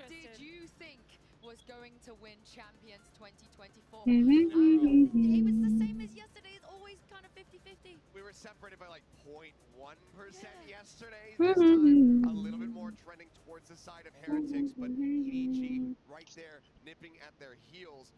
did you think was going to win Champions 2024? It was the same as yesterday. It's always kind of 50-50. We were separated by like 0.1% yesterday. This time, a little bit more trending towards the side of Heretics, but EDG right there nipping at their heels.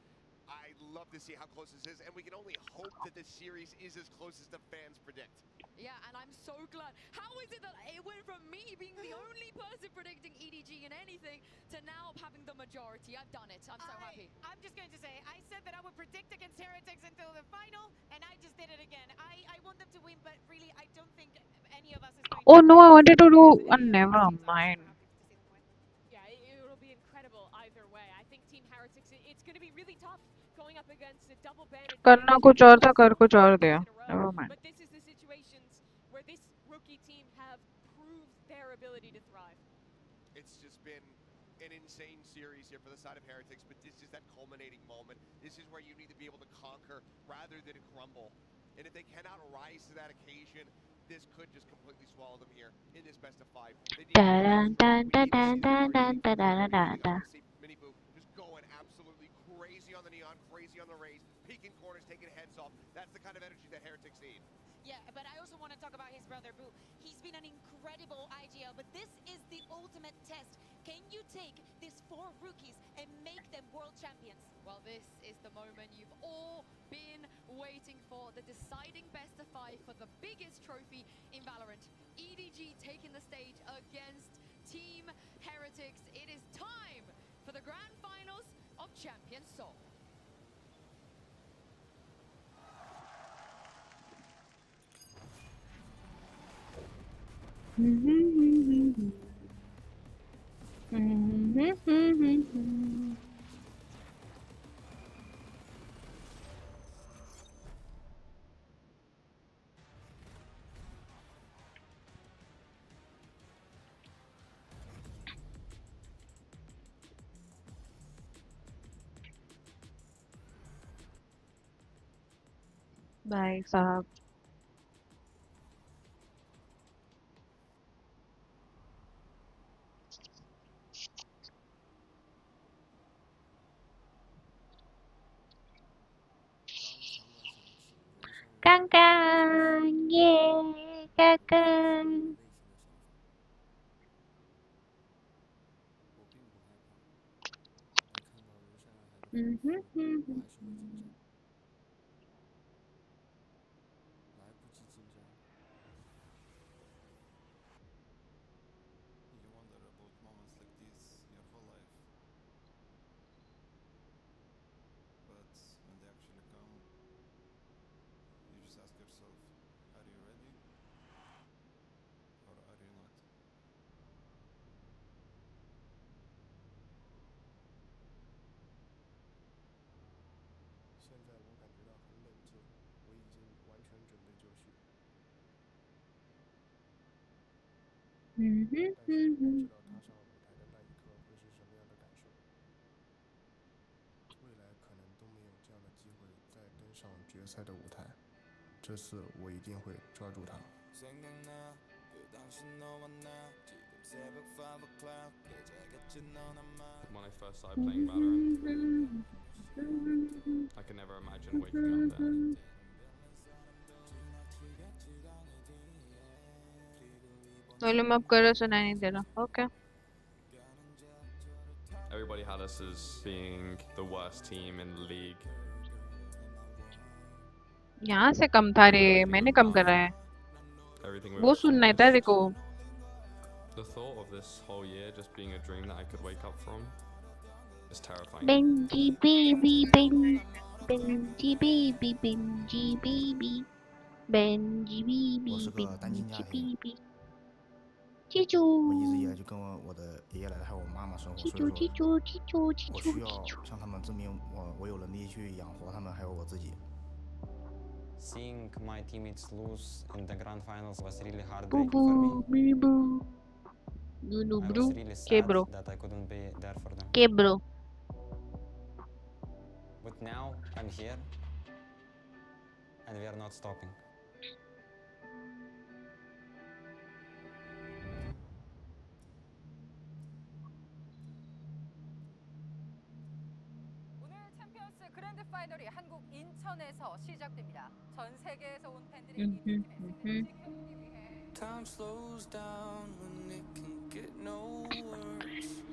I love to see how close this is, and we can only hope that this series is as close as the fans predict. Yeah, and I'm so glad. How is it that it went from me being the only person predicting EDG in anything to now having the majority? I've done it. I'm so happy. I'm just going to say, I said that I would predict against Heretics until the final, and I just did it again. I want them to win, but really, I don't think any of us is going to. Oh no, I wanted to do. Never mind. Yeah, it'll be incredible either way. I think Team Heretics, it's going to be really tough going up against a double ban. करना कुछ और था, कर कुछ और दिया. Never mind. But this is the situations where this rookie team have proved their ability to thrive. It's just been an insane series here for the side of Heretics, but this is that culminating moment. This is where you need to be able to conquer rather than crumble. And if they cannot rise to that occasion, this could just completely swallow them here in this best of 5. Miniboo just going absolutely crazy on the neon, crazy on the rays, peeking corners, taking heads off. That's the kind of energy that Heretics need. Yeah, but I also want to talk about his brother, Boo. He's been an incredible IGL, but this is the ultimate test. Can you take these 4 rookies and make them world champions? Well, this is the moment you've all been waiting for, the deciding best of 5 for the biggest trophy in Valorant. EDG taking the stage against Team Heretics. It is time for the grand finals of Champions Seoul. भाई साहब. Kankan, yeah, kankan. When I first started playing Valorant, I could never imagine waking up there. Volume up करो, सुनाई नहीं दे रहा. Okay. Everybody had us as being the worst team in the league. यहाँ से कम था रे, मैंने कम करा है. वो सुनना है था देखो. The thought of this whole year just being a dream that I could wake up from is terrifying. Benji baby, Benji baby, Benji baby, Benji baby, Benji baby. 记住。我一直以来就跟我的爷爷奶奶还有我妈妈生活，所以说我需要向他们证明我有能力去养活他们还有我自己。Seeing my teammates lose in the grand finals was really heartbreaking for me. I was really sad that I couldn't be there for them. Okay, bro. But now I'm here, and we are not stopping. 그랜드 파이널이 한국 인천에서 시작됩니다. 전 세계에서 온 팬들이 이 두 팀의 승리를 지켜보기 위해 Time slows down when it can get no worse.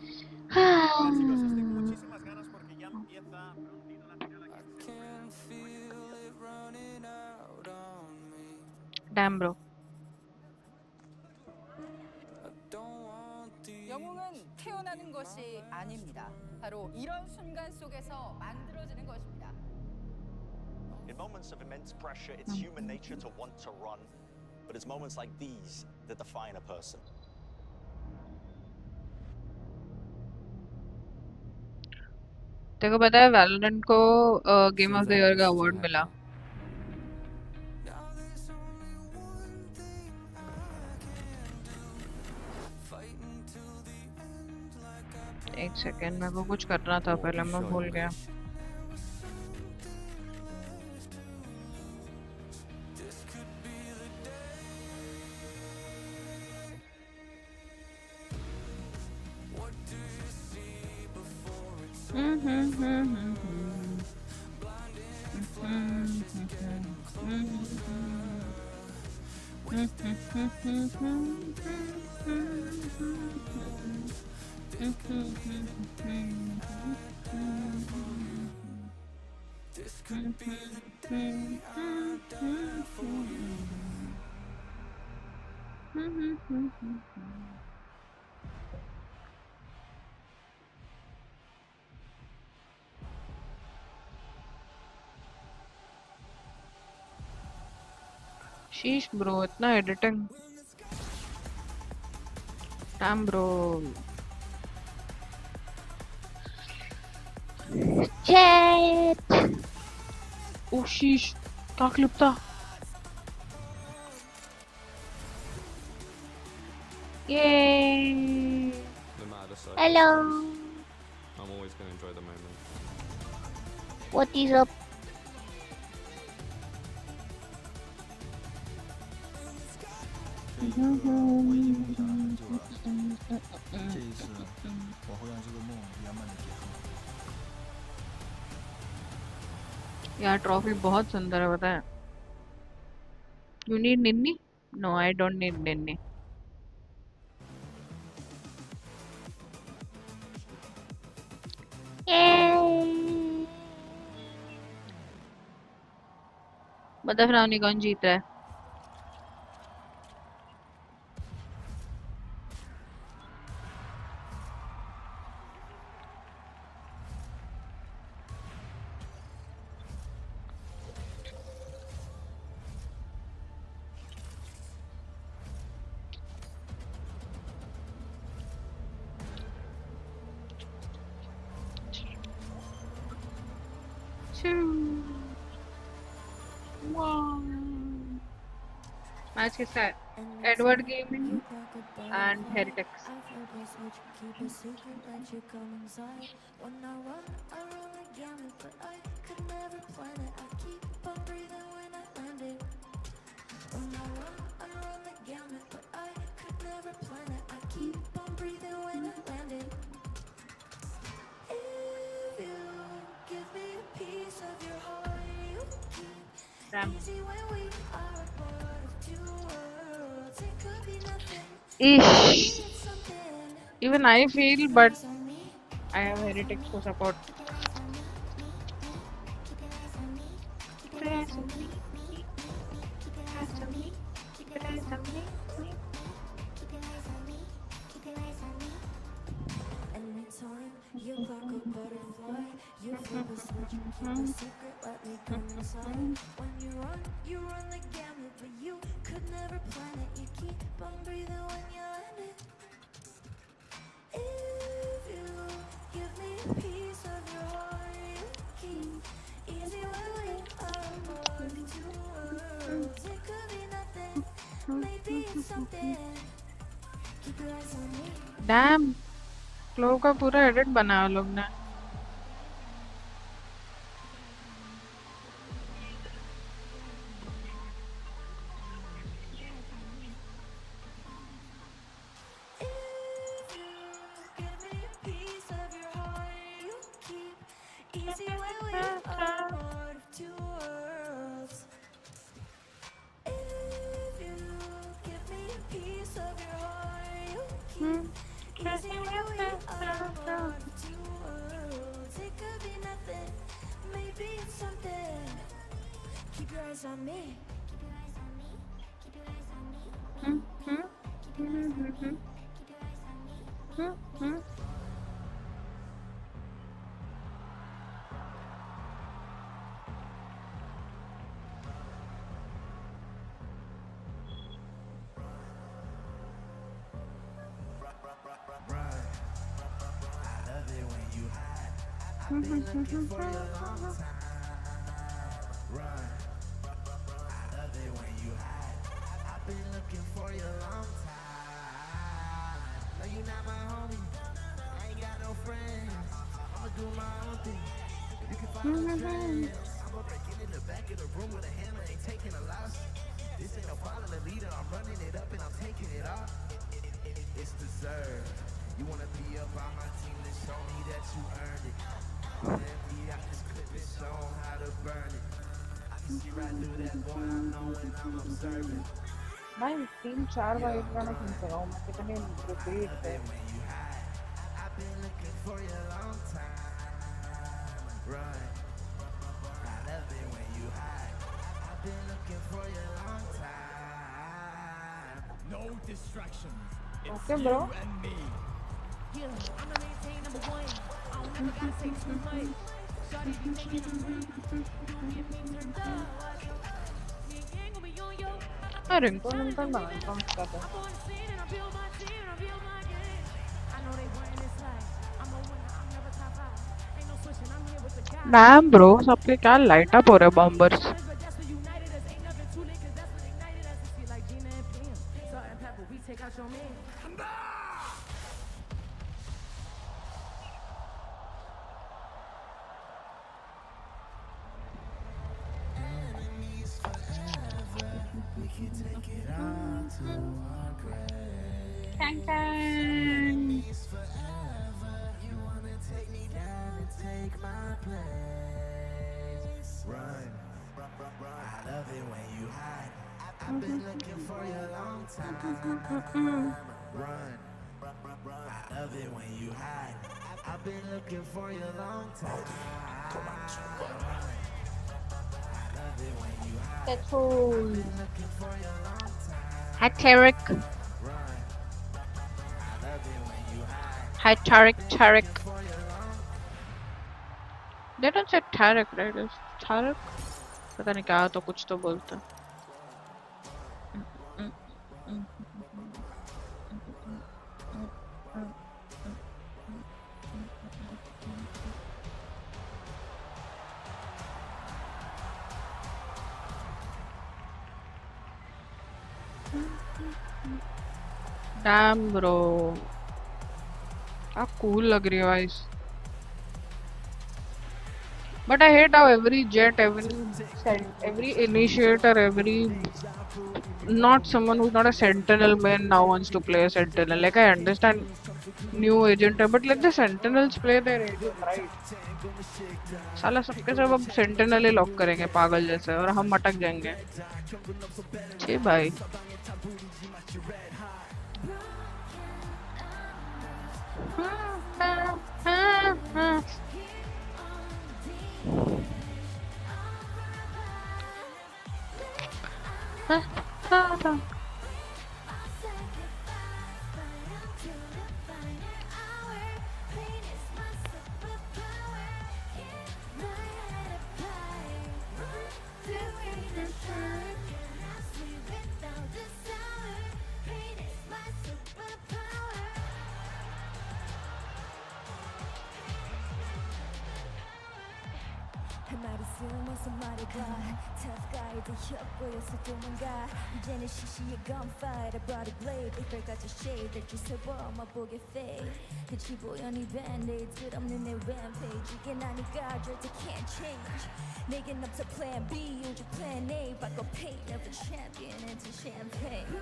Hola chicos, estoy con muchísimas ganas porque ya empieza prontito la final aquí I en can feel it running out on me. Damn, bro. I don't want these. 영웅은 태어나는 것이 아닙니다. 바로 이런 순간 속에서 만들어지는 것입니다. In moments of immense pressure, it's human nature to want to run, but it's moments like these that define a person. तेरे को पता है Valorant को game of the year का award मिला. Now there's only one thing I can do. Fighting till the end like I एक second, मेरे को कुछ करना था पहले, मैं भूल गया. This could be the day. What do you see before it's blinding flash is getting This could be the day I die for you. शीश ब्रो, इतना एडिटिंग. Damn bro. चैट. ओ शीश, क्या क्लिप था. Yay. No matter the Hello. circumstance, I'm always going to enjoy the moment. What is up? यार trophy बहुत सुंदर है, पता है. You need निन्नी? No, I don't need निन्नी. बता फिर कौन जीत रहा है. मैच किसका है? Edward Gaming and Heretics. Ish. Even I feel, but I have heretics to support. Damn, क्लो का पूरा एडिट बनाया लोग ने. Easy where we are, born of two worlds. It could be nothing, maybe it's something. Keep your eyes on me. Keep your eyes on me. Keep your eyes on me. Keep your eyes on me. Keep your eyes on me. I've been looking for you a long time. Run. I love it when you hide. I've been looking for you a long time. No, you not my homie. I ain't got no friends. I'ma do my own thing. You can find no friends. I'ma break in the back of the room with a hammer, ain't taking a loss. This ain't no following the leader. I'm running it up and I'm taking it off. It's deserved. You wanna be up on my team, then show me that you earned it. Envy out this clip and show 'em how to burn it. I can see right through that boy, I know when I'm observing. भाई 3-4 बार एक गाना सुन रहा हूँ मैं कितने repeat पे I've been looking for you a long time. Run. I love it when you hide. I've been looking for you a long time. No distractions. It's Okay, you bro. and me. Yeah, I'ma maintain number one. I don't never gotta say too much. Shorty be making them move. Don't get me turned up. Me and gang gon' be on yo. मैं ringtone ringtone बनाता हूँ उसका तो I'm on the scene and I build my team and I build my game. I know they wearing this life. I'm a winner, I'm never top 5. Ain't no switching, I'm here with the guys. Damn bro सबके क्या light up हो रहे bombers But that's what united us. Ain't nothing too late 'cause that's what ignited us. We feel like Gina and Pam. Salt and pepper, we take out your man. Enemies forever. We can take it all to our grave. Enemies forever. You wanna take me down and take my place. Run. I love it when you hide. I've been looking for you a long time. Run. I love it when you hide. I've been looking for you a long time. Hi Tarek. Hi Tarek. They don't say Tarek, right? It's Tarek. पता नहीं क्या तो कुछ तो बोलता Damn bro, how cool लग रही है guys. But I hate how every jet, every initiator, not someone who's not a sentinel man now wants to play a sentinel. Like I understand new agent, but let the sentinels play their agent right. साला सबके सब अब sentinel ही lock करेंगे पागल जैसे और हम अटक जाएंगे. छे भाई. Tough guy, the yup 보여서 도망가. 이제는 시시해 gunfight. I brought a blade. 이별까지 shade. 날 주세워 맛보게 fade. 끝이 보여 네 band-aid. 끝없는 내 rampage. 이게 나니까 절대 can't change. 내겐 없어 plan B. 오직 plan A. 바꿔 pain of a champion into champagne.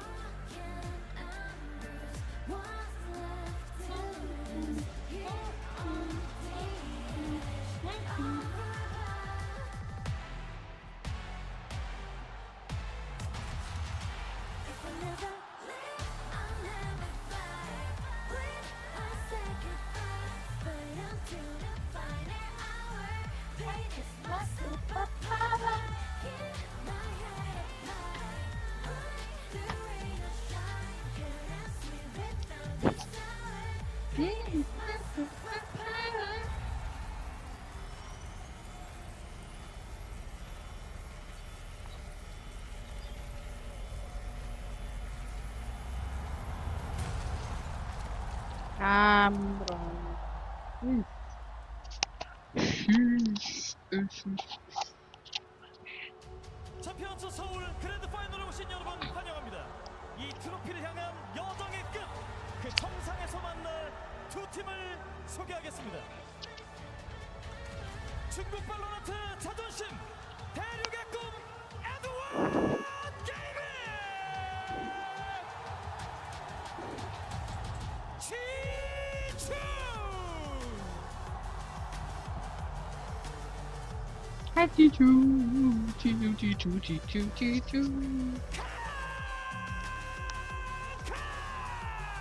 챔피언스 서울 그랜드 파이널에 오신 여러분 환영합니다. 이 트로피를 향한 여정의 끝, 그 정상에서 만날 두 팀을 소개하겠습니다. 중국 발로란트 자존심, 대륙의 꿈, 에드워드 게이밍! 지추!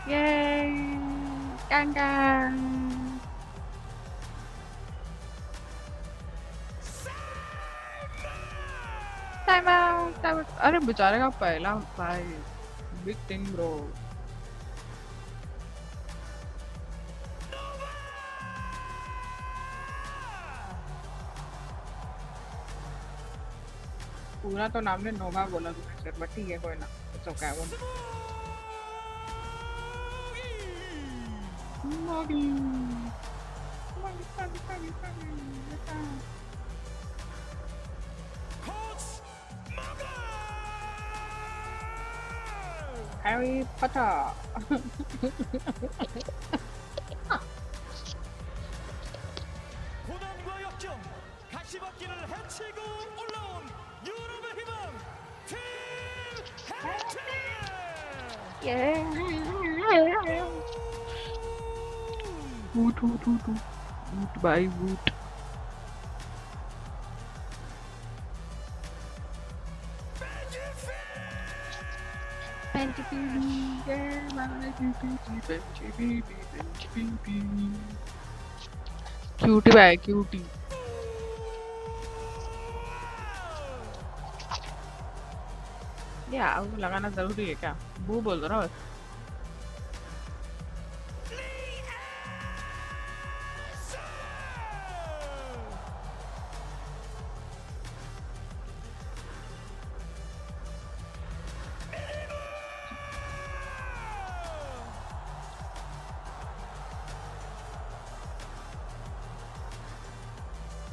Yay! Gang! Time out! अरे बेचारे का पहला भाई बिग थिंग ब्रो पूरा तो नाम ने नोवा बोला तुमने सर बट ठीक है कोई ना इट्स ओके वो Harry Potter. 고난과 역경, 가시밭길을 헤치고 올라온 유럽의 희망, 팀 해리티지! Yeah. Woot. Woot by woot. Cutie by cutie. या वो लगाना जरूरी है क्या? वो बोल रहा हूँ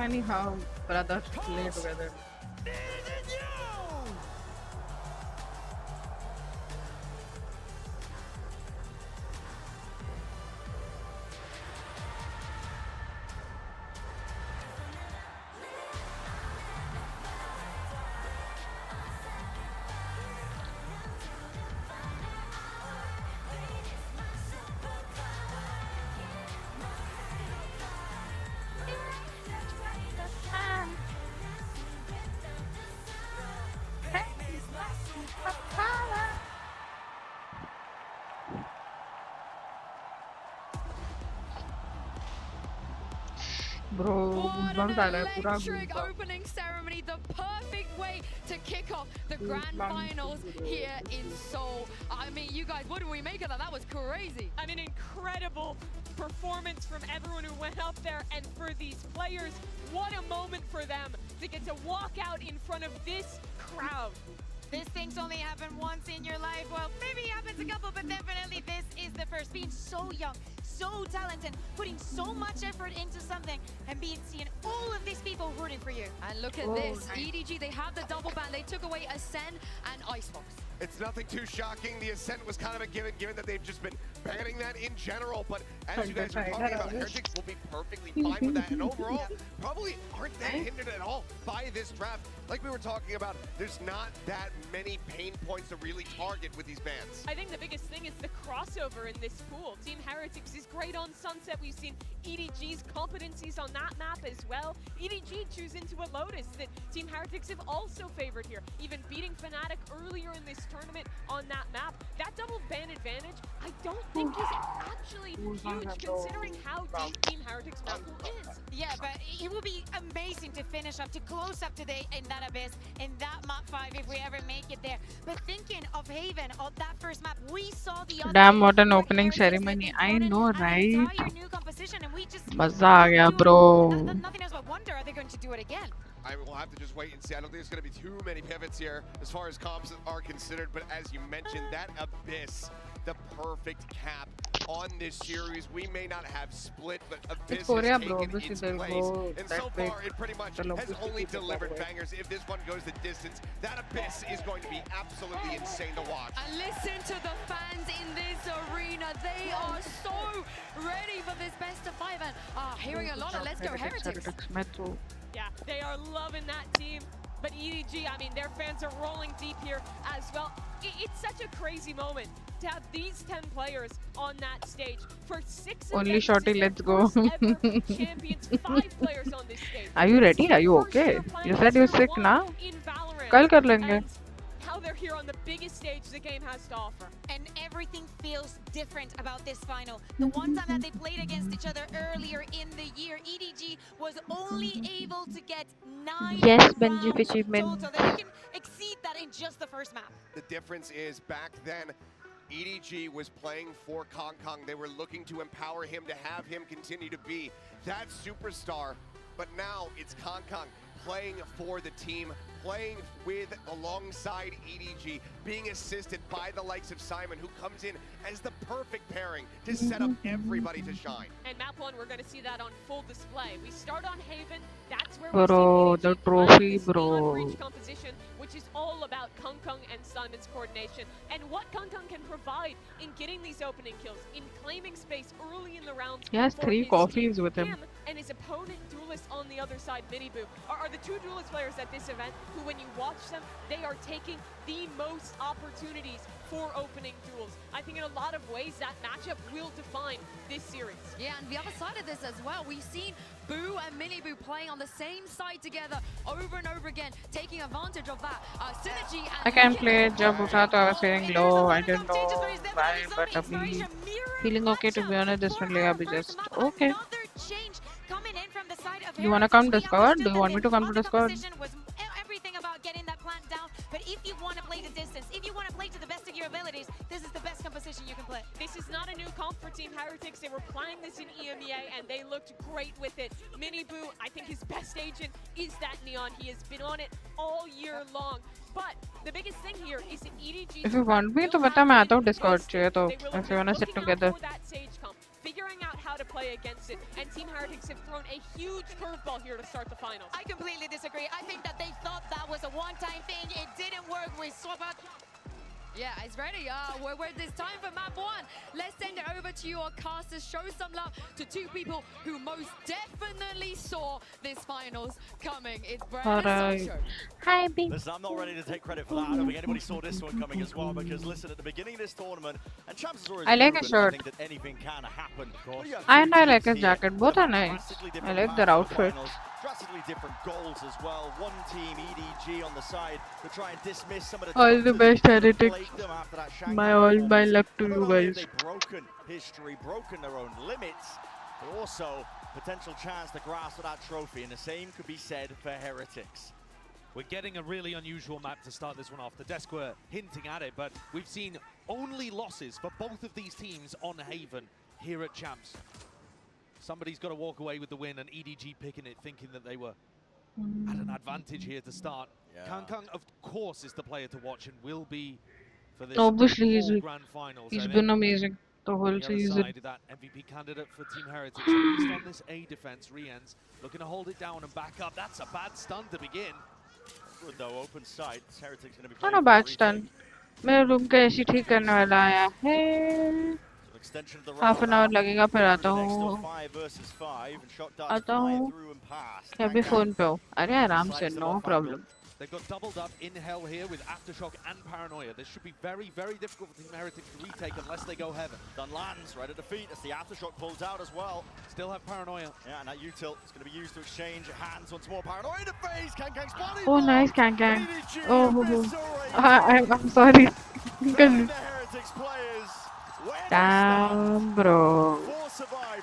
Funny how brothers play together. Bro, What an electric opening ceremony, the perfect way to kick off the grand finals here in Seoul. I mean, you guys, what do we make of that? That was crazy. I mean, incredible performance from everyone who went up there, and for these players, what a moment for them to get to walk out in front of this crowd. This thing's only happened once in your life. Well, maybe it happens a couple, but definitely this is the first. Being so young, so talented, putting so much effort into something, and seeing all of these people rooting for you. And look at this, EDG, they have the double ban. They took away Ascend and Icebox. It's nothing too shocking. The Ascent was kind of a given that they've just been banning that in general. But as you guys are talking about, Heretics will be perfectly fine with that. And overall, probably aren't that hindered at all by this draft. Like we were talking about, there's not that many pain points to really target with these bans. I think the biggest thing is the crossover in this pool. Team Heretics is great on Sunset. We've seen EDG's competencies on that map as well. EDG choose into a Lotus that Team Heretics have also favored here. Even beating Fnatic earlier in this tournament on that map. That double ban advantage, I don't think is actually be huge considering how deep Team Heretics map pool is. Yeah, but it would be amazing to finish up, to close up today in that abyss, in that map 5 if we ever make it there. But thinking of Haven, on that first map, we saw the other Damn, what an opening ceremony. I know, right? Mazza aa gaya, bro. Nothing else but wonder, are they going to do it again? I will have to just wait and see. I don't think there's going to be too many pivots here as far as comps are considered, but as you mentioned, that Abyss, the perfect cap on this series. We may not have split, but Abyss has taken its place. And so far, it pretty much has only delivered bangers. If this one goes the distance, that Abyss is going to be absolutely insane to watch. And listen to the fans in this arena. They are so ready for this best of 5 and hearing a lot of Let's Go Heretics. Yeah, they are loving that team. But EDG, I mean, their fans are rolling deep here as well. It's such a crazy moment to have these 10 players on that stage. For 6 of Only them, Shorty, let's go. champions, 5 players on this stage. Are you ready? Are you okay? You said you're sick now? Kal kar lenge. How they're here on the biggest stage the game has to offer. And everything feels different about this final. The one time that they played against each other earlier in the year, EDG was only able to get 9 Yes, Benji rounds achievement. total. They can exceed that in just the first map. The difference is back then, EDG was playing for Kong Kong. They were looking to empower him, to have him continue to be that superstar. But now it's Kong Kong playing for the team, playing with alongside EDG, being assisted by the likes of Simon, who comes in as the perfect pairing to set up everybody to shine. And map 1, we're going to see that on full display. We start on Haven. That's where Bro, the trophy, bro. composition, which is all about Kung Kung and Simon's coordination and what Kung Kung can provide in getting these opening kills, in claiming space early in the rounds. He has 3 coffees with him. And his opponent duelist on the other side, Miniboo, are the 2 duelist players at this event who, when you watch them, they are taking the most opportunities for opening duels. I think in a lot of ways that matchup will define this series. Yeah, and the other side of this as well, we've seen Boo and Miniboo playing on the same side together over and over again, taking advantage of that synergy. And I can play jab utha to I was feeling low. I didn't know why, but abhi feeling okay to be honest. This one abhi just okay. You wanna come to Discord? Do you want me to come to Discord? Everything about getting that plant down, but if you want to play the distance, if you want to play to the best of your abilities, this is the best composition you can play. This is not a new comp for Team Heretics. They were playing this in EMEA and they looked great with it. Miniboo, I think his best agent is that Neon. He has been on it all year long. But the biggest thing here is that EDG. If you want me to bata, main aata hu Discord che to if you wanna sit together. Figuring out how to play against it, and Team Heretics have thrown a huge curveball here to start the finals. I completely disagree. I think that they thought that was a one-time thing. It didn't work. We swap out. Yeah, it's ready. It's time for map 1. Let's send it over to your casters. Show some love to 2 people who most definitely saw this finals coming. It's Brad and Sancho. Hi, baby. Listen, I'm not ready to take credit for that. I don't think anybody saw this one coming as well, because listen, at the beginning of this tournament, and Champs has already I like his proven, I shirt. think that anything can happen. And I like his jacket. Both are nice. I like their outfit. Drastically different goals as well. One team, EDG, on the side to try and dismiss some of the All the best, Heretics. My luck to you guys. They've broken history, broken their own limits, but also potential chance to grasp that trophy, and the same could be said for Heretics. We're getting a really unusual map to start this one off. The desk were hinting at it, but we've seen only losses for both of these teams on Haven here at Champs. Somebody's got to walk away with the win, and EDG picking it, thinking that they were at an advantage here to start. Kang Kang, of course, is the player to watch and will be for this Obviously, grand finals. he's been amazing the whole season. Side, that MVP candidate for Team Heretics, at least on this A defense, Rien's looking to hold it down and back up. That's a bad stun to begin. Good though, open sight. Heretics going to be Not a bad stun. मेरे room का AC ठीक करने वाला आया है. Half an hour लगेगा फिर आता हूँ. आता हूँ. क्या भी फोन पे हो? अरे आराम से, no problem. They've got doubled up in hell here with Aftershock and Paranoia. This should be very, very difficult for Team Heretics to retake unless they go Heaven. Done lands right at the feet as the Aftershock pulls out as well. Still have Paranoia. Yeah, and that U-tilt is going to be used to exchange hands once more. Paranoia in the face. Kang Kang spotted. Oh, nice Kang Kang. Oh, I'm sorry. Damn, bro.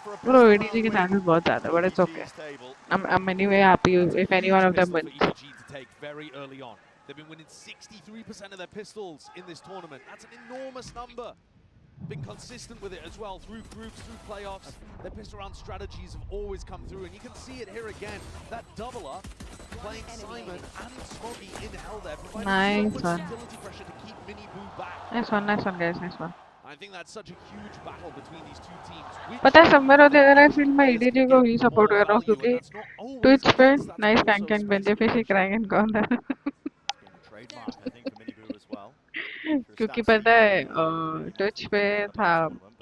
for a Bro, pistol ADG round के win chances बहुत ज़्यादा, but it's okay. EDG's table. I'm anyway happy if any one of them Pistol wins. for EDG to take very early on. They've been winning 63% of their pistols in this tournament. That's an enormous number. Been consistent with it as well through groups, through playoffs. Their pistol round strategies have always come through, and you can see it here again. That doubler playing Simon and Smoggy in hell there, providing so much utility pressure to keep Mini Boo back. Nice one, guys, nice one. I think that's such a huge battle between these two teams. पता है somewhere or the other I feel मैं EDG को ही support कर रहा हूँ क्योंकि Twitch पे nice Kank बंदे पे ही crying and gone था. Trademark, I think, for Mini Boo as well. क्योंकि पता है Twitch पे था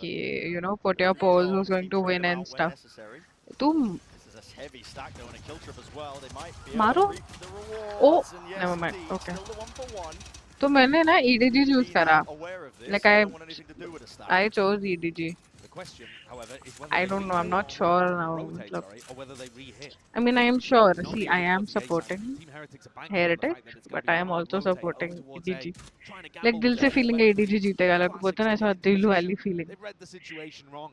कि you know put your polls who's going to win and stuff. तुम Heavy stack though and a kill trip as well. They might be मारो? able to reap the rewards. Oh, and yes, never mind. indeed, Okay. still the 1-for-1. तो मैंने ना EDG choose करा. Like I chose EDG. The question, however, is whether I they don't know. I'm re-hit not sure now. rotate, Look. sorry, or whether they re-hit. I mean, I am sure. Not See, really I am what the A side. supporting Team Heretics are banking on the Heretic, fact that it's gonna but be I a am hard also rotate over supporting towards EDG. A, trying to Like gamble दिल with से their feeling way. है EDG जीतेगा. Like Classic बोलते हैं ना ऐसा Smoggy दिल position. वाली feeling. They've read the situation wrong.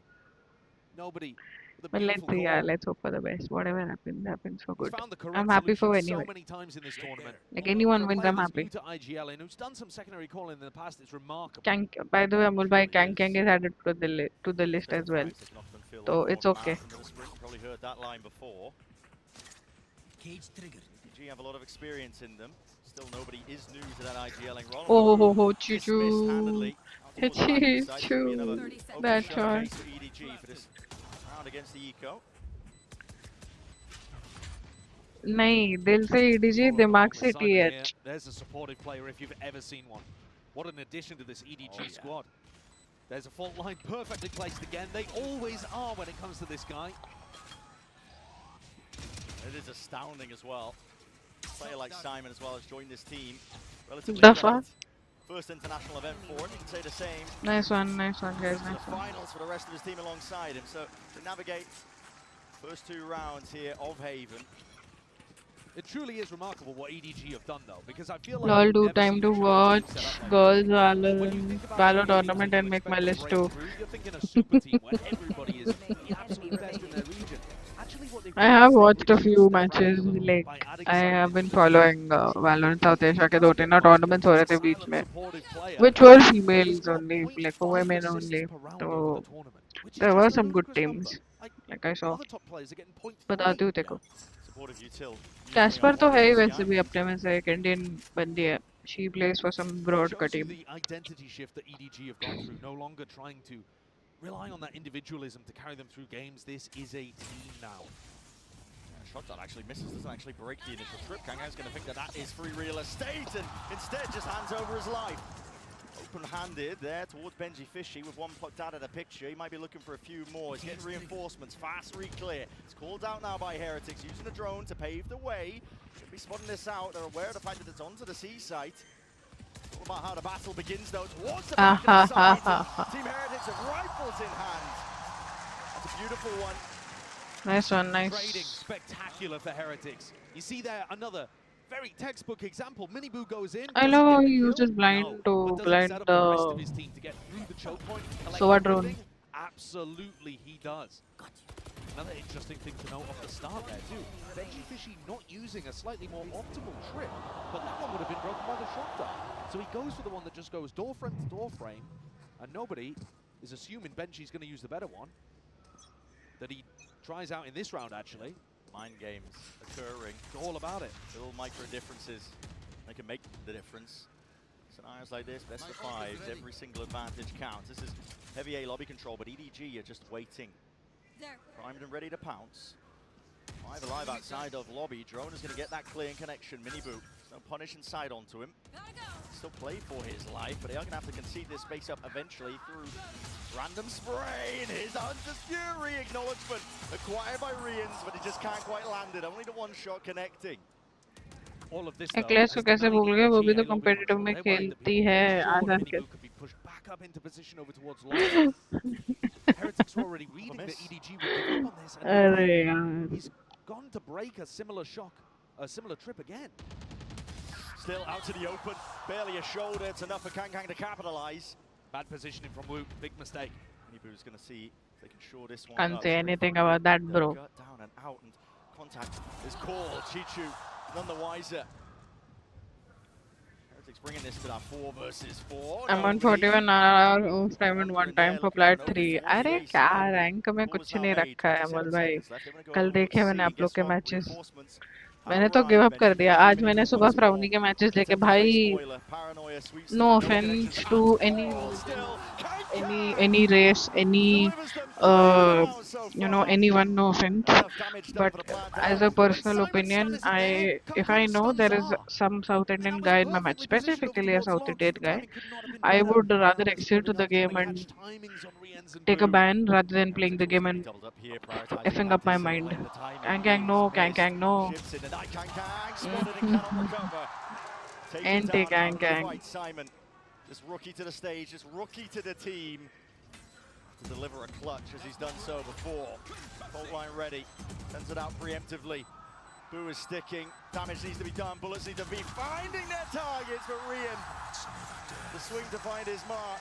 Nobody. With a But let's beautiful see, call. yeah, let's hope for the best. Whatever happens, happens for He's good. found the correct I'm happy for solution anyway. so many times in this tournament. Like For anyone a wins, player I'm that's happy. new to IGL and who's done some secondary calling in the past, it's remarkable. Kank, by the way, Amul bhai, Kank is added to the list as well. So it's okay. Probably heard that line before. Cage trigger. EDG have a lot of experience in them. Still, nobody is new to that IGLing role. Oh, Dismissed choo handedly. choo. That shot. For EDG for this round against the Eco. नहीं दिल से EDG दिमाग से TH. There's a supportive player if you've ever seen one. What an addition to this EDG squad. There's a fault line perfectly placed again. They always are when it comes to this guy. It is astounding as well. A player like Simon as well has joined this team. Relatively Dafa. First international event for him, you can say the same. Nice one, guys, nice The one. finals for the rest of his team alongside him. So to navigate first two rounds here of Haven. It truly is remarkable what EDG have done though, because I feel like Lol, we've do never time seen to a Shorty watch team set up like Girls this. Valor tournament and make my list too. You're thinking a super team where everybody is the absolute best in their region. Actually, what they've I done have is they've watched a reduced few their matches. range a little Like by adding I some have been distance. following Valorant South Asia के 2-3 ना tournaments हो रहे थे बीच में, Supportive player. which were He's females got only, like for 0.5 women assists only. per round So over the tournament, which is there just were a some good ludicrous number. teams. Like Like I saw. other top players are getting 0.3. बताती हूँ तेको. Supportive util. Casper तो है ही वैसे भी अपने में से एक Indian बंदी है. She plays for some broad Shows you team. the identity shift that EDG have gone through. No longer trying to rely on that individualism to carry them through games. This is a team now. Shot that actually misses, doesn't actually break the initial trip. Kanga's going to think that that is free real estate and instead just hands over his life. Open-handed there towards Benji Fishy with one plucked out of the picture. He might be looking for a few more. He's getting reinforcements, fast re-clear. It's called out now by Heretics, using a drone to pave the way. Should be spotting this out. They're aware of the fact that it's onto the C site. All about how the battle begins though, towards the back of the site. Team Heretics have rifles in hand. That's a beautiful one. Nice one, nice. Trading spectacular for Heretics. You see there another very textbook example. Mini Boo goes in. I love how he uses blind to blind set up the rest of his team to get through the choke point. Sova drone. Absolutely, he does. Another interesting thing to note off the start there too. Benji Fishy not using a slightly more optimal trip, but that one would have been broken by the shotgun. So he goes for the one that just goes door frame to door frame, and nobody is assuming Benji's going to use the better one. That he tries out in this round actually. Mind games occurring. It's all about it. Little micro differences. They can make the difference. Scenarios like this, best of fives, every single advantage counts. This is heavy A lobby control, but EDG are just waiting. Primed and ready to pounce. 5 alive outside of lobby. Drone is going to get that clean connection. Mini Boo. No punish inside onto him. Still play for his life, but they are going to have to concede this space up eventually through random spray. And his Hunter's Fury acknowledgement acquired by Rians, but he just can't quite land it. Only the one shot connecting. All of this Eclairs को कैसे भूल गए, वो भी तो competitive में खेलती है आजाद के. Back up into position over towards Lobby. Heretics are already reading that EDG will give up on this. And he's gone to break a similar trip again. Still out to the open, barely a shoulder. It's enough for Kang to capitalize. Bad positioning from Wu, big mistake. Mini Boo's going to see They can shore this one Can't up. say anything about that, bro. Gut down and out, and contact is called. Chichu none the wiser. Heretics bringing this to that 4 versus 4. I'm on 41 hour of time and one time for plat 3. अरे क्या rank में कुछ नहीं रखा है अमल भाई. कल देखे मैंने आप लोग के मैचेस. मैंने तो गिव अप कर दिया. आज मैंने सुबह फ्राउनी के मैचेस देखे भाई. No offense to any race, any anyone, no offense, but as a personal opinion, if I know there is some South Indian guy in my match, specifically a South Indian guy, I would rather exit the game and take a ban rather than playing the game and effing up my mind. Kang no, Kang no. Anti Kang. This rookie to the stage, this rookie to the team to deliver a clutch as he's done so before. Fault line ready, sends it out preemptively. Boo is sticking, damage needs to be done, bullets need to be finding their targets, but Rian, the swing to find his mark.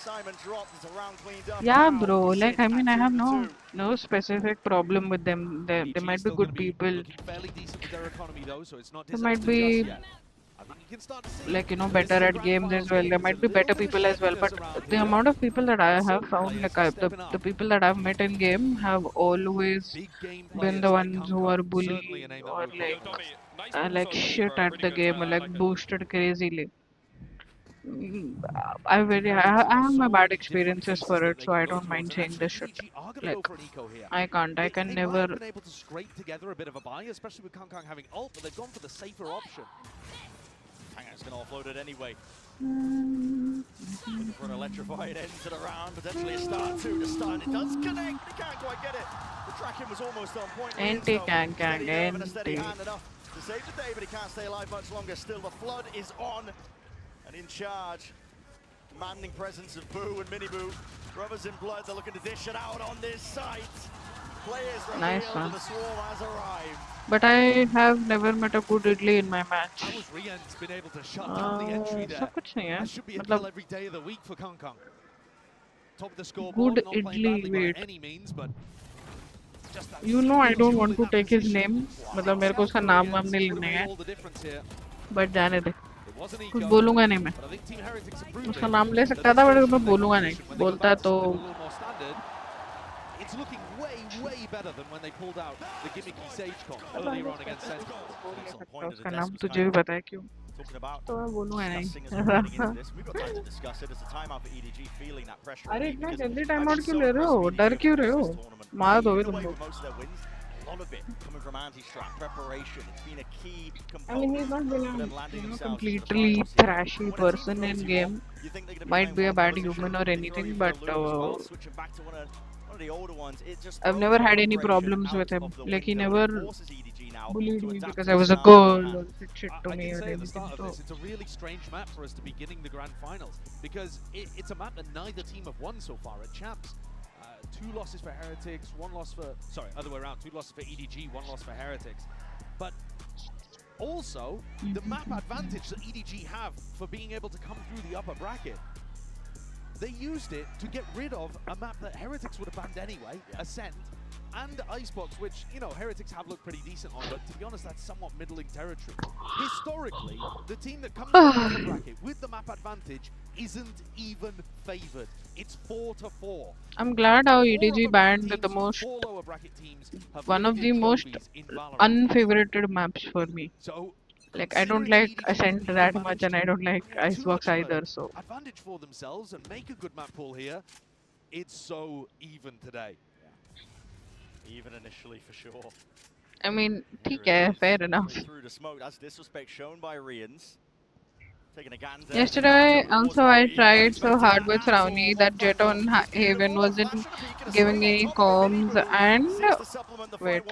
Simon dropped, it's a round cleaned up. Yeah, bro, like I mean I have no specific problem with them. They might be good people. They might be like better at games as well. There might be better people as well, but the amount of people that I have found, like the people that I've met in game have always been the ones who are bullied or like shit at the game or like boosted crazily. I have my bad experiences for it, so I don't mind saying this shit. Like I can never. Been able to scrape together a bit of a buy, especially with Kang having ult, but they've gone for the safer option. Kang's going to offload it anyway. Looking for an electrified end to the round, potentially a start two to stun. It does connect, but he can't quite get it. The tracking was almost on point. Anti Kang, Steady hand enough to save the day, but he can't stay alive much longer. Still, the flood is on and in charge. Commanding presence of Boo and Mini Boo. Brothers in blood, they're looking to dish it out on this site. Players Nice revealed and the swarm has arrived. But I have never met a good idli in my match. How has Rian's been able to shut down the entry there? सब कुछ नहीं है. That should be a kill every day of the week for Kang. Top of the scoreboard, Good not playing idli, badly by wait. any means, but just that You know I don't want to take his name. मतलब मेरे को उसका नाम वाम नहीं लेना है. But जाने दे. कुछ बोलूँगा नहीं मैं. उसका नाम ले सकता था, but मैं बोलूँगा नहीं. बोलता तो. It's looking way better than when they pulled out the gimmicky Sage comp earlier on against Sentinel. उसका नाम तुझे भी पता है क्यों? तो मैं बोलूँगा नहीं. अरे इतना जल्दी टाइम आउट क्यों ले रहे हो? डर क्यों रहे हो? मार दोगे तुम लोग. I mean, he's not been a completely thrashy person in game. Might be a bad human or anything, but I've never had any problems with him. Like he never bullied me because I was a girl or said shit to me or anything. So it's a really strange map for us to be beginning the grand finals because it's a map that neither team have won so far at champs. 2 losses for Heretics, 1 loss for, sorry, other way around, 2 losses for EDG, 1 loss for Heretics. But also, the map advantage that EDG have for being able to come through the upper bracket, they used it to get rid of a map that Heretics would have banned anyway, Ascent, and Icebox, which, you know, Heretics have looked pretty decent on, but to be honest, that's somewhat middling territory. Historically, the team that comes from the upper bracket with the map advantage isn't even favored. It's 4-4. I'm glad how EDG banned the most, one of the most unfavorited maps for me. Like I don't like Ascent that much, and I don't like Icebox either. So advantage for themselves and make a good map pool here. It's so even today. Even initially, for sure. I mean, ठीक है, fair enough. Through the smoke, that's disrespect shown by Rians. Yesterday, also I tried so hard with Frowny that Jet on Haven wasn't giving any comms and wait,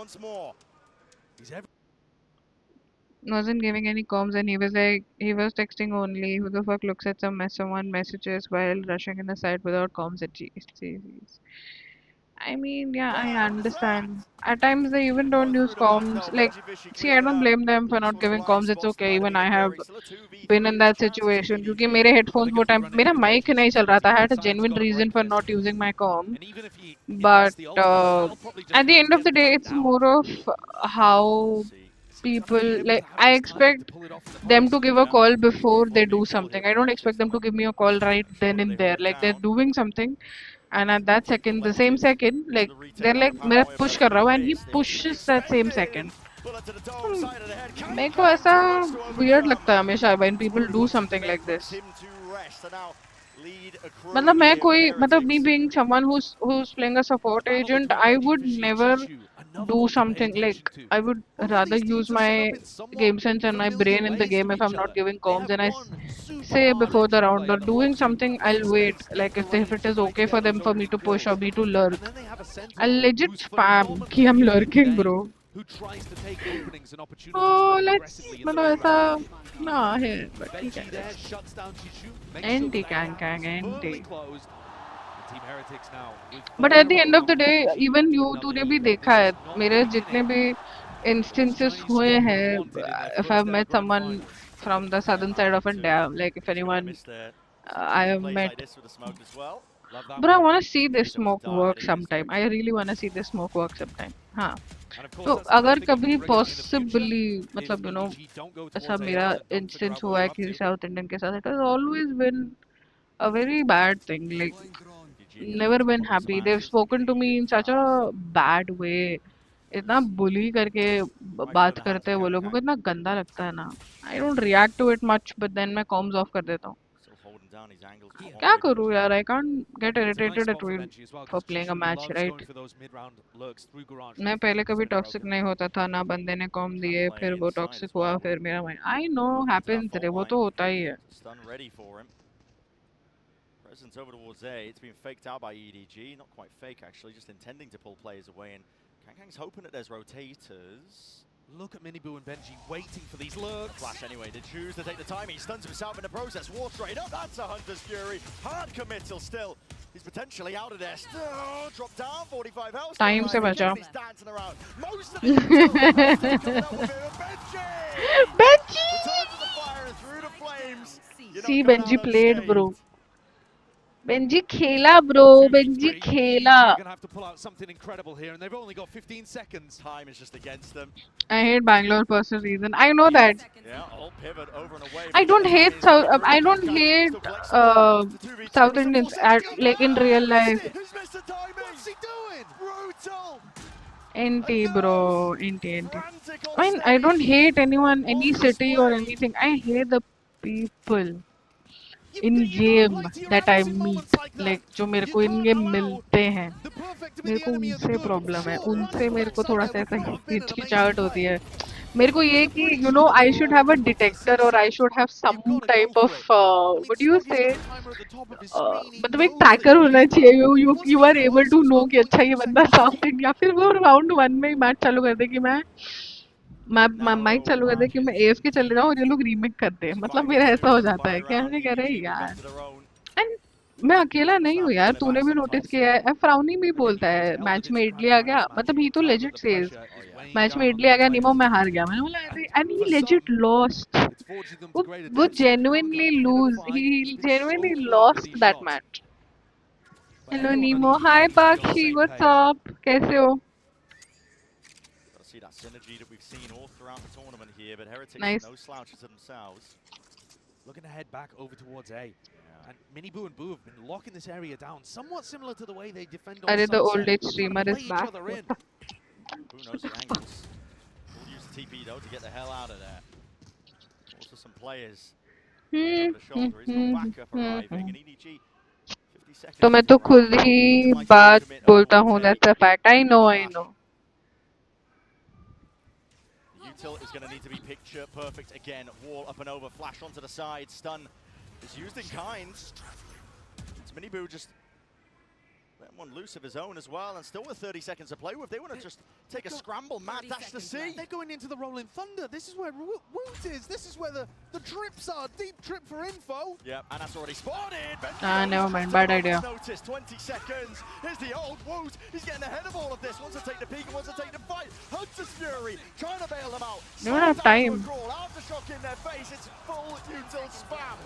wasn't giving any comms and he was like, he was texting only. Who the fuck looks at someone messages while rushing in the site without comms at GCs? I mean, yeah, I understand. At times they even don't use comms. Like, see, I don't blame them for not giving comms. It's okay. Even I have been in that situation. Because मेरे headphones वो time मेरा mic नहीं चल रहा था. I had a genuine reason for not using my comm. But at the end of the day, it's more of how people like. I expect them to give a call before they do something. I don't expect them to give me a call right then and there. Like they're doing something. And at that second, the same second, like they're like मेरा push कर रहा हूँ and he pushes that same second. मेरे को ऐसा weird लगता है हमेशा when people do something like this. मतलब मैं कोई मतलब me being someone who's playing a support agent, I would never do something like I would rather use my game sense and my brain in the game if I'm not giving comms and I say before the round or doing something I'll wait like if it is okay for them for me to push or me to lurk. I'll legit spam कि I'm lurking bro. Oh let's मतलब ऐसा ना है but ठीक है. Anti kang kang anti. But at the end of the day, even you तूने भी देखा है मेरे जितने भी instances हुए हैं if I've met someone from the southern side of India, like if anyone I have met. But I want to see this smoke work sometime. I really want to see this smoke work sometime. हाँ. तो अगर कभी possibly मतलब you know ऐसा मेरा instance हुआ है किसी South Indian के साथ, it has always been a very bad thing. Like never been happy. They've spoken to me in such a bad way. इतना bully करके बात करते हैं वो लोग को इतना गंदा लगता है ना. I don't react to it much, but then मैं comms off कर देता हूँ. क्या करूँ यार? I can't get irritated at will for playing a match, right? मैं पहले कभी toxic नहीं होता था ना बंदे ने कॉम दिए फिर वो toxic हुआ फिर मेरा mind. I know happens रे वो तो होता ही है. Presence over towards A. It's been faked out by EDG. Not quite fake, actually, just intending to pull players away. And Kangkang's hoping that there's rotators. Look at Miniboo and Benji waiting for these lurks. Flash anyway, they choose to take the time. He stuns himself in the process. War straight up, that's a Hunter's Fury. Hard committal still. He's potentially out of there. Still, drop down, 45 health. Time se bacha. He's dancing around. Most of the Benji! Benji! Return to the fire and through the flames. See Benji played, bro. Benji खेला bro, Benji खेला. They're gonna have to pull out something incredible here, and they've only got 15 seconds. Time is just against them. I hate Bangalore for some reason. I know that. Yeah, all pivot over and away. I don't hate South Indians at like in real life. What's he doing? Brutal. NT bro, NT. I mean, I don't hate anyone, any city or anything. I hate the people in game that I meet, like जो मेरे को in game मिलते हैं. मेरे को उनसे problem है. उनसे मेरे को थोड़ा सा ऐसा हिचकिचाहट होती है. मेरे को ये कि you know I should have a detector or I should have some type of what do you say मतलब एक tracker होना चाहिए. You are able to know कि अच्छा ये बंदा South India. फिर वो round 1 में ही मैच चालू कर दे कि मैं माइक चालू कर दे कि मैं AFK चले जाऊँ और ये लोग रीमेक कर दे. मतलब मेरा ऐसा हो जाता है क्या कह रहे हैं यार. एंड मैं अकेला नहीं हूँ यार. तूने भी नोटिस किया है. फ्राउनी भी बोलता है मैच में इडली आ गया. मतलब ही तो लेजिट सेज मैच में इडली आ गया नीमो मैं हार गया. मैंने बोला एंड ही लेजिट लॉस्ट. वो genuinely lose. He genuinely lost that match. Hello Nemo. Hi Pakshi. What's up. कैसे हो? See that synergy that we've seen all throughout the tournament here, but Heretics nice. No slouches to themselves. Looking to head back over towards A. Yeah. And Miniboo and Boo have been locking this area down, somewhat similar to the way they defend on the old age streamer is back. Boo knows the angles. We'll use the TP though to get the hell out of there. Also some players. The shoulder is no backup arriving, and EDG 50 seconds. तो मैं तो खुद ही बात बोलता हूँ. That's a fact. I know. Util is going to need to be picture perfect again. Wall up and over, flash onto the side, stun is used in kind. It's Miniboo just Letting one loose of his own as well, and still with 30 seconds to play with. They want to just take a scramble, mad dash to C. They're going into the Rolling Thunder. This is where Woot is. This is where the trips are. Deep trip for info. Yeah, and that's already spotted. Never mind. Bad idea. Notice 20 seconds. Here's the old Woot. He's getting ahead of all of this. Wants to take the peak and wants to take the fight. Hunter's Fury trying to bail them out. They don't have time. Aftershock in their face. It's full util spam.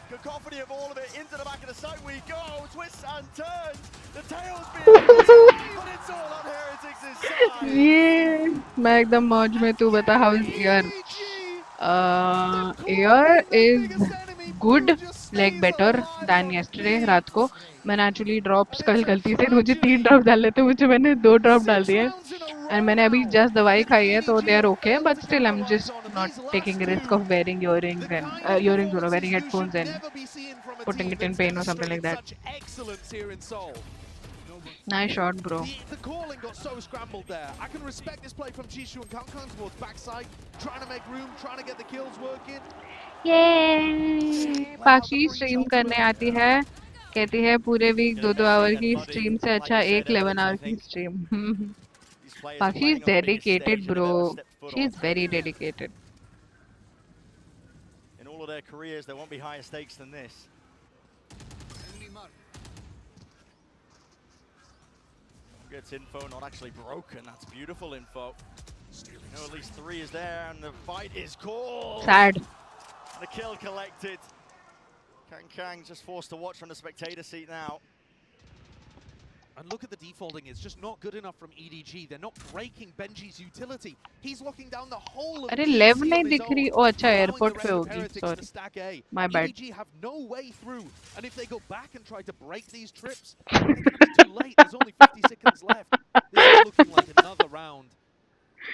Cacophony of all of it into the back of the site we go. Twists and turns. The tail's being but it's all on Heretics' side. Yeah, मैं एकदम मौज में. तू बता how is ear? Ear is good, like better than yesterday. रात को मैंने actually drops कल गलती से मुझे 3 ड्रॉप डालने थे, मुझे मैंने 2 ड्रॉप डाल दिए. And मैंने अभी just दवाई खाई है तो they are okay, but still I'm just not taking a risk of wearing earrings and wearing headphones and putting it in pain or something like that. Nice shot, bro. The calling got so scrambled there. I can respect this play from Jishu and Kangkang towards backside, trying to make room, trying to get the kills working. Yay! Pakshi stream करने आती है, कहती है पूरे week 2-2 our की stream से अच्छा एक 11 आवर की stream. Pakshi is dedicated, bro. She is very dedicated. In all of their careers, there won't be higher stakes than this. Gets info, not actually broken. That's beautiful info. You know, at least 3 is there, and the fight is called. Sad. The kill collected. Kang just forced to watch from the spectator seat now. And look at the defaulting, it's just not good enough from EDG. They're not breaking Benji's utility. He's locking down the whole of the अरे 11 नहीं दिख रही. ओ अच्छा airport पे होगी. Sorry. My bad. EDG have no way through. And if they go back and try to break these trips, they're going to be too late. There's only 50 seconds left. This is looking like another round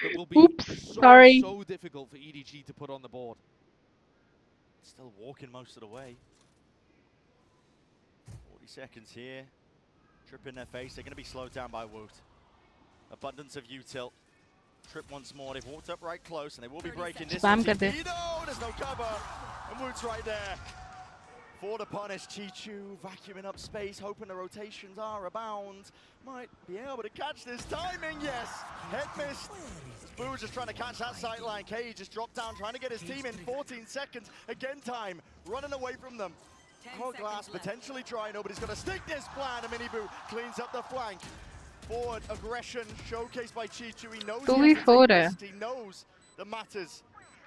that will be so difficult for EDG to put on the board. Still walking most of the way. 40 seconds here. Trip in their face, they're going to be slowed down by Woot. Abundance of util. Trip once more, they've walked up right close and they will be breaking this. Spam there's no cover, and Woot's right there. For the punish, Chichu vacuuming up space, hoping the rotations are abound. Might be able to catch this timing, yes! Head missed. Boo just trying to catch that sight line. K just dropped down, trying to get his team in 14 seconds. Again time, running away from them. Glass potentially dry, nobody's going to stick this plan. A mini Boo cleans up the flank. Forward aggression showcased by Chichu. He knows he knows the matters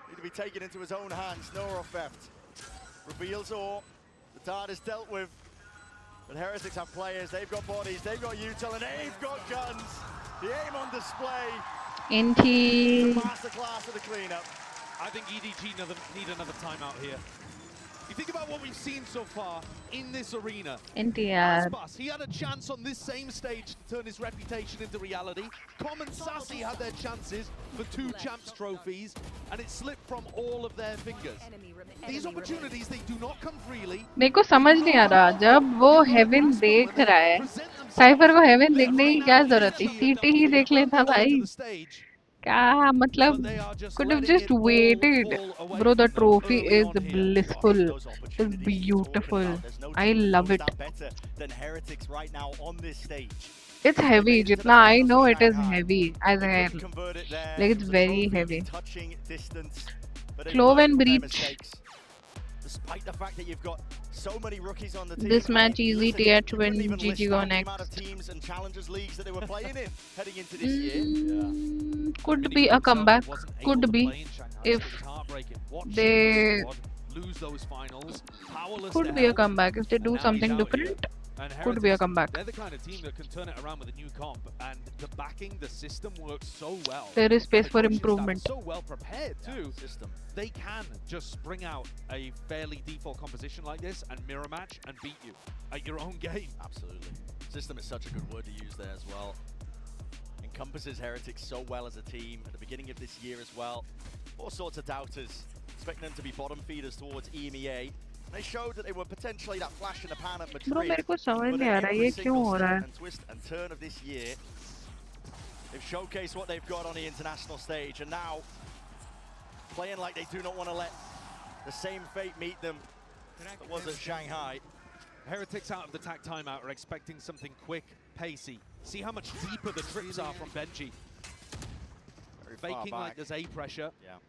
need to be taken into his own hands. Nora theft. Reveals all. The dart is dealt with. But Heretics have players, they've got bodies, they've got util, and they've got guns. The aim on display. Inti. The masterclass of the cleanup. I think EDG need another timeout here. You think about what we've seen so far in this arena. Inti, he had a chance on this same stage to turn his reputation into reality. Com and Sassy had their chances for 2 champs trophies, and it slipped from all of their fingers. These opportunities, they do not come freely. मेरे को समझ नहीं आ रहा, जब वो haven देख रहा है, साइफर को हेवन देखने की क्या जरूरत थी? सीटी ही देख लेता भाई. क्या मतलब? Could have just waited. Bro, the trophy is blissful. It's beautiful. I love it. It's heavy. Jitna I know it is heavy. Like it's very heavy. Flow and breach. Despite the fact that you've got so many rookies on the team. This match easy TH when GG go next. Teams and challengers leagues that they were playing in heading into this year. Could be a comeback. Could be if they lose those finals. Could be a comeback if they do something different. Could be a comeback. They're the kind of team that can turn it around with a new comp, and the backing, the system works so well. There is space for improvement. So well prepared too. They can just bring out a fairly default composition like this and mirror match and beat you at your own game. Absolutely. System is such a good word to use there as well. Encompasses Heretics so well as a team at the beginning of this year as well. All sorts of doubters, expecting them to be bottom feeders towards EMEA. They showed that they were potentially that flash in the pan at Madrid. Bro, मेरे को समझ नहीं आ रहा ये क्यों हो रहा है? And twist and turn of this year, they've showcased what they've got on the international stage, and now playing like they do not want to let the same fate meet them that was at Shanghai. Heretics out of the tack timeout are expecting something quick, pacey. See how much deeper the trips are from Benji. Very Faking like there's A pressure. Yeah.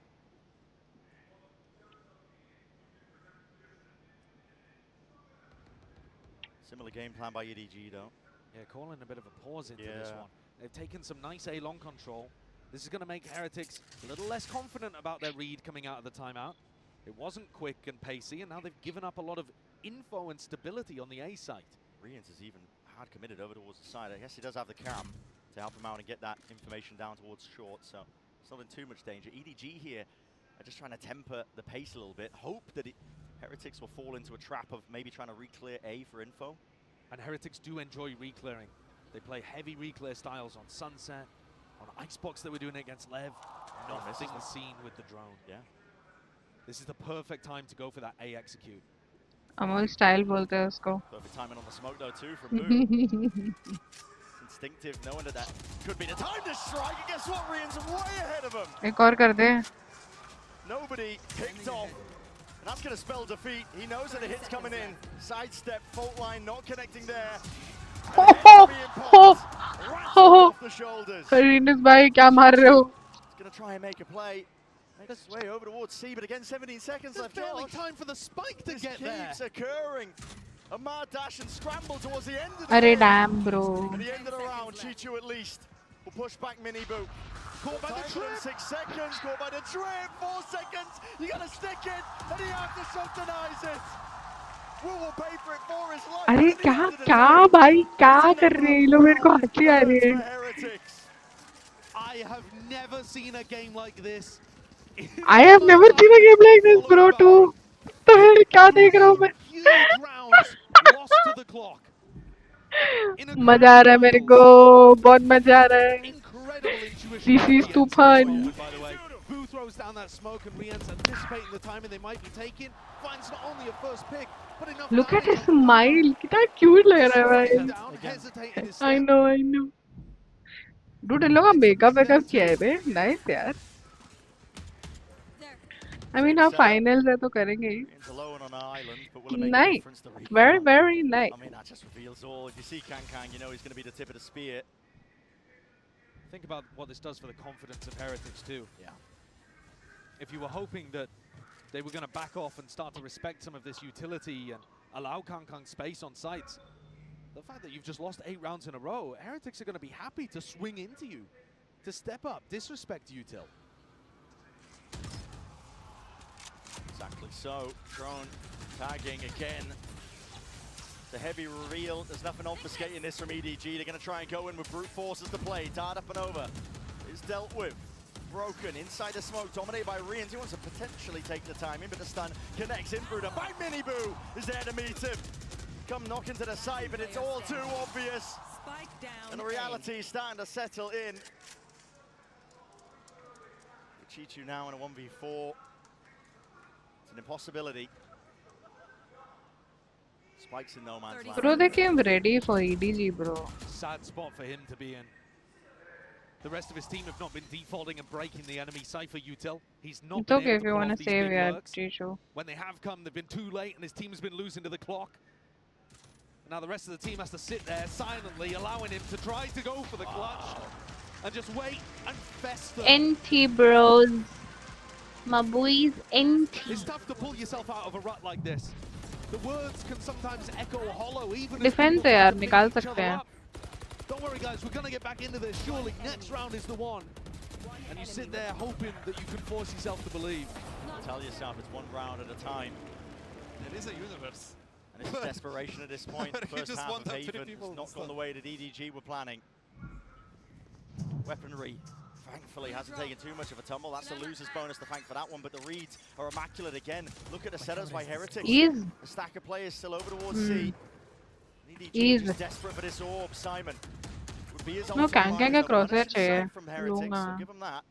Similar game plan by EDG though. Yeah, calling a bit of a pause into this one. They've taken some nice A long control. This is going to make Heretics a little less confident about their read coming out of the timeout. It wasn't quick and pacey, and now they've given up a lot of info and stability on the A site. Rians is even hard committed over towards the side. I guess he does have the cam to help him out and get that information down towards short, so it's not in too much danger. EDG here are just trying to temper the pace a little bit. Hope that Heretics will fall into a trap of maybe trying to re-clear A for info. And Heretics do enjoy re-clearing. They play heavy re-clear styles on Sunset, on Icebox that we're doing against Lev. Nothing seen with the drone. Yeah. This is the perfect time to go for that A execute. Amol style बोलते हैं उसको. Perfect timing on the smoke though too from Boo. Instinctive, knowing that could be the time to strike. And guess what? Rian's way ahead of him. एक और कर दे. Nobody picked off. And that's going to spell defeat. He knows that the hit's coming in. Sidestep, fault line, not connecting there. Off the shoulders. Rinus भाई क्या मार रहे हो? He's going to try and make a play. Makes his way over towards C, but again 17 seconds left. There's barely time for the spike to get there. This keeps occurring. A mad dash and scramble towards the end of the अरे game. damn bro. At the end of the round, Chichu at least will push back Mini Boo. Caught by the trip. 6 seconds, caught by the trip. 4 seconds. You got to stick it, and he aftershock denies it. We will pay for it for his life. अरे क्या भाई क्या कर रहे हैं ये लोग मेरे को हंसी आ रही है. I have never seen a game like this. I have never seen a game like this, bro. Too. तो फिर क्या देख रहा हूँ मैं? मजा आ रहा है मेरे को, बहुत मजा आ रहा है. This is too fun. Boo throws down that smoke and Rian's anticipating the timing they might be taking. Finds not only a first pick, but enough. Look at his smile. कितना cute लग रहा है भाई. I know. Dude, इन लोगों का makeup किया है बे. Nice यार. I mean, our finals है तो करेंगे ही. Nice. Very, very nice. I mean, that just reveals all. If you see Kang, you know he's going to be the tip of the spear. Think about what this does for the confidence of Heretics too. Yeah. If you were hoping that they were going to back off and start to respect some of this utility and allow Kang space on sites, the fact that you've just lost 8 rounds in a row, Heretics are going to be happy to swing into you, to step up, disrespect Util. Exactly so. Drone tagging again. The heavy reveal. There's nothing obfuscating this from EDG. They're going to try and go in with brute force as the play. Dart up and over. Is dealt with. Broken inside the smoke, dominated by Rians. He wants to potentially take the timing, but the stun connects in. Bruder by Mini Boo is there to meet him. Come knock into the side, but it's all too obvious. And the reality is starting to settle in. Chichu now in a 1v4. It's an impossibility. Spikes in no man's land. Bro, they came ready for EDG, bro. Sad spot for him to be in. The rest of his team have not been defaulting and breaking the enemy Cypher Util. He's not It's been okay able if to you pull want off to these save big your works. Chicho. When they have come, they've been too late and his team has been losing to the clock. Now the rest of the team has to sit there silently, allowing him to try to go for the clutch and just wait and fester. NT bros. My boys NT. It's tough to pull yourself out of a rut like this. The words can sometimes echo hollow even Defense है यार, निकाल सकते हैं. Don't worry guys, we're gonna get back into this. Surely next round is the one. And you sit there hoping that you can force yourself to believe. Tell yourself it's one round at a time. It is a universe. And it's desperation at this point. You First just half want of that Haven, many people it's not gone the way that EDG were planning. Weaponry, thankfully, hasn't taken too much of a tumble. That's a loser's bonus to thank for that one, but the reads are immaculate again. Look at the setups by Heretics. Ease. A stack of players still over towards C. EDG Ease. is desperate for this orb. Simon would be his No, Kang का crosshair चाहिए चाहिए. from Heretics, so लूँगा. give him that.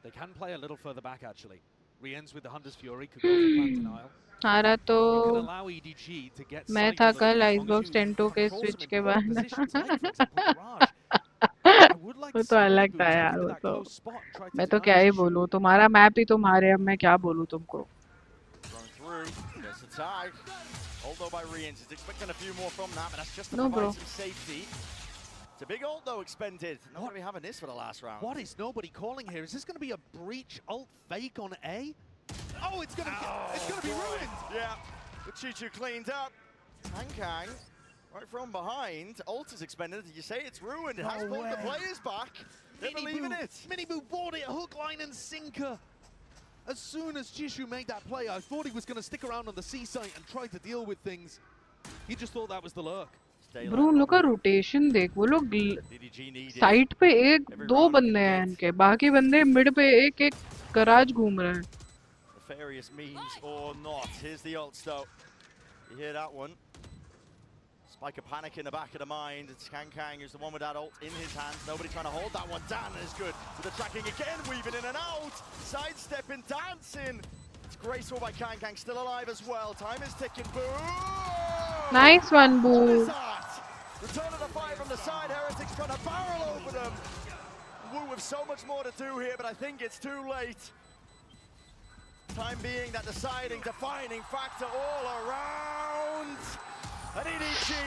They can play a little further back actually. Riens with the Hunter's Fury could go for plant denial. हारा तो You can allow EDG to get मैं sight था of them कल as long as Icebox you 10-2 के control switch some के important बाद. positions, like for example Garage. I would like वो to तो see अलग Mini था Boo यार take वो that तो. close spot and try to मैं तो deny क्या ही Chichu. बोलूँ, तुम्हारा मैप ही तुम्हारे, अब मैं क्या बोलूँ तुमको. Run through, gets the tag. Although by Rians, he's expecting a few more from that, but that's just to No, provide bro. some safety. It's a big ult though expended. Not going to be having this for the last round. What is nobody calling here? Is this going to be a breach ult fake on A? Oh, it's going to be ruined. Yeah, the Chichu cleaned up. Kang right from behind. Ult is expended. Did you say it's ruined? It has pulled the players back. They believe in it. Miniboo bought it, hook, line, and sinker. As soon as Chishu made that play, I thought he was going to stick around on the C site and try to deal with things. He just thought that was the lurk. Bro, उन लोग का rotation देख, वो लोग side पे एक दो बंदे हैं इनके, बाकी बंदे मिड पे एक गराज घूम रहे हैं. Nefarious means or not. Here's the ult though. You hear that one? Spike a panic in the back of the mind. It's Kang who's the one with that ult in his hands. Nobody trying to hold that one down is good. With the tracking again, weaving in and out. Sidestepping, dancing. It's graceful by Kang, still alive as well. Time is ticking. Boom! Nice one, Boo. What is that? Return of the fire from the side. Heretics trying to barrel over them. Woo with so much more to do here, but I think it's too late. Time being that deciding, defining factor all around.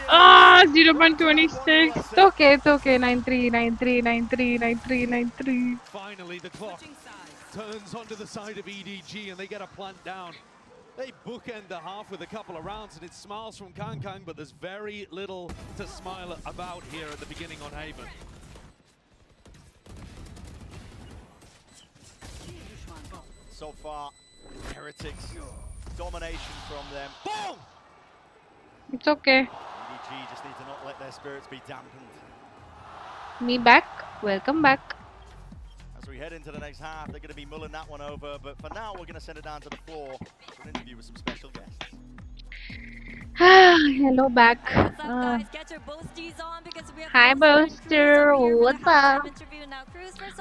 Ah, 0.26. It's okay, it's okay. 9-3, 9-3, 9-3, 9-3, 9-3. Finally, the clock turns onto the side of EDG and they get a plant down. They bookend the half with a couple of rounds and it smiles from Kang, but there's very little to smile about here at the beginning on Haven. So far, Heretics, domination from them. Boom! It's okay. EDG just need to not let their spirits be dampened. Me back. Welcome back. As we head into the next half, they're going to be mulling that one over. But for now, we're going to send it down to the floor for an interview with some special guests. Hello back. Hi Boaster, what's up?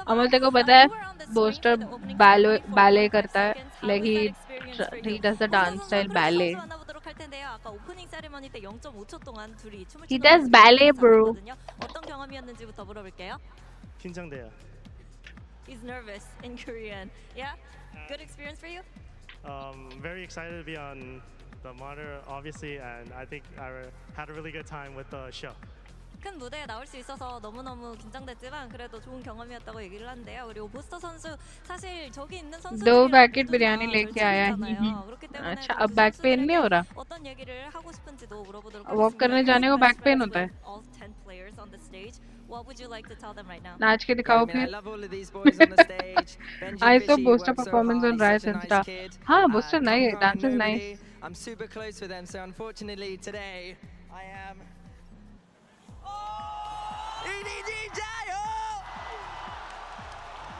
अमल तेरे को पता है Boaster ballet करता है, like he does the dance style ballet. He does ballet, bro. 긴장돼요. He's nervous in Korean. Yeah? Good experience for you? Very excited to be on the monitor, obviously, and I think I had a really good time with the show. 큰 무대에 나올 수 있어서 너무너무 긴장됐지만 그래도 좋은 경험이었다고 얘기를 하는데요. 그리고 보스터 선수 사실 저기 있는 선수들이 2 packet biryani लेके आया ही. अच्छा, अब back pain नहीं हो रहा. 어떤 얘기를 하고 싶은지도 물어보도록 walk करने जाने को बैक पेन होता है. All 10 players on the stage. What would you like to tell them right now? नाच के दिखाओ फिर. I saw Boaster performance on Riot's Insta. हाँ, Boaster nice, dance is nice. I'm super close with them, so unfortunately today I am.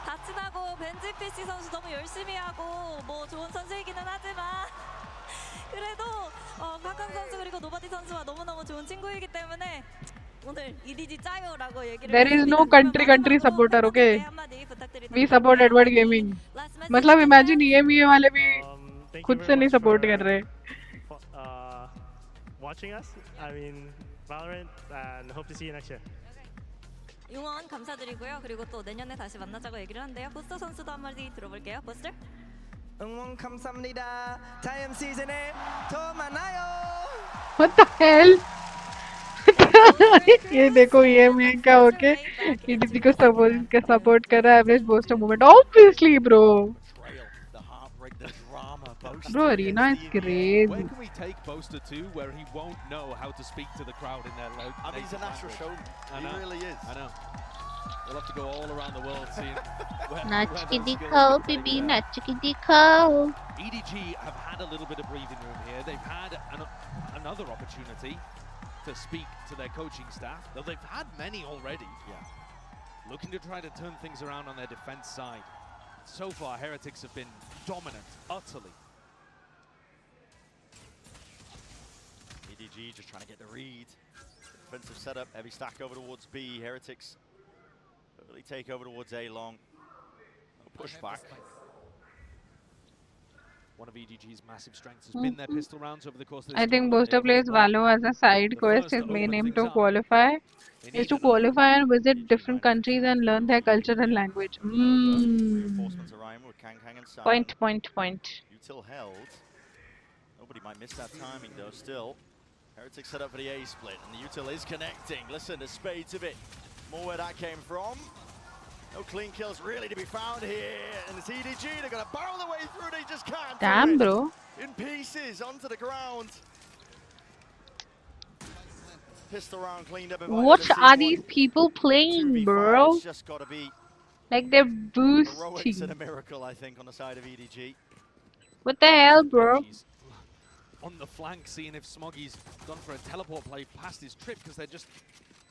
다치나고 벤지 PC 선수 너무 열심히 하고 뭐 좋은 선수이기는 하지만 그래도 박한 선수 그리고 노바디 선수와 너무너무 좋은 친구이기 때문에 오늘 EDG 짜요라고 얘기를. There is no country supporter, okay? We support Edward Gaming. मतलब imagine EMEA वाले भी खुद से नहीं support कर रहे. Watching us, I mean Valorant, and hope to see you next year. 응원 감사드리고요. 그리고 또 내년에 다시 만나자고 얘기를 한대요. 보스터 선수도 한마디 들어볼게요. 보스터. 응원 감사합니다. 다음 시즌에 더 만나요. What the hell? ये देखो ये मैं क्या होके EDG को support कर रहा है average Boaster movement. Obviously, bro. Bro, Arena is crazy. Where can we take Boaster to where he won't know how to speak to the crowd in their local I mean, he's a natural showman. He really is. I know. We'll have to go all around the world seeing नाच के दिखाओ baby, नाच के दिखाओ. EDG have had a little bit of breathing room here. They've had another opportunity to speak to their coaching staff, though they've had many already. Yeah. Looking to try to turn things around on their defense side. So far, Heretics have been dominant, utterly. EDG just trying to get the read. Defensive setup, heavy stack over towards B. Heretics early take over towards A long. No pushback. One of EDG's massive strengths has been their pistol rounds over the course of this I think tournament. Boaster plays Valo as a side quest. His main aim to qualify is to qualify and visit different countries and learn their culture and language. Reinforcements are Ryan with Kang and Simon. Point. Util held. Nobody might miss that timing though still. Heretic set up for the A split, and the util is connecting. Listen, the spades of it. More where that came from. No clean kills really to be found here. And it's EDG, they're gonna barrel their way through, they just can't Damn, do it. bro. In pieces, onto the ground. Pistol round cleaned up. What are these people playing, bro? It's just gotta be Like they're heroics boosting. and a miracle, I think, on the side of EDG. What the hell, bro? On the flank, seeing if Smoggy's gone for a teleport play past his trip because they're just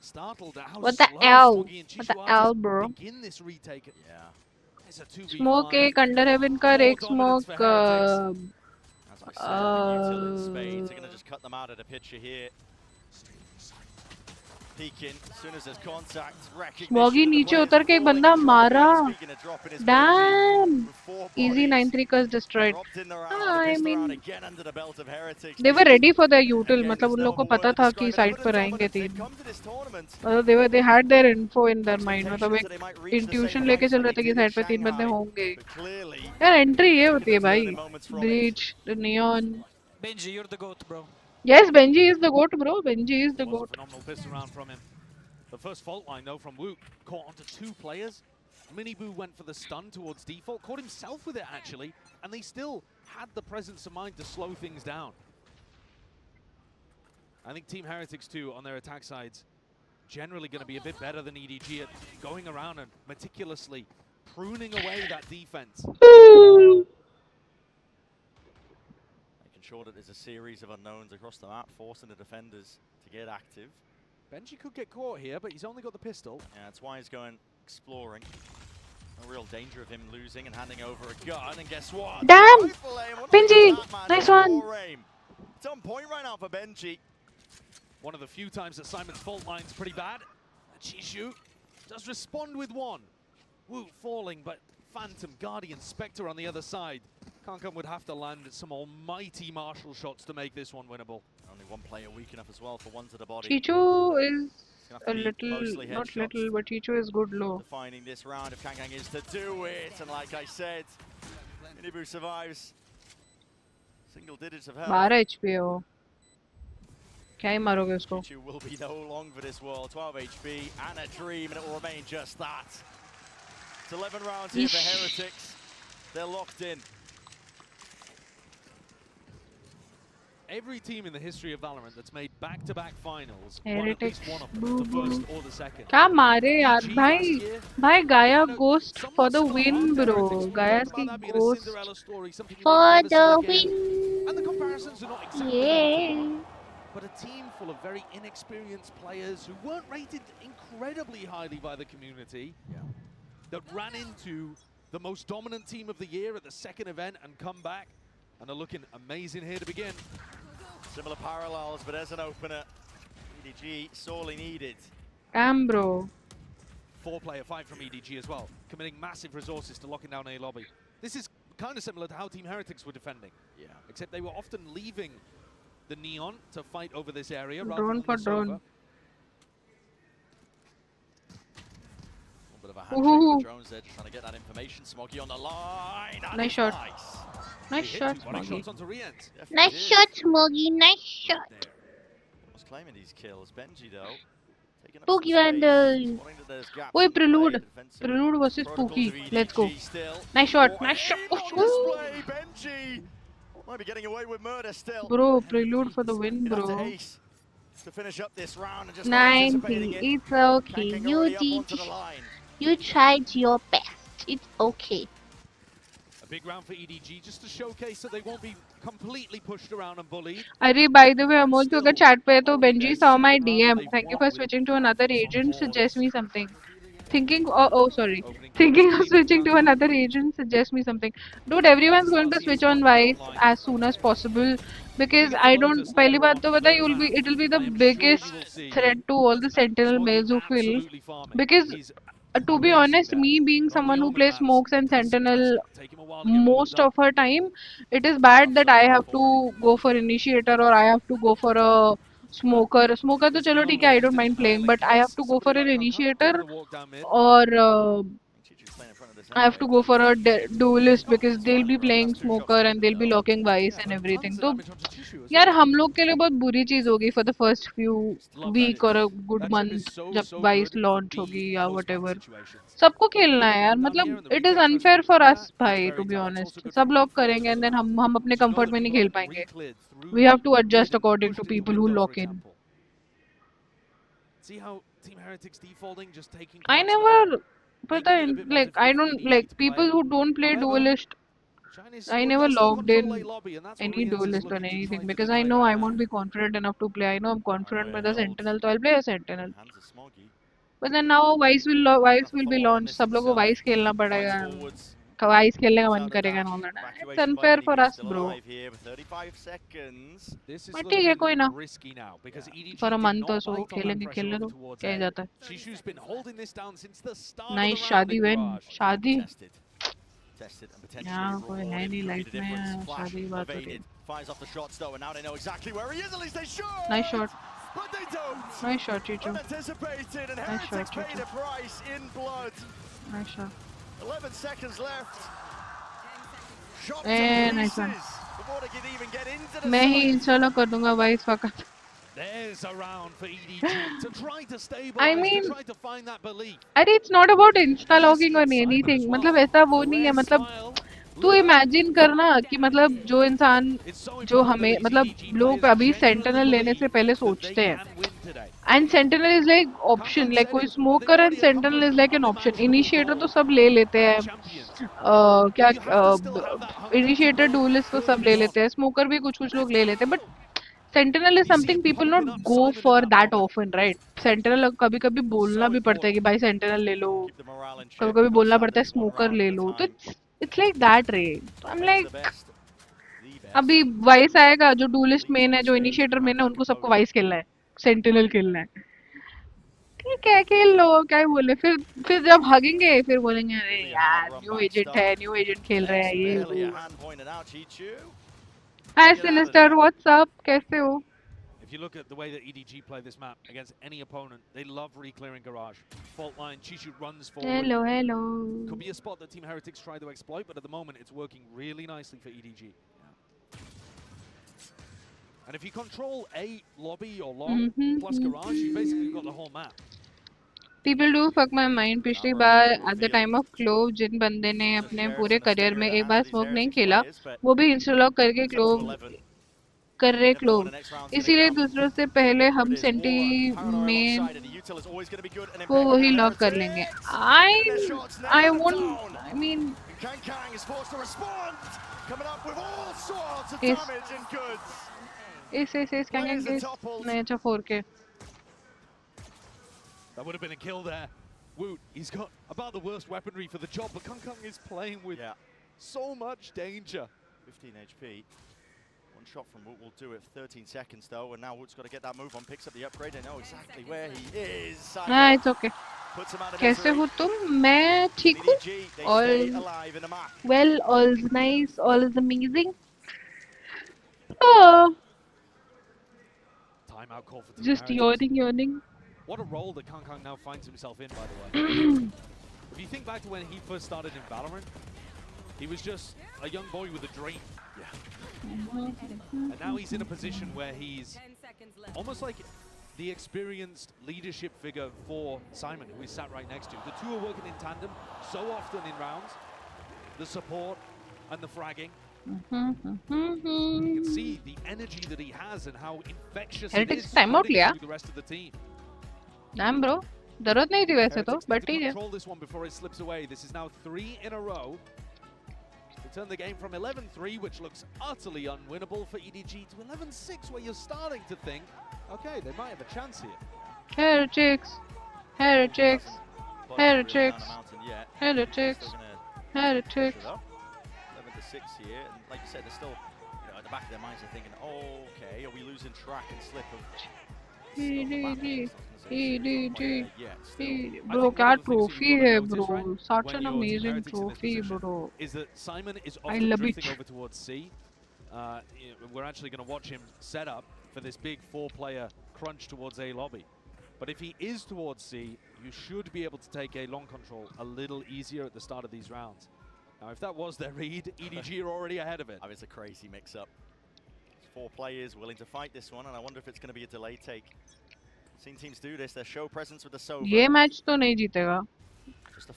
startled at how What the slow hell? Smoggy and What the Chishu are hell, to bro? begin this retake. Yeah. It's a 2v5. Smoke एक under heaven का एक smoke. As I said, the util in spades are gonna just cut them out of the picture here. Peeking, as soon as there's contact, Smoggy नीचे उतर के एक बंदा मारा. Damn. Easy 9-3 curse destroyed. I mean, they were ready for their util. मतलब उन लोगों को पता था कि side पर आएंगे तीन. मतलब they had their info in their mind. मतलब एक intuition लेके चल रहे थे कि side पे तीन बंदे होंगे. यार entry ये होती है भाई. Breach, the neon. Benji, you're the goat, bro. Yes, Benji is the goat, bro. Benji is the goat. Phenomenal pistol round from him. The first fault line, though, from Wook, caught onto two players. Miniboo went for the stun towards default, caught himself with it, actually, and they still had the presence of mind to slow things down. I think Team Heretics, too, on their attack sides, generally going to be a bit better than EDG at going around and meticulously pruning away that defense. Sure that there's a series of unknowns across the map, forcing the defenders to get active. Benji could get caught here, but he's only got the pistol. Yeah, that's why he's going exploring. No real danger of him losing and handing over a gun, and guess what? Damn! Benji! Nice one! It's on point right now for Benji. One of the few times that Simon's fault line's pretty bad. Chishu does respond with one. Woo falling, but Phantom, Guardian, Spectre on the other side. Kankan would have to land some almighty martial shots to make this one winnable. Only one player weak enough as well for one to the body. Chicho is a little, not little, but Chicho is good low. Defining this round if Kankan is to do it, and like I said, Miniboo survives. Single digits of health. 12 HP है वो. क्या ही मारोगे उसको? Chicho will be no long for this world. 12 HP and a dream, and it will remain just that. It's 11 rounds here for Heretics. They're locked in. Every team in the history of Valorant that's made back-to-back finals, Heretics, won at least one of them, the first or the second. क्या मारे यार भाई Gaia ghost for the win, bro. Gaia's की ghost for the win. And the comparisons are not exactly yeah. But a team full of very inexperienced players who weren't rated incredibly highly by the community, that ran into the most dominant team of the year at the second event and come back and are looking amazing here to begin. Similar parallels, but as an opener, EDG sorely needed. Damn, bro. 4-player fight from EDG as well, committing massive resources to locking down A lobby. This is kind of similar to how Team Heretics were defending. Yeah. Except they were often leaving the Neon to fight over this area rather Drone than for the drone. Sova. Bit of a handshake with the drones there, just trying to get that information. Smoggy on the line. Nice shot. Nice He shot, hit 2 body Smoggy. shots onto Rient. Nice shot, Smoggy. Nice shot. Was claiming these kills. Benji though. taking up Spooky some space, Vandal. spotting that there's gaps Oi, in the play, Prelude. defensive Prelude versus protocols Spooky. of EDG Let's go. still. Nice shot. Oh, Nice shot. aim on display, Benji. Might be getting away with murder still. Bro, Prelude for the win, He'd have bro. to ace to finish up this round and just not anticipating 90. it. It's okay. Kankan You already up did. onto the line. You tried your best. It's okay. A big round for EDG just to showcase that they won't be completely pushed around and bullied. अरे by the way, Amol तो अगर chat पे है तो Benji saw my DM. Thank you for switching to another agent. Suggest me something. Thinking, oh sorry. Thinking of switching to another agent. Suggest me something. Dude, everyone's going to switch on Vice as soon as possible because I don't. पहली बात तो पता है, it will be the biggest threat to all the Sentinel males who feel because. To be honest, me being someone who plays smokes and sentinel most of her time, it is bad that I have to go for initiator or I have to go for a smoker. Smoker तो चलो ठीक है, I don't mind playing, but I have to go for an initiator or playing in front of this I have to go for a duelist because they'll be playing That's 2 shots smoker for and they'll be though. locking vice and but everything. tons of तो damage onto Chishu as यार well. हम लोग के लिए बहुत बुरी चीज होगी for the first few Love week that. or a good That trip is month so जब vice good for launch the होगी या post-fight whatever. situations. सबको खेलना है यार Down here मतलब and the it is retake unfair transfer for from us that, भाई it's to very be tough. It's honest. also good सब from lock Q4 करेंगे as and then well. हम अपने You know comfort that में you नहीं got खेल it पाएंगे. re-cleared through We have to mid adjust and according pushed to into people who window, for lock in. example. See how Team Heretics defaulting, just taking I parts of the map, never making पता it a है bit more like I difficult for don't EDG like to play. people who don't play However, duelist. Chinese I squad never does still logged control in A lobby, and that's what any Rians is duelist or looking to try anything to because deny I know right I now. won't be confident enough to play. I know I'm confident with a Hold. sentinel, so I'll play a sentinel. Hands are smoggy. But then now Vice will be launched. सब लोगों को Vice खेलना पड़ेगा. Vice खेलने का मन करेगा and all that. It's unfair for us, Still bro. alive here with 35 seconds. This is But looking ठीक है कोई ना. risky now because EDG For a did month or not so bite on that खेलेंगे pressure खेलने over दो. towards क्या A. जाता है. Shishu's been holding this down since the start Nice of the round शादी in when Garage. शादी. Tested and potentially यहाँ कोई है rewarded. नहीं Could be life the difference. में Flash शादी की बात हो रही evaded. है. Fires off the shots though, and now they know exactly where he is. At least they should. Nice shot. But they don't. Nice shot, Chichu. Unanticipated, and Nice Heretics shot, paid Chichu. a price in blood. Nice shot. 11 seconds left. Shot And to nice one. pieces before they can even get into the मैं ही site. Install कर दूंगा Vice फकत. There's a round for EDG to try to stabilize, I mean, to try to find that belief. अरे it's not about insta logging or anything. मतलब ऐसा वो नहीं है मतलब तू imagine करना कि मतलब जो इंसान जो हमें मतलब लोग अभी sentinel लेने से पहले सोचते हैं. And sentinel is like option, like कोई smoker and sentinel is like an option. Initiator तो सब ले लेते हैं. क्या initiator duelist तो सब ले लेते हैं. Smoker भी कुछ कुछ लोग ले लेते हैं. But Sentinel is something people not go for that often, right? Sentinel कभी-कभी बोलना भी पड़ता है कि भाई Sentinel ले लो. कभी-कभी बोलना पड़ता है Smoker ले लो. तो it's like that, Ray. So I'm like, अभी Vice आएगा जो Duelist main है, जो Initiator main है, उनको सबको Vice खेलना है, Sentinel खेलना है. ठीक है खेल लो, क्या ही बोले. फिर जब भागेंगे फिर बोलेंगे अरे यार न्यू एजेंट खेल रहे हैं ये. Hi Sinister, what's up? कैसे हो? If you look at the way that EDG play this map against any opponent, they love re-clearing Garage. Fault line, Chishu runs forward. Hello. Could be a spot that Team Heretics try to exploit, but at the moment it's working really nicely for EDG. And if you control A lobby or long plus Garage, you basically got the whole map. People do fuck my mind. पिछली बार at the time of Clove जिन बंदे ने अपने पूरे career में एक बार smoke नहीं खेला वो भी इंस्टॉल करके कर रहे Clove. इसीलिए दूसरों से पहले हम सेंटी में को वही लॉक कर लेंगे. I won't. I mean. इस नहीं अच्छा 4K. That would have been a kill there. Woot, he's got about the worst weaponry for the job, but Kung Kung is playing with so much danger. 15 HP. One shot from Woot will do it. 13 seconds though, and now Woot's got to get that move on. Picks up the upgrade. They know exactly where he is. It's okay. कैसे हो तुम? मैं ठीक हूँ. All well, all's nice, all is amazing. Oh. Timeout call for Just yawning. What a role that Kung Kung now finds himself in, by the way. If you think back to when he first started in Valorant, he was just a young boy with a dream. And now he's in a position where he's almost like the experienced leadership figure for Simon, who is sat right next to him. The two are working in tandem so often in rounds. The support and the fragging. You can see the energy that he has and how infectious it is through the rest of the team. Damn bro, जरूरत नहीं थी वैसे तो, but ठीक है. Control this one before it slips away. This is now 3 in a row. To turn the game from 11-3, which looks utterly unwinnable for EDG, to 11-6, where you're starting to think, okay, they might have a chance here. Heretics. 11 to 6 here, and like you said, they're still, at the back of their minds, they're thinking, oh, okay, are we losing track and slip of? Bro, क्या trophy है bro? Such an amazing trophy, bro. Is that Simon is I often love drifting it. over towards C. We're actually going to watch him set up for this big 4-player crunch towards A lobby. But if he is towards C, you should be able to take A long control a little easier at the start of these rounds. Now, if that was their read, EDG are already ahead of it. It's a crazy mix-up. 4 players willing to fight this one, and I wonder if it's going to be a delay take. Seen teams do this, their show presence with the Sova. ये match तो नहीं जीतेगा.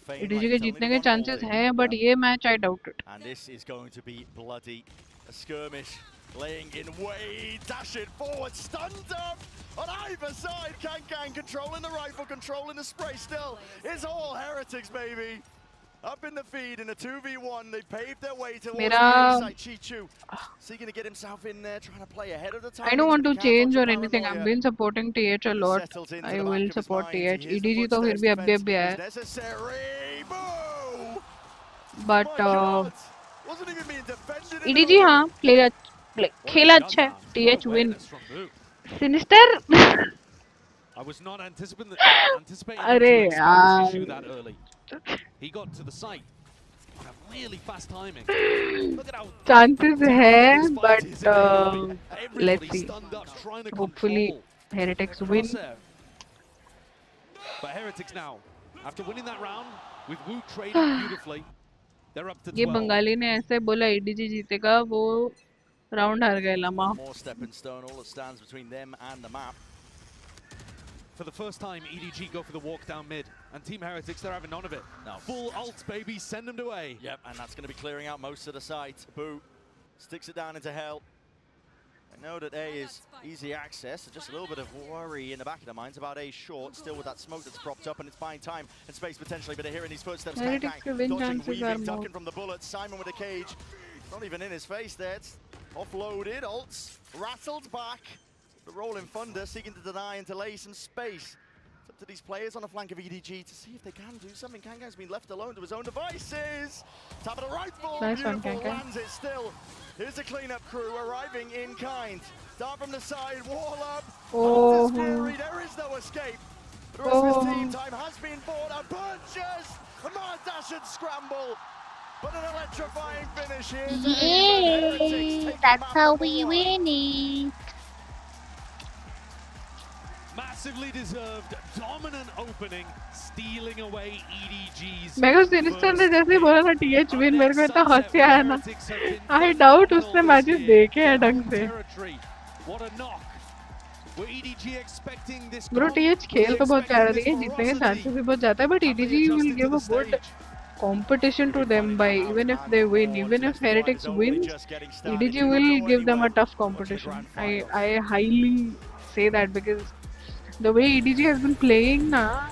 EDG के जीतने के chances हैं, but ये match I doubt it. And this is going to be bloody. A skirmish laying in way, dashing forward, stunned up on either side. Kang controlling the rifle, controlling the spray still. It's all Heretics, baby. Up in the feed in a 2v1, they paved their way towards the side. Chichu seeking to get himself in there, trying to play ahead of the time. I don't want to change or anything. I've been supporting TH a lot. I will support TH. EDG तो फिर भी अभी है. But EDG हाँ खेला अच्छा है. TH win. Sinister. I was not anticipating अरे यार. that early. He got to the site on a really fast timing. Look at how chances hai, but let's see. Hopefully, Heretics win. But Heretics now, after winning that round with Wu trading beautifully, they're up to 12. ये बंगाली ने ऐसे बोला EDG जीतेगा, वो round हार गए लम्हा. More stepping stone, all that stands between them and the map. For the first time, EDG go for the walk down mid, and Team Heretics, they're having none of it. No. Full ult, baby, send them away. Yep, and that's going to be clearing out most of the site. Boo sticks it down into hell. I know that A is easy access, so just a little bit of worry in the back of their minds about A short, still with that smoke that's propped up, and it's buying time and space potentially, but they're hearing these footsteps. Heretics will win dodging, chances weaving, are ducking from the bullets. Simon with a cage, not even in his face there. It's offloaded, ults rattled back. The rolling thunder seeking to deny and delay some space. It's up to these players on the flank of EDG to see if they can do something. Kangang's been left alone to his own devices. Tap of the rifle, nice beautiful, one, lands it still. Here's the cleanup crew arriving in kind. Dart from the side, wall up. Oh. Fury, there is no escape. The rest of his team time has been bought up. Punches, a Mars dash and scramble. But an electrifying finish here. Yay! That's how we win it. Massively deserved, dominant opening, stealing away EDG's. मैं को Sinister ने जैसे बोला था TH win, मेरे को इतना हंसी आया ना. I doubt उसने मैचेस देखे हैं ढंग से. What a knock. Were EDG expecting this? Bro, TH खेल तो बहुत प्यारा रही है, जीतने के chances भी बहुत जाता है, but EDG will give a good competition to them by even if they win, even if Heretics wins, EDG will give them a tough competition. I highly say that because the way EDG has been playing na,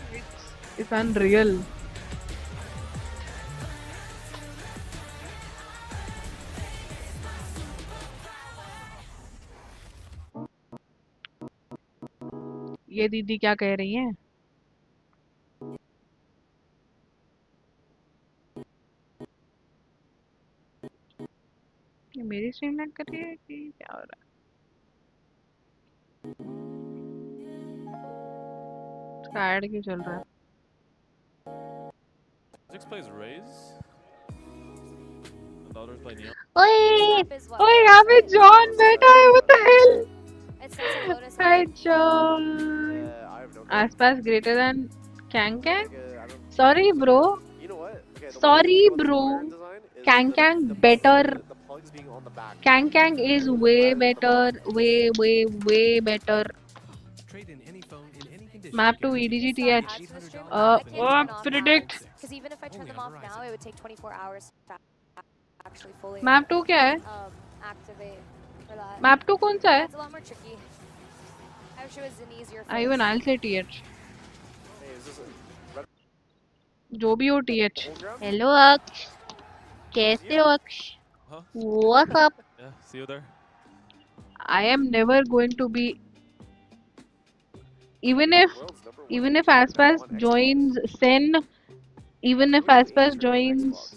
it's unreal. ये दीदी क्या कह रही हैं? ये मेरी stream net कर रही है कि क्या हो रहा है? ऐड क्यों चल रहा है? Six plays Raze. And the others play Neon. ओए यहाँ पे जॉन बैठा है, what the hell? Hi John. Aspas greater than Kang. Sorry bro. Sorry bro. Kang better. Kang is way better. Way better. Map to EDG TH. Predict. Because even if I turn them off now, it would take 24 hours to actually fully Map 2 क्या है? Activate for that. Map 2 कौन सा है? It's a lot more tricky. I wish it was an easier Even I'll say TH. जो भी हो TH. Hello Aksh. कैसे हो Aksh? What's up? Yeah, see you there. I am never going to be. Even if Aspas joins Sen, even if Aspas joins,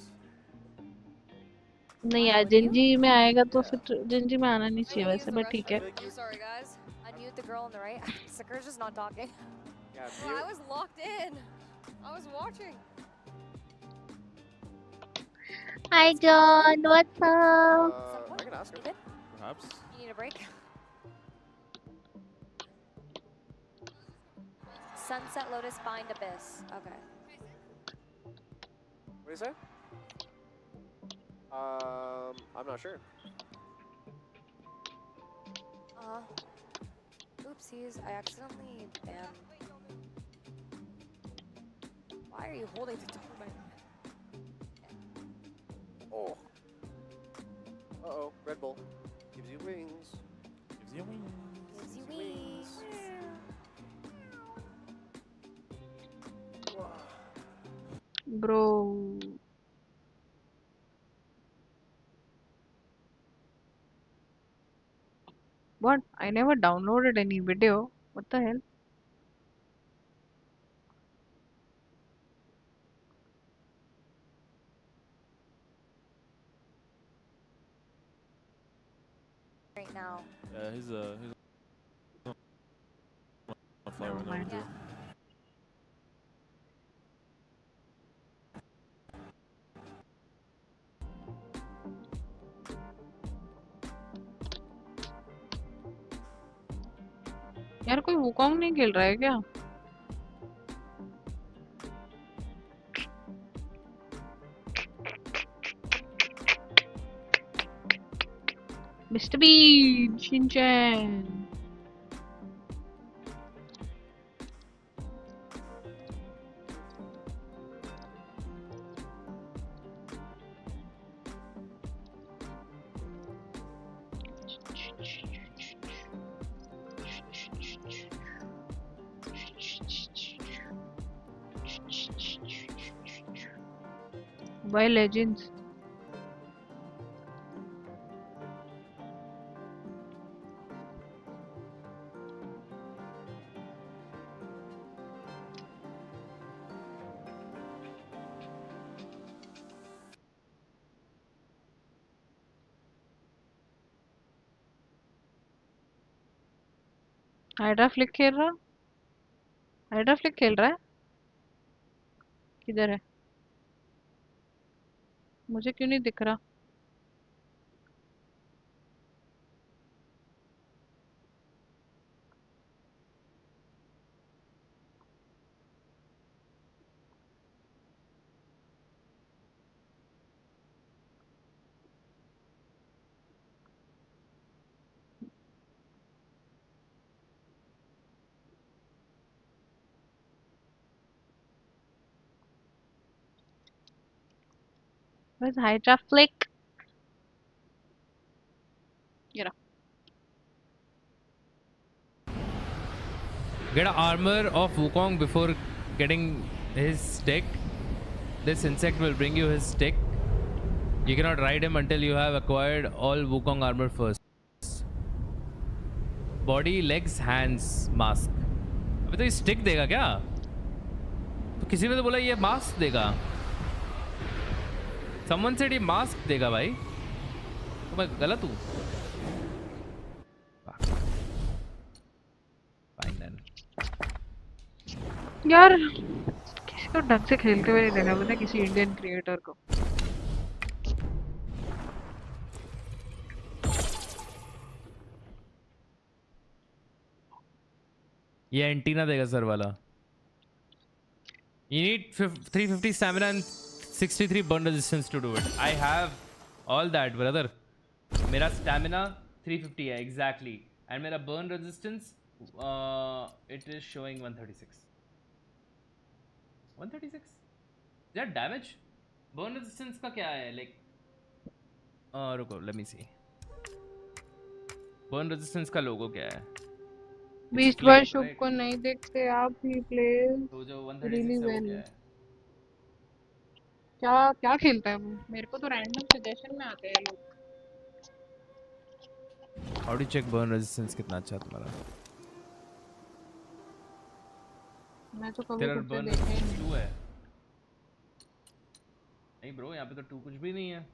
नहीं यार जिंजी में आएगा तो फिर जिंजी में आना नहीं चाहिए वैसे, but ठीक है. Sorry guys, I mute the girl on the right. Sakur's just not talking. Well, I was locked in. I was watching. Hi John, what's up? I can ask her. Perhaps. You need a break? Sunset Lotus Bind Abyss. Okay. What do you say? I'm not sure. Oopsies, I accidentally banned. Why are you holding the tournament? Oh. Uh-oh, Red Bull. Gives you wings. Gives you wings. Gives you wings. Bro. What? I never downloaded any video. What the hell? Right now. He's on fire Never right now mind. too. यार कोई Wukong नहीं खेल रहा है क्या? Mr. Bean, Shinchan. Why Legends? Hydra flick खेल रहा? Hydra flick खेल रहा है? किधर है? मुझे क्यों नहीं दिख रहा? Where's Hydra Flick? Get up. Get an armor of Wukong before getting his stick. This insect will bring you his stick. You cannot ride him until you have acquired all Wukong armor first. Body, legs, hands, mask. अबे तो ये stick देगा क्या? तो किसी ने तो बोला ये mask देगा. Someone said ये mask देगा भाई. तो मैं गलत हूँ. Fine then. यार किसी को ढंग से खेलते हुए नहीं देखा मैंने किसी इंडियन क्रिएटर को. ये एंटीना देगा सर वाला. You need 350 stamina and 63 burn resistance to do it. I have all that, brother. मेरा stamina 350 है exactly, and मेरा burn resistance it is showing 136. 136? Is that damage? Burn resistance का क्या है like? रुको, let me see. Burn resistance का लोगो क्या है? बीस्ट बाय शुभ को नहीं देखते आप ही प्लेज तो जो रियली 136 है वो वेल. क्या है? क्या क्या खेलता है वो? मेरे को तो रैंडम सजेशन में आते हैं लोग. How do you check burn resistance कितना अच्छा है तुम्हारा? मैं तो कभी तेरा खुद से burn देखा ही resistance नहीं. 2 है. नहीं ब्रो यहाँ पे तो 2 कुछ भी नहीं है.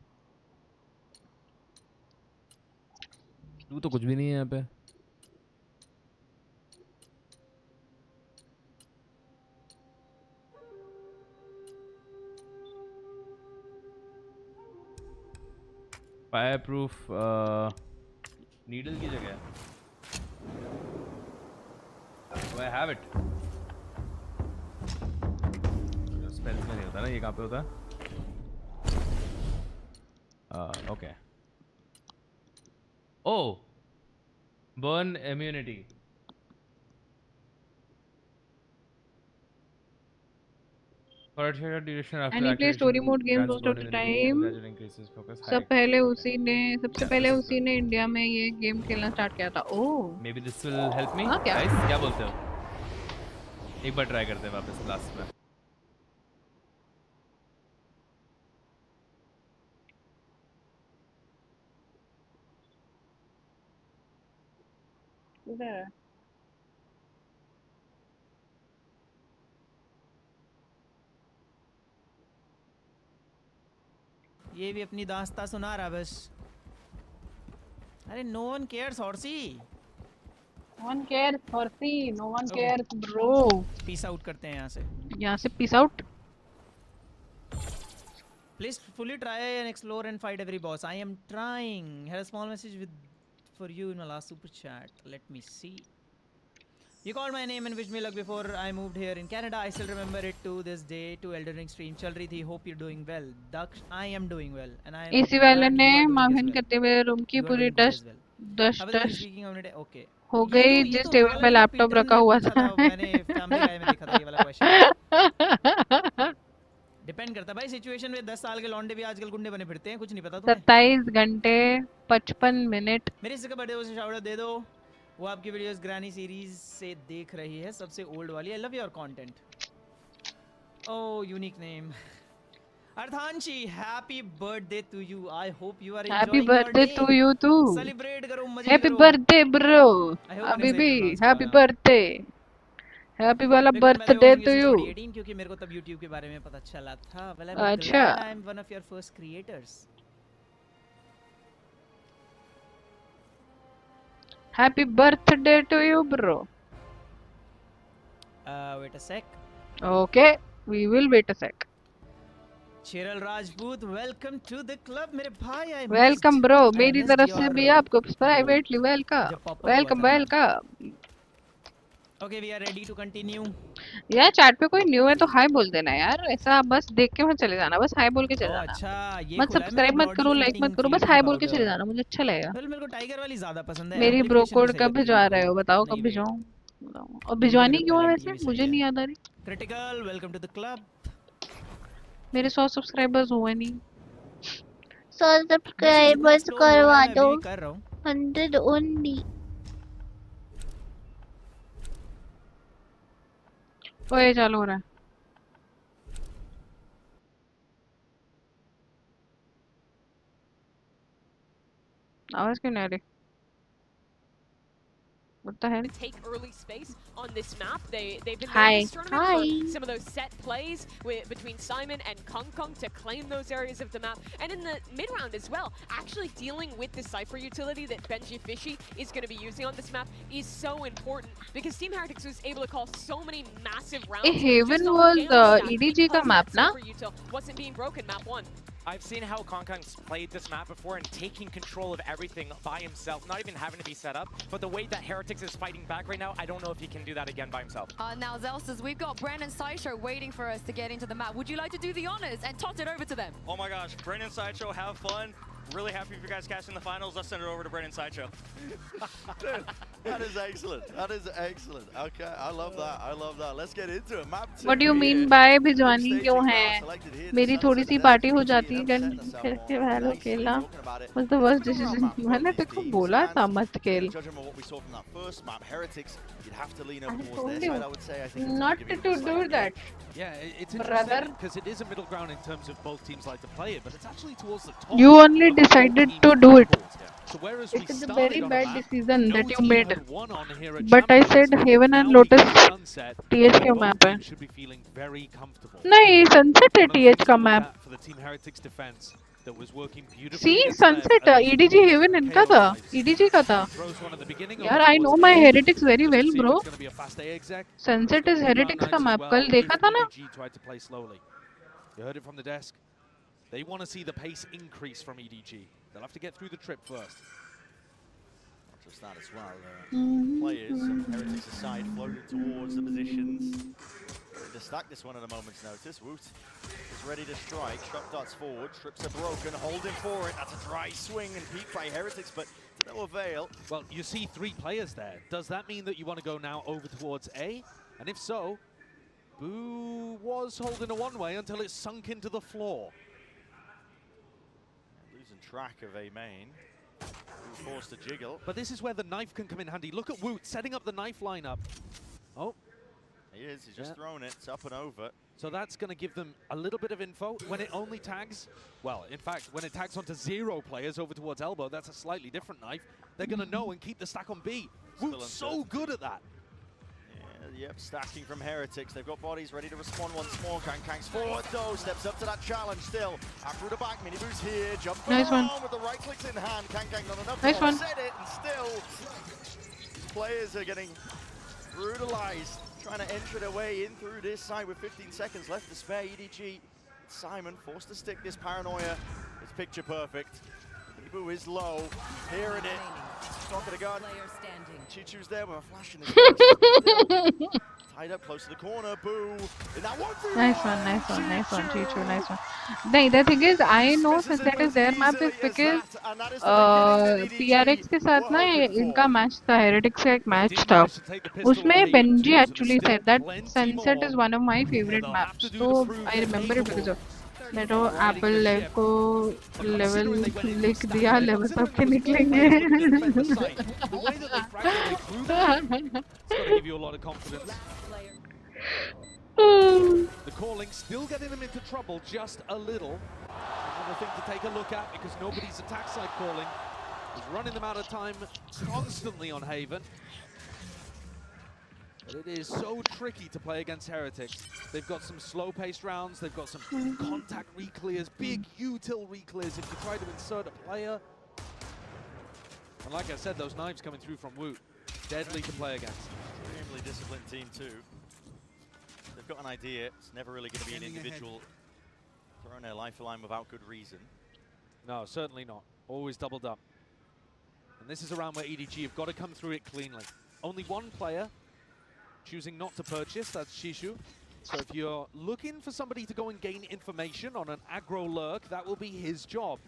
2 तो कुछ भी नहीं है यहाँ पे. Fireproof needle की जगह. Do I have it? spells में नहीं होता ना, ये कहाँ पे होता है? Okay. Oh, burn immunity. For a shorter duration after And he plays story activation, mode games grants most of burn the immunity, time. gradually increases focus. सबसे High. पहले Okay. उसी ने इंडिया में ये गेम खेलना स्टार्ट किया था. Oh. Maybe this will help me. हाँ क्या? Guys, क्या बोलते हो? एक बार ट्राई करते हैं वापस लास्ट में. इधर. ये भी अपनी दास्तां सुना रहा बस. अरे no one cares horsey. No one cares, Horsey. No one Okay. cares, bro. Peace out करते हैं यहाँ से. यहाँ से peace out. Please fully try and explore and fight every boss. I am trying. Had a small message for you in my last super chat. Let me see. You called my name and wished me luck before I moved here in Canada. I still remember it to this day. To Elden Ring stream चल रही थी. Hope you're doing well. Daksh, I am doing well, and I am. इसी वाले ने माविन करते हुए room की पूरी डस्ट Okay. हो गई जिस टेबल पे लैपटॉप रखा हुआ था. मैंने फैमिली गाय में देखा था ये वाला क्वेश्चन. डिपेंड करता भाई सिचुएशन में. 10 साल के लौंडे भी आजकल गुंडे बने फिरते हैं. कुछ नहीं पता तुम्हें. 27 घंटे 55 मिनट. मेरे सिस्टर का बर्थडे उसे शाउट आउट दे दो. वो आपकी वीडियोस ग्रैनी सीरीज से देख रही है, सबसे ओल्ड वाली. I love your content. Oh unique name. Arthanshi, happy birthday to you. I hope you are happy birthday to you too. Celebrate करो, मजे हैप्पी करो. Birthday bro. अभी भी हैप्पी बर्थडे. हैप्पी वाला बर्थडे टू यू. क्योंकि मेरे को तब YouTube के बारे में पता चला था. अच्छा. I am one of your first creators. Happy birthday to you, bro. Wait a sec. Okay, we will wait a sec. Chiral Rajput, welcome to the club, मेरे भाई. Welcome, bro. मेरी तरफ से भी आपको privately welcome. Welcome. Okay, we are ready to continue. यार chat पे कोई न्यू है तो हाय बोल देना यार. ऐसा बस देख के मत चले जाना. बस हाय बोल के चले जाना. अच्छा, ये मत सब्सक्राइब मत करो, लाइक मत करो. बस हाय बोल के चले जाना. मुझे अच्छा लगेगा. मेरे को टाइगर वाली ज्यादा पसंद है. मेरी ब्रो कोड कब भिजवा रहे हो? बताओ कब भिजवाऊं. और भिजवानी क्यों है वैसे? मुझे नहीं याद आ रही. Critical, welcome to the club. मेरे 100 सब्सक्राइबर्स हुए नहीं. 100 सब्सक्राइबर्स करवा दो. कर रहा हूं. 100 ओनली. ओए चालू हो रहा है. आवाज क्यों नहीं आ रही? What the hell? Take early space on this map. They've been Hi. in this tournament for some of those set plays between Simon and Kong to claim those areas of the map. And in the mid round as well, actually dealing with the Cypher utility that Benji Fishy is going to be using on this map is so important because Team Heretics was able to call so many massive rounds. Haven was EDG का map ना? Wasn't being broken map 1. I've seen how Kong's played this map before and taking control of everything by himself, not even having to be set up. But the way that Heretics is fighting back right now, I don't know if he can do that again by himself. Now, Zelstas, we've got Brennan Sideshow waiting for us to get into the map. Would you like to do the honors and toss it over to them? Oh my gosh, Brennan Sideshow, have fun. Really happy if you guys catch in the finals. Let's send it over to Brennan Sideshow. Dude, that is excellent. That is excellent. Okay, I love that. I love that. Let's get into it. Map 2. What do you mean by भिजवानी क्यों है? मेरी थोड़ी सी party हो जाती है. कैसे भालो खेला? Was the worst decision. मैंने तेको बोला था मत खेल. Judging by what we saw from that first map, Heretics, you'd have to lean over towards their side, I would say. I think not to do that. Yeah, it's interesting because it is a middle ground in terms of both teams like to play it, but it's actually towards the top. You only decided to do it. So whereas it is a very bad decision that you made. But I said Haven and Lotus TH का map है. नहीं, Sunset है TH का map. See, Sunset EDG Haven इनका था. EDG का था. यार, I know my Heretics very well, bro. Sunset is Heretics का map. कल देखा था ना? You heard it from the desk. They want to see the pace increase from EDG. They'll have to get through the trip first. Not just that as well. Players on Heretics' side floated towards the positions. to stack this one at a moment's notice. Woot is ready to strike. Shock darts forward. Strips are broken. Holding for it. That's a dry swing and peek by Heretics, but to no avail. Well, you see 3 players there. Does that mean that you want to go now over towards A? And if so, Boo was holding a one-way until it sunk into the floor. Losing track of A main. Boo forced to jiggle. But this is where the knife can come in handy. Look at Woot setting up the knife lineup. Oh. He is. He's just thrown it. It's up and over. So that's going to give them a little bit of info. When it only tags, well, in fact, when it tags onto 0 players over towards elbow, that's a slightly different knife. They're going to know and keep the stack on B. Woot's so good at that. Yep, stacking from Heretics. They've got bodies ready to respond once more. Kang's forward though, steps up to that challenge still. Up through the back, mini boost here, jumping around with the right clicks in hand. Kang not enough to offset it, and still players are getting brutalized, trying to enter their way in through this side with 15 seconds left to spare. EDG, Simon forced to stick this paranoia. It's picture perfect. Boo is low, hearing it. Top of the gun. Chichu's there with a flash in his face. Tied up close to the corner. Boo. In that one. Nice one, Chichu, nice one. The thing is, I know since that is their map is because PRX के साथ ना इनका match था, Heretics का एक match था. उसमें Benji actually said that Sunset is one of my favorite maps. So I remember it because of that. Apple को level लिख दिया, level सबके निकलेंगे. It's got to give you a lot of confidence. The calling still getting them into trouble just a little. Another thing to take a look at because nobody's attack side calling is running them out of time constantly on Haven. But it is so tricky to play against Heretics. They've got some slow-paced rounds, they've got some contact reclears, big util reclears if you try to insert a player. And like I said, those knives coming through from Woot, deadly to play against. Extremely disciplined team too. They've got an idea. It's never really going to be an individual throwing their life line without good reason. No, certainly not. Always doubled up. And this is a round where EDG have got to come through it cleanly. Only one player choosing not to purchase, that's Shishu. So if you're looking for somebody to go and gain information on an aggro lurk, that will be his job.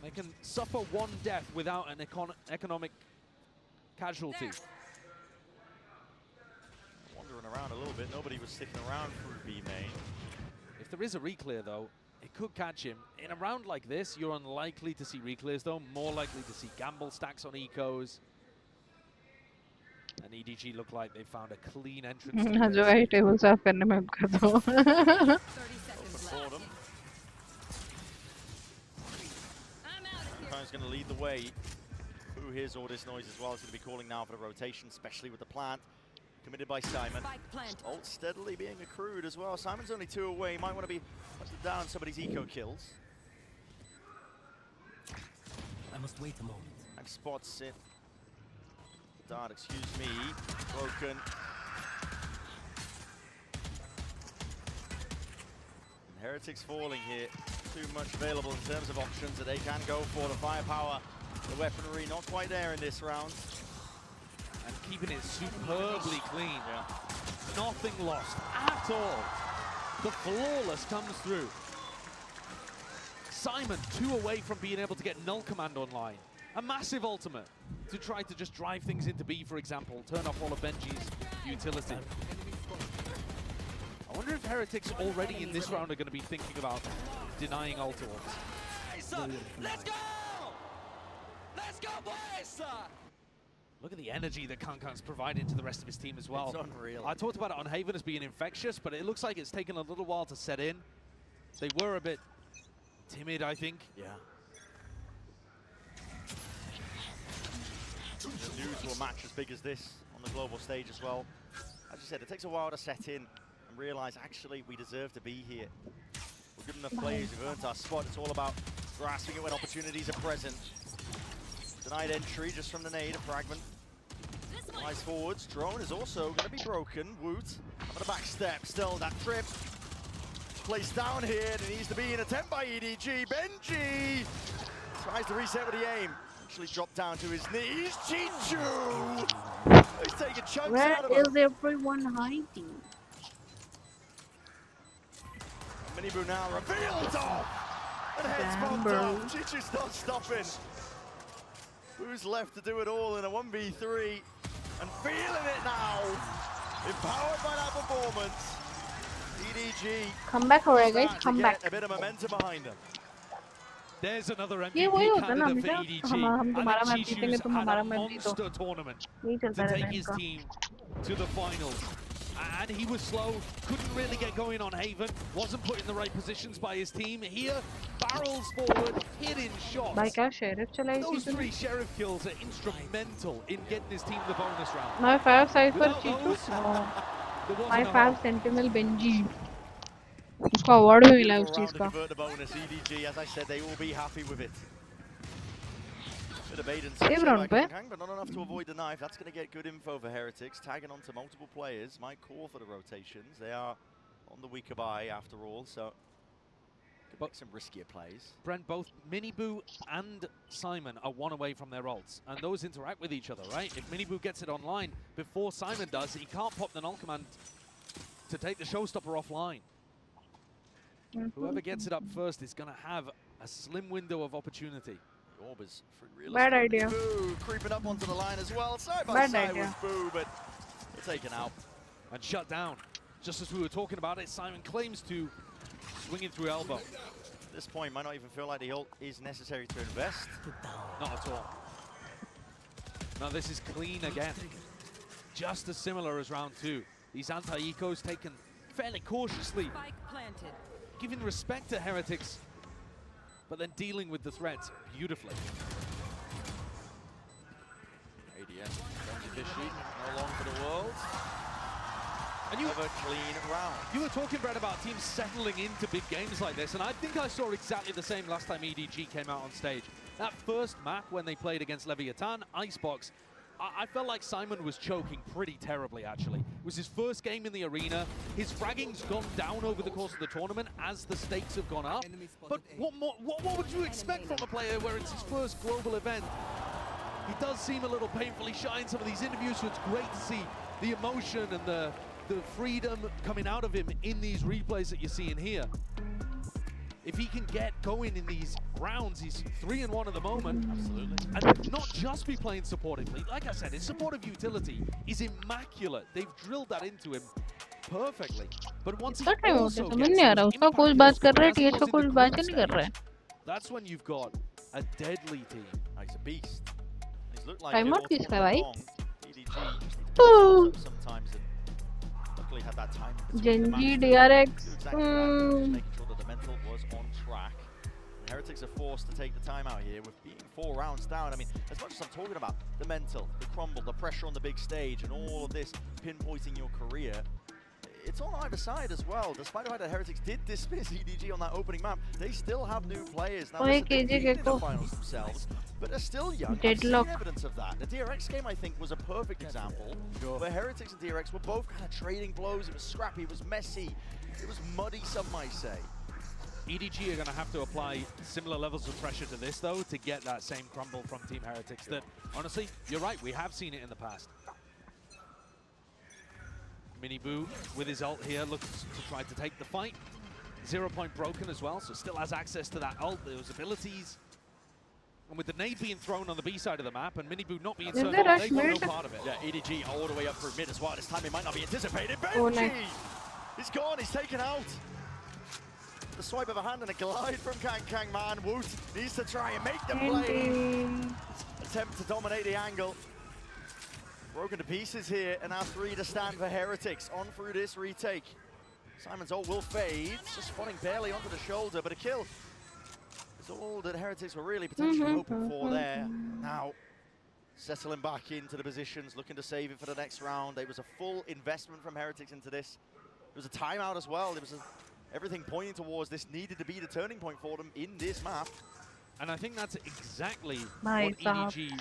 They can suffer one death without an economic casualty. Wandering around a little bit, nobody was sticking around through B main. If there is a reclear though, it could catch him. In a round like this, you're unlikely to see reclears though, more likely to see gamble stacks on ecos. And EDG look like they found a clean entrance. जो है table साफ करने में कर दो. Kang's going to lead the way. Who hears all this noise as well is going to be calling now for the rotation, especially with the plant. Committed by Simon. Ult steadily being accrued as well. Simon's only 2 away. He might want to be hunted down somebody's eco kills. I must wait a moment. And spots it. Dart, excuse me. Broken. And Heretics falling here. Too much available in terms of options that they can go for. The firepower, the weaponry, not quite there in this round. And keeping it superbly clean. Nothing lost at all. The flawless comes through. Simon 2 away from being able to get null command online. A massive ultimate to try to just drive things into B, for example. Turn off all of Benji's utility. I wonder if Heretics already in this round are going to be thinking about denying ultimates. Let's go! Let's go, boys! Look at the energy that Kang's providing to the rest of his team as well. It's unreal. I talked about it on Haven as being infectious, but it looks like it's taken a little while to set in. They were a bit timid, I think. Yeah. The news will match as big as this on the global stage as well. As you said, it takes a while to set in and realize actually we deserve to be here. We're good enough players, we've earned our spot. It's all about grasping it when opportunities are present. Denied entry just from the nade, a fragment. Flies forwards, drone is also going to be broken. Woot on the back step, still that trip. Placed down here, there needs to be an attempt by EDG. Benji tries to reset with the aim. Actually dropped down to his knees. Chichu! He's taking chunks out of him. Where is everyone hiding? Minibu now revealed off! And heads popped off. Chichu's not stopping. Who's left to do it all in a 1v3? And feeling it now. Empowered by that performance. EDG. Come back, alright guys, come back. A bit of momentum behind them. There's another ये वही MVP होता है ना candidate for हमेशा EDG. हम तुम्हारा match जीतेंगे Chichu's तुम had हमारा a मैच जीतो monster tournament यही to चलता रहता take है his इनका team to the finals. And he was slow, couldn't really get going on Haven, wasn't put in the right positions by his team. Here, barrels forward, hidden shots. भाई क्या sheriff चलाई Those season 3 sheriff kills are instrumental in getting his team the bonus round. My 5 size पर Without चीचू those, there wasn't My a 5 sentinel Benji उसको award भी मिला उस चीज का Convert the bonus. EDG, as I said, they will be happy with it. Bit of bait and Save switch round by पे Kang, but not enough to avoid the knife. That's going to get good info for Heretics. Tagging onto multiple players. Might call for the rotations. They are on the weaker buy after all, so could make some riskier plays. Brent, both Minibu and Simon are 1 away from their ults, and those interact with each other, right? If Minibu gets it online before Simon does, he can't pop the null command to take the showstopper offline. Whoever gets it up first is going to have a slim window of opportunity. Orb is free Bad idea. Boo creeping up onto the line as well. Side by Bad side idea. with Boo, but they're taken out. And shut down. Just as we were talking about it, Simon claims to swing it through elbow. At this point, might not even feel like the ult is necessary to invest. Not at all. Now this is clean again. Just as similar as round 2. These anti-ecos taken fairly cautiously. Giving respect to Heretics, but then dealing with the threats beautifully. ADS, fishy, no long for the world. And you have a clean round. You were talking, Brett, about teams settling into big games like this, and I think I saw exactly the same last time EDG came out on stage. That first map when they played against Leviathan, Icebox, I felt like Simon was choking pretty terribly, actually. It was his first game in the arena. His fragging's gone down over the course of the tournament as the stakes have gone up. But what would you expect from a player where it's his first global event? He does seem a little painfully shy in some of these interviews, so it's great to see the emotion and the freedom coming out of him in these replays that you're seeing here. If he can get going in these rounds, he's 3-1 at the moment. Absolutely. And not just be playing supportively. Like I said, his supportive utility is immaculate. They've drilled that into him perfectly. But once he also gets that's when you've got a deadly team. He's a beast. He's looked like Time out किसका भाई? EDG sometimes luckily had that time. Genji DRX. Making sure that the mental was on track. And Heretics are forced to take the time out here with being 4 rounds down. I mean, as much as I'm talking about the mental, the crumble, the pressure on the big stage, and all of this pinpointing your career, it's on either side as well. Despite the fact that Heretics did dismiss EDG on that opening map, they still have new players. Now, listen, they've been in the finals themselves, but they're still young. I've seen evidence of that. The DRX game, I think, was a perfect example where Heretics and DRX were both kind of trading blows. It was scrappy, it was messy, it was muddy, some might say. EDG are going to have to apply similar levels of pressure to this, though, to get that same crumble from Team Heretics that, honestly, you're right, we have seen it in the past. Minibu with his ult here looks to try to take the fight. 0 point broken as well, so still has access to that ult, those abilities. And with the nade being thrown on the B side of the map and Minibu not being turned off, they've got no part of it. Yeah, EDG all the way up through mid as well. This time it might not be anticipated. Benji! Oh, nice. He's gone, he's taken out. The swipe of a hand and a glide from Kang Man. Woot needs to try and make the play. Attempt to dominate the angle. Broken to pieces here, and now 3 to stand for Heretics on through this retake. Simon's ult will fade, just spotting barely onto the shoulder, but a kill is all that Heretics were really potentially hoping for there. Now, settling back into the positions, looking to save it for the next round. There was a full investment from Heretics into this. There was a timeout as well. There was everything pointing towards this needed to be the turning point for them in this map. And I think that's exactly what EDG,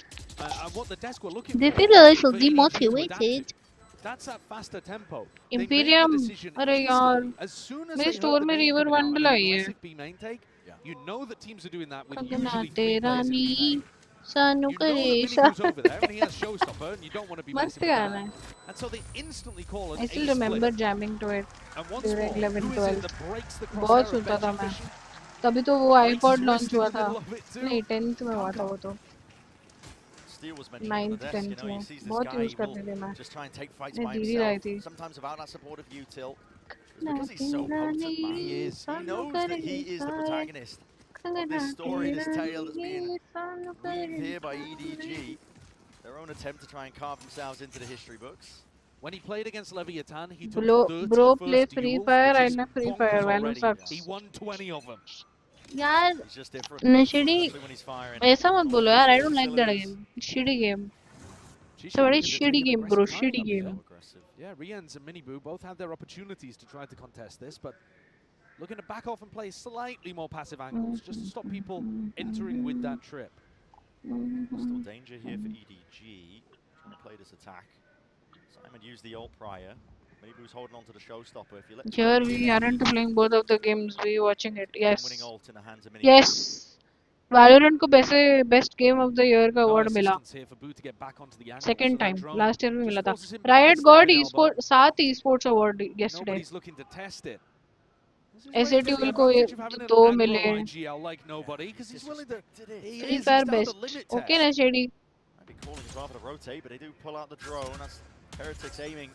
what the desk were looking they for. feel a little demotivated. That's that faster tempo. Imperium, अरे यार, मैं store में river bundle आई है. You know that teams are doing that with Kagana terani, Sanu You know that Minibu's over there, and he has Showstopper, and you don't want to be मस्त messing with गाना that. है. And so they instantly call an I still A remember split. jamming to it And once during more, 11 who is it 12. that breaks the बहुत crosshair of सुनता था Benji मैं. Fishing? तभी तो वो Breaks his iPod wrist launch in हुआ the था. middle of it too. नहीं 10th में हुआ था वो तो. Steel was mentioned on the 9th desk, you 10th know, he में. sees this बहुत guy, use he will करते थे मैं. just try and take fights मैं by धीरे रही himself, थी. sometimes without that supportive util. It's because he's so potent, man. He is. He knows that he is the protagonist of this story, this tale that's being weaved here by EDG. Their own attempt to try and carve themselves into the history books. When he played against Leviathan, he took Bro 30 play first Free duels, Fire which I is know Free bonkers Fire Vanu already. sucks. He won 20 of them. यार He's just different, नशेड़ी especially when he's firing. ऐसा मत बोलो यार. I don't like that Cylinders. game. Shitty game. She It's a very look at it, shitty taking game, bro. aggressive timing Shitty up game. here. Yeah, Rians and Minibu both had their opportunities to try to contest this, but looking to back off and play slightly more passive angles just to stop people entering with that trip. Still danger here for EDG. Trying to play this attack. Simon used the ult prior. Minibu's holding on to the showstopper. If you let Here we aren't playing both of the games. We watching it. Yes. winning ult in the hands of Minibu. Yes. Valorant को best game of the year का award मिला. Second time. Last year भी मिला था. Riot got esports 7 esports award yesterday. Nobody's looking to test it. SATUL को 2 मिले. Free Fire best. Okay ना Shady. Might be calling as well for the rotate, but they do pull out the drone. That's Heretics aiming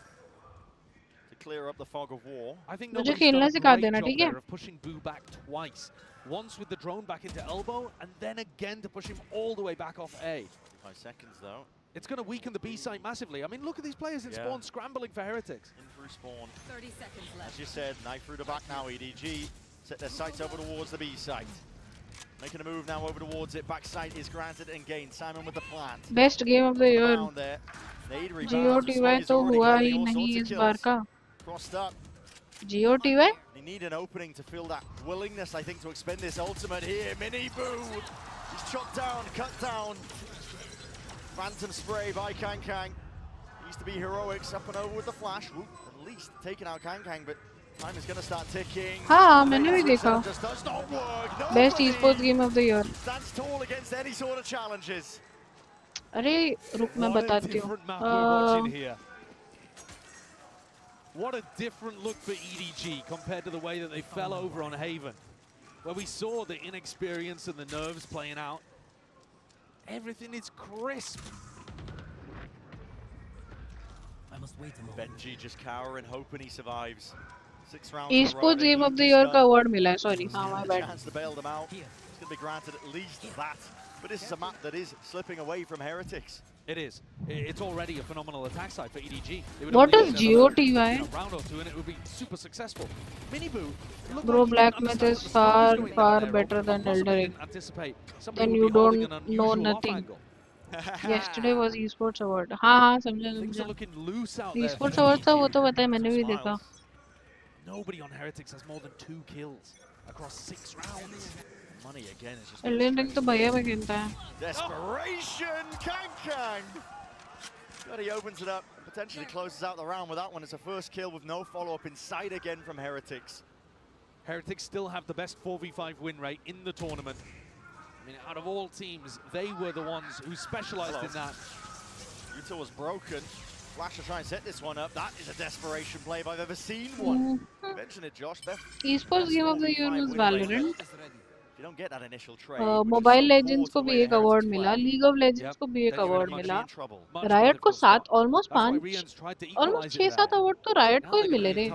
to clear up the fog of war. I think मुझे nobody's खेलना done a सिखा great देना, job ठीक है? there of pushing Boo back twice. Once with the drone back into elbow, and then again to push him all the way back off A. 5 seconds though. It's going to weaken the B site massively. I mean, look at these players in spawn scrambling for Heretics. In through spawn. 30 seconds left. As you said, knife through the back now. EDG set their sights over towards the B site. Making a move now over towards it. Back sight is granted and gained. Simon with the plant. Best game of the year. GOTY तो हुआ ही नहीं इस बार का. Crossed up. GOTY? They need an opening to feel that willingness, I think, to expend this ultimate here. Minibu. He's chopped down, cut down. Phantom spray by Kang. Used to be heroics up and over with the flash. Whoop, at least taking out Kang, but time is going to start ticking. हाँ मैंने भी देखा. Just does not work. Best esports game of the year. Stands tall against any sort of challenges. अरे रुक मैं बताती हूँ. What a different look for EDG compared to the way that they fell over on Haven, where we saw the inexperience and the nerves playing out. Everything is crisp. I must wait a moment. Benji just cowering, hoping he survives. 6 rounds. Esports game of the year का award मिला है. Sorry, हाँ my bad. Chance to bail them out. It's going to be granted at least that. But this is a map that is slipping away from Heretics. It is. It's already a phenomenal attack side for EDG. What is GOTY? Round or two and it would be super successful. Minibu. Bro, Black Myth is far better than Elder Ring. Then you don't know nothing. Yesterday was esports award. हाँ समझा. Esports award था वो तो पता है मैंने भी देखा. Nobody on Heretics has more than 2 kills across 6 rounds. Money again is just. Elden Ring तो भैया में खेलता है. Desperation, Kang. But he opens it up and potentially closes out the round with that one. It's a first kill with no follow-up inside again from Heretics. Heretics still have the best 4v5 win rate in the tournament. I mean, out of all teams, they were the ones who specialized in that. Util was broken. Flash to try and set this one up. That is a desperation play if I've ever seen one. Mention it, Josh. Esports game of the year was Valorant. You don't get that initial trade. Mobile Legends को भी एक award मिला. League of Legends को भी एक award मिला. Riot को 7 almost 6-7 award तो Riot को ही मिले रे.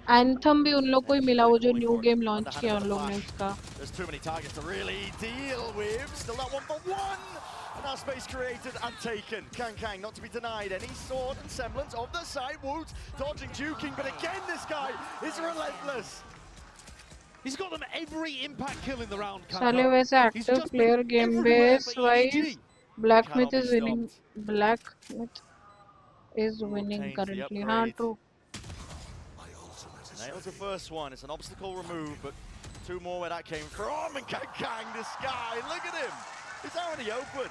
Anthem भी उन लोग को ही मिला वो जो new game launch किया उन लोग ने उसका. There's too many targets to really deal with. Still that 1-for-1. Now space created and taken. Kang not to be denied any sort and semblance of the side. Woot dodging, juking, but again this guy is relentless. He's got them every impact kill in the round. साले वैसे active player game base wise Black Myth is winning. Black Myth is winning currently. हाँ true. Nails the first one. It's an obstacle removed, but 2 more where that came from. And Kang the sky. Look at him. He's already open.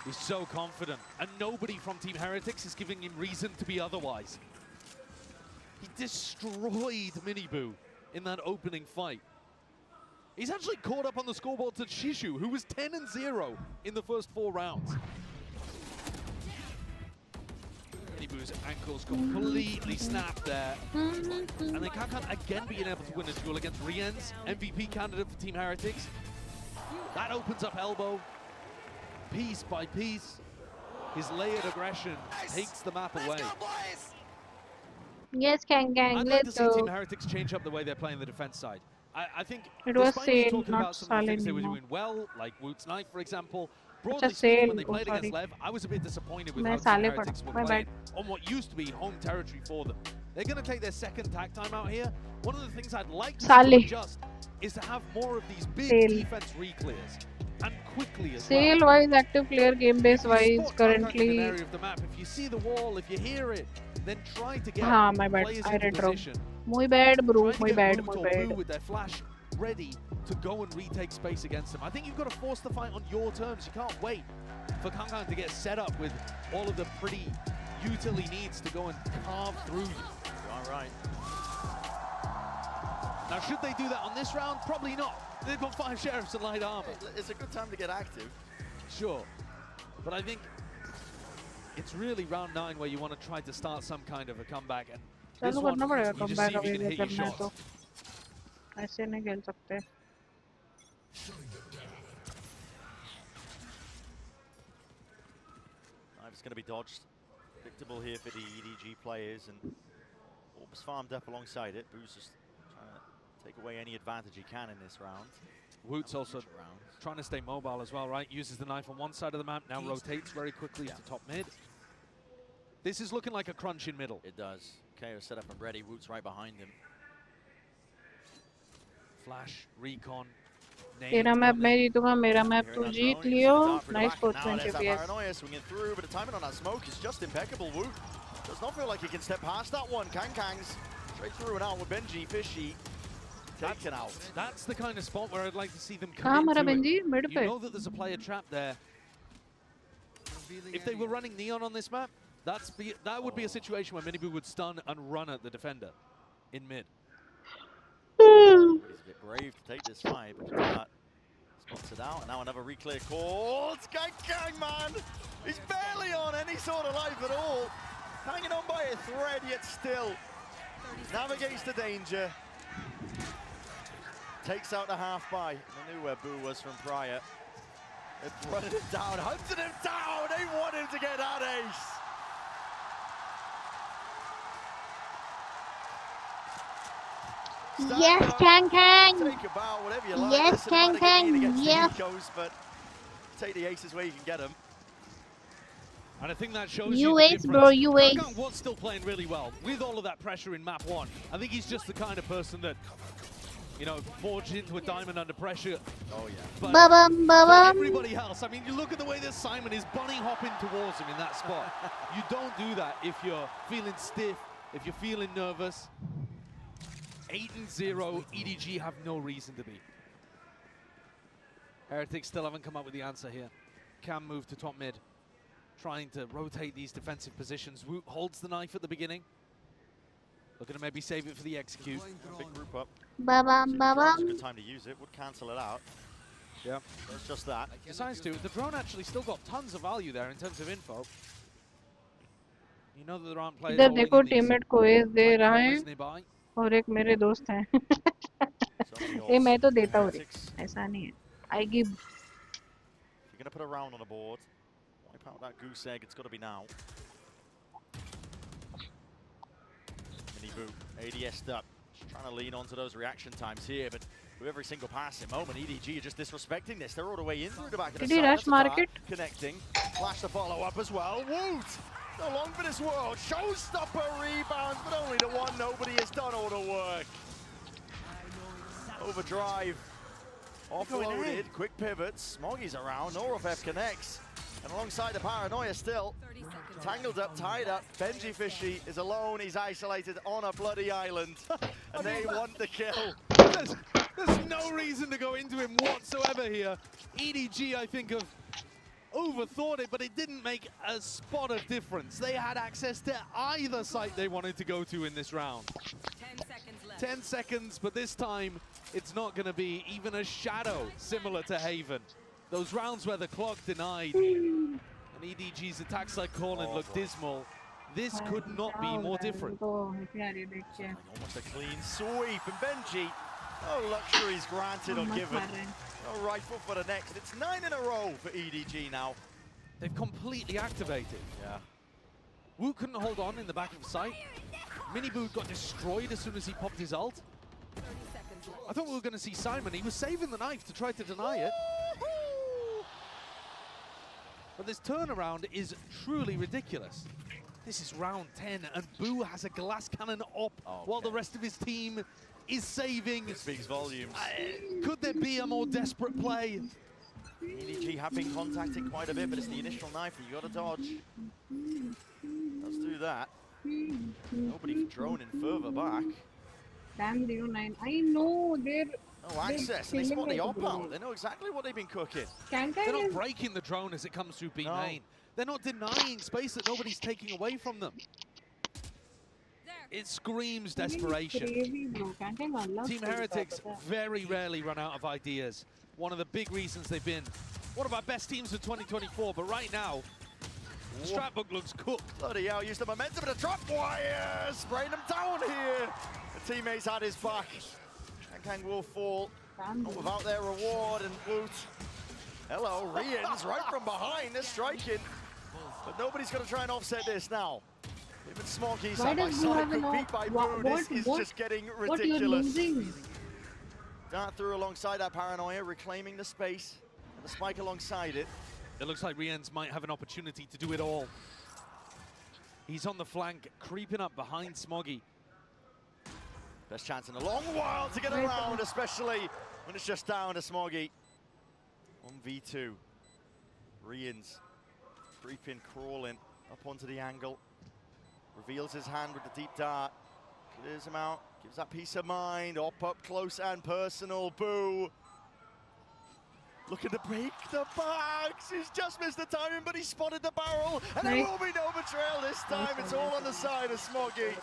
He's so confident, and nobody from Team Heretics is giving him reason to be otherwise. He destroyed Minibu in that opening fight. He's actually caught up on the scoreboard to Shishu, who was 10-0 in the first 4 rounds. Minibu's ankles completely snapped there. And then Kankan again being able to win a duel against Rien's MVP candidate for Team Heretics. That opens up elbow, piece by piece. His layered aggression takes the map away. Yes, Gang, I'd like to let's see go. Team Heretics change up the way they're playing the defense side. I think It was despite me Sale, talking not about some of the things they were Sale doing well, like Woot's Knife, for example, Acha, broadly speaking, Sale. when they Oh, played against sorry. Lev, I was a bit disappointed with मैं how Team साले Heretics were my playing bad. on what used to be home territory for them. They're going to take their second tag time out here. One of the things I'd like to see them Sale. adjust is to have more of these big Sale. defense re-clears, and quickly as Sale well. wise, active player, game base wise, Spot Kankan in an currently. area of the map. If you see the wall, if you hear it, then try to get हाँ, my bad. players I into read wrong. position. My bad, bro. Trying to My get bad. Woot My or bad. Boo with their flash ready to go and retake space against them. I think you've got to force the fight on your terms. You can't wait for Kankan to get set up with all of the pretty util he needs to go and carve through you. You are right. Now, should they do that on this round? Probably not. They've got 5 sheriffs and light armor. It's a good time to get active. Sure. But I think it's really round 9 where you want to try to start some kind of a comeback. And this चालू one, करना पड़ेगा you just comeback see if you अभी can hit your करना है तो shots. ऐसे नहीं खेल सकते. It's going to be dodged. Predictable here for the EDG players, and Orbs farmed up alongside it. Boo's just trying to take away any advantage he can in this round. Woot's also trying to stay mobile as well, right? Uses the knife on one side of the map, now rotates very quickly to top mid. This is looking like a crunch in middle. It does. KO set up and ready. Woot's right behind him. Flash, recon. तेरा map मैं जीतूंगा, मेरा map तू जीत लियो. Nice 420 FPS. Paranoia swinging through, but the timing on that smoke is just impeccable. Woot does not feel like he can step past that one. Kankan's straight through and out with Benji Fishy taken out. That's the kind of spot where I'd like to see them कहाँ commit मरा to Benji? it. Mid You पे. know that there's a player trapped there. If they were running Neon on this map, that would be a situation where Minibu would stun and run at the defender in mid. He's a bit brave to take this fight, but spots it out, and now another re-clear call. It's Gang, man! He's barely on any sort of life at all. Hanging on by a thread, yet still navigates the danger. Takes out the half buy. I knew where Boo was from prior. They're running him down, hunting him down! They want him to get that ace! Yes, Kang Kang. Take about whatever you like. Yes, Listen, Kang might have Kang. been against the Yes. Ecos, but take the aces where you can get them. And I think that shows You the ace, difference. bro, you ace. Kankan was still playing really well with all of that pressure in map 1. I think he's just the kind of person that, you know, forged into a diamond under pressure. Oh yeah. But Ba-bum, ba-bum. for everybody else, I mean, you look at the way that Simon is bunny hopping towards him in that spot. You don't do that if you're feeling stiff, if you're feeling nervous. 8-0, EDG have no reason to be. Heretics still haven't come up with the answer here. Cam move to top mid, trying to rotate these defensive positions. Woot holds the knife at the beginning. Looking to maybe save it for the execute. Big group up. Ba-bum, It's a ba-bum. good time to use it. Would cancel it out. Yeah. It's just that. Besides to, the drone actually still got tons of value there in terms of info. You know that there aren't players इधर holding देखो in these teammate को as they रहा है corners nearby. और एक मेरे दोस्त हैं. ये मैं तो देता हूँ रे. ऐसा नहीं है. I give. If you're going to put a round on the board, wipe out that goose egg. It's got to be now. Mini Boo, ADS'd up. Just trying to lean onto those reaction times here, but with every single passing moment, EDG are just disrespecting this. They're all the way in through the back of the Did he side. rush That's a dart. market? Connecting. Flash the follow-up as well. Woot! No long for this world. Showstopper rebounds, but only the one. Nobody has done all the work. Overdrive. Offloaded. Quick pivots. Smoggy's around. Norofef connects. And alongside the Paranoia still. Tangled up, tied up. Benji Fishy is alone. He's isolated on a bloody island. And they want the kill. There's no reason to go into him whatsoever here. EDG, I think, have overthought it, but it didn't make a spot of difference. They had access to either site they wanted to go to in this round. 10 seconds left. 10 seconds, but this time it's not going to be even a shadow similar to Haven. Those rounds where the clock denied and EDG's attack side calling looked dismal. This could not be more different. Almost a clean sweep, and Benji, no luxuries granted or given. No rifle for the next. It's 9 in a row for EDG now. They've completely activated. Yeah. Wu couldn't hold on in the back of sight. Miniboo got destroyed as soon as he popped his ult. I thought we were going to see Simon. He was saving the knife to try to deny it. But this turnaround is truly ridiculous. This is round 10, and Boo has a glass cannon up while the rest of his team is saving. It speaks volumes. Could there be a more desperate play? EDG have been contacting quite a bit, but it's the initial knife that you got to dodge. Let's do that. Nobody droning further back. Damn, Rio 9. I know they're... No access, and they spot the op out. They know exactly what they've been cooking. They're not breaking the drone as it comes through B main. They're not denying space that nobody's taking away from them. It screams desperation. Team Heretics very rarely run out of ideas. One of the big reasons they've been one of our best teams of 2024, but right now, the strat book looks cooked. Bloody hell, use the momentum of the trap wire, spraying them down here. The teammates had his back. Kang will fall, not without their reward, and Woot. Hello, Rians right from behind, they're striking. But nobody's going to try and offset this now. Even Smoggy side by side, could beat by Boo. This is just getting ridiculous. Dart through alongside that paranoia, reclaiming the space, and the spike alongside it. It looks like Rians might have an opportunity to do it all. He's on the flank, creeping up behind Smoggy. Best chance in a long while to get around, especially when it's just down to Smoggy. 1v2. Rians creeping, crawling up onto the angle. Reveals his hand with the deep dart. Clears him out, gives that peace of mind. Up close and personal. Boo. Looking to break the box. He's just missed the timing, but he spotted the barrel. And there will be no betrayal this time. It's all on the side of Smoggy.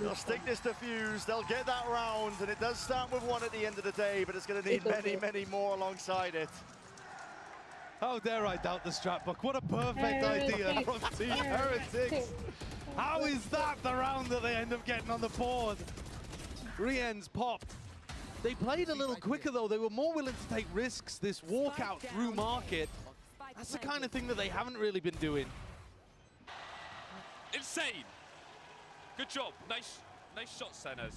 They'll stick this defuse, they'll get that round, and it does start with one at the end of the day, but it's going to need many, many more alongside it. How dare I doubt the strat book? What a perfect idea from Team Heretics. How is that the round that they end up getting on the board? Rien's popped. They played a little quicker though. They were more willing to take risks. This walkout through market, that's the kind of thing that they haven't really been doing. Insane. Good job. Nice shot, Senez.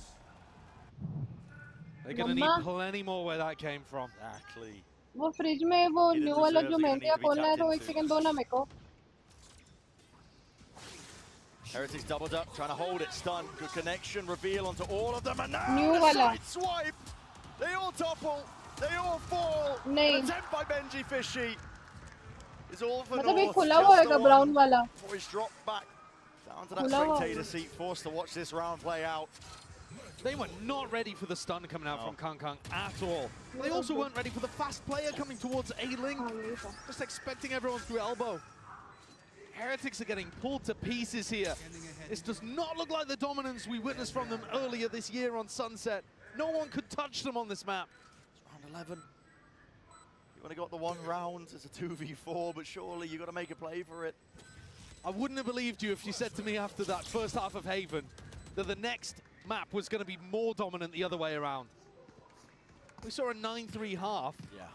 They're going to need plenty more where that came from. Exactly. वो fridge में वो new वाला जो मेंटिया खोलना है तो एक second दो ना मेरे को. Heretics doubled up, trying to hold it, stun, good connection, reveal onto all of them, and now New the side swipe! They all topple, they all fall! An attempt by Benji Fishy is all for मतलब एक North, खुला हुआ just है the brown one. वाला. Before he's dropped back down to that spectator seat, forced to watch this round play out. They were not ready for the stun coming out from Kang at all. They also weren't ready for the fast player coming towards A-Link, just expecting everyone through elbow. Heretics are getting pulled to pieces here. This does not look like the dominance we witnessed from them earlier this year on Sunset. No one could touch them on this map. It's round 11. You only got the one round, it's a 2v4, but surely you got to make a play for it. I wouldn't have believed you if you said to me after that first half of Haven that the next map was going to be more dominant the other way around. We saw a 9-3 half. Yeah.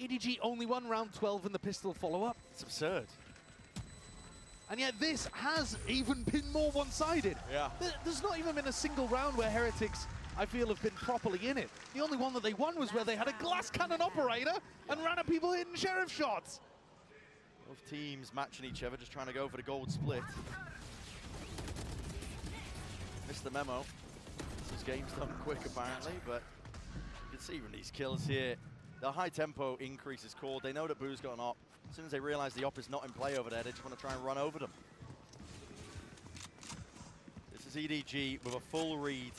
EDG only won round 12 in the pistol follow-up. It's absurd. And yet this has even been more one-sided. Yeah. There's not even been a single round where Heretics, I feel, have been properly in it. The only one that they won was where they had a glass cannon operator and ran at people hitting sheriff shots. Both teams matching each other, just trying to go for the gold split. Missed the memo. This game's done quick apparently, but you can see from these kills here, the high tempo increase is called. They know that Boo's got an op. As soon as they realize the op is not in play over there, they just want to try and run over them. This is EDG with a full read.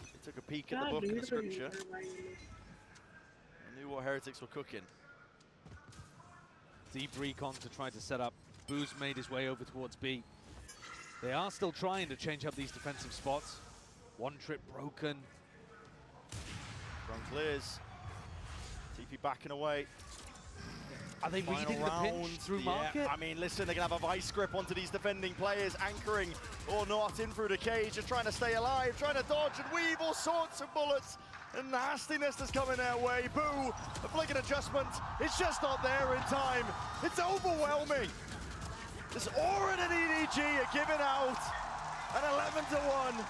They took a peek at the book and the scripture. They knew what Heretics were cooking. Deep recon to try to set up. Boo's made his way over towards B. They are still trying to change up these defensive spots. One trip broken. Front clears. TP backing away. Are they reading the pinch through market? I mean, listen, they're going to have a vice grip onto these defending players, anchoring or not in through the cage, just trying to stay alive, trying to dodge and weave all sorts of bullets. And nastiness is coming their way. Boo, a flick adjustment. It's just not there in time. It's overwhelming. This Orin and EDG are giving out. And 11-1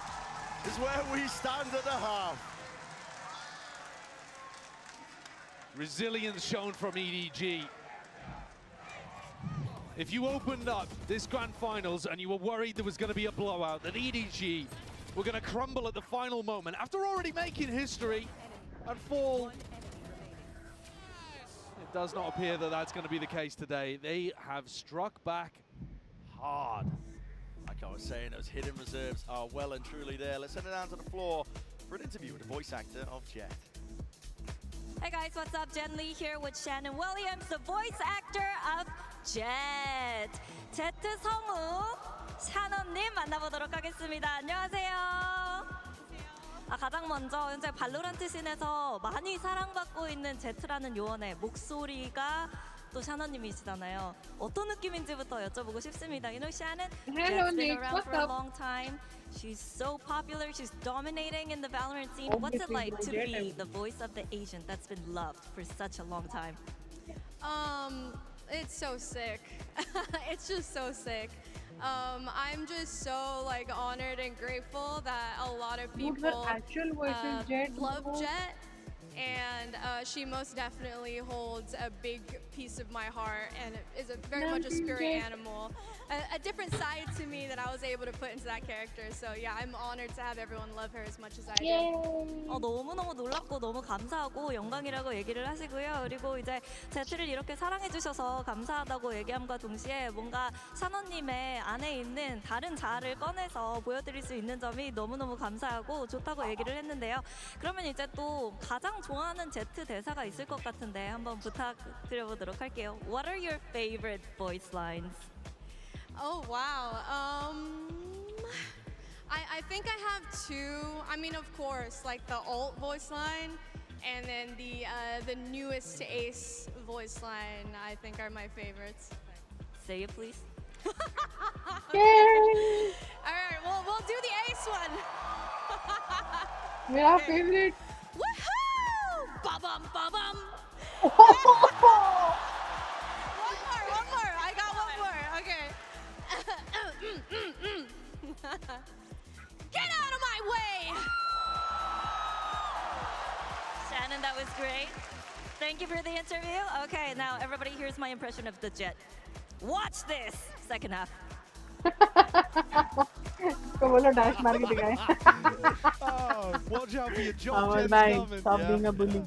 is where we stand at the half. Resilience shown from EDG. If you opened up this grand finals and you were worried there was going to be a blowout, that EDG were going to crumble at the final moment after already making history and fall, it does not appear that that's going to be the case today. They have struck back hard. Like I was saying, those hidden reserves are well and truly there. Let's send it down to the floor for an interview with the voice actor of Jet. Hey guys, what's up? Jen Lee here with Shannon Williams, the voice actor of Jet. 제트 성우 샤넌님 만나보도록 하겠습니다. 안녕하세요. 가장 먼저 현재 발로란트 씬에서 많이 사랑받고 있는 제트라는 요원의 목소리가 또 샤넌님이시잖아요. 어떤 느낌인지부터 여쭤보고 싶습니다. You know, Shannon, Jet's been around for a long time. She's so popular. She's dominating in the Valorant scene. What's it like to be the voice of the agent that's been loved for such a long time? It's so sick. It's just so sick. I'm just so like honored and grateful that a lot of people love Jet, and she most definitely holds a big piece of my heart and is very much a spirit animal, a different side to me that I was able to put into that character. So yeah, I'm honored to have everyone love her as much as I do. 너무너무 놀랍고 너무 감사하고 영광이라고 얘기를 하시고요. 그리고 이제 제트를 이렇게 사랑해 주셔서 감사하다고 얘기함과 동시에 뭔가 샤넌님의 안에 있는 다른 자아를 꺼내서 보여드릴 수 있는 점이 너무너무 감사하고 좋다고 얘기를 했는데요. 그러면 이제 또 가장 좋아하는 제트 대사가 있을 것 같은데 한번 부탁드려보도록 할게요. What are your favorite voice lines? Oh wow. I think I have two. I mean, of course, like the ult voice line, and then the newest Ace voice line. I think are my favorites. Say it, please. Yay! All right, we'll do the Ace one. My favorite. Woohoo! Ba-bum, ba-bum. One more. I got one more. Okay. Get out of my way! Shannon, that was great. Thank you for the interview. Okay, now everybody here's my impression of the Jet. Watch this! Second half. dash मार के दिखाए. Watch out for your job. Stop being a bully.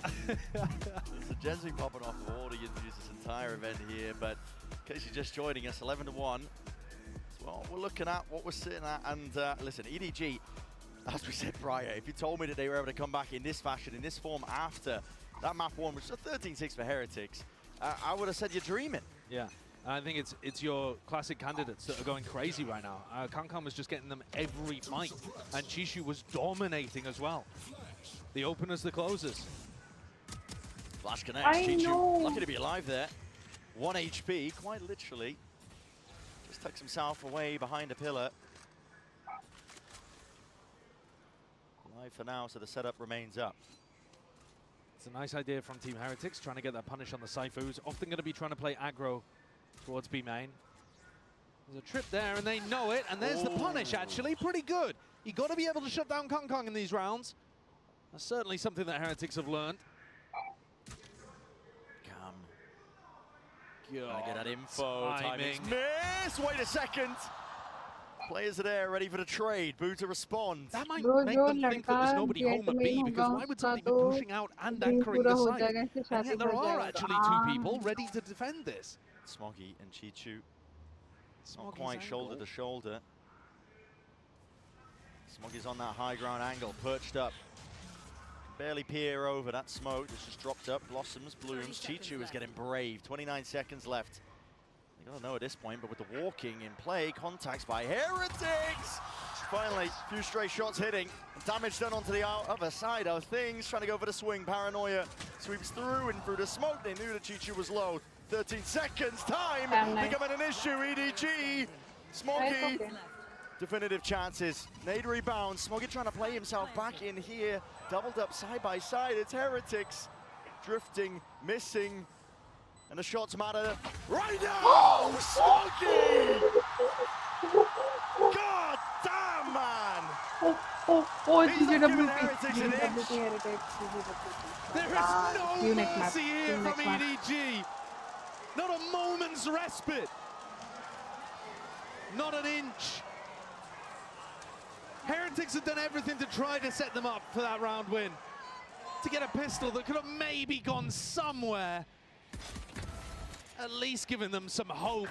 So Jen's been popping off of all the interviews this entire event here, but in case you're just joining us, 11-1. Well, we're looking at what we're sitting at, and listen, EDG, as we said prior, if you told me that they were able to come back in this fashion, in this form after that map one, which is a 13-6 for Heretics, I would have said you're dreaming. Yeah, I think it's your classic candidates that are going crazy right now. Kankan was just getting them every fight, and Chishu was dominating as well. The openers, the closers. Flash connects, Chishu, lucky to be alive there. 1 HP, quite literally. Just tucks himself away behind a pillar. Live for now, so the setup remains up. It's a nice idea from Team Heretics, trying to get that punish on the Cypher, who's often going to be trying to play aggro towards B main. There's a trip there, and they know it, and there's the punish, actually. Pretty good. You got to be able to shut down Kong Kong in these rounds. That's certainly something that Heretics have learned. Gotta get that info. Timing. Miss! Wait a second. Players are there, ready for the trade. Boo to respond. That might make them think that there's nobody home at B, because why would somebody be pushing out and anchoring the site? And yet there are actually two people ready to defend this. Smoggy and Chichu. Not quite shoulder to shoulder. Smoggy's on that high ground angle, perched up. Barely peer over that smoke that's just dropped up. Blossoms, blooms. Chichu is getting brave. 29 seconds left. You don't know at this point, but with the walking in play, contacts by Heretics. Finally, a few stray shots hitting. Damage done onto the other side of things. Trying to go for the swing. Paranoia sweeps through and through the smoke. They knew that Chichu was low. 13 seconds. Time becoming an issue. EDG. Smoggy. Definitive chances. Nade rebound. Smoggy trying to play himself back in here. Doubled up side by side. It's Heretics. Drifting, missing. And the shots matter right now! Smoggy! God damn, man! He's not giving Heretics an inch. There is no mercy here from EDG. Not a moment's respite. Not an inch. Heretics have done everything to try to set them up for that round win. To get a pistol that could have maybe gone somewhere. At least giving them some hope,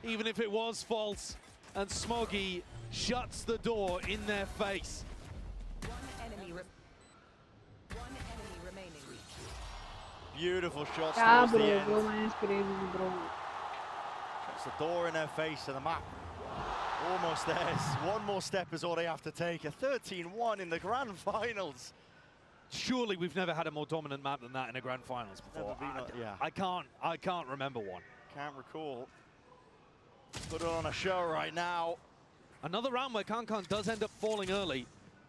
even if it was false. And Smoggy shuts the door in their face. One enemy remaining. Beautiful shots Yeah, towards bro, the end. bro, man is crazy, bro. Shuts the door in their face and the map. Almost there. One more step is all they have to take. A 13-1 in the grand finals. Surely we've never had a more dominant map than that in a grand finals before. I can't remember one. Can't recall. Put it on a show right now. Another round where Kankan does end up falling early.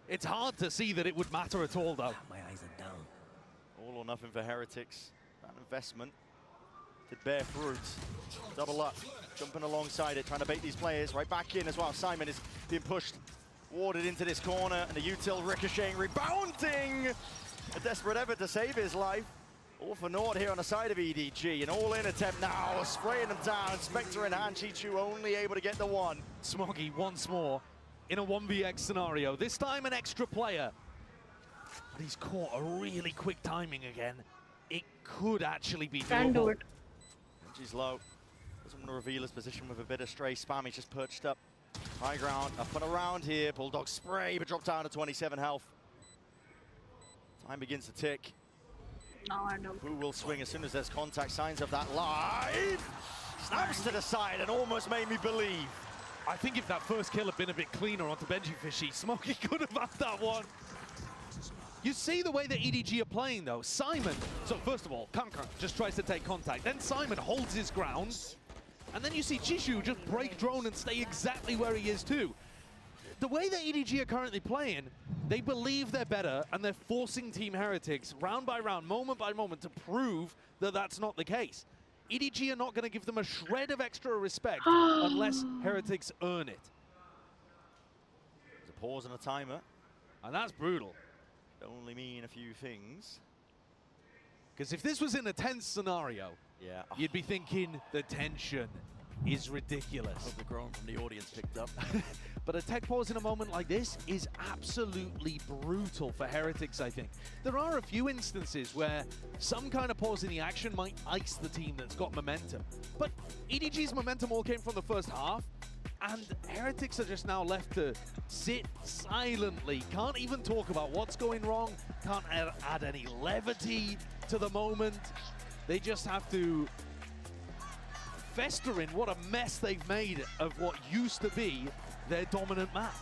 It's hard to see that it would matter at all, though. My eyes are down. All or nothing for Heretics. That investment did bear fruit. Double up, jumping alongside it, trying to bait these players right back in as well. Simon is being pushed, warded into this corner, and the util ricocheting, rebounding. A desperate effort to save his life. All for naught here on the side of EDG. An all-in attempt now, spraying them down. Spectre in hand, Chichu only able to get the one. Smoggy once more in a 1vx scenario. This time an extra player. But he's caught a really quick timing again. It could actually be doable. Can do it. Benji's low. Doesn't want to reveal his position with a bit of stray spam. He's just perched up. High ground, up and around here. Bulldog spray, but dropped down to 27 health. Time begins to tick. No, I know. Who will swing as soon as there's contact? Signs of that live. Snaps to the side and almost made me believe. I think if that first kill had been a bit cleaner onto Benji Fishy, Smoggy could have had that one. You see the way that EDG are playing, though. Simon, so first of all, Kankan just tries to take contact. Then Simon holds his ground. And then you see Chishu just break drone and stay exactly where he is, too. The way that EDG are currently playing, they believe they're better, and they're forcing Team Heretics round by round, moment by moment, to prove that that's not the case. EDG are not going to give them a shred of extra respect unless Heretics earn it. There's a pause and a timer. And that's brutal. Could only mean a few things. Because if this was in a tense scenario, you'd be thinking the tension is ridiculous. Hope the groan from the audience picked up. But a tech pause in a moment like this is absolutely brutal for Heretics, I think. There are a few instances where some kind of pause in the action might ice the team that's got momentum. But EDG's momentum all came from the first half, and Heretics are just now left to sit silently. Can't even talk about what's going wrong, can't add any levity to the moment. They just have to fester in what a mess they've made of what used to be their dominant map.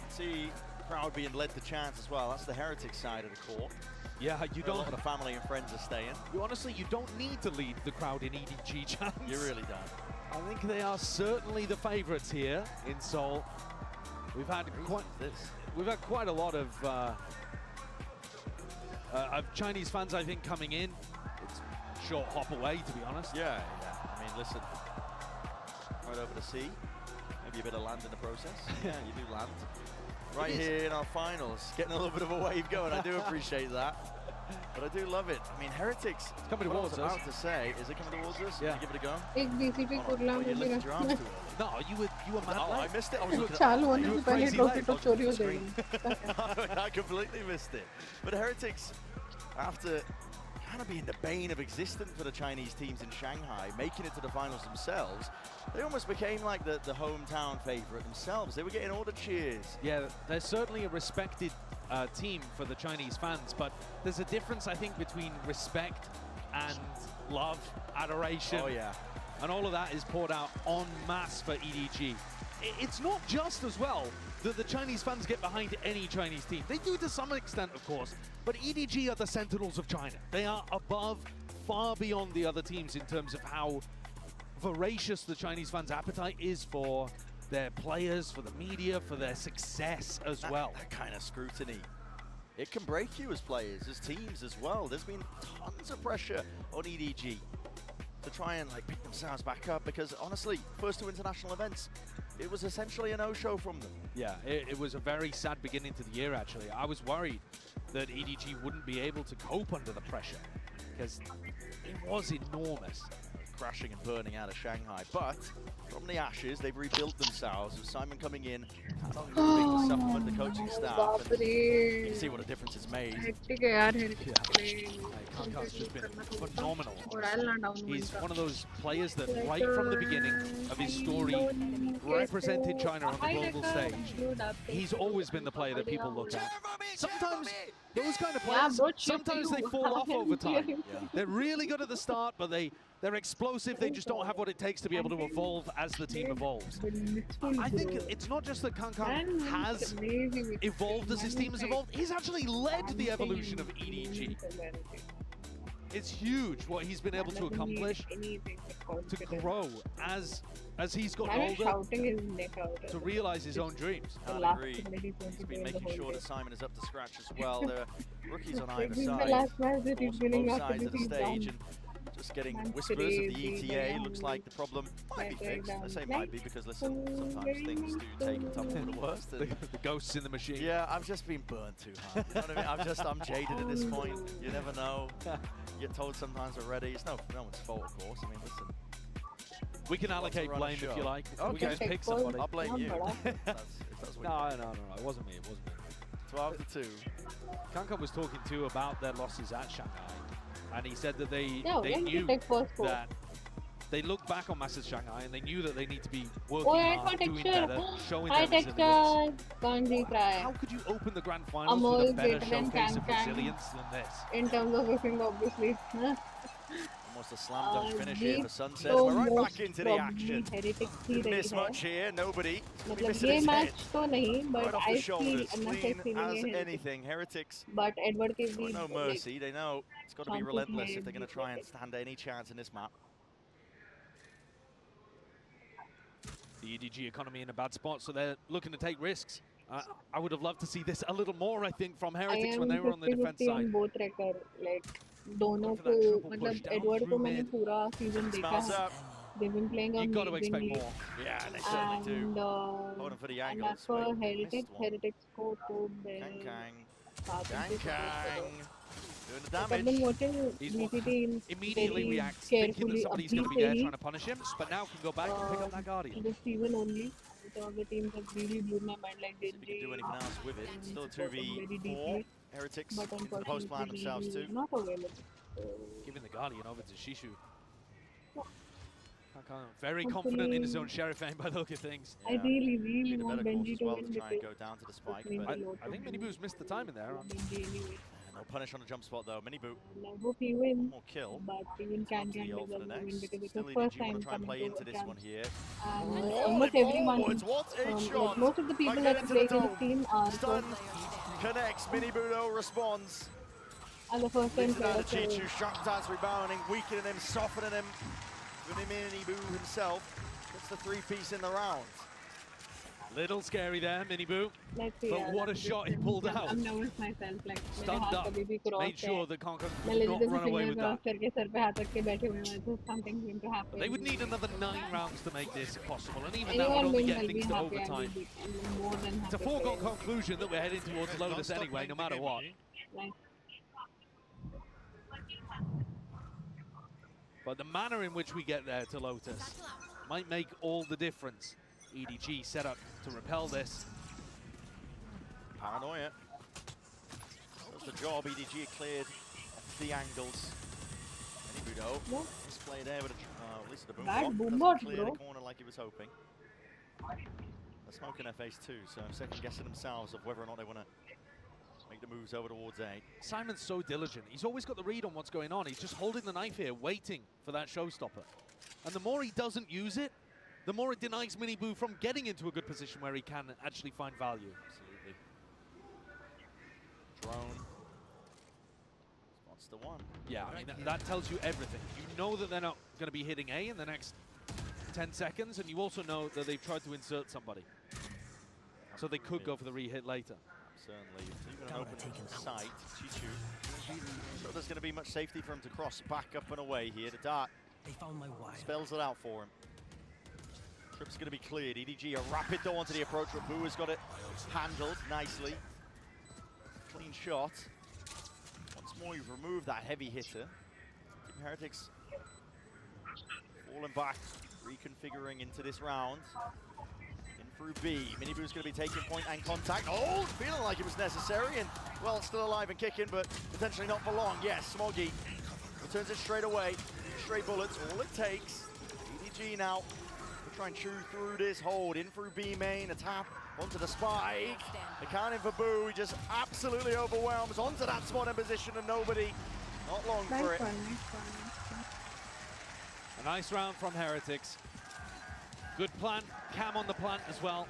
See the crowd being led to chance as well. That's the Heretic side of the court. Yeah, you A don't. lot of the family and friends are staying. You don't need to lead the crowd in EDG chants. You really don't. I think they are certainly the favorites here in Seoul. We've had quite a lot of Chinese fans, I think, coming in. It's a short hop away, to be honest. Yeah. I mean, listen, right over the sea. Maybe a bit of land in the process. Yeah, you do land. Right here in our finals, getting a little bit of a wave going. I do appreciate that. But I do love it. I mean, Heretics, it's coming towards us. I was about to say, is it coming towards us? Yeah. Give it a go. एक DCP kurla You lifted your arms to it. No, you were mad. Oh, I missed it. I was looking चालू होने you से were पहले crazy trophy late. तो चोरी हो जाएगी. I completely missed it. But Heretics, after kind of being the bane of existence for the Chinese teams in Shanghai, making it to the finals themselves, they almost became like the hometown favorite themselves. They were getting all the cheers. Yeah, they're certainly a respected team for the Chinese fans, but there's a difference, I think, between respect and love, adoration. Oh, yeah. And all of that is poured out en masse for EDG. It's not just as well that the Chinese fans get behind any Chinese team. They do to some extent, of course, but EDG are the sentinels of China. They are above, far beyond the other teams in terms of how voracious the Chinese fans' appetite is for their players, for the media, for their success as well. That kind of scrutiny, it can break you as players, as teams as well. There's been tons of pressure on EDG to try and pick themselves back up, because honestly, first 2 international events, it was essentially a no-show from them. Yeah, it was a very sad beginning to the year, actually. I was worried that EDG wouldn't be able to cope under the pressure, because it was enormous. Crashing and burning out of Shanghai, but from the ashes, they've rebuilt themselves with Simon coming in, moving to supplement the coaching staff. And you can see what a difference it's made. Kankan's just been phenomenal. He's one of those players that right from the beginning of his story represented China on the global stage. He's always been the player that people look at. Sometimes those kind of players, sometimes they fall off over time. They're really good at the start, but they're explosive. They just don't have what it takes to be able to evolve as the team evolves. I think it's not just that Kankan has evolved as his team has evolved. He's actually led the evolution of EDG. It's huge what he's been able to accomplish, to grow as he's gotten older, to realize his own dreams. I'll agree. He's been making sure that Simon is up to scratch as well. There are rookies on either side, both sides of the stage, and just getting whispers of the ETA. Looks like the problem might be fixed. I say might be because, listen, sometimes things do take a tumble for the worst. The ghosts in the machine. Yeah, I've just been burned too hard. You know what I mean? I'm jaded at this point. You never know. You get told sometimes already. It's no one's fault, of course. I mean, listen. We can allocate blame if you like. Okay. We can just pick somebody. I'll blame you. No, it wasn't me. It wasn't me. 12-2. Kankan was talking too about their losses at Shanghai, and he said that they knew that they looked back on Masters Shanghai and they knew that they need to be working hard, doing better, showing their resilience. How could you open the grand finals with a better showcase of resilience than this? In terms of whipping, obviously. Almost a slam dunk finish here for Sunset. We're right back into the action. Didn't miss much here, nobody. ये match तो नहीं, but right off I the feel shoulders, unnecessary clean as है. anything. Heretics, But Edward के भी no mercy. They know it's got to be chances relentless है if they're going to try and stand any chance in this map. The EDG economy in a bad spot, so they're looking to take risks. I would have loved to see this a little more, I think, from Heretics when they were on the defense side. both record, like दोनों को मतलब Edward को मैंने पूरा season देखा है. They've been playing You've got to expect amazingly. more. Yeah, they certainly do. Holding for the And angles. as for Heretics को तो Doing the I've been damage. watching BCT Immediately very reacts, thinking that carefully somebody's of going to the be there series. trying to punish him, but now can go back and pick up that Guardian. This season only. Some of the teams have really blew my mind, like See if we can do anything else with it. Still a 2v4. deeply, Heretics but into the post plan themselves too. not available. Giving the Guardian over to Shishu. Kankan very confident in his own Sheriff aim by the look of things. I really Need a want better course Benji as to well win to try and because go down to the spike. means But a lot I think Miniboo's missed the timing there. Benji anyway. no punish on the jump spot though. Miniboo. And I hope he wins, More kill. but even Can can the ult for the deserve the win next. because it's Still his first EDG want time to try and coming play to into a this camp. one here. And Oh, almost they everyone, forwards. What a shot! like most of the people Back that are into the playing in dome. this team are Stun connects. Miniboo though responds. the first time Listen down to players. Chichu. Shock dance rebounding, weakening him, softening him. Miniboo himself gets the 3-piece in the round. Little scary there, Miniboo. Let's see, But what a shot he pulled out. I'm nervous myself, like Stunned up. Made sure that Kankan मैं could not legit run away with cross that. करके sir पे हाथ रख के बैठे हुए हैं, so something's going to happen. They would need another 9 rounds to make this possible, and even that would Anyone only wins, get I'll be things to happy. I'll overtime. be more than happy. It's a foregone conclusion that we're heading towards Lotus anyway, no matter what. Like, But the manner in which we get there to Lotus might make all the difference. EDG set up to repel this. Paranoia. Does the job. EDG cleared the angles. Miniboo though. Display there with at least the boom Bad bot. boom Doesn't bot, clear bro. the corner like he was hoping. They're smoking their face too, so second guessing themselves of whether or not they want to make the moves over towards A. Simon's so diligent. He's always got the read on what's going on. He's just holding the knife here, waiting for that showstopper. And the more he doesn't use it, the more it denies Miniboo from getting into a good position where he can actually find value. Absolutely. Drone. Spots the one. Yeah, I mean, that tells you everything. You know that they're not going to be hitting A in the next 10 seconds, and you also know that they've tried to insert somebody. So they could go for the re-hit later. Certainly. Even an open sight. Chichu. So there's going to be much safety for him to cross back up and away here. The dart spells it out for him. Trip's going to be cleared. EDG, a rapid though onto the approach, but Boo has got it handled nicely. Clean shot. Once more, you've removed that heavy hitter. Team Heretics falling back, reconfiguring into this round. In through B. Miniboo's going to be taking point and contact. Oh, feeling like it was necessary, and well, it's still alive and kicking, but potentially not for long. Yes, Smoggy returns it straight away. Straight bullets, all it takes. EDG now to try and chew through this hold. In through B main, a tap onto the spike. Accounting for Boo, he just absolutely overwhelms onto that spot in position, and nobody, not long for it. A nice round from Heretics. Good plant, Cam on the plant as well.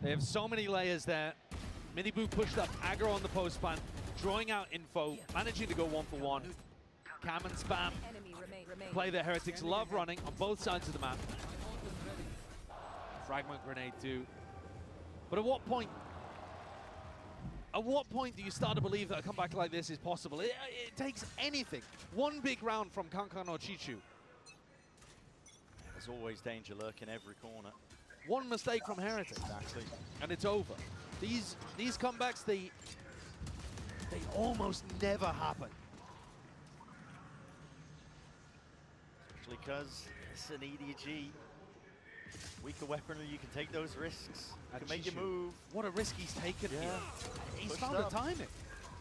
They have so many layers there. Miniboo pushed up, aggro on the post plant, drawing out info, managing to go 1-for-1. Cam and spam. Play that Heretics love running on both sides of the map. Fragment grenade too. But at what point do you start to believe that a comeback like this is possible? It takes anything. One big round from Kankan or Chichu. There's always danger lurking every corner. One mistake from Heretics, actually, and it's over. These comebacks, they almost never happen. Especially because it's an EDG. Weaker weaponry, you can take those risks. You can make your move. What a risk he's taken here. He's Pushed found the up. timing.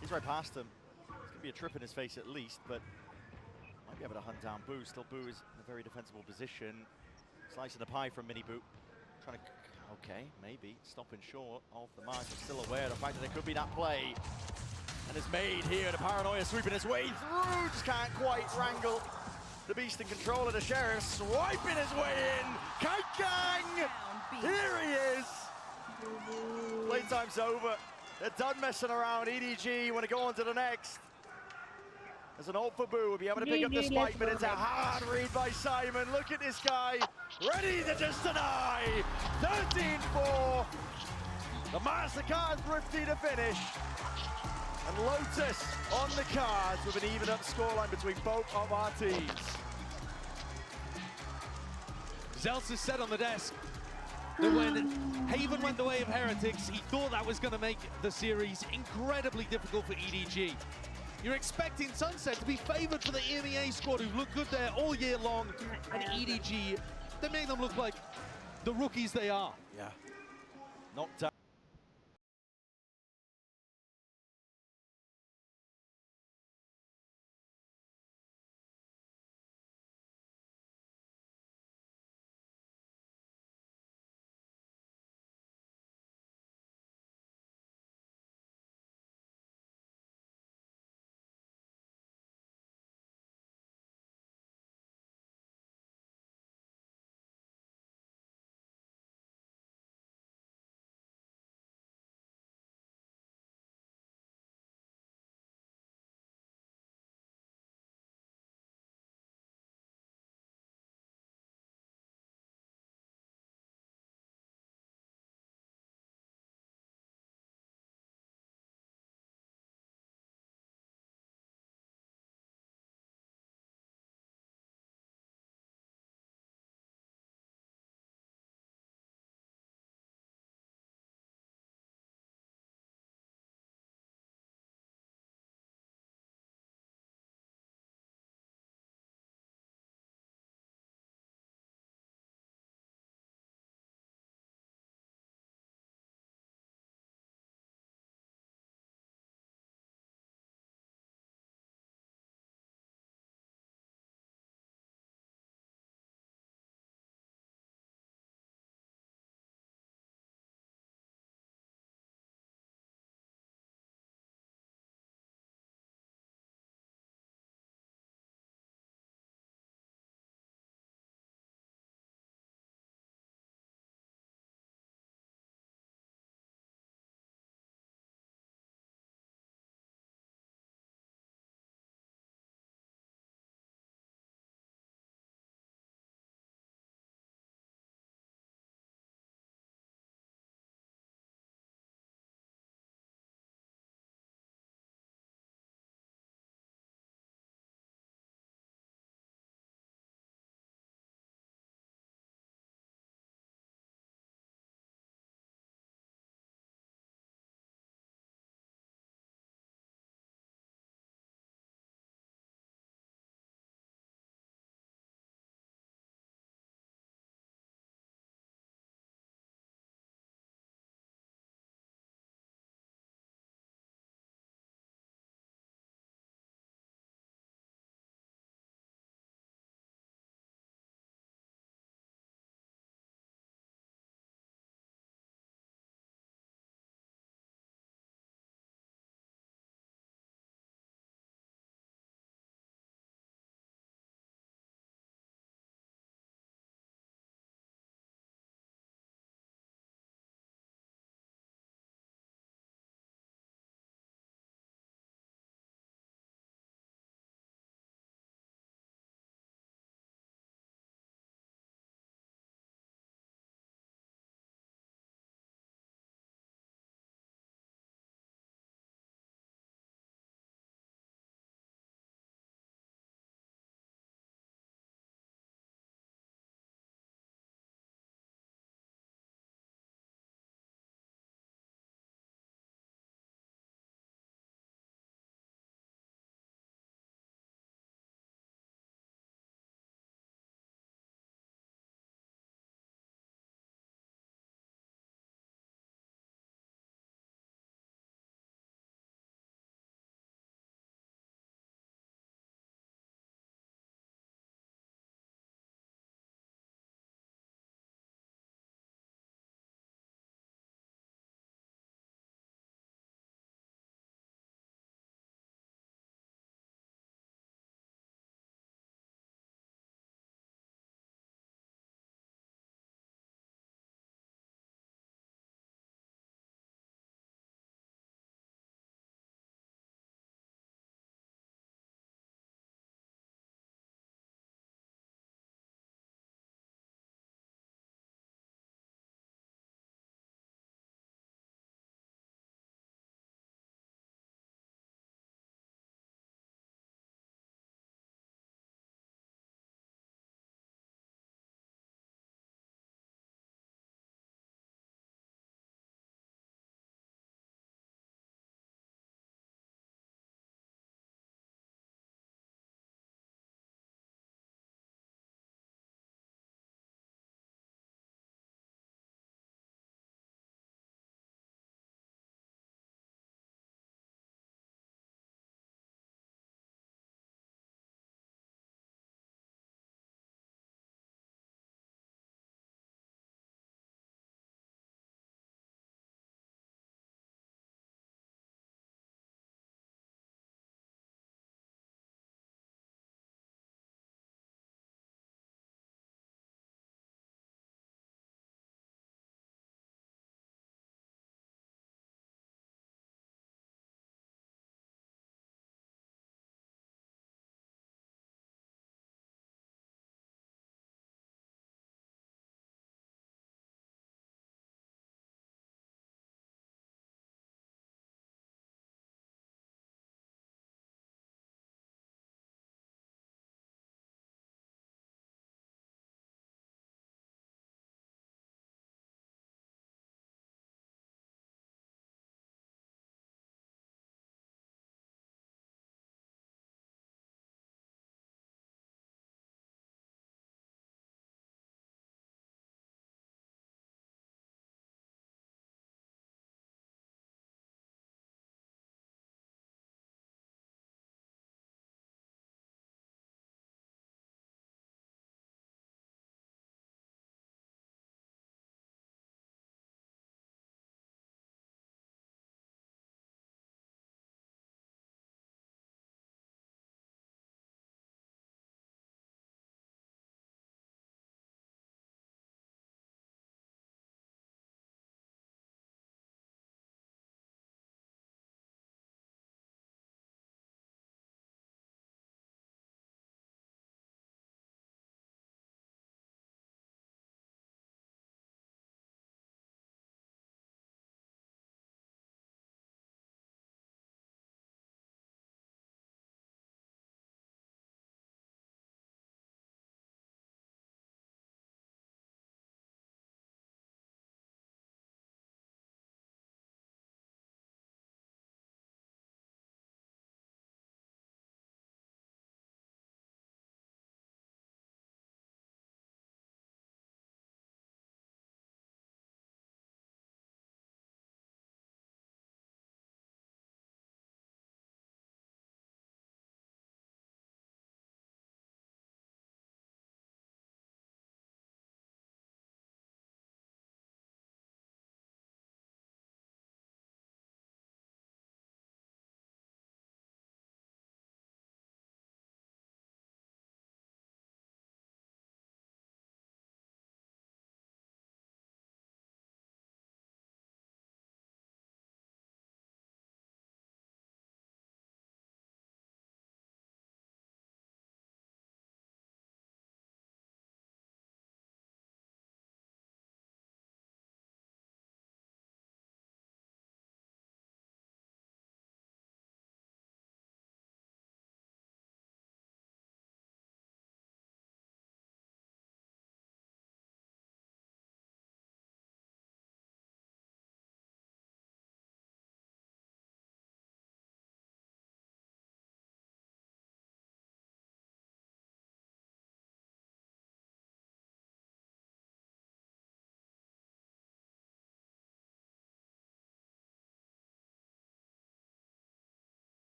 He's right past him. It's going to be a trip in his face at least, but might be able to hunt down Boo. Still, Boo is in a very defensible position. Slicing the pie from Miniboo. Trying to, okay, maybe. Stopping short of the mark, but still aware of the fact that there could be that play. And it's made here. The paranoia sweeping his way through. Just can't quite wrangle the beast in control of the Sheriff. Swiping his way in. Kaikang! Here he is. Playtime's over. They're done messing around. EDG want to go on to the next. There's an ult for Boo. Will be able to pick up the spike, but it's a hard read by Simon. Look at this guy. Ready to just deny. 13-4. The MasterCard thrifty to finish. And Lotus on the cards with an even up scoreline between both of our teams. Zeltz said on the desk that when Haven went the way of Heretics, he thought that was going to make the series incredibly difficult for EDG. You're expecting Sunset to be favored for the EMEA squad, who look good there all year long, and EDG, they make them look like the rookies they are. Yeah. Knocked out.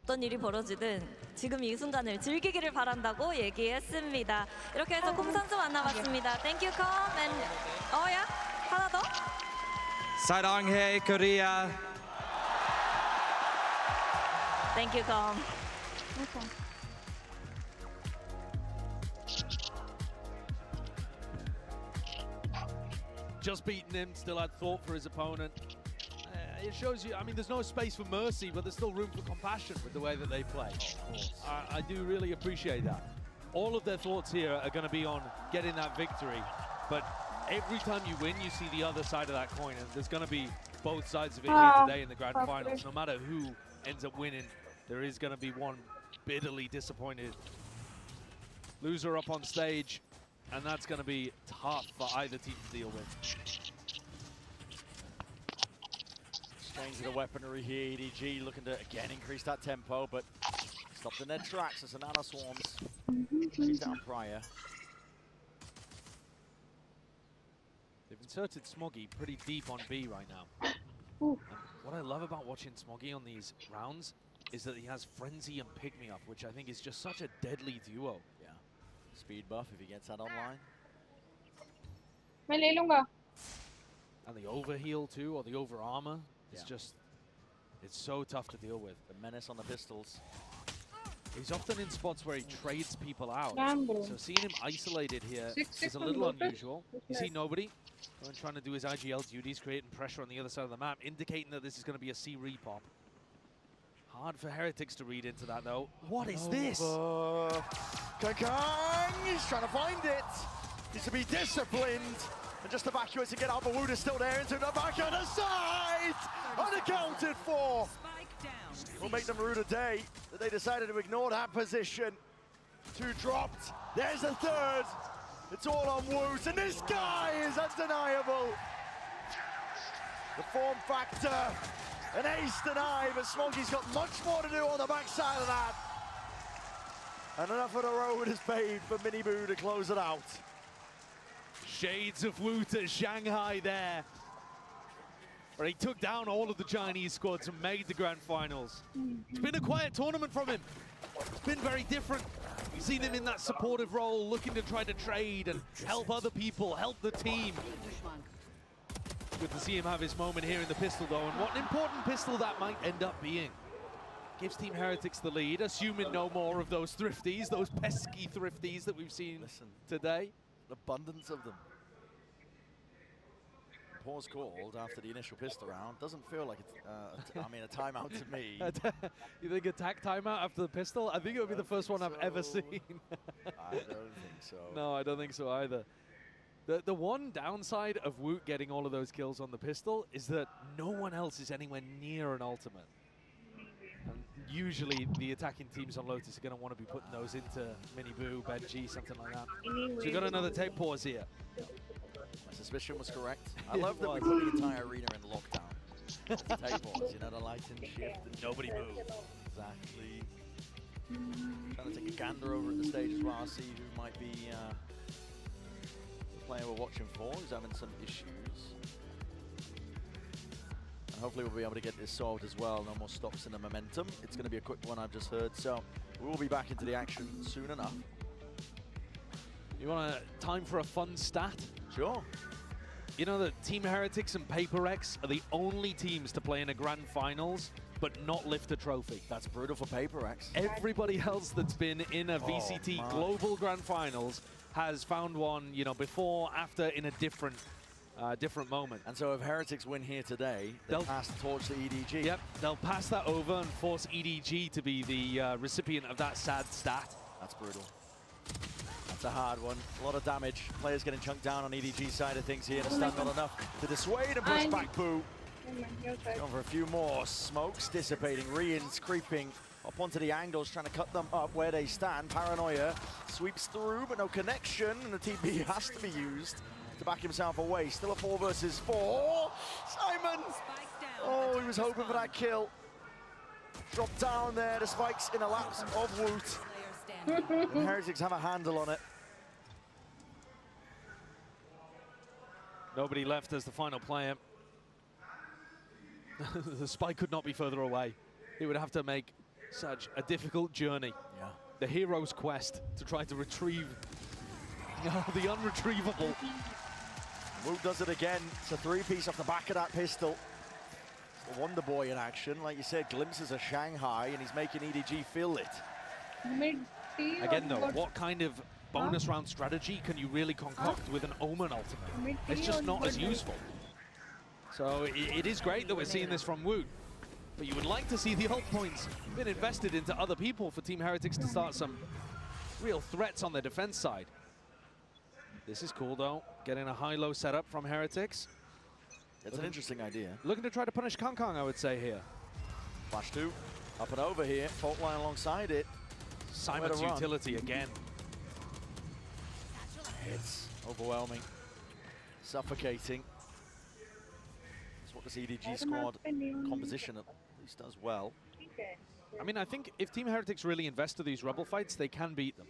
어떤 일이 벌어지든 지금 이 순간을 즐기기를 바란다고 얘기했습니다. 이렇게 해서 콩 선수 만나봤습니다. Thank you, Com. And yeah, 하나 더. 사랑해 Korea. Thank you, Com. Just beaten him, still had thought for his opponent. It shows you, I mean, there's no space for mercy, but there's still room for compassion with the way that they play. I do really appreciate that. All of their thoughts here are going to be on getting that victory, but every time you win, you see the other side of that coin, and there's going to be both sides of it here today in the grand finals. No matter who ends up winning, there is going to be one bitterly disappointed loser up on stage, and that's going to be tough for either team to deal with. Change the weaponry here, EDG looking to again increase that tempo, but stopped in their tracks as Nano swarms. She's down prior. They've inserted Smoggy pretty deep on B right now. And what I love about watching Smoggy on these rounds is that he has Frenzy and Pick Me Up, which I think is just such a deadly duo. Yeah. Speed buff if he gets that online. मैं ले लूँगा. And the overheal too, or the over armor. It's just, it's so tough to deal with. The menace on the pistols. He's often in spots where he trades people out. Damn, bro. So seeing him isolated here is a little unusual. You see nobody trying to do his IGL duties, creating pressure on the other side of the map, indicating that this is going to be a C repop. Hard for Heretics to read into that though. What is this? Kakang! He's trying to find it. Needs to be disciplined. And just evacuate to get out, but Wood is still there into the back of the side! Unaccounted for! Will make them rue the day that they decided to ignore that position. Two dropped. There's a third. It's all on Woot, and this guy is undeniable. The form factor, an ace denied, but Smoggy's got much more to do on the backside of that. And enough of the road is paid for Mini Boo to close it out. Shades of Woot at Shanghai there, where he took down all of the Chinese squads and made the grand finals. It's been a quiet tournament from him. It's been very different. We've seen him in that supportive role, looking to try to trade and help other people, help the team. Good to see him have his moment here in the pistol though, and what an important pistol that might end up being. Gives Team Heretics the lead, assuming no more of those thrifties, those pesky thrifties that we've seen today. An abundance of them. Pause called after the initial pistol round. Doesn't feel like it's, I mean, a timeout to me. You think attack timeout after the pistol? I think it would be the first one I've ever seen. I don't think so. No, I don't think so either. The one downside of Woot getting all of those kills on the pistol is that no one else is anywhere near an ultimate. And usually the attacking teams on Lotus are going to want to be putting those into Mini Boo, Benji, something like that. So you got another tape pause here. My suspicion was correct. I love that we put the entire arena in lockdown. Tape pause, you know, the light and shift and nobody moves. Exactly. Trying to take a gander over at the stage as well, see who might be the player we're watching for, who's having some issues. And hopefully we'll be able to get this solved as well. No more stops in the momentum. It's going to be a quick one, I've just heard. So we'll be back into the action soon enough. You want time for a fun stat? Sure. You know that Team Heretics and Paper X are the only teams to play in a grand finals but not lift a trophy. That's brutal for Paper X. Everybody else that's been in a VCT Global Grand Finals has found one, you know, before, after, in a different moment. And so if Heretics win here today, they'll pass the torch to EDG. Yep, they'll pass that over and force EDG to be the recipient of that sad stat. That's brutal. That's a hard one. A lot of damage. Players getting chunked down on EDG's side of things here. And a stun not enough to dissuade and push back Boo. Going for a few more. Smokes dissipating. Rians creeping up onto the angles, trying to cut them up where they stand. Paranoia sweeps through, but no connection. And the TP has to be used to back himself away. Still a 4 versus 4. Simon! Oh, he was hoping for that kill. Dropped down there. The spikes in a lapse of Woot. And Heretics have a handle on it. Nobody left as the final player. The spike could not be further away. He would have to make Such a difficult journey. Yeah. The hero's quest to try to retrieve the unretrievable. Wu does it again. It's a three-piece off the back of that pistol. The Wonder Boy in action. Like you said, glimpses of Shanghai, and he's making EDG feel it. Again, though, what kind of bonus round strategy can you really concoct with an Omen ultimate? It's just not as useful. So it is great that we're seeing this from Wu. But you would like to see the ult points been invested into other people for Team Heretics to start some real threats on their defense side. This is cool, though. Getting a high-low setup from Heretics. It's an interesting idea. Looking to try to punish Kong Kong, I would say, here. Flash 2, up and over here. Fault line alongside it. Simon's utility again. It's overwhelming. Suffocating. That's what this EDG squad composition at least does well. I mean, I think if Team Heretics really invest to these Rebel fights, they can beat them.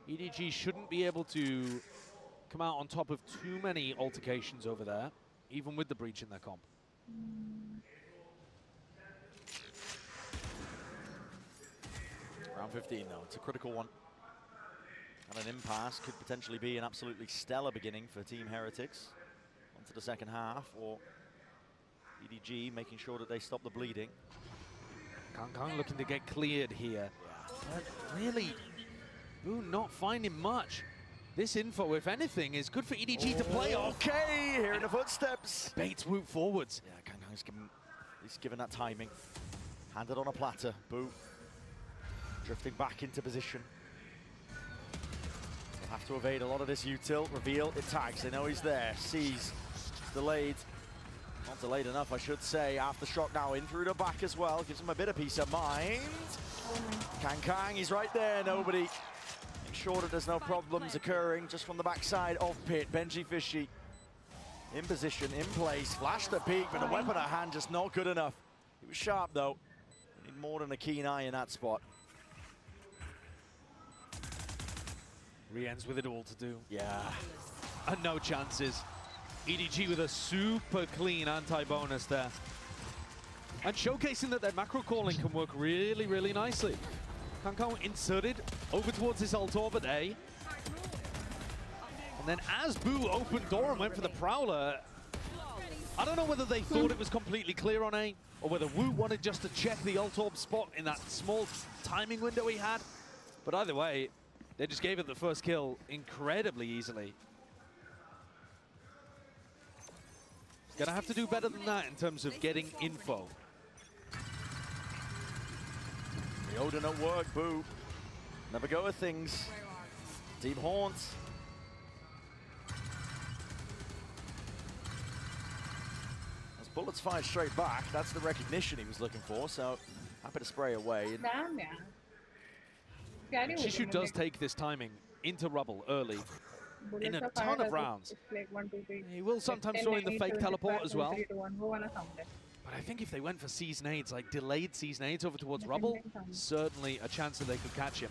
EDG shouldn't be able to come out on top of too many altercations over there, even with the breach in their comp. Round 15, though. It's a critical one. And an impasse could potentially be an absolutely stellar beginning for Team Heretics. Onto the second half, or EDG making sure that they stop the bleeding. Kong Kong looking to get cleared here. But really, Wu not finding much. This info, if anything, is good for EDG to play off. Okay, here in the footsteps. Baits Wu forwards. Yeah, Kong Kong's given that timing. Handed on a platter. Boo. Drifting back into position. They'll have to evade a lot of this util. Reveal, it tags. They know he's there. Sees. Delayed. Not delayed enough, I should say. Aftershock now in through the back as well. Gives him a bit of peace of mind. Kang Kang, he's right there. Nobody. Make sure that there's no problems occurring just from the backside of pit. Benji Fishy in position, in place. Flash the peak, but the weapon at hand just not good enough. He was sharp though. You need more than a keen eye in that spot. Re-ends with it all to do. Yeah. And no chances. EDG with a super clean anti-bonus there. And showcasing that their macro calling can work really, really nicely. Kong Kong inserted over towards this ult orbit A. And then as Boo opened door and went for the Prowler, I don't know whether they thought it was completely clear on A, or whether Wu wanted just to check the ult orb spot in that small timing window he had. But either way, they just gave it the first kill incredibly easily. Gonna have to do better than that in terms of getting info. The Odin at work, Boo. Never go with things. Deep Haunt. As bullets fired straight back, that's the recognition he was looking for, so happy to spray away. Chishu does take this timing into rubble early in a ton of rounds. He will sometimes throw in the fake teleport as well. But I think if they went for season aids, like delayed season aids over towards rubble, certainly a chance that they could catch him.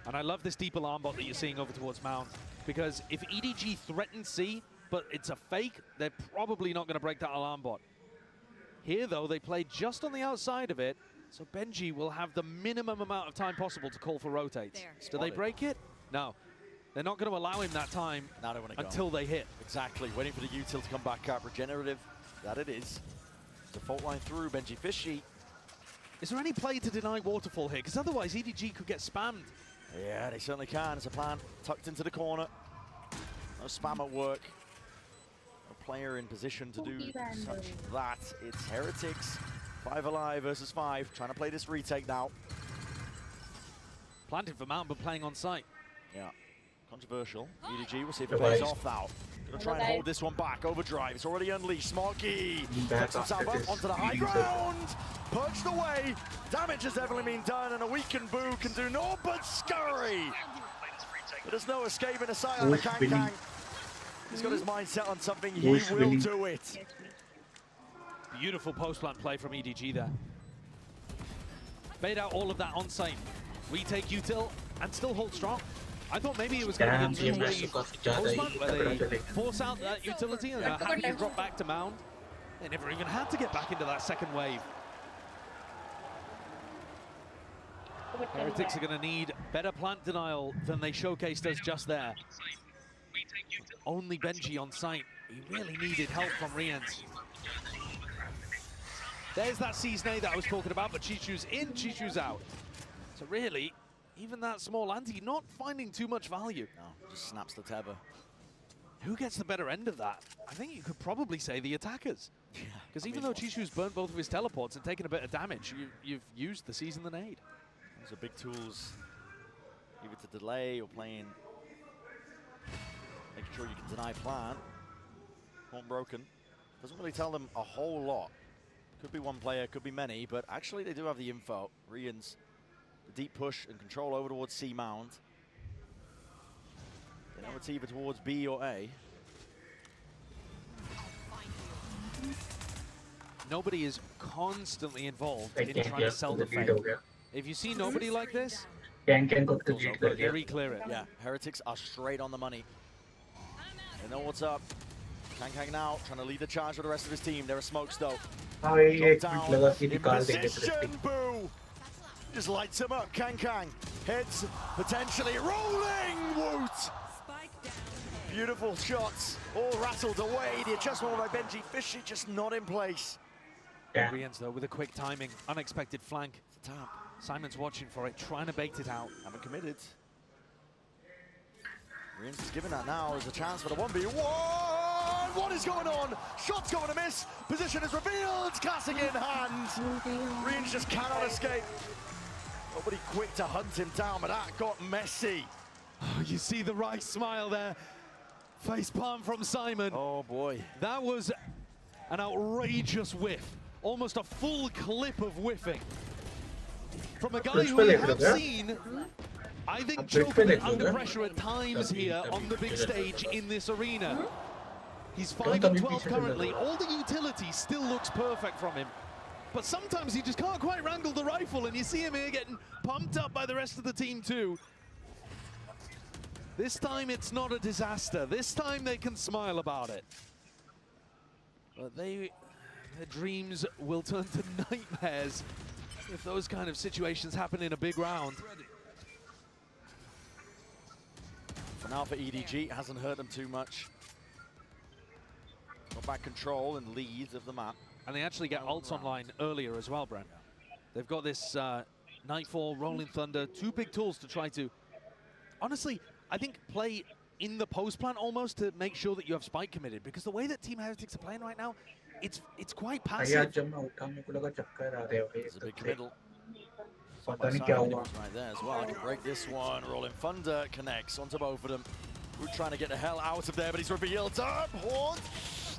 And I love this deep alarm bot that you're seeing over towards Mount, because if EDG threatens C, but it's a fake, they're probably not going to break that alarm bot. Here, though, they play just on the outside of it, so Benji will have the minimum amount of time possible to call for rotates. Do they break it? No. They're not going to allow him that time until they hit. Exactly, waiting for the util to come back up. Regenerative, that it is. The fault line through, Benji Fishy. Is there any play to deny Waterfall here? Because otherwise EDG could get spammed. Yeah, they certainly can. It's a plan tucked into the corner. No spam at work. No player in position to do such that. It's Heretics, 5 alive versus 5. Trying to play this retake now. Planted for Mount, but playing on site. Yeah. Controversial. EDG, we'll see if it pays off now. Gonna try and hold this one back. Overdrive, it's already unleashed. Smoky puts himself up onto the high ground. Perched away. Damage has definitely been done, and a weakened Boo can do no but scurry. But there's no escaping a sight on the Kang Kang. He's got his mind set on something. He will do it. Beautiful post-plant play from EDG there. Bait out all of that on site. Retake util and still hold strong. I thought maybe it was going to be a two-way post-plant where they force out that utility and have you drop back to Mound. They never even had to get back into that second wave. Heretics are going to need better plant denial than they showcased us just there. Only Benji on site. He really needed help from Riens. There's that Season A that I was talking about, but Chichu's in, Chichu's out. So really, even that small anti not finding too much value. No, just snaps the tether. Who gets the better end of that? I think you could probably say the attackers. Because even though Chichu's burnt both of his teleports and taken a bit of damage, you've used the Season the Nade. Those are big tools, either to delay or playing, making sure you can deny plant. Horn broken. Doesn't really tell them a whole lot. Could be one player, could be many, but actually they do have the info. Riens, the deep push and control over towards C mound. They know it's either towards B or A. Nobody is constantly involved in trying to sell the fake. If you see nobody like this, they re-clear it. Yeah, Heretics are straight on the money. They know what's up. Kang now trying to lead the charge for the rest of his team. There are smokes though. Down in position, boo! Just lights him up. Kang heads potentially rolling. Woot! Beautiful shots, all rattled away. The adjustment by Benji Fishy just not in place. Riens though with a quick timing, unexpected flank. It's a tap. Simon's watching for it, trying to bait it out. Haven't committed. Riens is giving that now as a chance for the 1v1. What is going on? Shot's going to miss. Position is revealed. Classic in hand. Riens just cannot escape. Nobody quick to hunt him down, but that got messy. Oh, you see the right smile there. Face palm from Simon. Oh boy. That was an outrageous whiff. Almost a full clip of whiffing. From a guy who we have seen, I think, choke a bit under pressure at times here on the big stage in this arena. He's 5-12 currently. All the utility still looks perfect from him. But sometimes he just can't quite wrangle the rifle, and you see him here getting pumped up by the rest of the team too. This time it's not a disaster. This time they can smile about it. But their dreams will turn to nightmares if those kind of situations happen in a big round. For now for EDG, it hasn't hurt them too much. Got back control and lead of the map. And they actually get ults online earlier as well, Brent. They've got this Nightfall, Rolling Thunder, two big tools to try to, honestly, I think play in the post plant almost to make sure that you have spike committed, because the way that Team Heretics are playing right now, it's quite passive. There's a big committal. Right there as well. I can break this one. Rolling Thunder connects onto both of them. We're trying to get the hell out of there, but he's revealed up. Horn.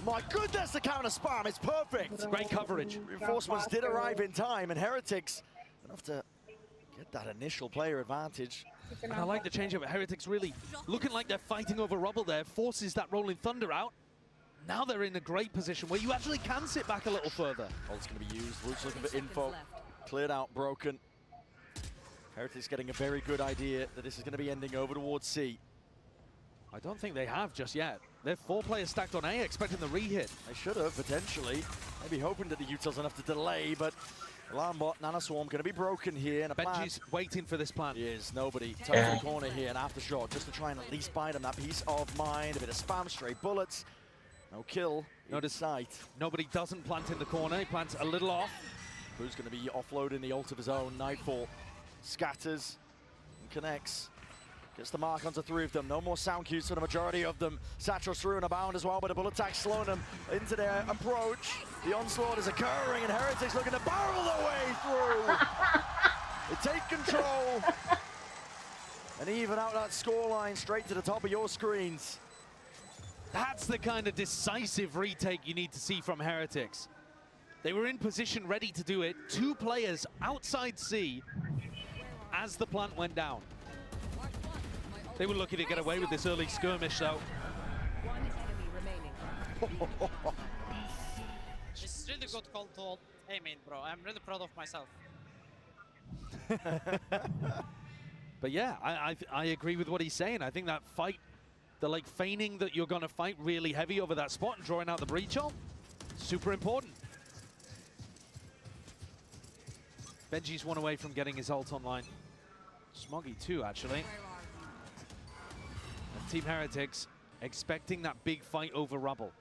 My goodness, the counter spam is perfect. Great coverage. Reinforcements did arrive in time, and Heretics enough to get that initial player advantage. And I like the change of it. Heretics really looking like they're fighting over rubble there, forces that Rolling Thunder out. Now they're in a great position where you actually can sit back a little further. Ult's going to be used. Luke's looking for info. Cleared out, broken. Heretics getting a very good idea that this is going to be ending over towards C. I don't think they have just yet. They're 4 players stacked on A, expecting the re-hit. They should have, potentially. Maybe hoping that the Util's enough to delay, but Alarm Bot, Nanoswarm going to be broken here. And Benji's waiting for this plan. He is. Nobody. Touch the corner here, and Aftershock just to try and at least buy them that peace of mind. A bit of spam, stray bullets. No kill. Notice sight. Nobody doesn't plant in the corner. He plants a little off. Who's going to be offloading the ult of his own? Nightfall scatters and connects. Gets the mark onto 3 of them. No more sound cues for the majority of them. Satchel's through and abound as well, but a bullet attack slowing them into their approach. The onslaught is occurring, and Heretics looking to barrel their way through. They take control and even out that scoreline straight to the top of your screens. That's the kind of decisive retake you need to see from Heretics. They were in position, ready to do it. 2 players outside C as the plant went down. They were lucky to get away with this early skirmish, though. One enemy remaining. It's really good call to aim in, bro. I'm really proud of myself. But yeah, I agree with what he's saying. I think that fight, the like feigning that you're going to fight really heavy over that spot and drawing out the breach ult, super important. Benji's one away from getting his ult online. Smoggy too, actually. And Team Heretics expecting that big fight over Rubble.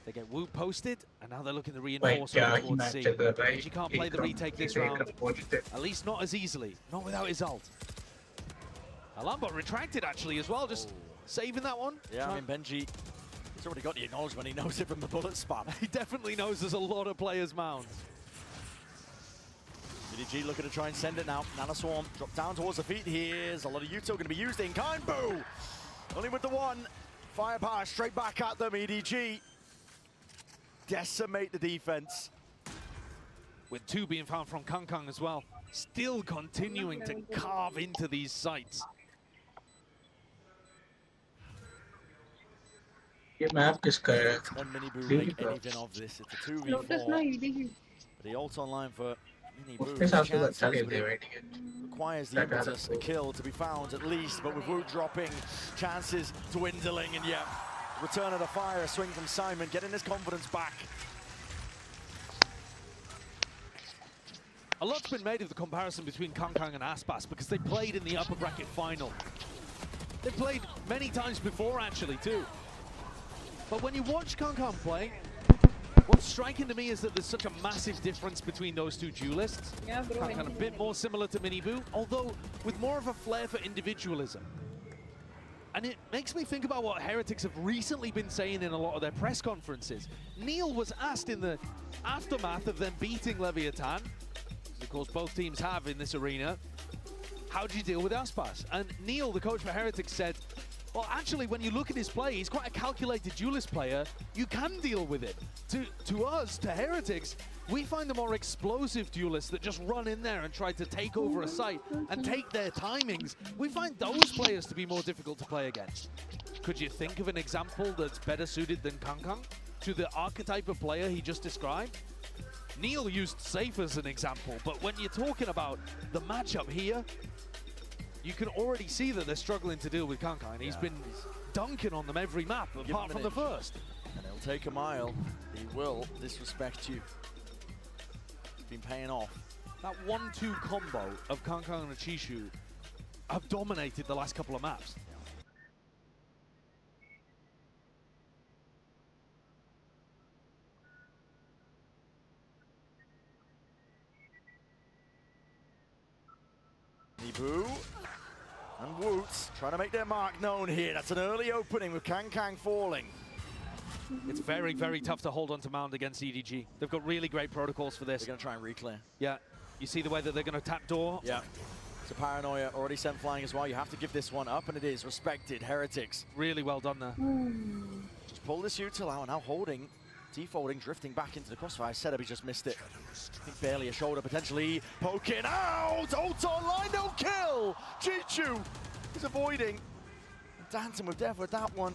They get Wu posted, and now they're looking to reinforce over towards C. Benji can't play the retake this round, at least not as easily, not without his ult. Alambot retracted actually as well, just saving that one. Yeah, I mean, Benji, he's already got the acknowledgement, he knows it from the bullet spam. He definitely knows there's a lot of players mounts. EDG looking to try and send it now. Nana Swarm drop down towards the feet. Here's a lot of Yuto going to be used in kind. Boo! Only with the one. Firepower straight back at them, EDG. Decimate the defense. With 2 being found from Kang Kang as well. Still continuing to carve into these sites. ये map किसका है? Can Miniboo make anything of this? It's a 2v4. But the ult online for Miniboo. Requires the impetus, a kill to be found at least, but with Wu dropping, chances dwindling, and yeah, return of the fire, a swing from Simon, getting his confidence back. A lot's been made of the comparison between Kang Kang and Aspas because they played in the upper bracket final. They played many times before actually too. But when you watch Kang Kang play, what's striking to me is that there's such a massive difference between those two duelists. Yeah, bro. Kang Kang a bit more similar to Miniboo, although with more of a flair for individualism. And it makes me think about what Heretics have recently been saying in a lot of their press conferences. Neil was asked in the aftermath of them beating Leviathan, of course both teams have in this arena, how do you deal with Aspas? And Neil, the coach for Heretics, said, well, actually, when you look at his play, he's quite a calculated duelist player. You can deal with it. To us, to Heretics, we find the more explosive duelists that just run in there and try to take over a site and take their timings. We find those players to be more difficult to play against. Could you think of an example that's better suited than Kang Kang to the archetype of player he just described? Neil used Safe as an example, but when you're talking about the matchup here, you can already see that they're struggling to deal with Kang Kang. He's been dunking on them every map, apart from the first. And he'll take a mile. He will disrespect you. It's been paying off. That 1-2 combo of Kang Kang and Chishu have dominated the last couple of maps. Nibu and Woots trying to make their mark known here. That's an early opening with Kang Kang falling. It's very, very tough to hold on to Mound against EDG. They've got really great protocols for this. They're going to try and reclear. Yeah, you see the way that they're going to tap door? Yeah. It's a paranoia already sent flying as well. You have to give this one up, and it is respected. Heretics. Really well done there. Just pull this util out, now holding, defaulting, drifting back into the crossfire. Setup, he just missed it. I think barely a shoulder, potentially poking out. Ult online, no kill. Chichu is avoiding. Dancing with death with that one.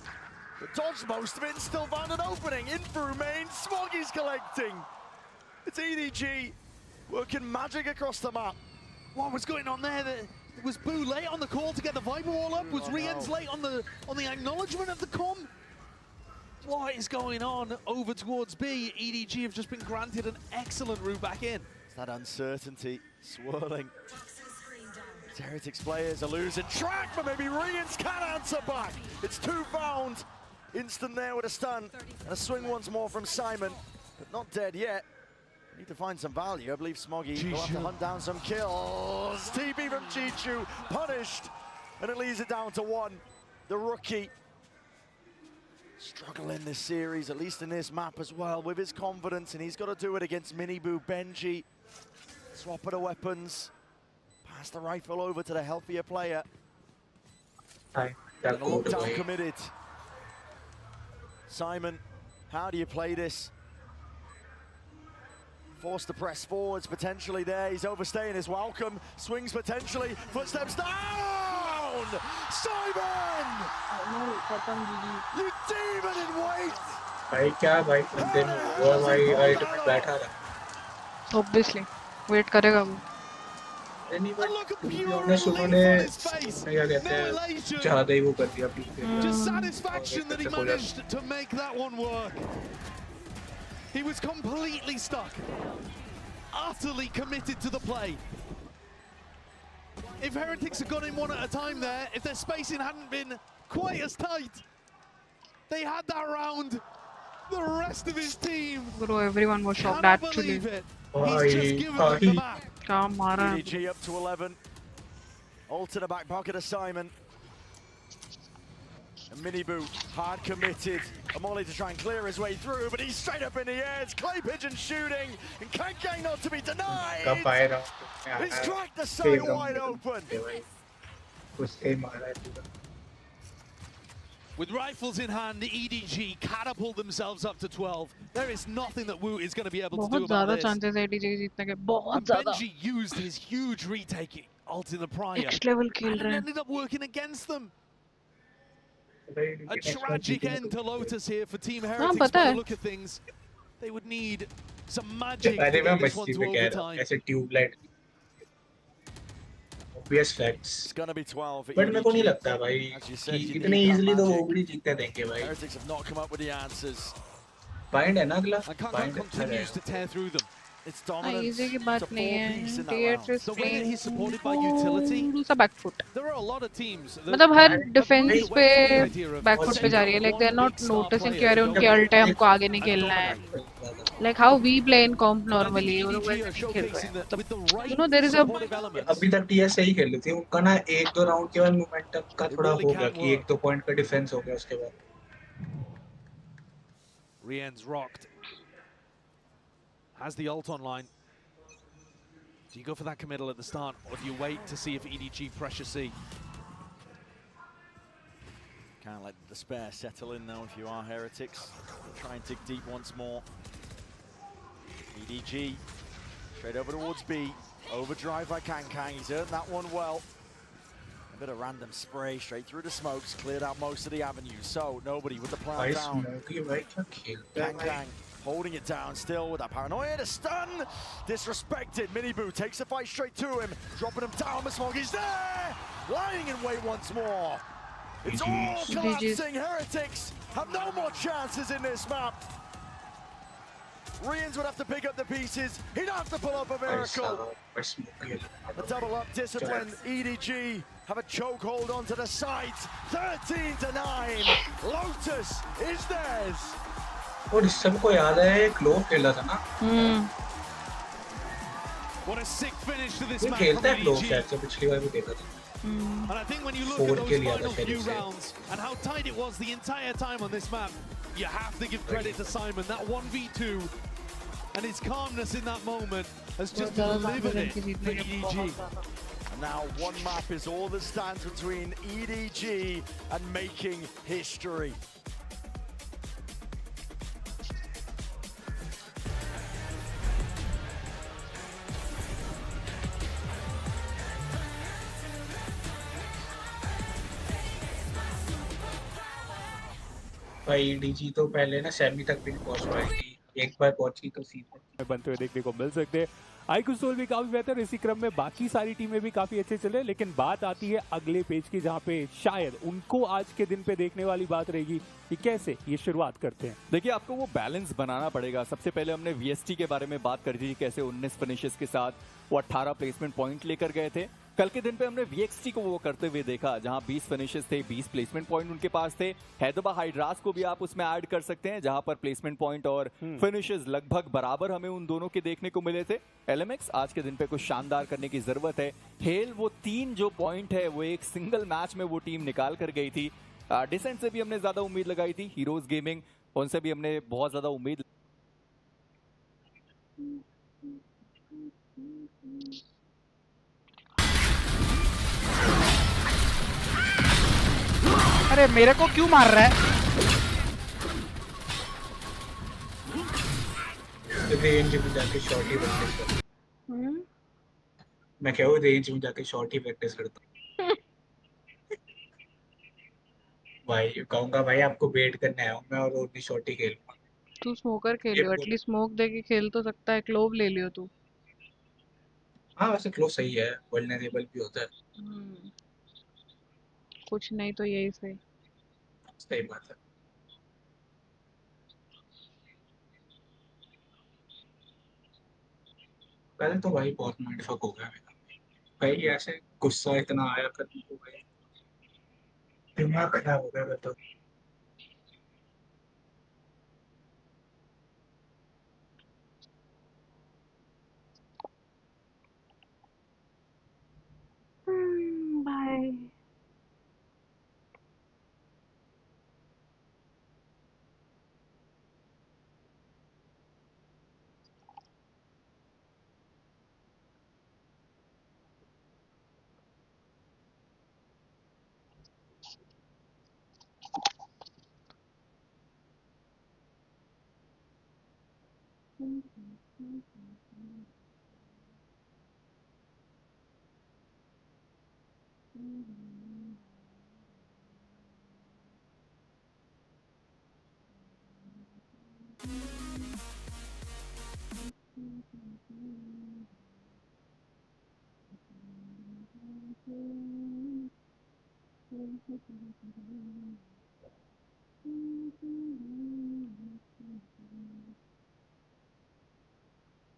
But dodged most of it and still found an opening. In through main, Smoggy's collecting. It's EDG working magic across the map. What was going on there? Was Boo late on the call to get the Viper wall up? Was Rien's late on the acknowledgement of the com? What is going on over towards B? EDG have just been granted an excellent route back in. It's that uncertainty swirling. Heretics players are losing track, but maybe Rien's can answer back. It's 2 found. Instant there with a stun. And a swing once more from Simon, but not dead yet. Need to find some value. I believe Smoggy will have to hunt down some kills. TP from Chichu, punished. And it leaves it down to 1. The rookie struggling this series, at least in this map as well, with his confidence, and he's got to do it against Miniboo. Benji, swap of the weapons, pass the rifle over to the healthier player. Lockdown committed. Simon, how do you play this? Forced to press forwards, potentially there. He's overstaying his welcome. Swings potentially, footsteps down! Simon! You demon in wait! Obviously, wait करेगा वो. Just satisfaction that he managed to make that one work. He was completely stuck, utterly committed to the play. if Heretics had gone in one at a time there, if their spacing hadn't been quite as tight, they had that round. The rest of his team. Bro, everyone was shocked Cannot actually. believe it. He's just given them the map. Kya mara hai? EDG up to 11. All to the back pocket of Simon. And Miniboo, hard committed. Amoli to try and clear his way through, but he's straight up in the air. It's Clay Pigeon shooting, and Kankang not to be denied. He's cracked the side wide open. With rifles in hand, the EDG catapult themselves up to 12. There is nothing that Wu is going to be able to do about this. chances है EDG जीतने के, बहुत And ज़्यादा. Benji used his huge retake ult in the prior. Next level kill and it रहे हैं. ended up working against them. A tragic end to Lotus here for Team Heretics. पता By है. the look of things, they would need some magic to अरे मैं get this one मस्ती to में कह रहा हूँ, overtime. ऐसे tubelight. Obvious facts. It's gonna be 12. But मेरे को नहीं लगता भाई कि इतने easily तो वो भी जीतने देंगे भाई. Heretics have not come up with the answers. Bind है ना अगला? And Kankang Bind continues to tear through them. It's dominant. easy की बात नहीं है. TH is The way that playing he's supported by utility, सा back foot. there are a lot of teams. मतलब हर defence पे बैक फुट पे जा रही है. Like they are not noticing कि अरे उनके अल्ट है, हमको आगे नहीं खेलना है. Like how we play in comp normally. वो लोग वैसे नहीं खेल रहे हैं. You know there is a अभी तक TS सही खेल रही थी. उनका ना एक दो राउंड के बाद मोमेंटम का थोड़ा हो गया कि एक दो पॉइंट का डिफेंस हो गया उसके बाद. Rien's rocked. Has the ult online. Do you go for that committal at the start, or do you wait to see if EDG pressure C? Can't let the despair settle in though if you are Heretics. Try and dig deep once more. EDG straight over towards B. Overdrive by Kankang. He's earned that one well. A bit of random spray straight through the smokes, cleared out most of the avenues. So nobody with the plan down. Kankang holding it down still with that paranoia. The stun disrespected. Miniboo takes the fight straight to him, dropping him down. The smoke is there, lying in wait once more. It's all collapsing. Heretics have no more chances in this map. Riens would have to pick up the pieces. He'd have to pull up a miracle. A double up discipline. EDG have a chokehold onto the sides. 13-9. Lotus is theirs. और इस सबको याद है clove खेला था ना. What a sick finish to this ये match खेलता है from क्लोव EDG. शायद से पिछली बार भी देखा था. And I think when you look Four at those kill लिया था final few शरीफ से. rounds and how tight it was the entire time on this map, you have to give credit to Simon. That 1v2 and his calmness in that moment has just delivered it for EDG. And now one map is all that stands between EDG and making history. भाई EDG तो पहले ना semi तक भी नहीं पहुंच पाई थी. एक बार पहुंची तो सीधे बनते हुए देखने को मिल सकते हैं. आईक्यू सोल भी काफी बेहतर, इसी क्रम में बाकी सारी टीमें भी काफी अच्छे चले. लेकिन बात आती है अगले पेज की, जहां पे शायद उनको आज के दिन पे देखने वाली बात रहेगी कि कैसे ये शुरुआत करते हैं. देखिए, आपको वो बैलेंस बनाना पड़ेगा. सबसे पहले हमने वीएसटी के बारे में बात कर दी थी, कैसे 19 फिनिशेस के साथ वो 18 प्लेसमेंट पॉइंट लेकर गए थे. कल के दिन पे हमने वीएक्सटी को वो करते हुए देखा, जहां 20 फिनिशेस थे, 20 प्लेसमेंट पॉइंट उनके पास थे. हैदराबाद हाइड्रास को भी आप उसमें ऐड कर सकते हैं, जहां पर प्लेसमेंट पॉइंट और फिनिशेस लगभग बराबर हमें उन दोनों के देखने को मिले थे. एलएमएक्स आज के दिन पे कुछ शानदार करने की जरूरत है. हेल वो 3 जो पॉइंट है वो एक सिंगल मैच में वो टीम निकाल कर गई थी. डिसेंट से भी हमने ज्यादा उम्मीद लगाई थी. हीरोज गेमिंग, उनसे भी हमने बहुत ज्यादा उम्मीद. अरे मेरे को क्यों मार रहा है? रेंज में जाके शॉट ही प्रैक्टिस करता. मैं क्या हूँ रेंज में जाके शॉट ही प्रैक्टिस करता हूँ. भाई कहूँगा भाई आपको वेट करने आया हूँ मैं, और ओनली शॉट ही खेलूंगा. तू स्मोकर खेल लियो, एटलीस्ट स्मोक दे के खेल तो सकता है. क्लोव ले लियो तू. हाँ वैसे क्लोव सही है, वल्नरेबल भी होता है. कुछ नहीं तो यही सही. सही बात है. पहले तो भाई बहुत माइंडफक हो गया मेरा. भाई ऐसे गुस्सा इतना आया करने को भाई, दिमाग खराब हो गया तो। बाय।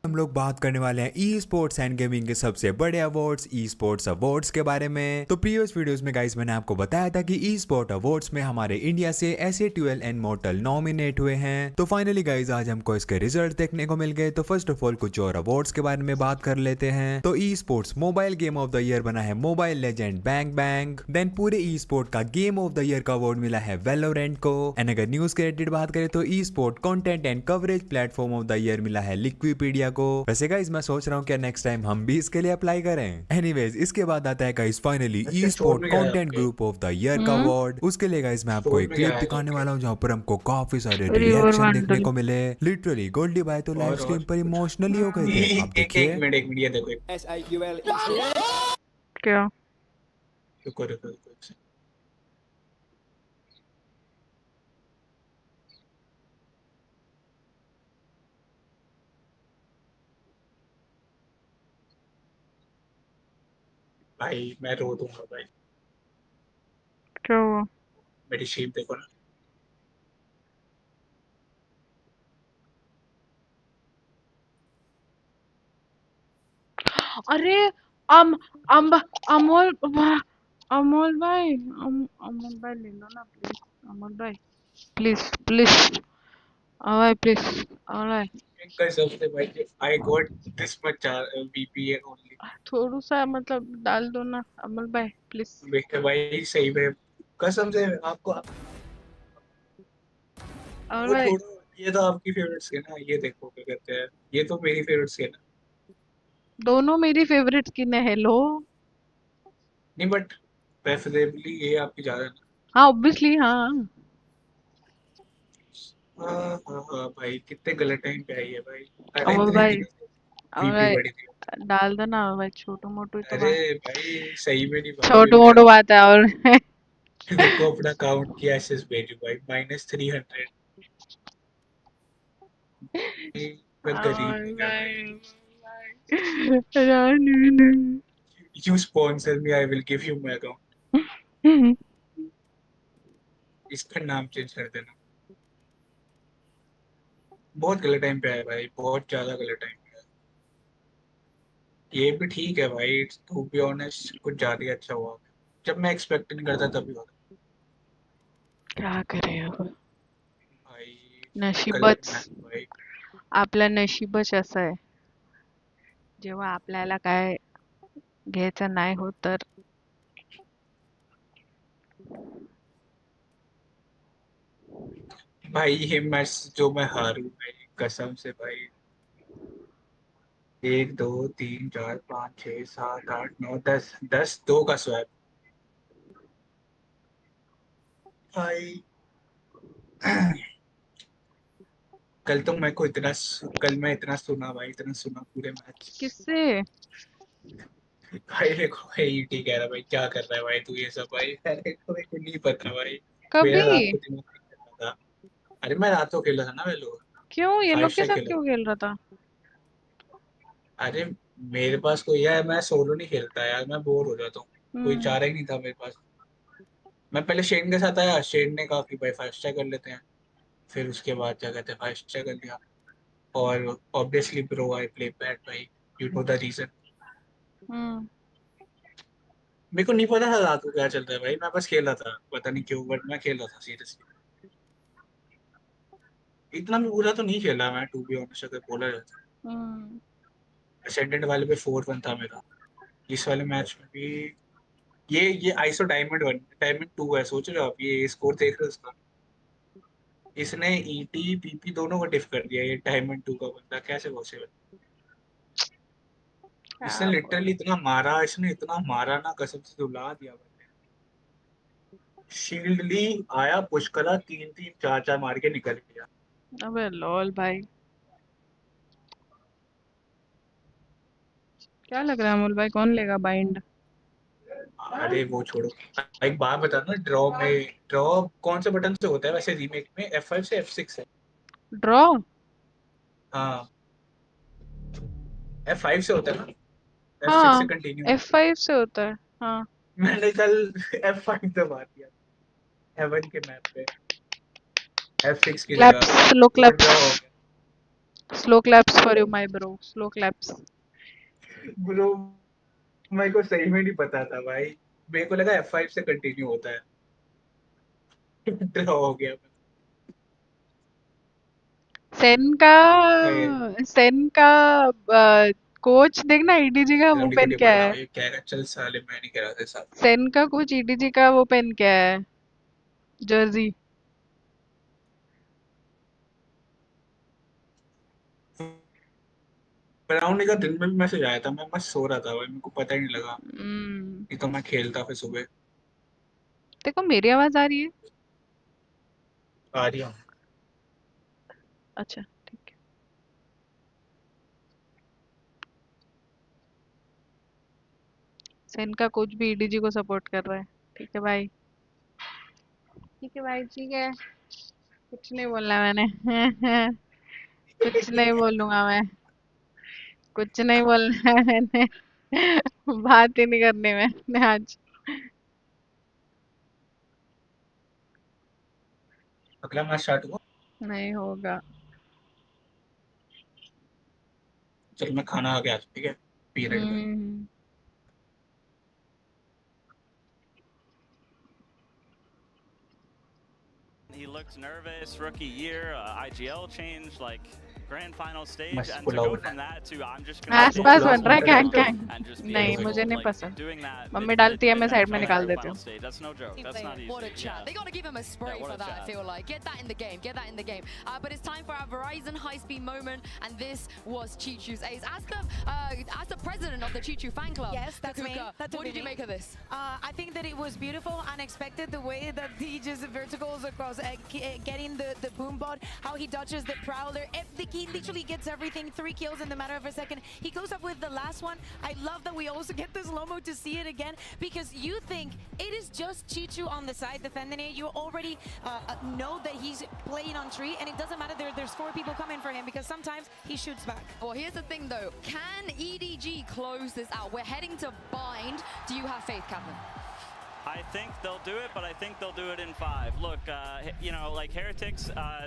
हम लोग बात करने वाले हैं ई स्पोर्ट्स एंड गेमिंग के सबसे बड़े अवार्ड्स, ई स्पोर्ट्स अवार्ड्स के बारे में। तो प्रीवियस वीडियोस में गाइस मैंने आपको बताया था कि ई स्पोर्ट अवार्ड्स में हमारे इंडिया से ऐसे 12 एंड मॉर्टल नॉमिनेट हुए हैं। तो फाइनली गाइस आज हमको इसके रिजल्ट देखने को मिल गए। तो फर्स्ट ऑफ ऑल कुछ और अवार्ड्स के बारे में बात कर लेते हैं। तो esports mobile game of the year बना है mobile legend bang bang. Then पूरे ई स्पोर्ट का गेम ऑफ द ईयर का अवार्ड मिला है वेलोरेंट को। एंड अगर न्यूज के रिलेटेड बात करें तो e sport content and coverage platform of the year मिला है लिक्विपीडिया को। वैसे गाइस मैं सोच रहा हूँ क्या नेक्स्ट टाइम हम भी इसके लिए अप्लाई करें। एनीवेज इसके बाद आता है guys finally E sport content group of the year का अवार्ड। उसके लिए गाइस मैं आपको एक क्लिप दिखाने वाला हूँ जहाँ पर हमको काफी सारे रिएक्शन देखने को मिले। लिटरली गोल्डी भाई तो लाइव स्ट्रीम पर इमोशनली हो गए थे। आप देखिए एक मिनट ये देखो क्या रुको भाई, मैं रो दूंगा भाई। क्या हुआ? मेरी शीप देखो ना। अरे अम अम अमोल अमोल भाई अमोल भाई ले लो ना प्लीज। अमोल भाई प्लीज प्लीज भाई प्लीज भाई कसम से भाई, I got this much BPA only. थोड़ा सा मतलब डाल दो ना अमोल भाई प्लीज। बेटे भाई सही में कसम से आपको अमोल वो भाई छोड़ो, ये तो आपकी फेवरेट्स है ना, ये देखो क्या कहते हैं, ये तो मेरी फेवरेट्स है ना। दोनों मेरी फेवरेट स्किन है। हेलो नहीं बट प्रेफरेबली ये आपकी ज्यादा है ना। हाँ ऑब्वियसली हाँ। हाँ भाई, कितने गलत टाइम पे आई है भाई। अरे अमोल इतने भाई दिनों से अमोल बीपी भाई बढ़ी थी। डाल दो ना अमोल भाई। छोटू मोटू तो अरे बात भाई सही में नहीं भाई, छोटू मेरा मोटू बात है और देखो अपना काउंट किया एसएस भेजू भाई -300। मैं गरीब अमोल हो गया भाई। भाई Rani you sponsor me, I will give you my account. नहीं। इसका नाम चेंज कर देना। बहुत गलत टाइम पे आया भाई, बहुत ज्यादा गलत टाइम पे आया। ये भी ठीक है भाई, टू बी ऑनेस्ट कुछ ज्यादा ही अच्छा हुआ। जब मैं एक्सपेक्ट नहीं करता तभी होता क्या करे अब भाई। कल नशीबच मैं भाई आपलं नशीबच असं आहे जेव्हा आपल्याला काय घ्यायचं नाही होत तर भाई ये मैच जो मैं हारू भाई, कसम से भाई। 1 2 3 4 5 6 7 8 9 10 10 2 का स्वैप भाई। कल मैं इतना सुना भाई, इतना सुना पूरे मैच। किससे भाई देखो भाई, ईटी कह रहा भाई क्या कर रहा है भाई तू ये सब भाई। अरे को मेरे को नहीं पता भाई। मेरा कभी रात को दिमाग नहीं चल रहा था। अरे मैं रात को खेला था ना वे लोग, क्यों ये 5 लोग के स्टार साथ खेला। क्यों खेल रहा था? अरे मेरे पास कोई है, मैं सोलो नहीं खेलता यार, मैं बोर हो जाता हूँ। कोई हम्म चारा ही नहीं था मेरे पास। मैं पहले शेन के साथ आया, शेन ने कहा कि भाई 5 स्टार कर लेते हैं। फिर उसके बाद क्या कहते हैं 5 स्टार कर लिया। और obviously bro I play bad भाई, यू नो द रीजन। हम्म मेरे को नहीं पता था रात को क्या चल रहा है भाई, मैं बस खेल रहा था, पता नहीं क्यों, बट मैं खेल रहा था सीरियसली। इतना भी बुरा तो नहीं खेला मैं, टू बी ऑनेस्ट अगर बोला जाए। असेंडेंट वाले पे 4-1 था मेरा, इस वाले मैच में भी। ये आईसो डायमंड 1 डायमंड 2 है, सोच रहे हो आप, ये स्कोर देख रहे हो उसका? इसने ईटी पीपी दोनों को डिफ कर दिया, ये डायमंड 2 का बंदा, कैसे पॉसिबल? इसने लिटरली इसने इतना मारा ना, कसम से रुला दिया बंदे। शील्ड ली, आया पुश करा, 3-3 4-4 मार के निकल गया। अबे लॉल भाई, क्या लग रहा है अमोल भाई, कौन लेगा बाइंड? अरे वो छोड़ो, एक बात बता ना, ड्रॉ कौन से बटन से होता है वैसे रीमेक में? F5 से F6 है ड्रॉ? हाँ, F5 से होता है ना, F6 से हाँ, कंटिन्यू। F5 से होता है। हाँ, मैंने कल F5 दबा दिया हेवन के मैप पे, F6 की जगह। क्लैप्स, स्लो वो ड्रॉ हो claps, slow claps for you my bro, slow claps. Bro मेरे को सही में नहीं पता था भाई, मेरे को लगा F5 से कंटिन्यू होता है। ड्रॉ हो गया। सेन का कोच देखना, ईडीजी का वो लंबी पेन कुटी क्या पड़ रहा है? हूँ, ये कह चल साले मैं नहीं कह रहा था साहब। सेन का कोच ईडीजी का वो पेन क्या है? जर्सी। राउंड का दिन में भी मैसेज आया था, मैं मस्त सो रहा था भाई, मेरे को पता ही नहीं लगा। ये तो मैं खेलता फिर सुबह। देखो मेरी आवाज आ रही है? आ रही हूँ। अच्छा ठीक है। सेन का कोच भी ईडीजी को सपोर्ट कर रहा है। ठीक है भाई, ठीक है भाई, ठीक है, कुछ नहीं बोलना मैंने। कुछ नहीं बोलूंगा मैं, कुछ नहीं बोलना है मैंने। बात ही नहीं करनी मैंने आज। अगला मैच स्टार्ट हुआ। नहीं होगा। चल मैं खाना आ गया, ठीक है, पीरियड में। He looks nervous, rookie year, IGL change, like grand final stage, मस्त and to पुलाव go बना from that to I'm just us gonna पास बन रहा है Kang Kang. and just be नहीं able मुझे to, नहीं like, पसंद, doing that मम्मी डालती है मैं साइड में निकाल देती final हूँ। stage. That's no joke. That's not easy. What a chat. Yeah. They got to give him a spray what for a that, I chat. feel like. Get that in the game. Get that in the game. But it's time for our Verizon high-speed moment, and this was Chichu's ace. As the president of the Chichu fan club, yes, that's me. Kakuka, That's what did you make of this? I think that it was beautiful, unexpected, the way that he just verticals across, getting the boom bot, how he dodges the prowler. He literally gets everything, 3 kills in the matter of a second. He goes up with the last one. I love that we also get this slow-mo to see it again, because you think it is just Chichu on the side defending it. You already know that he's playing on tree, and it doesn't matter. There's 4 people coming for him, because sometimes he shoots back. Well, here's the thing, though. Can EDG close this out? We're heading to bind. Do you have faith, Captain? I think they'll do it, but I think they'll do it in 5. Look, you know, like Heretics,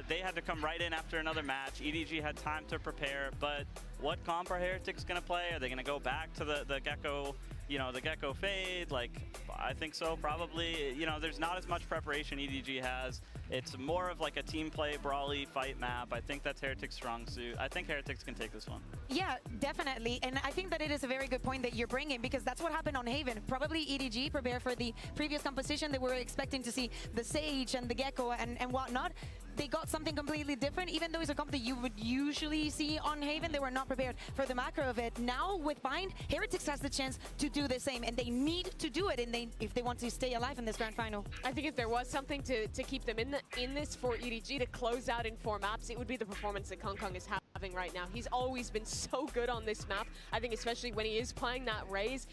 they had to come right in after another match. EDG had time to prepare, but what comp are Heretics going to play? Are they going to go back to the Gecko, you know, the Gecko fade? Like, I think so, probably. You know, there's not as much preparation EDG has. It's more of like a team play, brawly fight map. I think that's Heretics' strong suit. I think Heretics can take this one. Yeah, definitely. And I think that it is a very good point that you're bringing, because that's what happened on Haven. Probably EDG prepare for the previous composition. They were expecting to see the Sage and the Gecko and whatnot. They got something completely different. Even though it's a comp that you would usually see on Haven, they were not prepared for the macro of it. Now with Bind, Heretics has the chance to do the same, and they need to do it if they want to stay alive in this grand final. I think if there was something to keep them in this for EDG to close out in 4 maps, it would be the performance that Kong is having right now. He's always been so good on this map. I think especially when he is playing that Raze,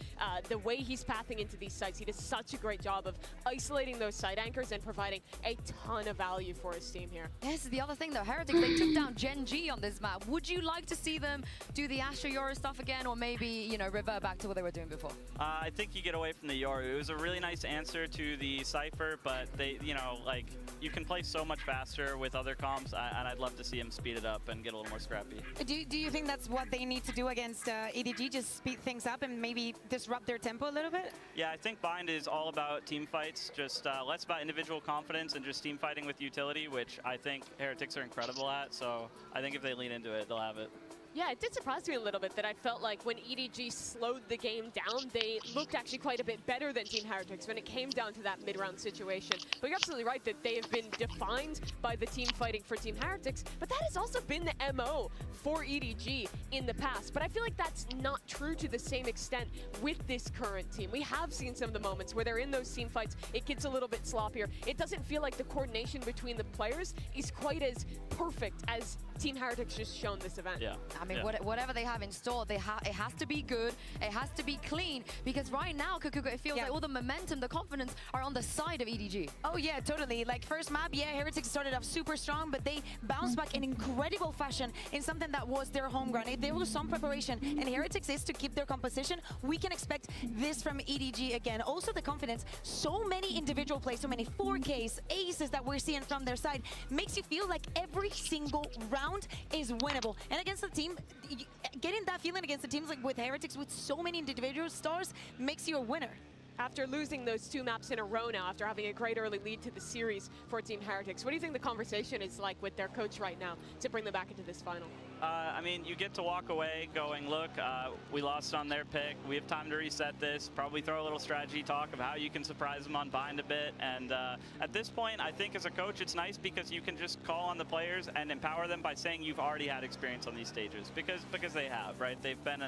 the way he's pathing into these sites, he does such a great job of isolating those site anchors and providing a ton of value for his team here. This is the other thing, though. Heretics, they took down Gen G on this map. Would you like to see them do the Astra Yoru stuff again, or maybe, you know, revert back to what they were doing before? I think you get away from the Yoru. It was a really nice answer to the Cypher, but they, you know, like, you can play so much faster with other comps, and I'd love to see him speed it up and get a little more scrappy. crappy. Do you think that's what they need to do against EDG? Just speed things up and maybe disrupt their tempo a little bit? Yeah, I think Bind is all about team fights, just less about individual confidence and just team fighting with utility, which I think Heretics are incredible at. So I think if they lean into it, they'll have it. Yeah, it did surprise me a little bit that I felt like when EDG slowed the game down, they looked actually quite a bit better than Team Heretics when it came down to that mid-round situation. But you're absolutely right that they have been defined by the team fighting for Team Heretics, but that has also been the MO for EDG in the past. But I feel like that's not true to the same extent with this current team. We have seen some of the moments where they're in those team fights, it gets a little bit sloppier. It doesn't feel like the coordination between the players is quite as perfect as Team Heretics just shown this event. Yeah. I mean, whatever they have in store, it has to be good, it has to be clean, because right now, Kukuko, it feels like all the momentum, the confidence are on the side of EDG. Oh yeah, totally. Like first map, yeah, Heretics started off super strong, but they bounced back in incredible fashion in something that was their home ground. If there was some preparation, and Heretics is to keep their composition, we can expect this from EDG again. Also the confidence, so many individual plays, so many 4Ks, aces that we're seeing from their side, makes you feel like every single round is winnable. And against the team, getting that feeling against the teams like with Heretics with so many individual stars makes you a winner. After losing those 2 maps in a row now, after having a great early lead to the series for Team Heretics, what do you think the conversation is like with their coach right now to bring them back into this final? I mean, you get to walk away going, look, we lost on their pick. We have time to reset this. Probably throw a little strategy talk of how you can surprise them on Bind a bit. And at this point, I think as a coach, it's nice because you can just call on the players and empower them by saying you've already had experience on these stages because they have, right? They've been,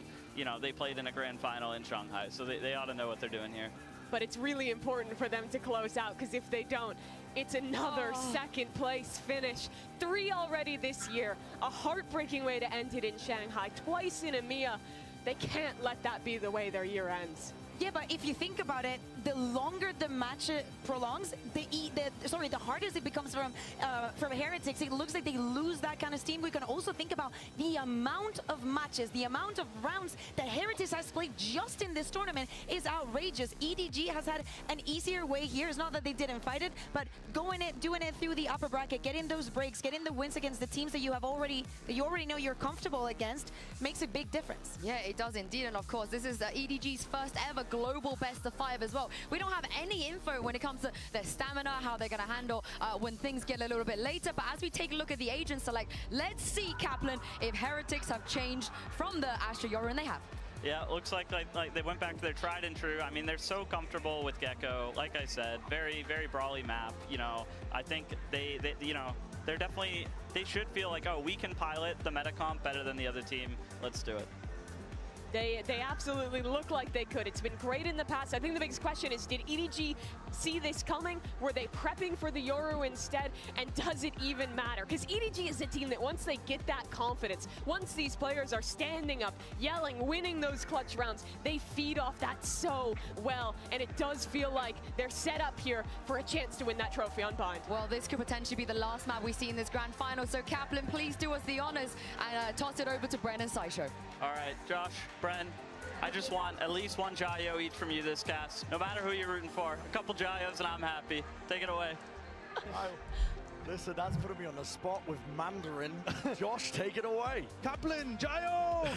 they played in a grand final in Shanghai, so they ought to know what they're doing here. But it's really important for them to close out, because if they don't, it's another second place finish. 3 already this year. A heartbreaking way to end it in Shanghai, twice in EMEA. They can't let that be the way their year ends. Yeah, but if you think about it, the longer the match prolongs, the hardest it becomes from Heretics. It looks like they lose that kind of steam. We can also think about the amount of matches, the amount of rounds that Heretics has played just in this tournament is outrageous. EDG has had an easier way here. It's not that they didn't fight it, but doing it through the upper bracket, getting those breaks, getting the wins against the teams that you already know you're comfortable against makes a big difference. Yeah, it does indeed. And of course, this is EDG's first ever global best of 5 as well. We don't have any info when it comes to their stamina, how they're going to handle when things get a little bit later. But as we take a look at the agent select, let's see, Kaplan, if Heretics have changed from the Astra Yoru, and they have. Yeah, it looks like they went back to their tried and true. I mean, they're so comfortable with Gecko. Like I said, very, very brawly map. I think they're definitely, they should feel like, oh, we can pilot the meta comp better than the other team. Let's do it. They absolutely look like they could. It's been great in the past. I think the biggest question is, did EDG see this coming? Were they prepping for the Yoru instead? And does it even matter? Because EDG is a team that once they get that confidence, once these players are standing up, yelling, winning those clutch rounds, they feed off that so well. And it does feel like they're set up here for a chance to win that trophy on Bind. Well, this could potentially be the last map we see in this grand final. So Kaplan, please do us the honors and toss it over to Bren and Saisho. All right, Josh, Bren, I just want at least 1 Jayo each from you this cast. No matter who you're rooting for. A couple Jayos and I'm happy. Take it away. Listen, that's putting me on the spot with Mandarin. Josh, take it away. Kaplan, Jayo!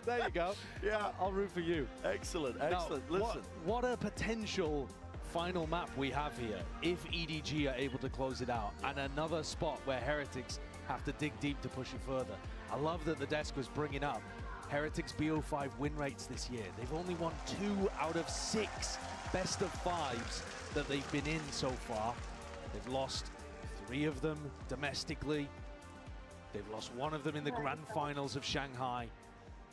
There you go. Yeah. I'll root for you. Excellent. Now, Listen. What a potential final map we have here if EDG are able to close it out, and another spot where Heretics have to dig deep to push it further. I love that the desk was bringing up Heretics BO5 win rates this year. They've only won 2 out of 6 best of 5s that they've been in so far. They've lost 3 of them domestically. They've lost 1 of them in the grand finals of Shanghai.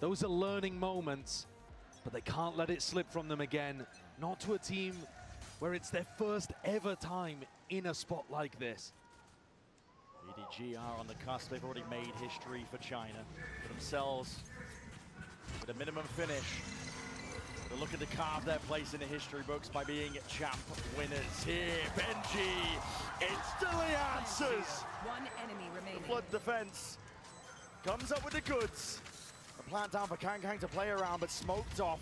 Those are learning moments, but they can't let it slip from them again. Not to a team where it's their first ever time in a spot like this. EDG are on the cusp. They've already made history for China, for themselves, with a minimum finish. They're looking to carve their place in the history books by being champ winners here. Benji instantly answers. 1 enemy remaining. The flood defense comes up with the goods. The plant down for Kang to play around, but smoked off.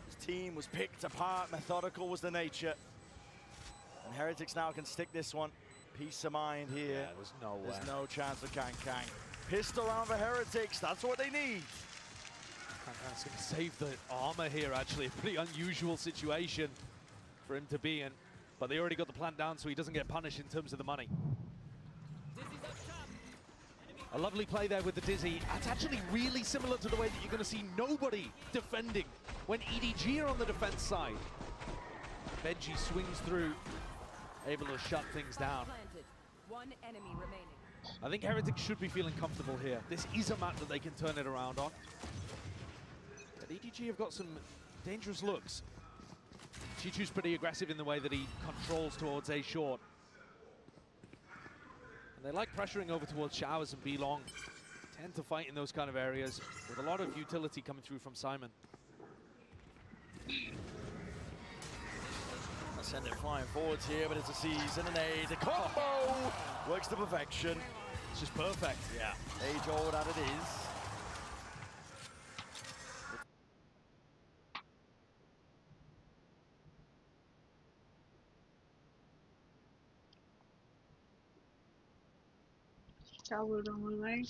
His team was picked apart. Methodical was the nature. And Heretics now can stick this one. Peace of mind here. Yeah, there's no way. There's no chance of Kang. Pissed around the Heretics, that's what they need. Kang's going to save the armor here, actually. A pretty unusual situation for him to be in. But they already got the plant down, so he doesn't get punished in terms of the money. A lovely play there with the Dizzy. That's actually really similar to the way that you're going to see nobody defending when EDG are on the defense side. Benji swings through, able to shut things down. One enemy remaining. I think Heretics should be feeling comfortable here. This is a map that they can turn it around on. But EDG have got some dangerous looks. Chichu's pretty aggressive in the way that he controls towards A short. And they like pressuring over towards Showers and B long. Tend to fight in those kind of areas with a lot of utility coming through from Simon. I send it flying forwards here, but it's a C's and an A. The combo works to perfection. It's just perfect. Yeah. Age-old as it is. क्या बोल रहा हूँ भाई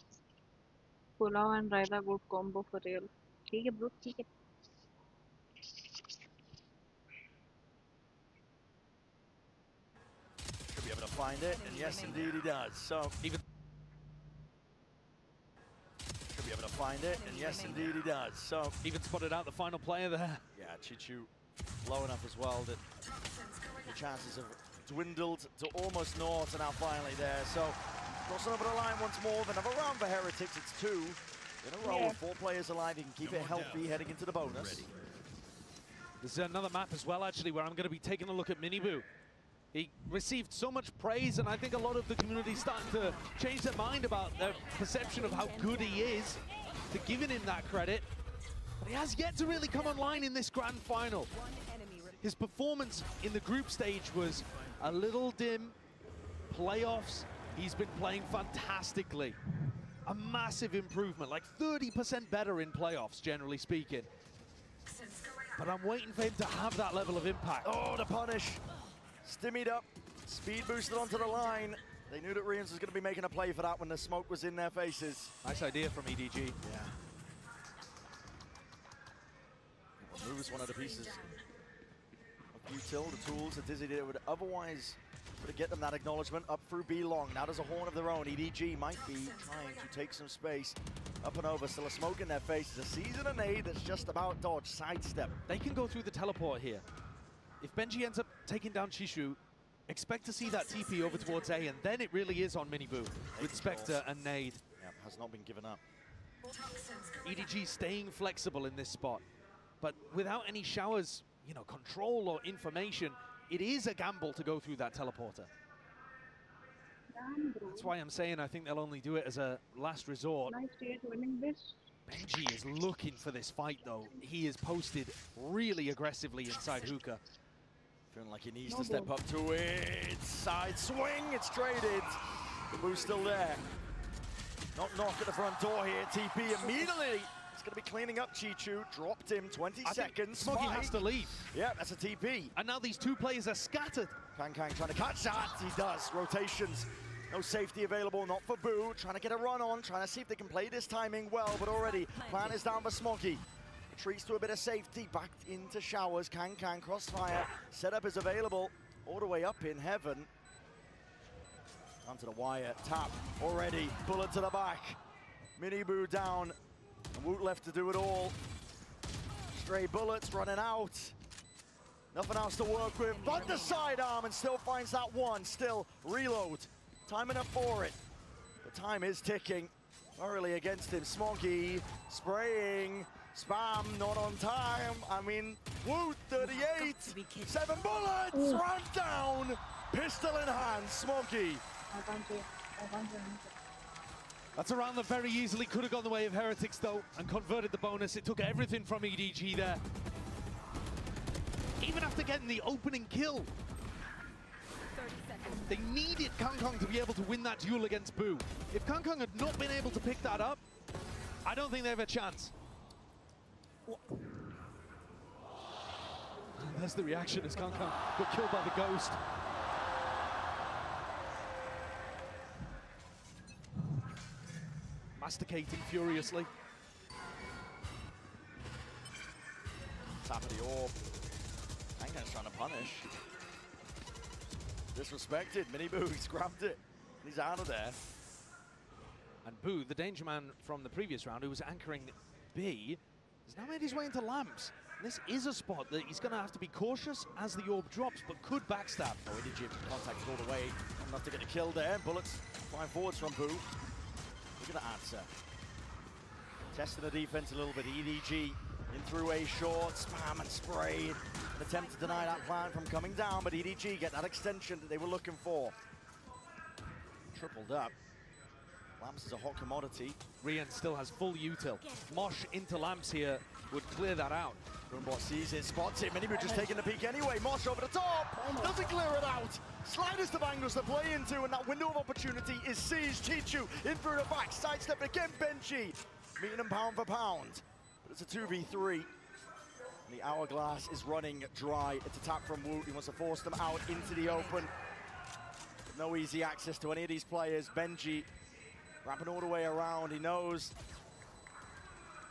pulao and raita good combo for real ठीक है bro ठीक है Should be able to find it, and yes indeed he does. So even should be able to find it, and yes indeed he does. So even spotted out the final player there. Yeah, Chichu low enough as well that the chances have dwindled to almost naught, and now finally there. So crossing over the line once more, then another round for Heretics. It's 2 in a row with 4 players alive. You can keep it healthy heading into the bonus. This is another map as well, actually, where I'm going to be taking a look at Miniboo. He received so much praise, and I think a lot of the community is starting to change their mind about their perception of how good he is, to giving him that credit. But he has yet to really come online in this grand final. His performance in the group stage was a little dim. Playoffs, he's been playing fantastically. A massive improvement, like 30% better in playoffs, generally speaking. But I'm waiting for him to have that level of impact. Oh, the punish. Stimmied up, speed boosted onto the line. They knew that Rians was going to be making a play for that when the smoke was in their faces. Nice idea from EDG. Yeah. Moves one of the pieces of util, the tools that Dizzy did would otherwise get them that acknowledgement up through B long. Now there's a horn of their own. EDG might be trying to take some space up and over. Still a smoke in their faces. A season and A that's just about dodge, sidestep. They can go through the teleport here. If Benji ends up taking down Chishu, expect to see that TP over towards A, and then it really is on Miniboo with Spectre and Nade. Yeah, has not been given up. EDG staying flexible in this spot, but without any Showers, you know, control or information, it is a gamble to go through that teleporter. That's why I'm saying I think they'll only do it as a last resort. Benji is looking for this fight, though. He is posted really aggressively inside hookah. Feeling like he needs to step up to it. Side swing, it's traded. The boost still there. Knock at the front door here. TP immediately. He's going to be cleaning up Chichu. Dropped him 20 seconds. Smoggy has to leave. Yeah, that's a TP. And now these 2 players are scattered. Kang trying to catch that. He does. Rotations. No safety available, not for Boo. Trying to get a run on, trying to see if they can play this timing well, but already plan is down for Smoggy. Retreats to a bit of safety, back into Showers. Kang crossfire. Setup is available all the way up in heaven. Onto the wire, tap already. Bullet to the back. Miniboo down. And Woot left to do it all. Stray bullets running out. Nothing else to work with, but the sidearm, and still finds that one. Still reload. Time enough for it. The time is ticking. Thoroughly against him. Smoggy spraying. Spam not on time. I mean, Woot 38. 7 bullets. Run down. Pistol in hand. Smoggy. That's a round that very easily could have gone the way of Heretics, though, and converted the bonus. It took everything from EDG there. Even after getting the opening kill, they needed Kang to be able to win that duel against Boo. If Kang had not been able to pick that up, I don't think they have a chance. There's the reaction as Kang got killed by the Ghost. masticating furiously. Top of the orb. Kankan's trying to punish. Disrespected. Miniboo, he's grabbed it. He's out of there. And Boo, the danger man from the previous round, who was anchoring B, has now made his way into lamps. This is a spot that he's going to have to be cautious as the orb drops, but could backstab. Oh, EDG contacted all the way. Enough to get a kill there. Bullets flying forwards from Boo. Look at the answer. Testing the defense a little bit. EDG in through a short, spam and sprayed. An attempt to deny that plan from coming down, but EDG get that extension that they were looking for. Tripled up. Lamps is a hot commodity. Rian still has full util. Mosh into Lamps here would clear that out. Boombot sees it, spots it. Miniboo just taking the peek anyway. Mosh over the top. Doesn't clear it out. Slightest of angles to play into, and that window of opportunity is seized. Chichu in through the back. Sidestep again, Benji. Meeting him pound for pound. But it's a 2v3. The hourglass is running dry. It's a tap from Woot. He wants to force them out into the open. No easy access to any of these players. Benji wrapping all the way around. He knows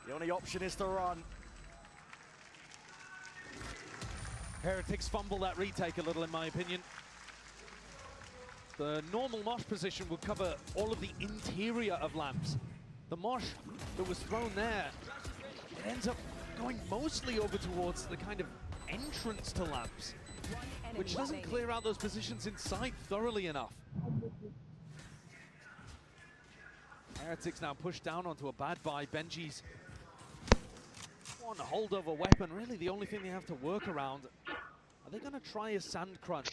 the only option is to run. Heretics fumble that retake a little, in my opinion. The normal Mosh position would cover all of the interior of Lamps. The Mosh that was thrown there, it ends up going mostly over towards the kind of entrance to Lamps, which doesn't clear out those positions inside thoroughly enough. Heretics now pushed down onto a bad buy. Benji's one holdover weapon, really the only thing they have to work around. Are they going to try a sand crunch?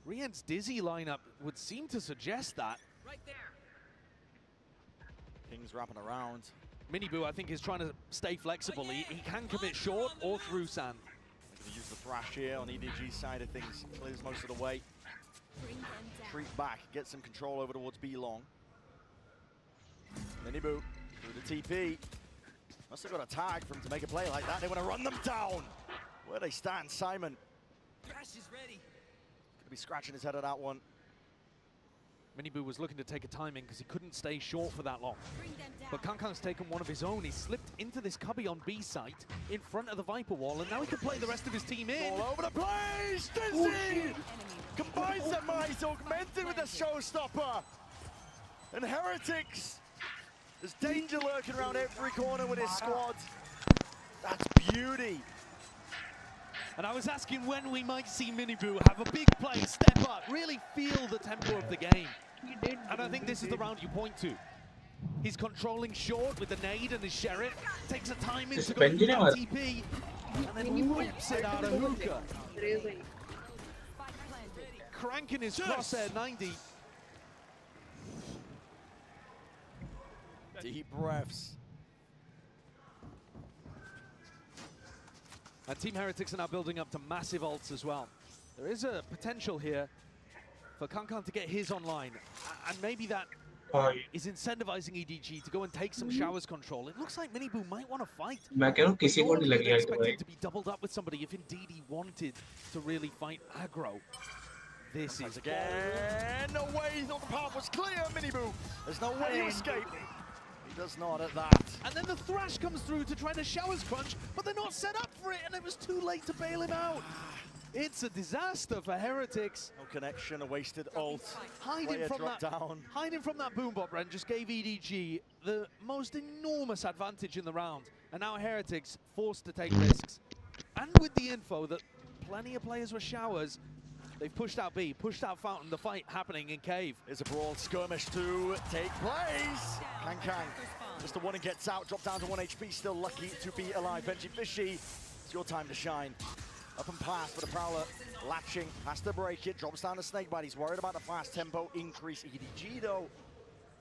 Rian's Dizzy lineup would seem to suggest that. Right there. King's wrapping around. Miniboo, I think, is trying to stay flexible. He can commit short or through sand. Going to use the thrash here on EDG's side of things. Clears most of the way. Creep back, get some control over towards B long. Miniboo through the TP. Must have got a tag for him to make a play like that. They want to run them down. Where they stand, Simon. Crash is ready. Gonna be scratching his head at that one. Miniboo was looking to take a timing because he couldn't stay short for that long. But Kankan's taken one of his own. He slipped into this cubby on B site in front of the Viper wall, and now he can play the rest of his team in. All over the place! Dizzy! Combines the might, augmented with the showstopper. And Heretics, there's danger lurking around every corner with his squad. That's beauty. And I was asking when we might see Miniboo have a big play, step up, really feel the tempo of the game. And I think this is the round you point to. He's controlling short with the nade and his sheriff. Takes a timing to go to the TP, and then whips it out of hookah. Cranking his crosshair 90. Deep breaths. And Team Heretics are now building up to massive ults as well. There is a potential here for Kankan to get his online, and maybe that is incentivizing EDG to go and take some showers control. It looks like Miniboo might want to fight. Expected to be doubled up with somebody if indeed he wanted to really fight aggro. This is again. No way, he thought the path was clear, Miniboo. There's no way to escape. He does not at that. And then the thrash comes through to try to showers crunch, but they're not set up for it, and it was too late to bail him out. It's a disaster for Heretics. No connection, a wasted ult. Hiding from that Boombot, Brent, just gave EDG the most enormous advantage in the round. And now Heretics forced to take risks. And with the info that plenty of players were showers, they've pushed out B, pushed out Fountain, the fight happening in Cave. There's a brawl skirmish to take place. Kankan, just the one and gets out, dropped down to 1 HP, still lucky to be alive. Benji Fishy, it's your time to shine. Up and past for the Prowler, latching, has to break it, drops down to Snakebite. He's worried about the fast tempo increase. EDG though,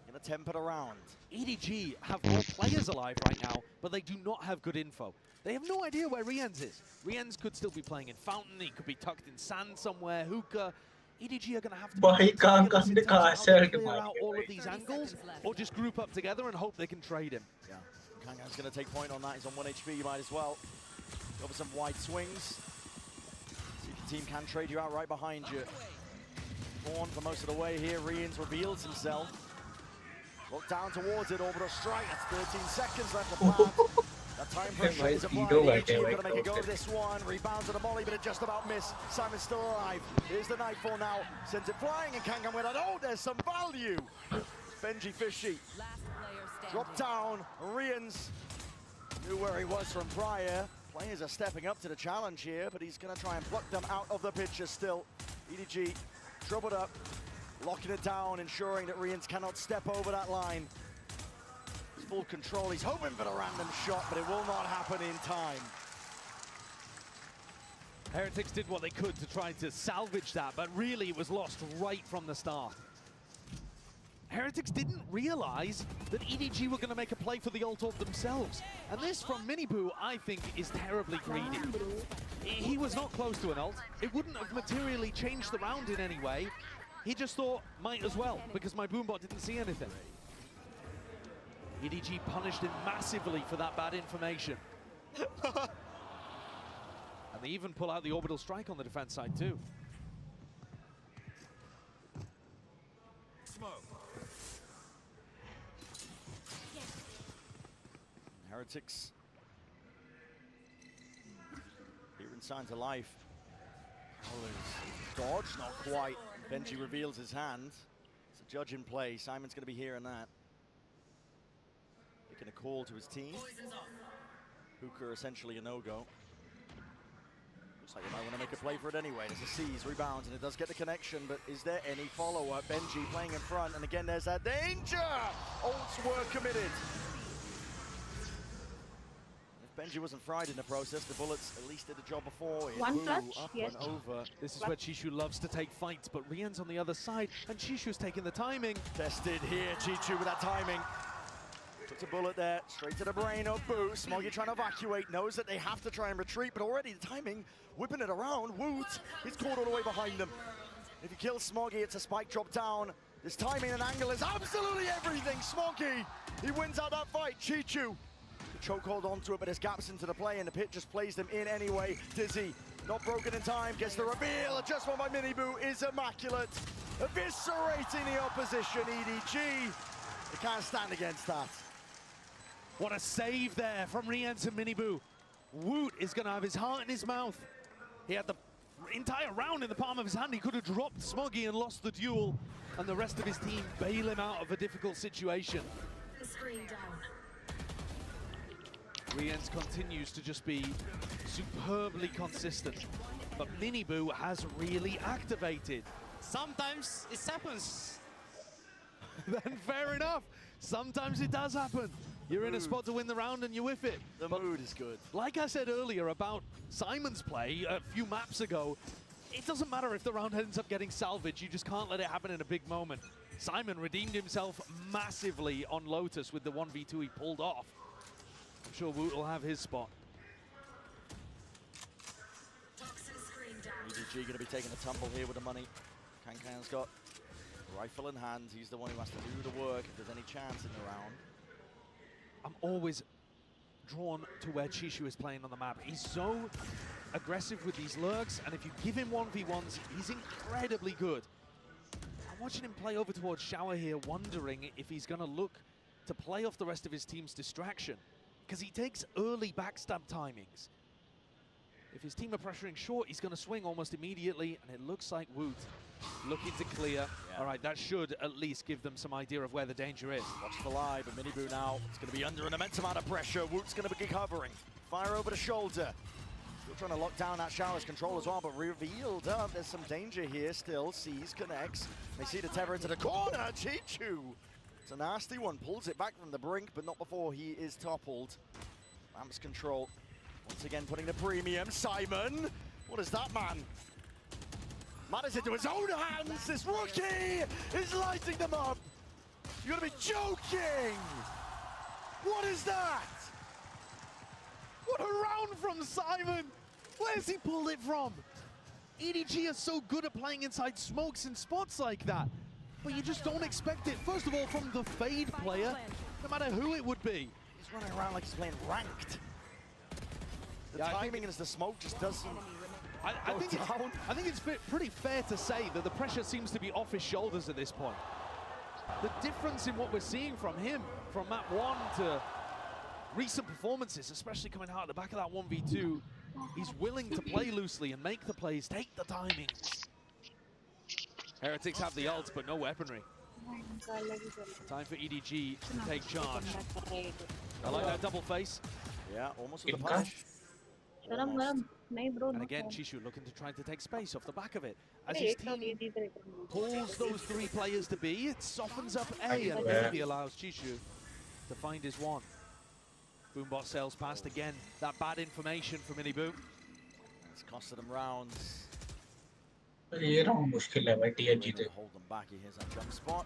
in a tempered around. EDG have more players alive right now, but they do not have good info. They have no idea where Rienz is. Rienz could still be playing in Fountain, he could be tucked in sand somewhere, hookah. EDG are going to have to clear out all of these angles, or just group up together and hope they can trade him. Yeah, Kankan's going to take point on that. He's on 1 HP, you might as well. Go for some wide swings. See if the team can trade you out right behind you. Born for most of the way here, Rienz reveals himself. Look down towards it, orbital strike. That's 13 seconds left to plant. That time pressure is applied. EDG gonna make a go of this one. Rebounds at the molly, but it just about missed. Simon's still alive. Here's the Nightfall now. Sends it flying, and Kangan with it. Oh, there's some value. Benji Fishy. Drop down. Rians knew where he was from prior. Players are stepping up to the challenge here, but he's gonna try and pluck them out of the picture still. EDG troubled up, locking it down, ensuring that Rians cannot step over that line. He's full control. He's hoping for the random shot, but it will not happen in time. Heretics did what they could to try to salvage that, but really it was lost right from the start. Heretics didn't realize that EDG were going to make a play for the ult of themselves. And this from Miniboo, I think, is terribly greedy. He was not close to an ult. It wouldn't have materially changed the round in any way. He just thought, might as well, because my boombot didn't see anything. EDG punished him massively for that bad information. And they even pull out the orbital strike on the defense side too. Heretics here in signs of life. Dodge, not quite. Benji reveals his hand. It's a judge in play. Simon's going to be hearing that. Making a call to his team. Hooker essentially a no-go. Looks like they might want to make a play for it anyway. There's a seize, rebounds, and it does get the connection, but is there any follow-up? Benji playing in front, and again there's that danger! Ults were committed. Benji wasn't fried in the process. The bullets at least did the job before. One clutch, up yes. and over. This is where Chishu loves to take fights, but Rian's on the other side, and Chishu's taking the timing. Tested here, Chichu with that timing. Puts a bullet there, straight to the brain of Boo. Smoggy trying to evacuate, knows that they have to try and retreat, but already the timing, whipping it around. Woot, he's caught all the way behind them. If he kills Smoggy, it's a spike drop down. This timing and angle is absolutely everything. Smoggy, he wins out that fight. Chichu. Chokehold onto it, but there's gaps into the play, and the pit just plays them in anyway. Dizzy, not broken in time, gets the reveal. Adjustment by Miniboo is immaculate. Eviscerating the opposition, EDG. They can't stand against that. What a save there from Rian to Miniboo. Woot is going to have his heart in his mouth. He had the entire round in the palm of his hand. He could have dropped Smoggy and lost the duel, and the rest of his team bail him out of a difficult situation. Rians continues to just be superbly consistent, but Miniboo has really activated. Sometimes it happens. Then fair enough. Sometimes it does happen. You're in a spot to win the round and you whiff it. The mood is good. Like I said earlier about Simon's play a few maps ago, it doesn't matter if the round ends up getting salvaged, you just can't let it happen in a big moment. Simon redeemed himself massively on Lotus with the 1v2 he pulled off. I'm sure Woot will have his spot. EDG going to be taking a tumble here with the money. Kankan's got rifle in hand. He's the one who has to do the work if there's any chance in the round. I'm always drawn to where Chishu is playing on the map. He's so aggressive with these lurks, and if you give him 1v1s, he's incredibly good. I'm watching him play over towards Shower here, wondering if he's going to look to play off the rest of his team's distraction, because he takes early backstab timings. If his team are pressuring short, he's going to swing almost immediately, and it looks like Woot looking to clear. Yeah. All right, that should at least give them some idea of where the danger is. Watch the live, but Miniboo now is going to be under an immense amount of pressure. Woot's going to be covering. Fire over the shoulder. Still trying to lock down that Shower's control as well, but revealed up. There's some danger here still. Sees, connects. They see the tether into the corner. Chichu. It's a nasty one. Pulls it back from the brink, but not before he is toppled. Ramps control. Once again, putting the premium. Simon. What is that, man? Matters into his own hands. This rookie is lighting them up. You gotta be joking. What is that? What a round from Simon. Where's he pulled it from? EDG is so good at playing inside smokes and spots like that, but you just don't expect it. First of all, from the Fade player, no matter who it would be. He's running around like he's playing ranked. The timing as the smoke just doesn't I think it's pretty fair to say that the pressure seems to be off his shoulders at this point. The difference in what we're seeing from him, from map 1 to recent performances, especially coming out at the back of that 1v2, he's willing to play loosely and make the plays, take the timings. Heretics have the ult, but no weaponry. Time for EDG to take charge. I like that double face. Yeah, almost with the punch. And again, Chishu looking to try to take space off the back of it. As his team pulls those 3 players to B, it softens up A and maybe allows Chishu to find his one. Boombot sails past again. That bad information from Miniboo. It's costed him rounds. ये round मुश्किल है भाई TR जीते. Hold them back. He hears that jump spot.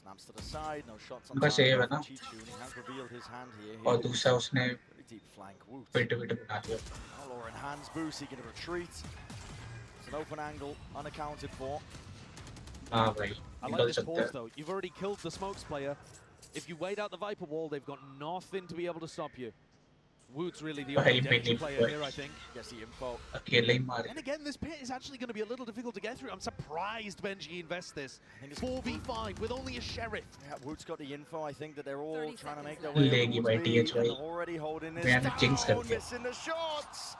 Snaps to the side. No shots on उनका save है ना. Chichu, and he has revealed his hand here. और दूसरा उसने deep flank. पिट बना दिया. Lauren hands boost. He can retreat. It's an open angle, unaccounted for. हाँ भाई. I like this pause though. You've already killed the smokes player. If you wait out the Viper wall, they've got nothing to be able to stop you. Wood's really the only danger player here, I think. Gets the info. And again, this pit is actually going to be a little difficult to get through. I'm surprised Benji invests this. 4v5 with only a sheriff. Yeah, Wood's got the info. I think that they're all trying to make their way. Already holding this down, missing the shots.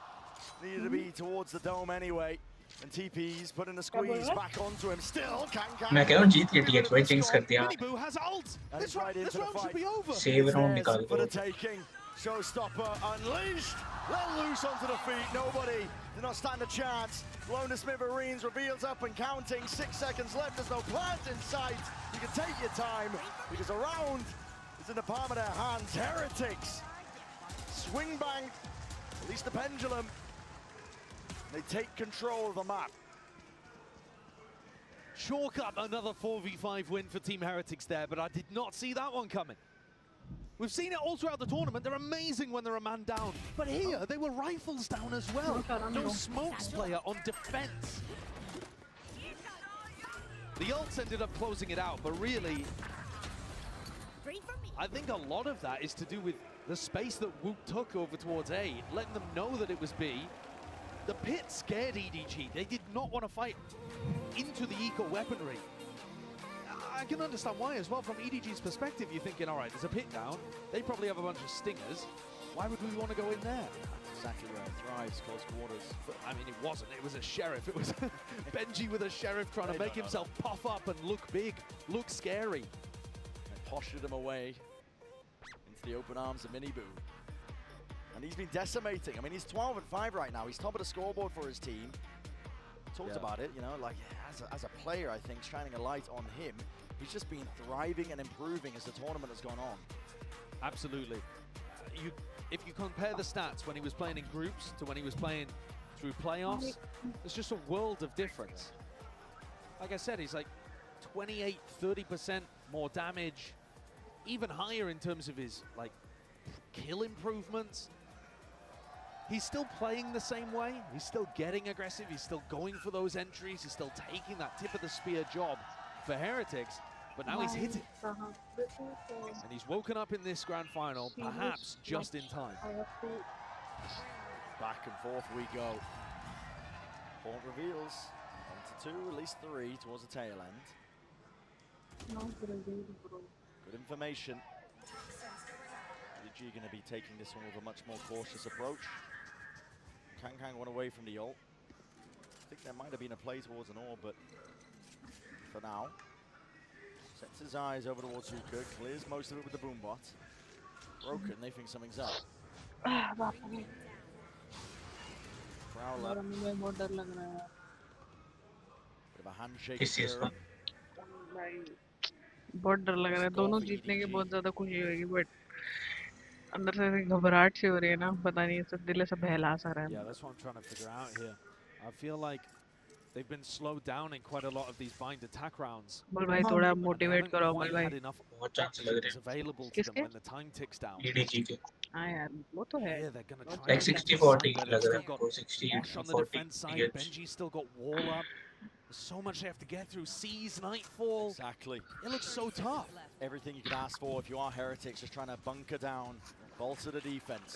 Needed to be towards the dome anyway. And TP's putting the squeeze back onto him. Still can't. मैं कह रहा हूँ जीत के TH भाई jinx कर दिया. Miniboo has ult. This round should be over. Save round निकाल for the taking. Showstopper unleashed, let loose onto the feet. Nobody did not stand a chance. Lona Smithereens reveals up and counting. 6 seconds left. There's no plant in sight. You can take your time because the round is in the palm of their hands. Heretics swing bank, release the pendulum. They take control of the map. Chalk up another 4v5 win for Team Heretics there, but I did not see that one coming. We've seen it all throughout the tournament. They're amazing when they're a man down. But here, they were rifles down as well. No smokes player on defense. The ults ended up closing it out, but really, I think a lot of that is to do with the space that Woot took over towards A, letting them know that it was B. The pit scared EDG. They did not want to fight into the eco weaponry. I can understand why as well. From EDG's perspective, you're thinking, all right, there's a pit down. They probably have a bunch of stingers. Why would we want to go in there? Exactly where it thrives, close quarters. But, I mean, it wasn't. It was a sheriff. It was Benji with a sheriff trying to make himself puff up and look big, look scary. They postured him away into the open arms of Miniboo. And he's been decimating. I mean, he's 12-5 right now. He's top of the scoreboard for his team. Talked about it, you know, like as a player, I think, shining a light on him. He's just been thriving and improving as the tournament has gone on. Absolutely. If you compare the stats when he was playing in groups to when he was playing through playoffs, there's just a world of difference. Like I said, he's like 28, 30% more damage, even higher in terms of his like kill improvements. He's still playing the same way. He's still getting aggressive. He's still going for those entries. He's still taking that tip of the spear job for Heretics. But now he's hit it. And he's woken up in this grand final, perhaps just in time. Back and forth we go. Point reveals. 1 to 2, at least 3 towards the tail end. Good information. EDG going to be taking this one with a much more cautious approach. Kang went away from the ult. I think there might have been a play towards an orb, but for now, sets his eyes over towards Zuka, clears most of it with the boombot. Broken, they think something's up. Prowler. Bit of a handshake. बहुत डर लग रहा है दोनों जीतने के बहुत ज़्यादा खुशी होगी बट अंदर से घबराहट सी हो रही है ना पता नहीं सब दिल से बहला सा रहा है. Yeah, that's what I'm trying to figure out here. I feel like they've been slowed down in quite a lot of these bind attack rounds. बोल भाई थोड़ा मोटिवेट करो बोल भाई. बहुत चांस लग रहे हैं available to them when the time ticks down. EDG के. हाँ यार वो तो है. Yeah, they're gonna try. Like 60-40 लग रहा है. 60 on the defense side. Benji's still got wall up. There's so much they have to get through. Seas, Nightfall. Exactly. It looks so tough. Everything you could ask for if you are Heretics, just trying to bunker down, bolster the defense.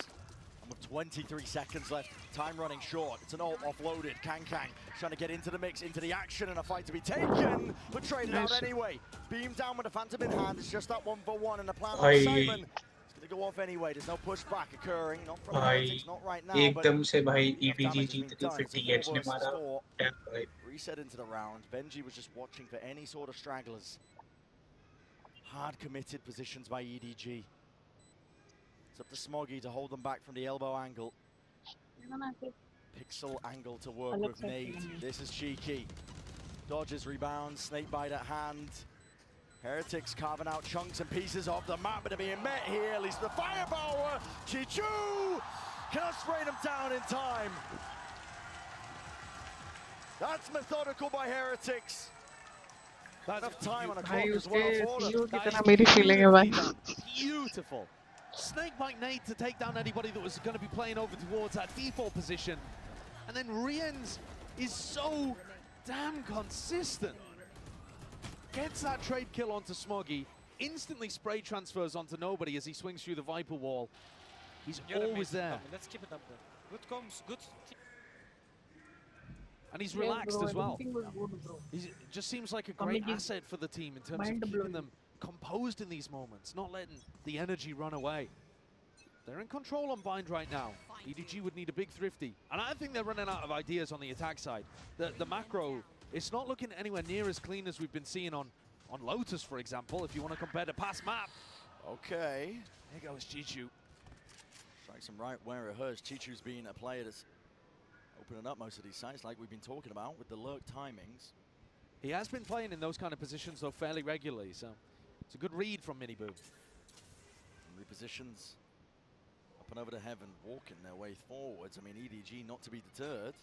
And with 23 seconds left, time running short. It's an ult offloaded. Kang trying to get into the mix, into the action, and a fight to be taken, but traded out anyway. Beam down with a Phantom in hand. It's just that 1-for-1, and the plan on Simon is going to go off anyway. There's no pushback occurring. Not from Heretics, not right now. एकदम से भाई EDG जीत रही 50 H ने मारा. Reset into the round. Benji was just watching for any sort of stragglers. Hard committed positions by EDG. It's up to Smoggy to hold them back from the elbow angle. Pixel angle to work with Nate. This is cheeky. Dodges, rebounds, snake bite at hand. Heretics carving out chunks and pieces of the map, but are being met here. At least the firepower. Chichu cannot spray them down in time. That's methodical by Heretics. Enough time on a clock as well. Beautiful. Snakebite Nate to take down anybody that was going to be playing over towards that default position. And then Rienz is so damn consistent. Gets that trade kill onto Smoggy, instantly spray transfers onto nobody as he swings through the Viper wall. He's always there. Let's keep it up there. Good comms, good. And he's relaxed as well. He just seems like a great asset for the team in terms of keeping them composed in these moments, not letting the energy run away. They're in control on Bind right now. EDG would need a big thrifty. And I think they're running out of ideas on the attack side. The macro, it's not looking anywhere near as clean as we've been seeing on Lotus, for example, if you want to compare the past map. Okay. There goes Chichu. Strikes him right where it hurts. Chichu's been a player that's opening up most of these sites like we've been talking about with the lurk timings. He has been playing in those kind of positions, though, fairly regularly, so it's a good read from Miniboo. Repositions up and over to heaven, walking their way forwards. I mean, EDG not to be deterred.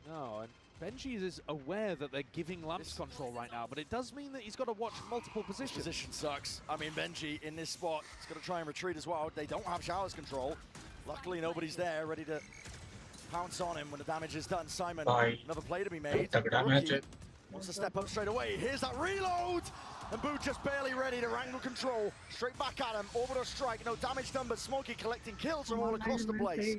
No, and Benji is aware that they're giving Lamps control right now, but it does mean that he's got to watch multiple positions. This position sucks. I mean, Benji in this spot is going to try and retreat as well. They don't have Showers control. Luckily, nobody's there ready to pounce on him when the damage is done. Simon, another play to be made. Rookie wants to step up straight away. Here's that reload! And Boo just barely ready to wrangle control. Straight back at him. Orbital strike. No damage done, but Smokey collecting kills from all across the place.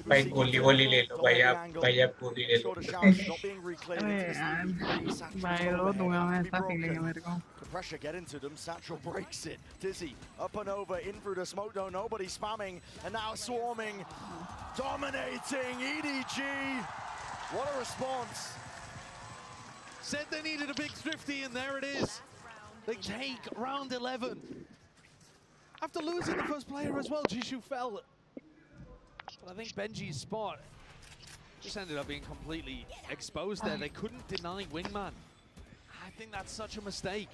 भाई गोली ले लो भाई आप गोली ले लो भाई रो दूंगा मैं ऐसा फीलिंग है मेरे को The pressure get into them. Satchel breaks it. Dizzy up and over in through the smoke though. Nobody spamming and now swarming, dominating EDG. What a response! Said they needed a big thrifty, and there it is. They take round 11. After losing the first player as well, Jishu fell. But I think Benji's spot just ended up being completely exposed there. They couldn't deny Wingman. I think that's such a mistake.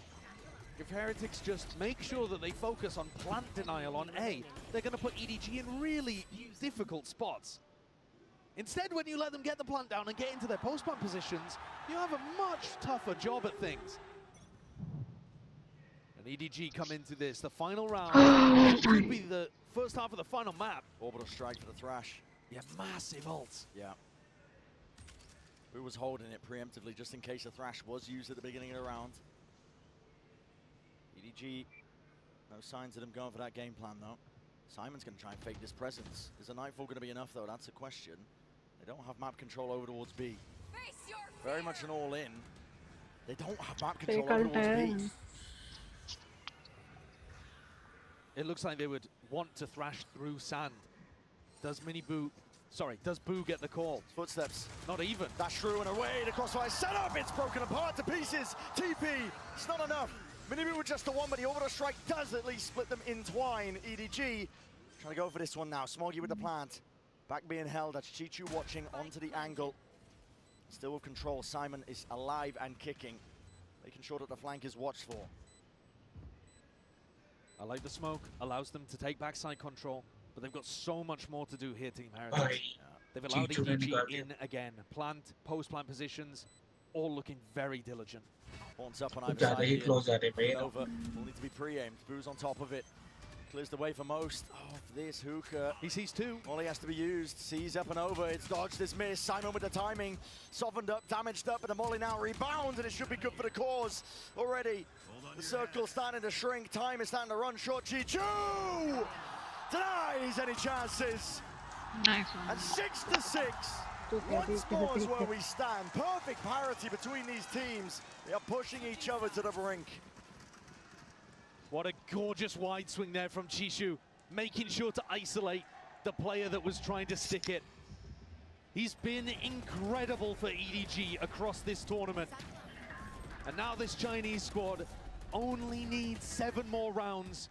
If Heretics just make sure that they focus on plant denial on A, they're going to put EDG in really difficult spots. Instead, when you let them get the plant down and get into their post-plant positions, you have a much tougher job at things. And EDG come into this, the final round. It could be the first half of the final map. Orbital strike for the Thrash. Yeah, massive ults. Yeah. Who was holding it preemptively just in case the Thrash was used at the beginning of the round. EDG, no signs of them going for that game plan though. Simon's going to try and fake this presence. Is a Nightfall going to be enough though? That's a question. They don't have map control over towards B. Very much an all-in. They don't have map control over towards B. It looks like they would want to thrash through sand. Does does Boo get the call? Footsteps. Not even. Dash through and away. The crossfire set up. It's broken apart to pieces. TP. It's not enough. Miniboo with just the one, but the orbital strike does at least split them in twine. EDG trying to go for this one now. Smoggy with the plant. Back being held. That's Chichu watching onto the angle. Still with control. Simon is alive and kicking. Making sure that the flank is watched for. I like the smoke. Allows them to take backside control. But they've got so much more to do here, Team Heretics. They've allowed EDG in again. Plant, post-plant positions, all looking very diligent. Horns up on either side here. Over. Will need to be pre-aimed. Boo's on top of it. Clears the way for most of this hookah. He sees two. All he has to be used. Sees up and over. It's dodged, it's missed. Simon with the timing. Softened up, damaged up, but the molly now rebounds, and it should be good for the cause already. The circle starting to shrink. Time is starting to run short. Chichu! denies any chances. Nice one. And 6-6. Once more is where we stand. Perfect parity between these teams. They are pushing each other to the brink. What a gorgeous wide swing there from Chishu, making sure to isolate the player that was trying to stick it. He's been incredible for EDG across this tournament. And now this Chinese squad only needs 7 more rounds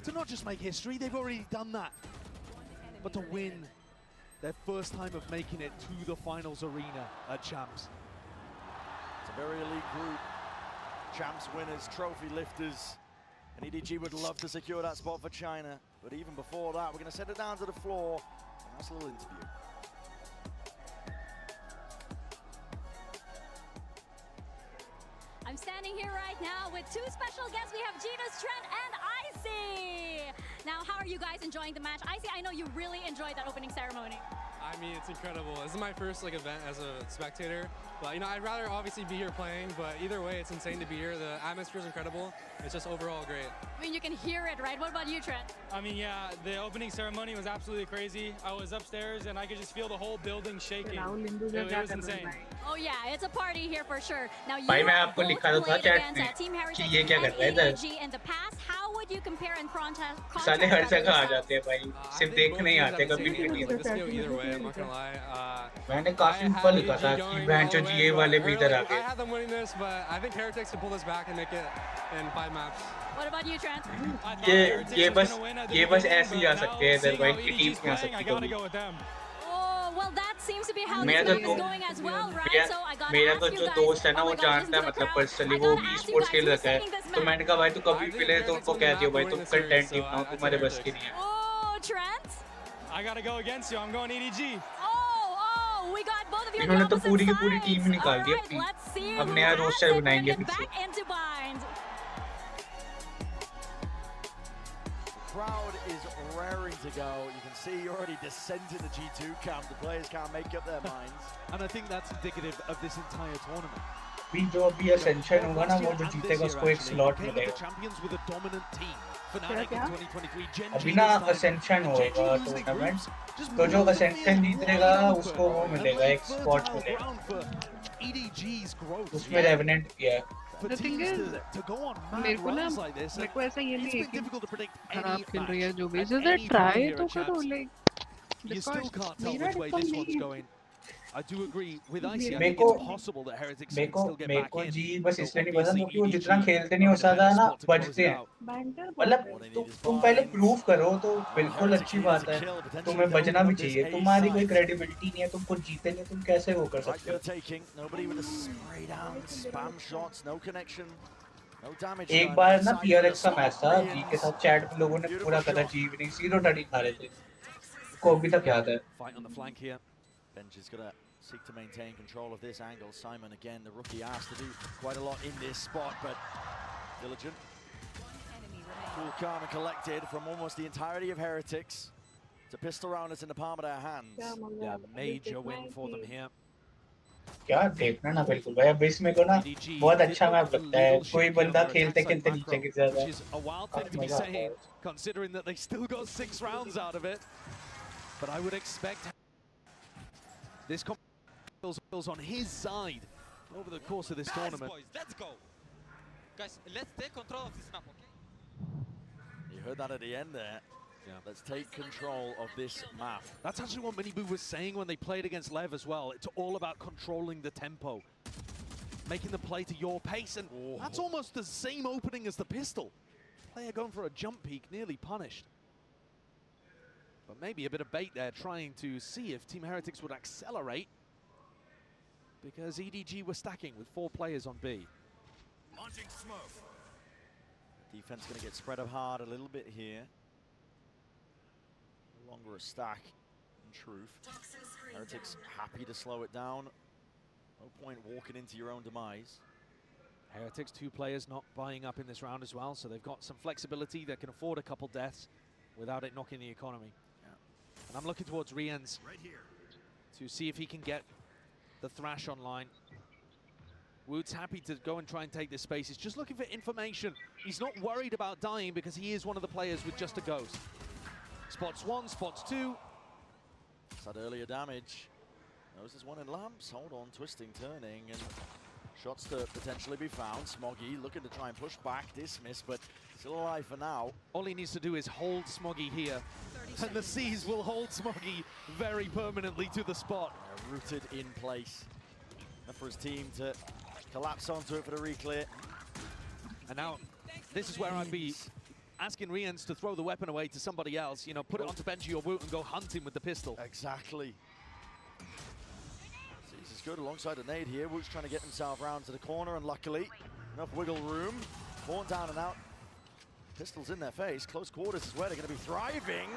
to not just make history, they've already done that, but to win their first time of making it to the finals arena at Champs. It's a very elite group. Champs winners, trophy lifters. And EDG would love to secure that spot for China. But even before that, we're going to send it down to the floor. A nice little interview. I'm standing here right now with 2 special guests. We have Gina's Trent and Icy. Now, how are you guys enjoying the match? Icy, I know you really enjoyed that opening ceremony. I mean, it's incredible. This is my first event as a spectator, but I'd rather obviously be here playing, but either way, it's insane to be here. The atmosphere is incredible. It's just overall great. I mean, you can hear it, right? What about you, Trent? I mean, yeah, the opening ceremony was absolutely crazy. I was upstairs and I could just feel the whole building shaking. It was insane. Oh yeah, it's a party here for sure. Now you both played against Team Heritage and EDG in the past. How would you compare and contrast? साले हर जगह आ जाते हैं भाई, सिर्फ देखने ही आते कभी नहीं This go either way, I'm not gonna lie. मैंने काफी ऊपर लिखा था कि बेंचो GA वाले भी इधर आ I गए. had them winning this, but I think Heretics can pull this back and make it in 5 maps. What about you, Trent? ये बस ऐसे ही आ सकते हैं इधर भाई की टीम में आ सकती है. Oh, well, that seems to be how this game is going as well, right? So I got मेरा तो जो दोस्त है ना वो जानता है मतलब पर्सनली वो भी स्पोर्ट्स खेल रहा है, तो मैंने कहा भाई तू कभी मिले तो उनको कह दियो भाई तुम कंटेंट टीम बनाओ, तुम्हारे बस की नहीं है. Oh, Trent? I gotta go against you. I'm going EDG. Oh, we got both of you on इन्होंने the तो opposite sides. पूरी टीम ही निकाल दी अपनी. अब नया रोस्टर बनाएंगे फिर से. Back into bind. Crowd is raring to go. You can see already descent in the G2 camp. The players can't make up their minds. And I think that's indicative of this entire tournament. भी जो भी ascension होगा ना वो जो जीतेगा उसको एक slot मिलेगा. Champions with a dominant team. Fnatic in 2023. अभी ना ascension होगा tournament, तो जो ascension जीतेगा उसको वो मिलेगा एक spot मिलेगा. EDG's growth. उसमें Revenant भी है. The thing is, मेरे को ऐसा ये नहीं है कि खराब खेल रही है जो भी. Just try तो करो like. You still can't tell which way this one's going. I do agree with Icy. I मेरे think को it's possible that Heretics can still get back in. जी बस इसलिए नहीं पसंद क्योंकि वो जितना खेलते नहीं हो सकता ना बचते हैं. मतलब तुम पहले प्रूव करो तो बिल्कुल अच्छी बात है. तुम्हें बचना भी चाहिए. तुम्हारी कोई क्रेडिबिलिटी नहीं है, तुम कुछ जीते नहीं, तुम कैसे वो कर सकते हो. एक बार ना PRX का मैच था जी के साथ, चैट में लोगों ने पूरा कहा जी विनिंग 0-30 खा रहे थे. को अभी तक याद है. Fight on the flank here. Benj is going to seek to maintain control of this angle. Simon again, the rookie, asked to do quite a lot in this spot, but diligent. Cool, calm and collected from almost the entirety of Heretics. It's a pistol round that's in the palm of their hands. Yeah, major win for them here. क्या देखना ना बिल्कुल भाई. अब इसमें को ना बहुत अच्छा मैच लगता है. कोई बंदा खेलते खेलते नीचे गिर जाता है. Which is a wild thing to be saying, considering that they still got 6 rounds out of it. But I would expect this feels on his side over the course of this tournament. Boys, let's go. Guys, let's take control of this map, okay? You heard that at the end there. Yeah. Let's take control of this map. That's actually what Miniboo was saying when they played against Lev as well. It's all about controlling the tempo, making the play to your pace, and that's almost the same opening as the pistol. Player going for a jump peek, nearly punished. But maybe a bit of bait there, trying to see if Team Heretics would accelerate, because EDG were stacking with 4 players on B. Launching smoke. Defense going to get spread up hard a little bit here. No longer a stack, in truth. Heretics happy to slow it down. No point walking into your own demise. Heretics, 2 players not buying up in this round as well, so they've got some flexibility. They can afford a couple deaths without it knocking the economy. And I'm looking towards Rien's to see if he can get the Thrash online. Wood's happy to go and try and take this space. He's just looking for information. He's not worried about dying because he is one of the players with just a ghost. Spots one, spots two. It's had earlier damage. Knows there's one in lamps. Hold on, twisting, turning, and shots to potentially be found. Smoggy looking to try and push back, dismiss, but still alive for now. All he needs to do is hold Smoggy here, and the Seas will hold Smoggy very permanently to the spot. Rooted in place. Enough for his team to collapse onto it for the reclear. And now, this is where I'd be asking Rians to throw the weapon away to somebody else. You know, put it onto Benji or Woot and go hunting with the pistol. Exactly. Seas is good alongside a nade here. Woot's trying to get himself round to the corner, and luckily, enough wiggle room. Born down and out. Pistols in their face. Close quarters is where they're going to be thriving.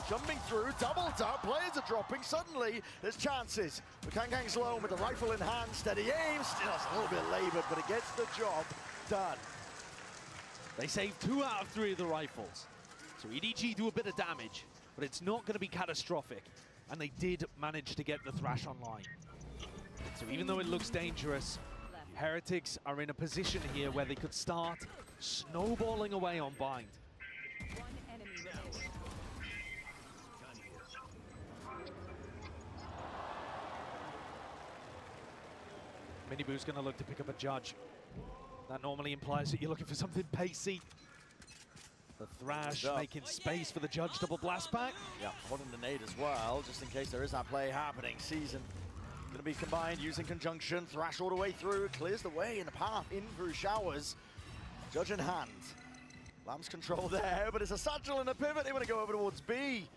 Jumping through, doubled up. Players are dropping. Suddenly, there's chances. Kangkang's lone with the rifle in hand. Steady aim. Still, it's a little bit labored, but it gets the job done. They saved 2 out of 3 of the rifles. So EDG do a bit of damage, but it's not going to be catastrophic. And they did manage to get the Thrash online. So even though it looks dangerous, Heretics are in a position here where they could start snowballing away on Bind. Miniboo's going to look to pick up a judge. That normally implies that you're looking for something pacey. The Thrash making space for the judge double blast back. Yeah, holding the nade as well, just in case there is that play happening. Season going to be combined using conjunction. Thrash all the way through, clears the way in the path in through showers. Judge in hand. Lamb's control there, but it's a satchel and a pivot. They want to go over towards B.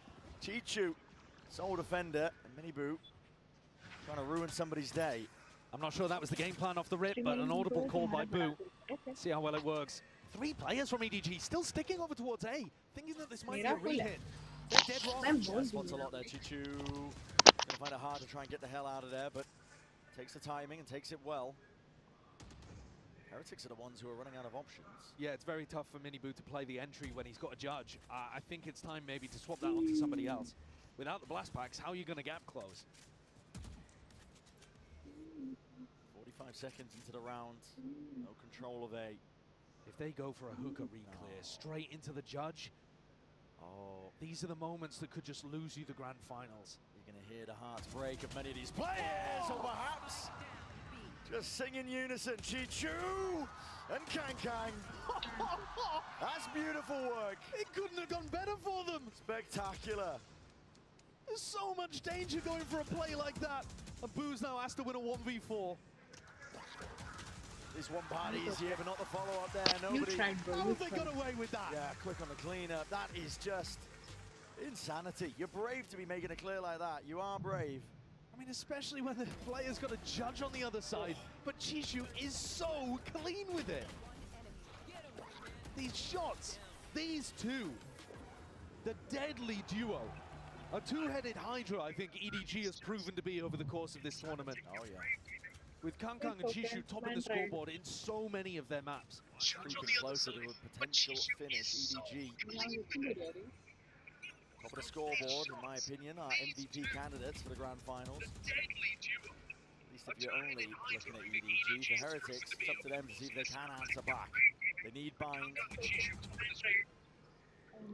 Chichu, sole defender, and Miniboo trying to ruin somebody's day. I'm not sure that was the game plan off the rip, but an audible call by Boo. See how well it works. 3 players from EDG still sticking over towards A, thinking that this might be a re-hit. They're dead wrong. Yeah, spots a lot there, Chichu. Gonna find it hard to try and get the hell out of there, but takes the timing and takes it well. Heretics are the ones who are running out of options. Yeah, it's very tough for Miniboo to play the entry when he's got a judge. I think it's time maybe to swap that onto somebody else. Without the blast packs, how are you going to gap close? 45 seconds into the round, no control of A. If they go for a hookah re-clear straight into the judge, these are the moments that could just lose you the grand finals. You're going to hear the hearts break of many of these players, or perhaps just sing in unison. Chichu and Kangkang. That's beautiful work. It couldn't have gone better for them. Spectacular. There's so much danger going for a play like that. And Boo's now has to win a 1v4. This one party easier, but not the follow-up there. Nobody. How they got away with that? Yeah, quick on the cleanup. That is just insanity. You're brave to be making a clear like that. You are brave. I mean, especially when the player's got a judge on the other side, but Chishu is so clean with it. These shots, these two, the deadly duo. A two-headed Hydra, I think EDG has proven to be over the course of this tournament. Oh, yeah. With Kangkang and Chishu topping the scoreboard in so many of their maps. Creeping closer to a potential finish, EDG. Top of the scoreboard, in my opinion, are MVP candidates for the grand finals. At least if you're only looking at EDG. For Heretics, it's up to them to see if they can answer back. They need bind.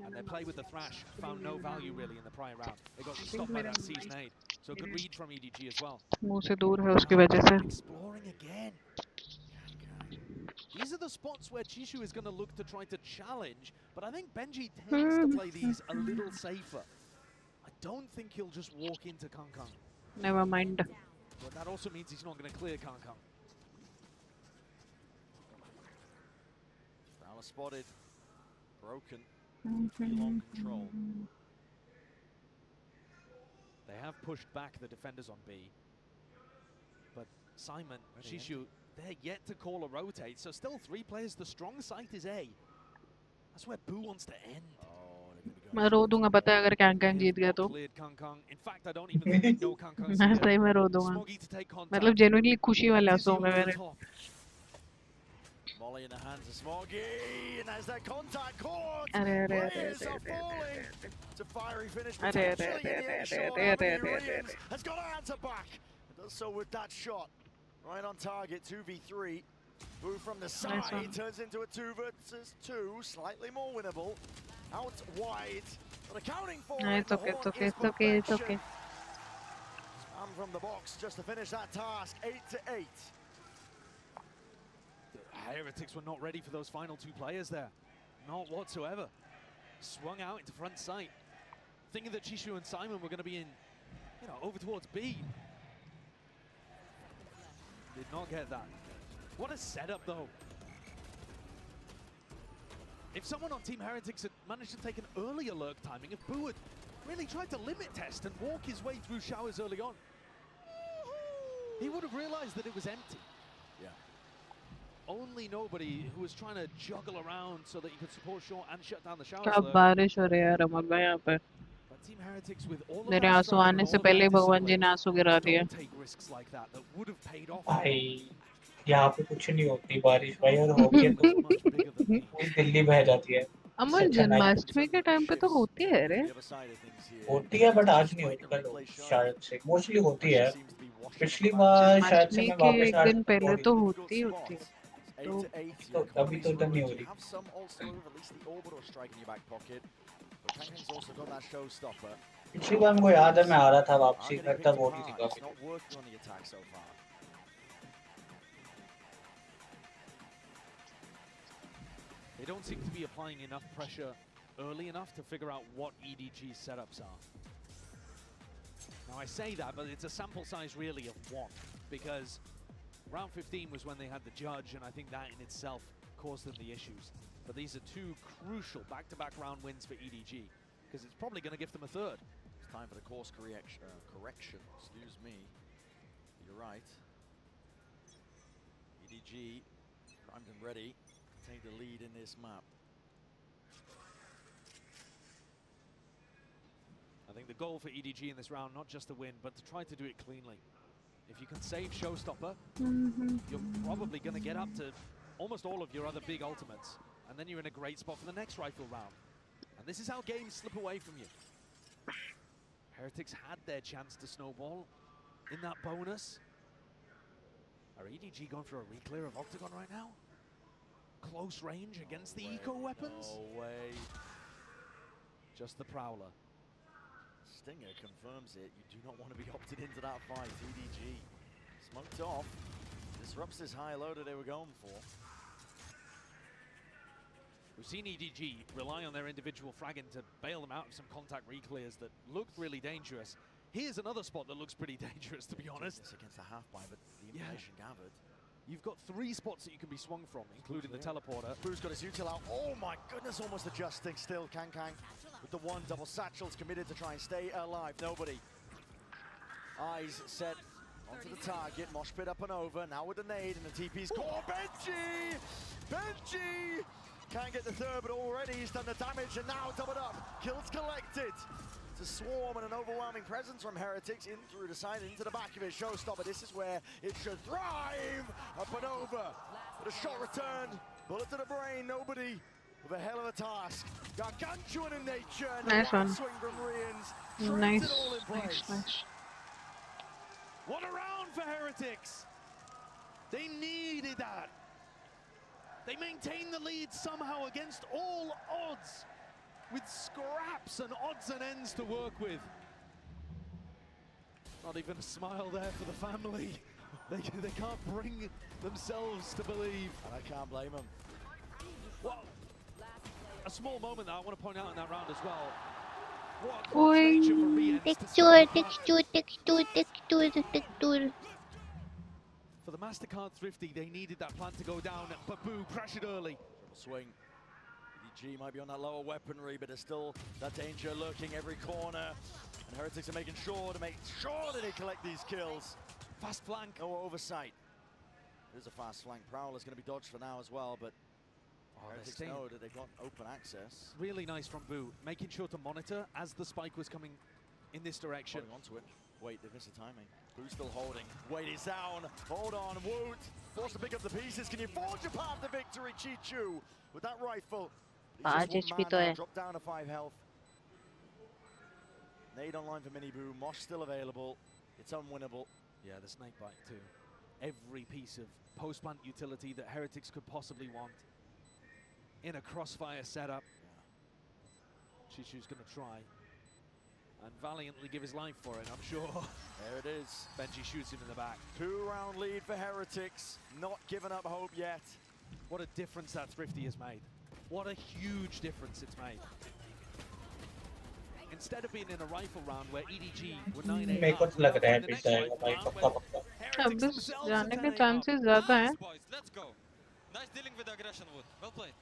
And their play with the Thrash found no value really in the prior round. They got stopped by that C's nade. So good read from EDG as well. मुंह से दूर है उसकी वजह से. Exploring again. These are the spots where Chishu is going to look to try to challenge, but I think Benji tends to play these a little safer. I don't think he'll just walk into Kangkang. Never mind. But that also means he's not going to clear Kangkang. Fowler spotted. Broken. Long control. They have pushed back the defenders on B. But Simon, Chishu, they're yet to call a rotate, so still 3 players. The strong side is A. That's where Boo wants to end. मैं रो दूंगा पता है अगर Kangkang जीत गया तो. In fact, I don't even think they know Kangkang's मैं सही में रो दूंगा. मतलब genuinely खुशी वाले आंसू होंगे मेरे. Molly in the hands of Smoggy, and as that contact caught, players are falling to fiery finish potentially in the shot. Has got to answer back. It does so with that shot. Right on target, 2v3. Boo from the side turns into a 2 versus 2, slightly more winnable. Out wide, but accounting for it. It's okay, it's okay, it's okay, it's okay. I'm from the box just to finish that task, 8-8. The Heretics were not ready for those final 2 players there. Not whatsoever. Swung out into front sight. Thinking that Chishu and Simon were going to be in, you know, over towards B. Did not get that. What a setup, though. If someone on Team Heretics had managed to take an earlier lurk timing, if Boo had really tried to limit test and walk his way through showers early on, he would have realized that it was empty. Yeah. Only nobody who was trying to juggle around so that he could support short and shut down the showers. क्या बारिश हो रही है यार अमर भाई यहाँ पे। But Team Heretics with all of मेरे that आंसू आने से पहले ही भगवान जी ने आंसू गिरा दिए। take risks like that that would have paid off. भाई यहाँ पे कुछ नहीं होती बारिश भाई, और हो गया तो पूरी दिल्ली बह जाती है। अमर जन्माष्टमी के टाइम पे तो होती है रे। होती है बट आज नहीं होती, कल शायद से मोस्टली होती है। पिछली बार शायद से मैं वापस एक दिन पहले तो होती है। तो अभी तो नहीं हो रही। पिछली बार मुझे याद है मैं आ रहा था वापसी, मैं तब हो रही थी काफी। They don't seem to be applying enough pressure early enough to figure out what EDG's setups are. Now I say that, but it's a sample size really of 1, because round 15 was when they had the judge, and I think that in itself caused them the issues. But these are 2 crucial back-to-back round wins for EDG, because it's probably going to give them a 3rd. It's time for the course correction, excuse me. You're right. EDG, primed and ready. Take the lead in this map. I think the goal for EDG in this round, not just to win, but to try to do it cleanly. If you can save Showstopper, you're probably going to get up to almost all of your other big ultimates. And then you're in a great spot for the next rifle round. And this is how games slip away from you. Heretics had their chance to snowball in that bonus. Are EDG going for a re-clear of Octagon right now? Close range against the eco weapons? No way. Just the Prowler. Stinger confirms it. You do not want to be opted into that fight. EDG smoked off. Disrupts this high low that they were going for. We've seen EDG rely on their individual fragging to bail them out of some contact re-clears that looked really dangerous. Here's another spot that looks pretty dangerous, to be honest. Against the half-buy, but the information gathered. You've got 3 spots that you can be swung from, including the teleporter. Boo's got his util out. Oh my goodness, almost adjusting still. Kang with the 1 double satchels, committed to try and stay alive. Nobody. Eyes set onto the target. Mosh pit up and over. Now with the nade and the TP's core. Benji can't get the 3rd, but already he's done the damage and now doubled up. Kills collected. It's a swarm and an overwhelming presence from Heretics in through the side into the back of his Showstopper. This is where it should thrive. Up and over. But a shot returned. Bullet to the brain. Nobody with a hell of a task. Gargantuan in nature. Nice one. Swing from Rians. Nice. Nice. What a round for Heretics. They needed that. They maintained the lead somehow against all odds, with scraps and odds and ends to work with. Not even a smile there for the family. They can't bring themselves to believe. And I can't blame them. Well, a small moment that I want to point out in that round as well. Texture. For the MasterCard Thrifty, they needed that plan to go down, but Boo pressured early. Swing. EDG might be on that lower weaponry, but there's still that danger lurking every corner. And Heretics are making sure to make sure that they collect these kills. Fast flank. No oversight. There's a fast flank. Prowler's going to be dodged for now as well, but Heretics know that they've got open access. Really nice from Boo, making sure to monitor as the spike was coming in this direction. Holding onto it. Wait, they missed the timing. Boo's still holding. Weight is down. Hold on, Woot. Forced to pick up the pieces. Can you forge a path to victory, Chichu? With that rifle. 5 HP तो है. Drop down to 5 health. Nade online for Mini Boo. Mosh still available. It's unwinnable. Yeah, the snake bite too. Every piece of post-plant utility that Heretics could possibly want in a crossfire setup. Chishu's going to try and valiantly give his life for it, I'm sure. There it is. Benji shoots him in the back. 2-round lead for Heretics. Not giving up hope yet. What a difference that Thrifty has made. What a huge difference it's made. Instead of being in a rifle round where EDG were 9-8 मेरे को तो लग रहा है पिट जाएगा भाई पक्का पक्का अब जाने के चांसेस ज्यादा हैं Let's go. Nice dealing with the aggression, Wood. Well played.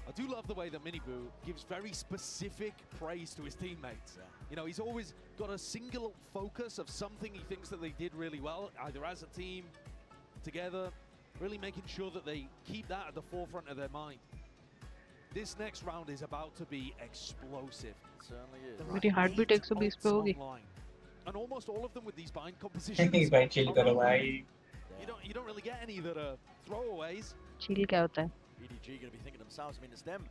I do love the way that Miniboo gives very specific praise to his teammates. You know, he's always got a single focus of something he thinks that they did really well, either as a team, together, really making sure that they keep that at the forefront of their mind. This next round is about to be explosive. It certainly is. मेरी heartbeat 120 पे होगी. And almost all of them with these bind compositions. भाई chill करो भाई. You don't really get any that are throwaways. Chill क्या होता है? EDG going to be thinking themselves. I mean, it's them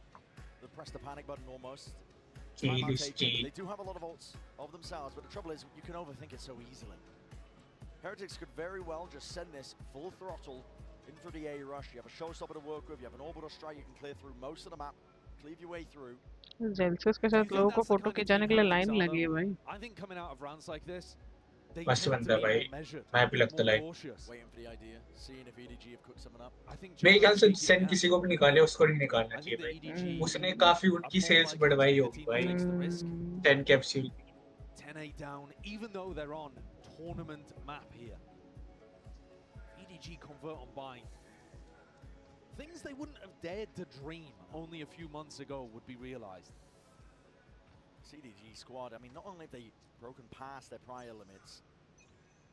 that press the panic button almost. Chill is chill. They do have a lot of ults of themselves, but the trouble is you can overthink it so easily. Heretics could very well just send this full throttle in for the A rush. You have a showstopper to work with. You have an orbital strike. You can clear through most of the map, cleave your way through. Zelsus के साथ लोगों को photo खिंचाने के लिए line लगी है भाई. I think coming out of rounds like this, मस्त बंदा भाई. मैं भी लगता है. Waiting for the idea, seeing if EDG have cooked something up. मेरे ख्याल से सेन किसी को भी निकाले उसको नहीं निकालना चाहिए भाई. उसने काफी उनकी सेल्स बढ़वाई होगी भाई. 10 capsule. 10-8 down, even though they're on tournament map here. EDG convert on bind. Things they wouldn't have dared to dream only a few months ago would be realized. CDG squad, I mean, not only have they broken past their prior limits,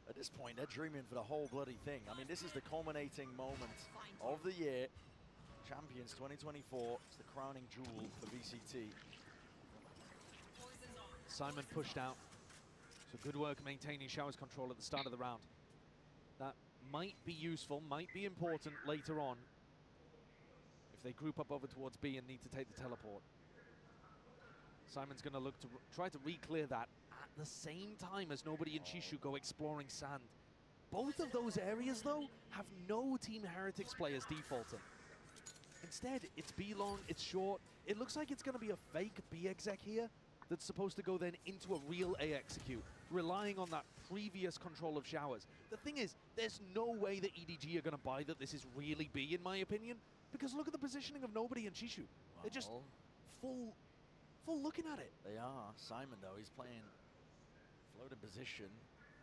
at this point they're dreaming for the whole bloody thing. I mean, this is the culminating moment of the year. Champions 2024, it's the crowning jewel for VCT. Simon pushed out. So good work maintaining Shower's control at the start of the round. That might be useful, might be important later on if they group up over towards B and need to take the teleport. Simon's going to look to try to re-clear that at the same time as Nobody and Chishu go exploring sand. Both of those areas, though, have no Team Heretics players defaulting. Instead, it's B long, it's short. It looks like it's going to be a fake B exec here that's supposed to go then into a real A execute, relying on that previous control of Showers. The thing is, there's no way that EDG are going to buy that this is really B, in my opinion, because look at the positioning of Nobody and Chishu. They're just full looking at it. They are. Simon, though, he's playing floating position.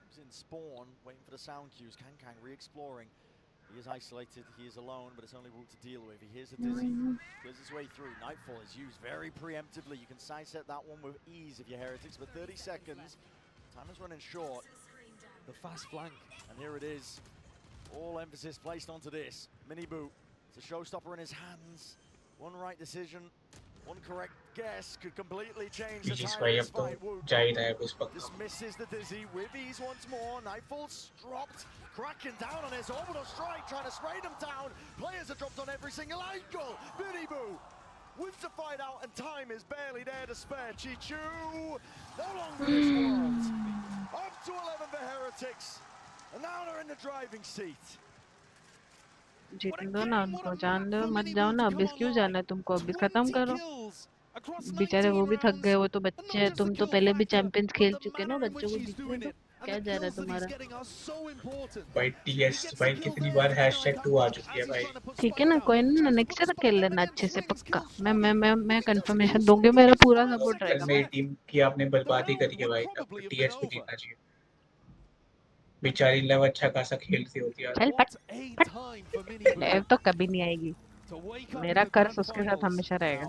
He's in spawn, waiting for the sound cues. Kang re-exploring. He is isolated, he is alone, but it's only Root to deal with. He hears the Dizzy, clears his way through. Nightfall is used very preemptively. You can sidestep that one with ease if you're Heretics, but 30 seconds. Time is running short. The fast flank. And here it is. All emphasis placed onto this. Miniboo. It's a showstopper in his hands. One right decision, one correct guess could completely change the tide of this fight. Dismisses the Dizzy with ease once more. Nightfall's dropped, cracking down on his orbital strike, trying to spray them down. Players are dropped on every single angle. Miniboo wins the fight out, and time is barely there to spare. Chichu no longer in this world. Up to 11 for Heretics, and now they're in the driving seat. जीतने दो ना उनको, जान दो, मत जाओ ना, अभी क्यों जाना है तुमको, अभी खत्म करो. बेचारे वो भी थक गए, वो तो बच्चे हैं, तुम तो पहले भी चैंपियंस खेल चुके ना, बच्चों को जीतने दो. क्या जा रहा है तुम्हारा? भाई टीएस भाई कितनी बार #2 आ चुकी है भाई. ठीक है ना, कोई ना, नेक्स्ट ईयर खेल लेना अच्छे से पक्का. मैं कंफर्मेशन दूंगी, मेरा पूरा सपोर्ट रहेगा. मेरी टीम की आपने बर्बादी करी है भाई, अब टीएस को जीतना चाहिए. बेचारी लव अच्छा खासा खेलती होती है. चल पट लेव तो कभी नहीं आएगी. मेरा कर्ज उसके साथ हमेशा रहेगा.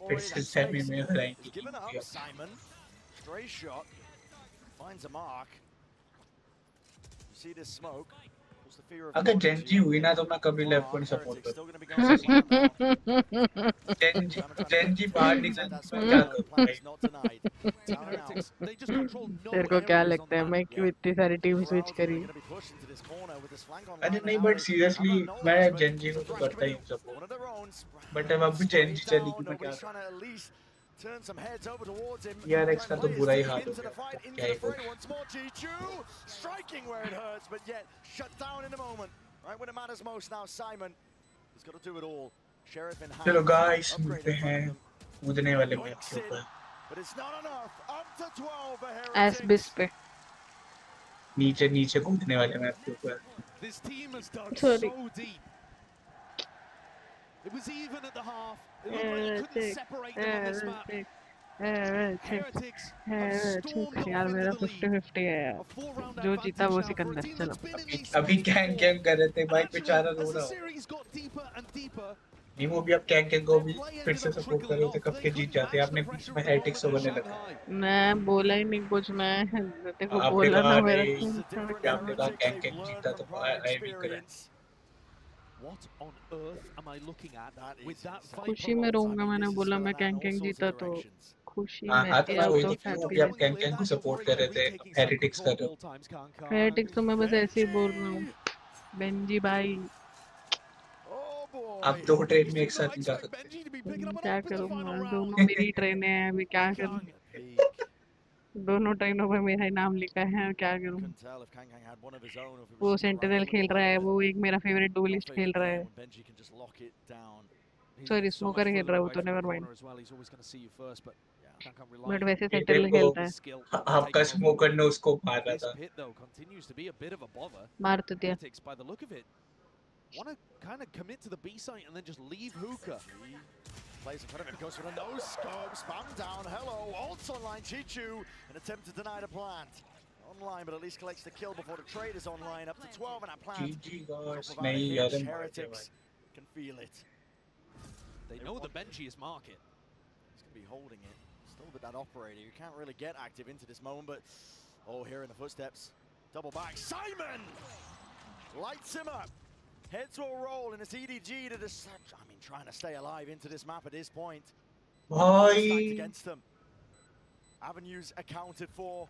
फिर से सेमी में हराएंगे. अगर जेंजी हुई ना तो मैं कभी लेव को नहीं सपोर्ट करूंगा. जेंजी बाहर निकल क्या करूं. तेरे को क्या लगता है मैं क्यों इतनी सारी टीम स्विच करी? अरे नहीं, बट सीरियसली मैं जेंजी को तो करता ही हूं सपोर्ट, बट अब भी जेंजी चली गई. मैं क्या turn some heads over towards him. ERX का तो बुरा ही हाल हो Into the गया, fight, क्या into ही the fray बोलूं। once more. G2 striking where it hurts, but yet shut down in a moment. Right when it matters most now, Simon has got to do it all. Sheriff in hand. चलो guys मिलते हैं कूदने वाले match के ऊपर। But it's not enough. Up to 12 for S Heretics. बिस पे नीचे नीचे कूदने वाले मैच के ऊपर। This team has dug Sorry. so deep. It was even at the half. It looked like you couldn't separate them on this map. Heretics have stormed यार off मेरा into the lead. 50-50 है यार जो जीता वो सिकंदर चलो अभी कैंग कैंग कर रहे थे भाई बेचारा रो As the रहा हो। series got deeper and deeper, नीमो भी अब कैंग कैंग को भी फिर से सपोर्ट कर रहे थे, कब के जीत जाते आपने बीच में हेरिटिक्स को बनने लगा। मैं बोला ही नहीं कुछ मैं देखो आपने बोला कहा ना मेरा नहीं कि आपने कहा कैंग कैंग जीता तो आई भी करें। what on earth am I looking at with that fight? खुशी में रहूंगा मैंने बोला मैं कैंग कैंग जीता तो खुशी में हाँ तो मैं वही आउट तो ऑफ क्यों हैप्पी भी आप कैंग कैंग को सपोर्ट कर रहे थे, हेरिटिक्स कर रहे हो। हेरिटिक्स तो मैं बस ऐसे ही बोल रहा हूँ बेंजी भाई आप दो ट्रेन में एक साथ नहीं जा सकते। क्या करूँगा दोनों मेरी ट्रेनें हैं अभी क्या करूँ दोनों ट्रेनों पे मेरा ही नाम लिखा है क्या करूँ वो सेंटिनल खेल रहा है वो एक मेरा फेवरेट डुएलिस्ट खेल रहा है सॉरी स्मोकर खेल रहा है वो तो नेवर माइंड बट वैसे सेंटिनल खेलता है आपका स्मोकर ने उसको मारा था मार तो दिया Want to kind of commit to the B site and then just leave hookah. Plays in front of him, goes for a no scope, spam down, hello, ults online, Chichu, an attempt to deny the plant. Online, but at least collects the kill before the trade is online, up to 12 in that plant. GG guys, nahi yaar Heretics can feel it. They know the Benji is market. He's going to be holding it. Still with that operator, you can't really get active into this moment, but oh, here in the footsteps, double back, Simon lights him up. Head to a roll, and it's EDG to just, I mean, trying to stay alive into this map at this point. Stacked against them. Avenues accounted for.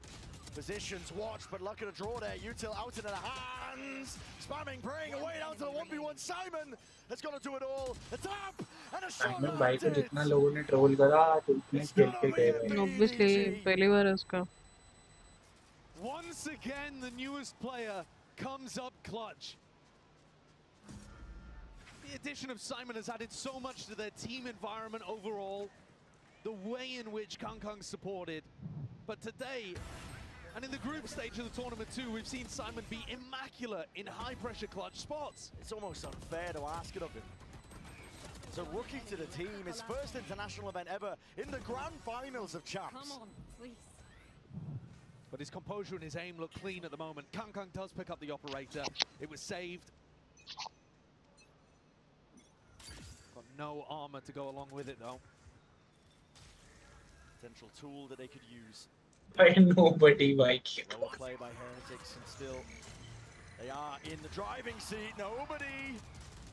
Positions watched, but lucky to draw there. Util out into the hands. Spamming, praying away down to the 1v1. Simon has got to do it all. The tap, and a shot. Simon भाई को जितना लोगों ने troll करा तो उतने खेल के गए हैं। Obviously पहली बार है उसका Once again, the newest player comes up clutch. The addition of Simon has added so much to their team environment overall, the way in which Kangkang supported. But today, and in the group stage of the tournament too, we've seen Simon be immaculate in high-pressure clutch spots. It's almost unfair to ask it of him. As a rookie to the team, his first international event ever in the grand finals of Champs. Come on, please. But his composure and his aim look clean at the moment. Kangkang does pick up the operator. It was saved. Got no armor to go along with it though. Potential tool that they could use. By nobody, Mike. Well play by Heretics, and still they are in the driving seat. Nobody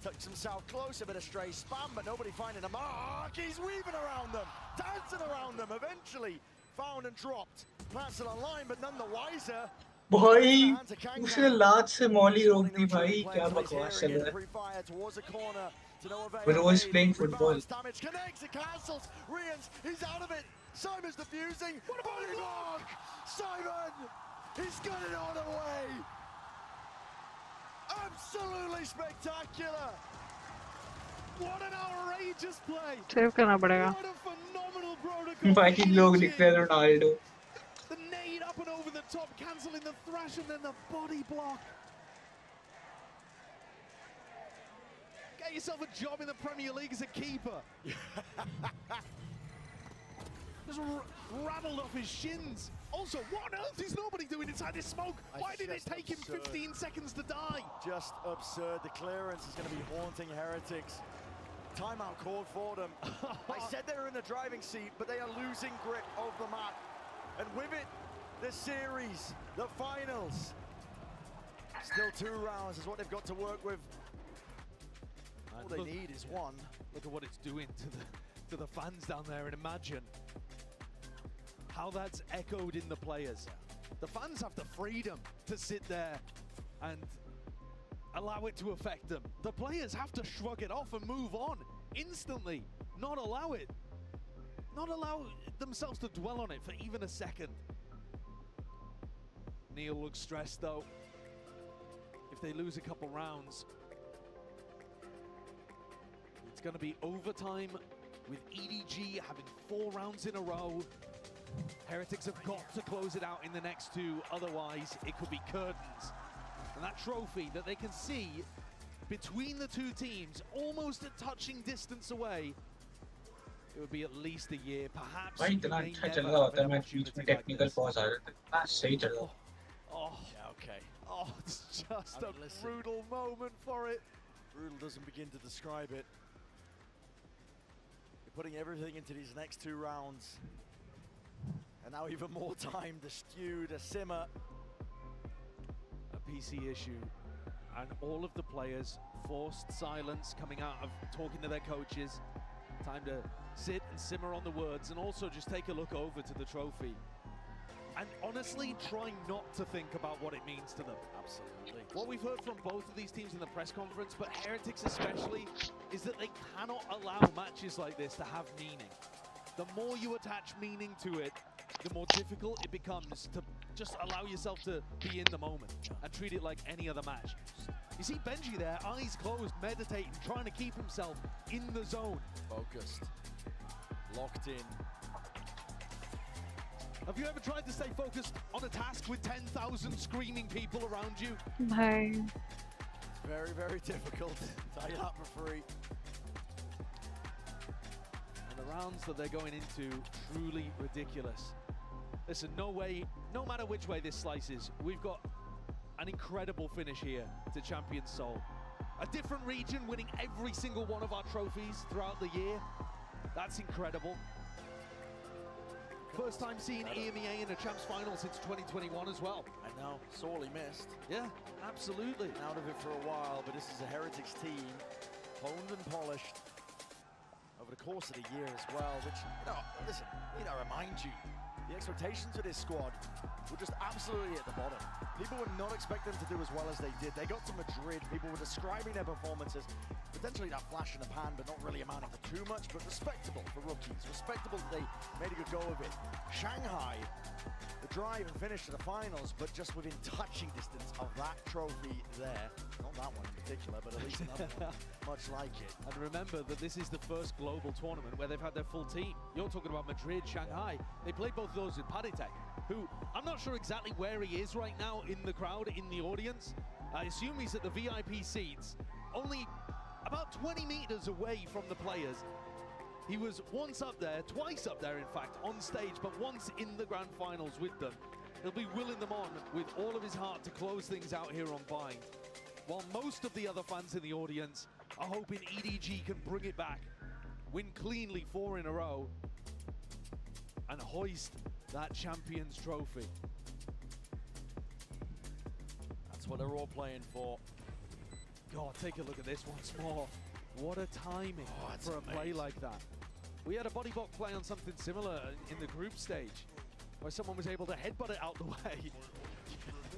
tucks himself close, a bit of stray spam, but nobody finding a mark. He's weaving around them, dancing around them. Eventually found and dropped. Plants it online, but none the wiser. भाई उसने लात से Molly रोक दी भाई क्या बकवास चल रहा है We're always playing football. Damage connects, it cancels. Rians, he's out of it. Simon's defusing. What about his block? Simon, he's got it all the way. Absolutely spectacular. What an outrageous play. Save करना पड़ेगा What a phenomenal protocol. बाकी लोग लिख रहे हैं Ronaldo The nade up and over the top, cancelling the thrash and then the body block. Get yourself a job in the Premier League as a keeper. Just rattled off his shins. Also, what on earth is nobody doing inside this smoke? Why did it take him 15 seconds to die? Just absurd. The clearance is going to be haunting Heretics. Timeout called for them. I said they were in the driving seat, but they are losing grip of the map. And with it, the series, the finals. Still 2 rounds is what they've got to work with. All they need is one. Look at what it's doing to the fans down there, and imagine how that's echoed in the players. The fans have the freedom to sit there and allow it to affect them. The players have to shrug it off and move on instantly, not allow it. not allow themselves to dwell on it for even a second. Neil looks stressed though. If they lose a couple rounds, it's going to be overtime with EDG having 4 rounds in a row. Heretics have got to close it out in the next 2, otherwise it could be curtains. And that trophy that they can see between the 2 teams, almost a touching distance away, it would be at least a year, perhaps. भाई इतना अच्छा चल रहा होता है match बीच में technical pause आ रहा था इतना सही चल रहा Yeah, okay. Oh, it's just a brutal moment for it. Brutal doesn't begin to describe it. You're putting everything into these next 2 rounds. And now even more time to stew, to simmer. A PC issue. And all of the players forced silence coming out of talking to their coaches. Time to sit and simmer on the words and also just take a look over to the trophy. And honestly, trying not to think about what it means to them. Absolutely. What we've heard from both of these teams in the press conference, but Heretics especially, is that they cannot allow matches like this to have meaning. The more you attach meaning to it, the more difficult it becomes to just allow yourself to be in the moment and treat it like any other match. You see Benji there, eyes closed, meditating, trying to keep himself in the zone. Focused. Locked in. Have you ever tried to stay focused on a task with 10,000 screaming people around you? भाई It's very, very difficult. Tell you that for free. And the rounds that they're going into, truly ridiculous. Listen, no way, no matter which way this slices, we've got an incredible finish here to Champion Seoul. A different region winning every single one of our trophies throughout the year. That's incredible. First time seeing EMEA in a Champs final since 2021 as well. I know, sorely missed. Yeah, absolutely. Out of it for a while, but this is a Heretics team, honed and polished over the course of the year as well, which, listen, remind you, the expectations of this squad were just absolutely at the bottom. People would not expect them to do as well as they did. They got to Madrid, people were describing their performances, potentially that flash in the pan, but not really amounting to too much, but respectable for rookies. Respectable that they made a good go of it. Shanghai, the drive and finish to the finals, but just within touching distance of that trophy there. Not that one in particular, but at least another one much like it. And remember that this is the first global tournament where they've had their full team. You're talking about Madrid, Shanghai. They played both those with Paditek, who I'm not sure exactly where he is right now in the crowd, in the audience. I assume he's at the VIP seats, only about 20 meters away from the players. He was once up there, twice up there in fact, on stage, but once in the grand finals with them. He'll be willing them on with all of his heart to close things out here on Bind. While most of the other fans in the audience are hoping EDG can bring it back, win cleanly 4 in a row, and hoist that Champions Trophy. That's what they're all playing for. God, take a look at this once more. What a timing for a play like that. We had a body block play on something similar in the group stage, where someone was able to headbutt it out the way.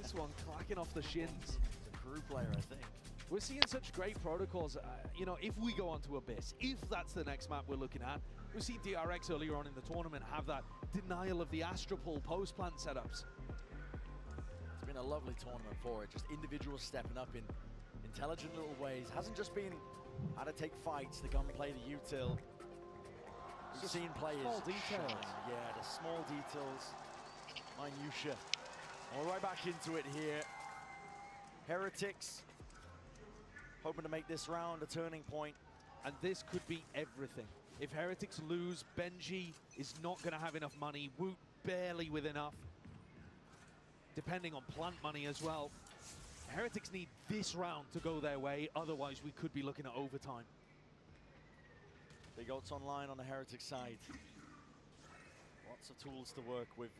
This one clacking off the shins. It's a crew player, I think. We're seeing such great protocols. If we go on to Abyss, if that's the next map we're looking at, we've seen DRX earlier on in the tournament have that denial of the Astropol post-plant setups. It's been a lovely tournament for it. Just individuals stepping up in intelligent little ways. Hasn't just been how to take fights, the gunplay, the util. We've seen players small details. shine. Yeah, the small details, minutia. And we're right back into it here. Heretics hoping to make this round a turning point. And this could be everything. If Heretics lose, Benji is not going to have enough money. Woot barely with enough. Depending on plant money as well. Heretics need this round to go their way, otherwise we could be looking at overtime. Big odds online on the Heretic side. Lots of tools to work with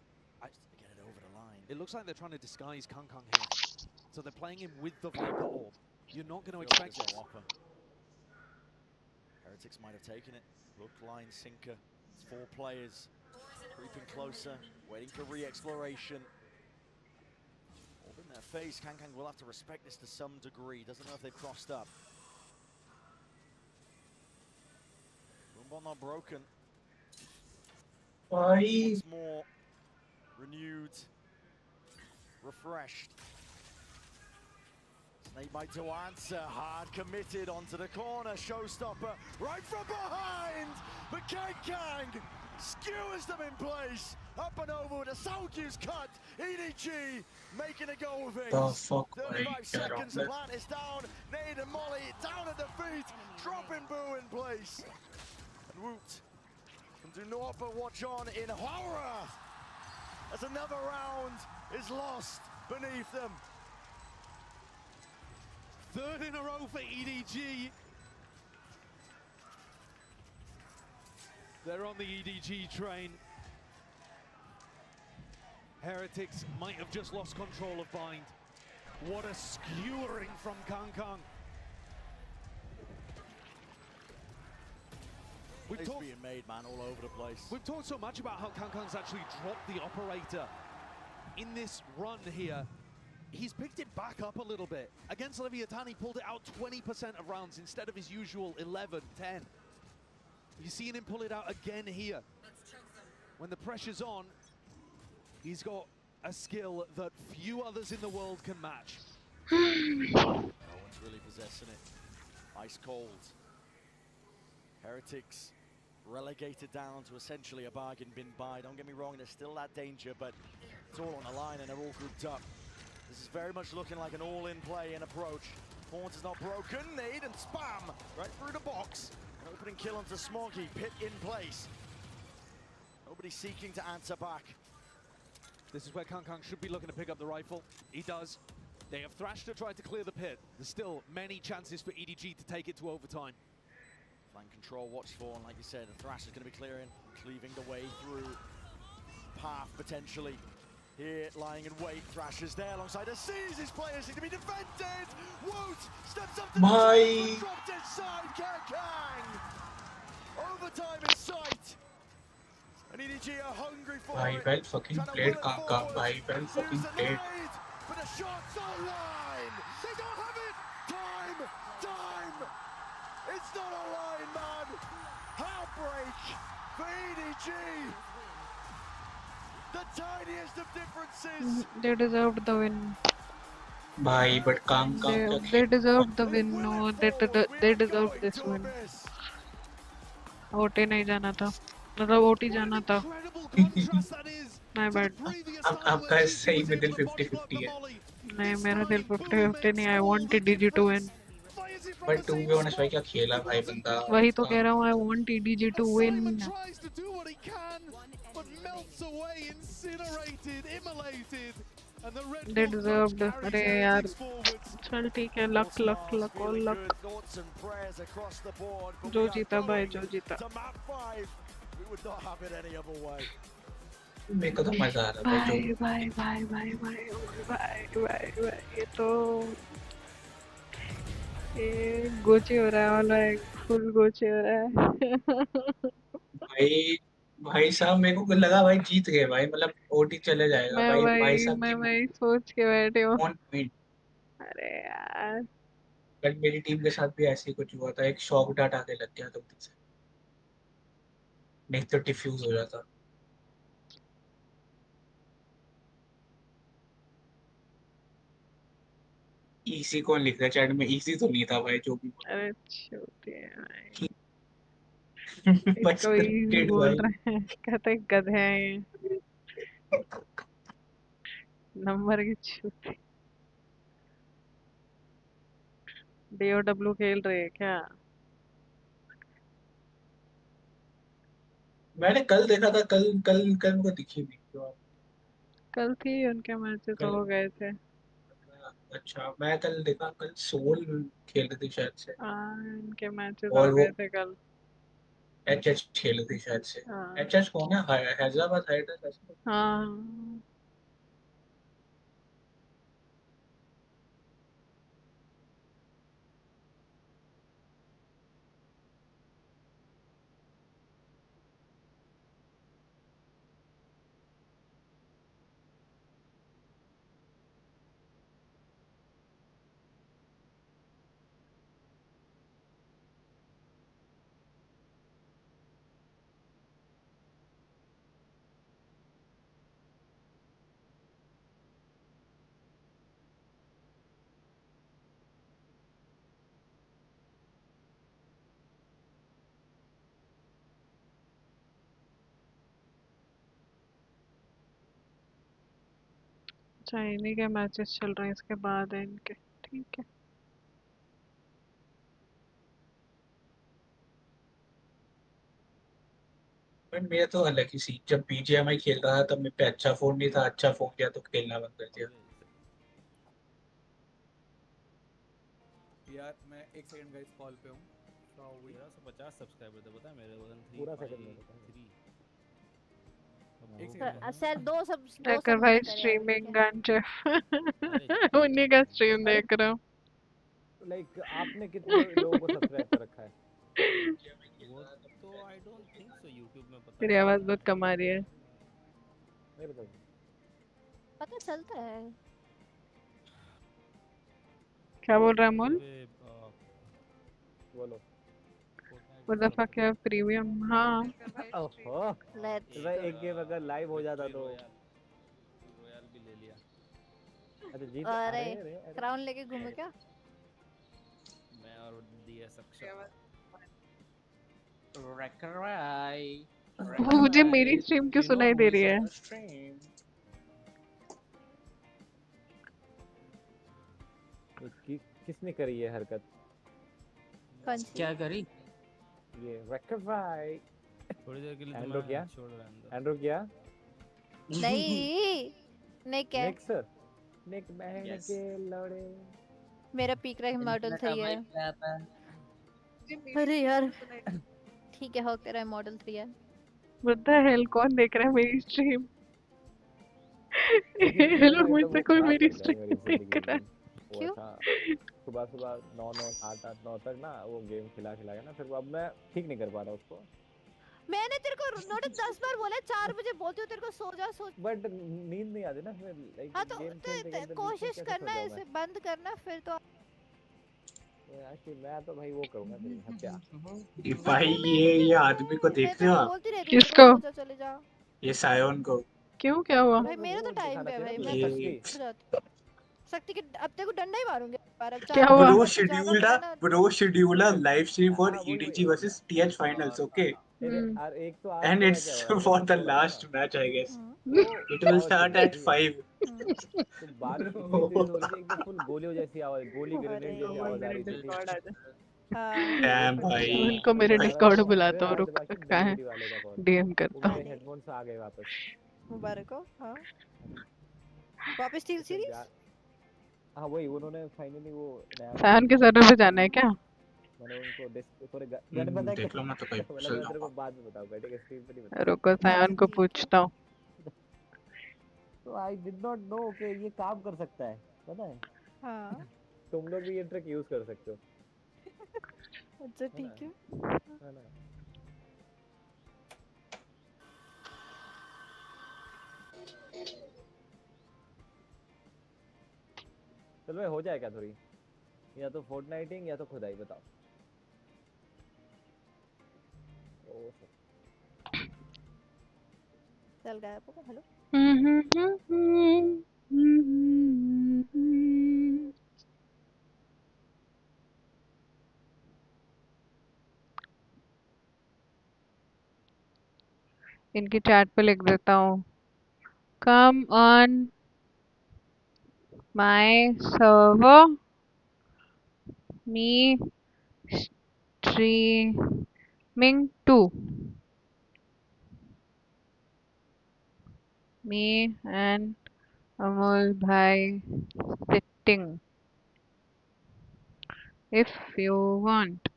to get it over the line. It looks like they're trying to disguise Kang Kang here. So they're playing him with the Viper Orb. You're not going to expect this. Heretics might have taken it. Hook, line, sinker. It's 4 players. Creeping closer, waiting for re-exploration. In their face, Kang Kang will have to respect this to some degree. Doesn't know if they've crossed up. Boombot not broken. Once more renewed, refreshed. Snakebite to answer, hard committed onto the corner, showstopper right from behind, but Kang skewers them in place, up and over with a Soundcue's cut, EDG making a go of it. The fuck, 35 seconds, the plant is down, Nade and Molly down at the feet, dropping Boo in place. And Woot can do naught but watch on in horror as another round is lost beneath them. Third in a row for EDG. They're on the EDG train. Heretics might have just lost control of Bind. What a skewering from Kang. We've being made, man, all over the place. We've talked so much about how Kang's actually dropped the operator in this run here. He's picked it back up a little bit. Against Leviathan, he pulled it out 20% of rounds instead of his usual 11, 10. You're seeing him pull it out again here. When the pressure's on, he's got a skill that few others in the world can match. No one's really possessing it. Ice cold. Heretics relegated down to essentially a bargain bin buy. Don't get me wrong, there's still that danger, but it's all on the line and they're all grouped up. This is very much looking like an all-in play and approach. Horns is not broken, Nade and spam right through the box. An opening kill onto Smoggy, pit in place. Nobody seeking to answer back. This is where Kang should be looking to pick up the rifle. He does. They have Thrash to try to clear the pit. There's still many chances for EDG to take it to overtime. Flank control watched for, and like you said, the Thrash is going to be cleaving the way through. Path potentially. Here, lying in wait, Thrash is there alongside a sees his players need to be defended. Woot steps up to the top, dropped inside, Kang. Overtime in sight. And EDG are hungry for it. Well fucking played, Kang. Well fucking played. But the shot's online. They don't have it. Time. It's not online, man. Heartbreak for EDG. The tiniest of differences. They deserved the win. Bhai, but Kang. They deserved the win. No, they deserved this win. OT नहीं जाना था. मतलब OT जाना था. My bad. आपका सही में दिल 50-50 है. नहीं, मेरा दिल 50-50 नहीं. I want EDG to win. But to be honest, भाई क्या खेला भाई बंदा. वही तो कह रहा हूँ. I want EDG to win. They deserved. अरे यार. चल ठीक है. Luck, all luck. जो जीता भाई, जो जीता. मेरे को तो मजा आ रहा है भाई. ये तो ये गोची हो रहा है वाला है. फुल गोची हो रहा है. भाई साहब मेरे को लगा भाई जीत गए भाई, मतलब ओटी चले जाएगा भाई साहब. मैं वही सोच के बैठे हूँ. अरे यार, बट मेरी टीम के साथ भी ऐसे ही कुछ हुआ था. एक शॉक डाट आके लग गया तो से, नहीं तो डिफ्यूज हो जाता. इसी कौन लिख रहा है चैट में? इसी तो नहीं था भाई जो भी. अरे छोटे भाई. बस बोल रहे हैं, कहते गधे हैं. नंबर की छूटे. DOW खेल रहे हैं क्या? मैंने कल देखा था. कल मेरे को दिखी नहीं. कल थी उनके मैचेस हो गए थे. अच्छा, मैं कल देखा. कल सोल खेल रही थी शायद से. उनके मैचेस हो गए थे कल. एचएच खेल रही थी शायद से. एचएच कौन है? हैदराबाद हाइडर्स. हाँ. चाइनी के मैचेस चल रहे हैं इसके बाद है इनके, ठीक है। बट मेरा तो अलग ही सीन, जब बीजीएमआई खेल रहा था तब मेरे पे अच्छा फोन नहीं था, अच्छा फोन किया तो खेलना बंद कर दिया। यार मैं एक सेकंड गाइस कॉल पे हूँ। 1350 सब्सक्राइबर थे, पता है मेरे वजन 3 पूरा सेकंड में एक सेकंड सर दो सब कर भाई स्ट्रीमिंग गंज उन्हीं का स्ट्रीम देख रहा हूँ। लाइक आपने कितने लोगों को सब्सक्राइब कर रखा है? वो तो I don't think so YouTube में पता तेरी आवाज बहुत कम आ रही है। मेरे को पता चलता है। क्या बोल रहा है अमोल? बोलो। What the fuck है प्रीमियम? हाँ। ओहो। भाई एक गेम अगर लाइव हो जाता तो रॉयल भी ले लिया। अच्छा जीत। अरे क्राउन लेके घूमे क्या? मैं और डीएस अक्षर। मुझे मेरी स्ट्रीम क्यों सुनाई दे रही है? किसने करी ये हरकत? क्या करी? ये रेक्टिफाई। थोड़ी देर के लिए एंड्रो क्या? छोड़ रहा है एंड्रो क्या? नहीं निक है। निक सर। निक बहन के लड़े। मेरा पीक रैंक मॉडल 3 है। अरे यार ठीक है, हो तेरा मॉडल 3 है। What the hell कौन देख रहा है मेरी स्ट्रीम? हेलो मुझसे कोई मेरी स्ट्रीम देख रहा है? क्यों? सुबह 9 8 9 तक ना वो गेम खिला के ना, फिर अब मैं ठीक नहीं कर पा रहा उसको। मैंने तेरे को नोटिस 10 बार बोला, 4 बजे बोलती हूँ तेरे को सो जा सो। बट नींद नहीं आती ना फिर लाइक हाँ तो कोशिश करना इसे बंद करना फिर तो। एक्चुअली मैं तो भाई वो करूँगा तेरी हत्या। भाई ये आदमी को देख रहे हो आप? किसको? चले जा। ये सायोन को। क्यों क्या हुआ? भाई मेरा तो टाइम पे है भाई, मैं शक्ति के अब तेरे को डंडा ही मारूंगे। क्या हुआ? Bro schedule a live stream for EDG versus TH finals, okay? And it's for the last match, I guess. It will start at 5. तो बारिश इतनी तेज हो रही थी, एकदम फुल गोलियों जैसी आवाज, गोली ग्रेनेड जैसी आवाज आ रही थी। डैम भाई। उनको मेरे डिस्कॉर्ड बुलाता हूँ, रुक सकता है डीएम करता हूँ। हेडफोन्स आ गए वापस। मुबारक हो। हाँ वापस स्टील सीरीज। हाँ वही उन्होंने फाइनली वो सायन के सर्वर पे जाना है क्या? मैंने उनको थोड़े गन पता है देख लो, मैं तो कहीं मतलब मैं तेरे को बाद में बताऊंगा, ठीक है? स्क्रीन पे नहीं बता। रुको सायन को पूछता हूँ। तो आई डिड नॉट नो कि ये काम कर सकता है, पता है? हाँ तुम लोग भी ये ट्रिक यूज कर सकते हो। अच्छा ठीक है। ना चलो भाई हो जाए क्या थोड़ी, या तो फोर्टनाइटिंग या तो खुदाई, बताओ। चल गया आपको। हेलो इनकी चैट पे लिख देता हूँ, come on my server me streaming to me and Amol bhai sitting if you want.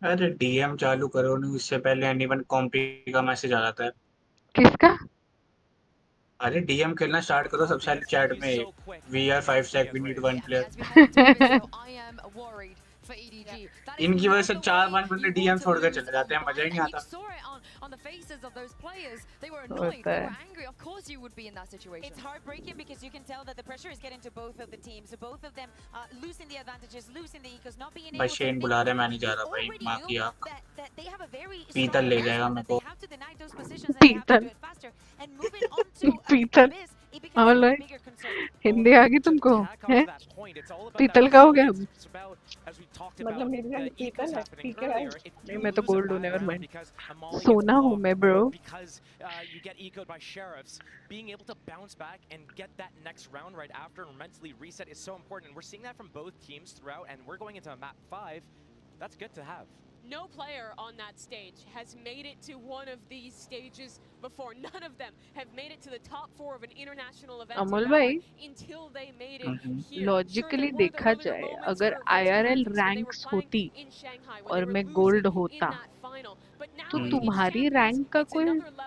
अरे डीएम चालू करो नहीं, उससे पहले एनीवन कॉम्पी का मैसेज आ जाता है। किसका? अरे डीएम खेलना स्टार्ट करो सबसे चैट में, we are 5 sec, we need 1 player। इनकी वजह से 4-5 बंदे डीएम छोड़कर चले जाते हैं, मजा ही नहीं आता। होता है। It's heartbreaking because you can tell that the pressure is getting to both of the teams. So both of them losing the advantages, losing the ecos, not being able to. बशेन बुला रहे, मैं नहीं जा रहा भाई, माँ की आँख। पीतल ले जाएगा मेरे को। पीतल। पीतल। और हिंदी आ गई तुमको है? पीतल का हो गया अब? मतलब मेरी रैंक पीतल है, ठीक है भाई। नहीं मैं तो गोल्ड हूँ, नेवर माइंड। सोना हूँ मैं bro. You get ecoed by sheriffs. Being able to bounce back and get that next round right after and mentally reset is so important. And we're seeing that from both teams throughout, and we're going into map 5. That's good to have. No player on that stage has made it to one of these stages before. None of them have made it to the top 4 of an international event Amol भाई, until they made it here. Logically देखा जाए अगर IRL ranks होती और मैं gold होता तो तुम्हारी रैंक का कोई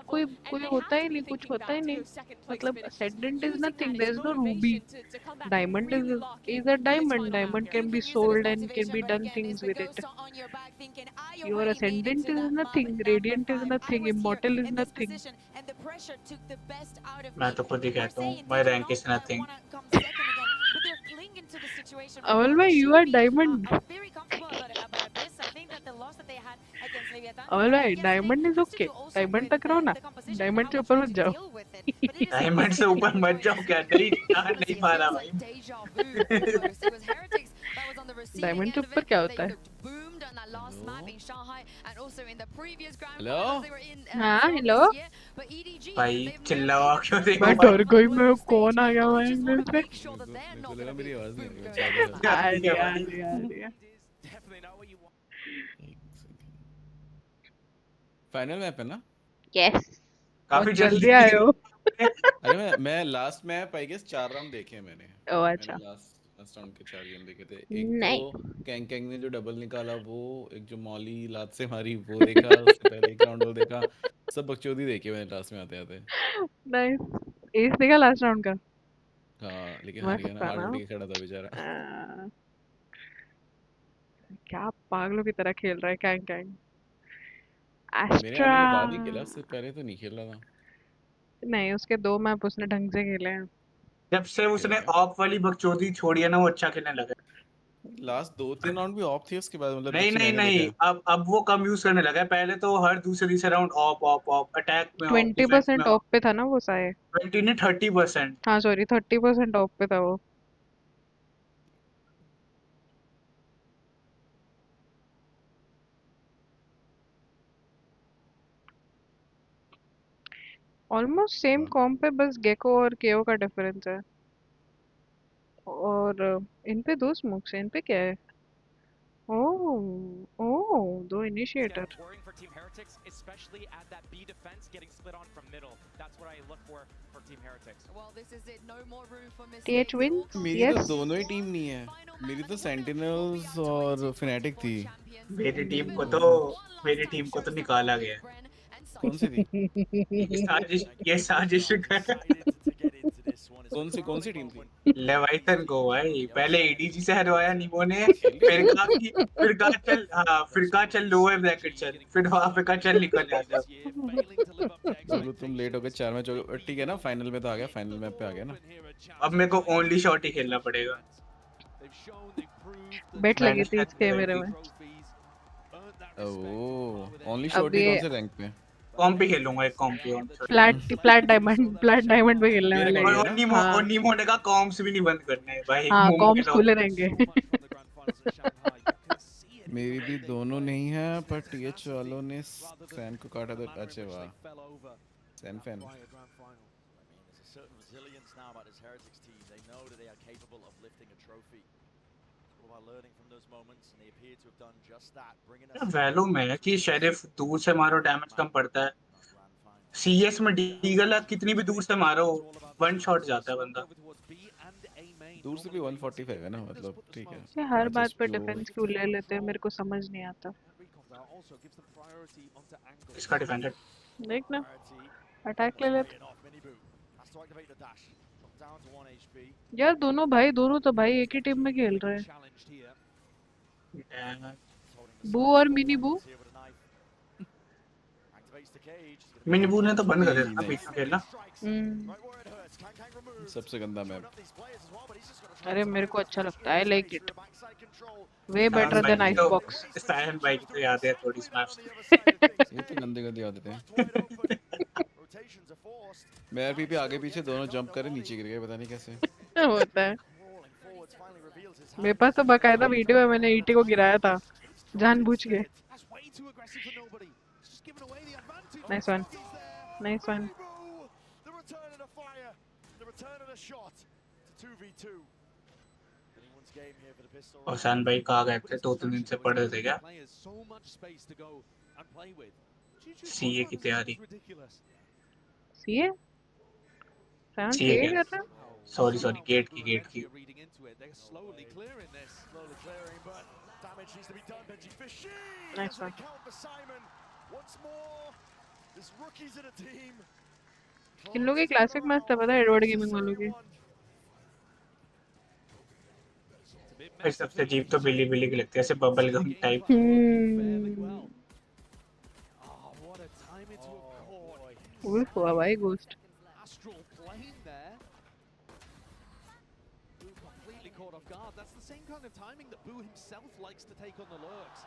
कोई कोई होता ही नहीं, कुछ होता ही नहीं। मतलब ascendant is nothing, there is no ruby. Diamond is a diamond. Diamond can be sold and can be done things with it. Your ascendant is nothing, radiant is nothing, immortal is nothing. मैं तो खुद ही कहता हूँ my rank is nothing. अमल भाई you are diamond. अमल भाई diamond is okay, diamond तक रहो ना, डायमंड से ऊपर मत जाओ। डायमंड से ऊपर मत जाओ क्या? नहीं पा रहा भाई। डायमंड से ऊपर क्या होता है? हेलो हाँ हेलो भाई चिल्लाओ क्यों? देखो मैं डर गई, मैं कौन आ गया भाई मेरे पे? मेरी आवाज नहीं आ रही है। फाइनल मैप है ना? यस काफी जल्दी आए हो। अरे मैं last map I guess 4 round देखे मैंने। ओह अच्छा। लास्ट राउंड के 4 गेम देखे थे। एक तो कैंग कैंग ने जो डबल निकाला वो, एक जो मॉली लात से मारी वो देखा, उससे पहले एक राउंड वो देखा। सब बकचोदी देखे मैंने लास्ट में आते आते। नाइस। एस देखा लास्ट राउंड का? हाँ लेकिन हार गया ना, आठ उल्टी के खड़ा था बेचारा। क्या पागलों की तरह खेल रहा है कैंग कैंग। मेरे आने के बाद ही खेला, उससे पहले तो नहीं खेल रहा था। नहीं उसके 2 मैप उसने ढंग से खेले हैं। जब से उसने ऑफ वाली बकचोदी छोड़ी है ना वो अच्छा खेलने लगा। लास्ट 2-3 राउंड भी ऑफ थी उसके बाद, मतलब नहीं अब वो कम यूज करने लगा है। पहले तो हर दूसरे तीसरे राउंड ऑफ अटैक में 20% ऑफ पे था ना वो साए। 20 ने 30%। हाँ सॉरी 30% ऑफ पे था वो। ऑलमोस्ट सेम कॉम्प पे, बस गेको और केओ का डिफरेंस है। और इन पे 2 स्मोक्स हैं, इन पे क्या है? ओह 2 इनिशिएटर। TH wins? मेरी तो दोनों ही टीम नहीं है, मेरी तो सेंटिनल्स और फिनेटिक थी। मेरी टीम को तो निकाला गया। कौन सी थी? ये साजिश कौन सी टीम थी? लेवाइथन को भाई पहले एडीजी से हरवाया नीमो ने, फिर कहा चल लोअर ब्रैकेट चल, फिर वहां पे कहा चल निकल जा। चलो तुम लेट हो गए 4 मैच हो गए, ठीक है ना, फाइनल में तो आ गया, फाइनल मैप पे आ गया ना। अब मेरे को ओनली शॉट ही खेलना पड़ेगा। बेट लगी थी इसके मेरे में। ओह ओनली शॉट ही कौन से रैंक पे? कॉम्प पे खेलूंगा, एक कॉम्प पे। फ्लैट डायमंड पे खेलने वाले हैं। और नीमो ने कहा कॉम्प्स भी नहीं बंद करने हैं भाई। हाँ कॉम्प्स खुले रहेंगे। मेरी भी दोनों नहीं है, पर टीएच वालों ने फैन को काटा तो अच्छे वाह सैन फैन। वैलो में कि शेरिफ दूर से मारो डैमेज कम पड़ता है। सीएस में डीगल कितनी भी दूर से मारो 1 शॉट जाता है बंदा। दूर से भी 145 है ना, मतलब ठीक है। हर बात पे डिफेंस क्यों ले लेते हैं, मेरे को समझ नहीं आता। इसका डिफेंडर देख ना, अटैक ले लेते यार। दोनों तो भाई एक ही टीम में खेल रहे हैं। बू और मिनी बू। मिनी बू ने तो बंद कर दिया बीच में खेलना। सबसे गंदा मैप। अरे मेरे को अच्छा लगता है, like it way better than ice box. स्टाइन बाइक तो याद है थोड़ी स्मैप्स। ये तो गंदे आदतें हैं। मेरे पीपी आगे पीछे दोनों जंप करे नीचे गिर गए पता नहीं कैसे होता है मेरे पास तो बकायदा वीडियो है मैंने ईटी को गिराया था जानबूझ के नाइस वन नाइस वन औसान भाई कहाँ गए थे 2-3 दिन से पढ़ रहे थे क्या सीए की तैयारी सीए फैन सीए सीए क्या कर रहा सॉरी गेट की नाइस वन इन लोगों की क्लासिक मैच था पता है एडवर्ड गेमिंग वालों की सबसे अजीब तो बिली बिली की लगती है ऐसे बबल गम टाइप उल्फ हुआ भाई ghost caught off guard. That's the same kind of timing that Boo himself likes to take on the lurks.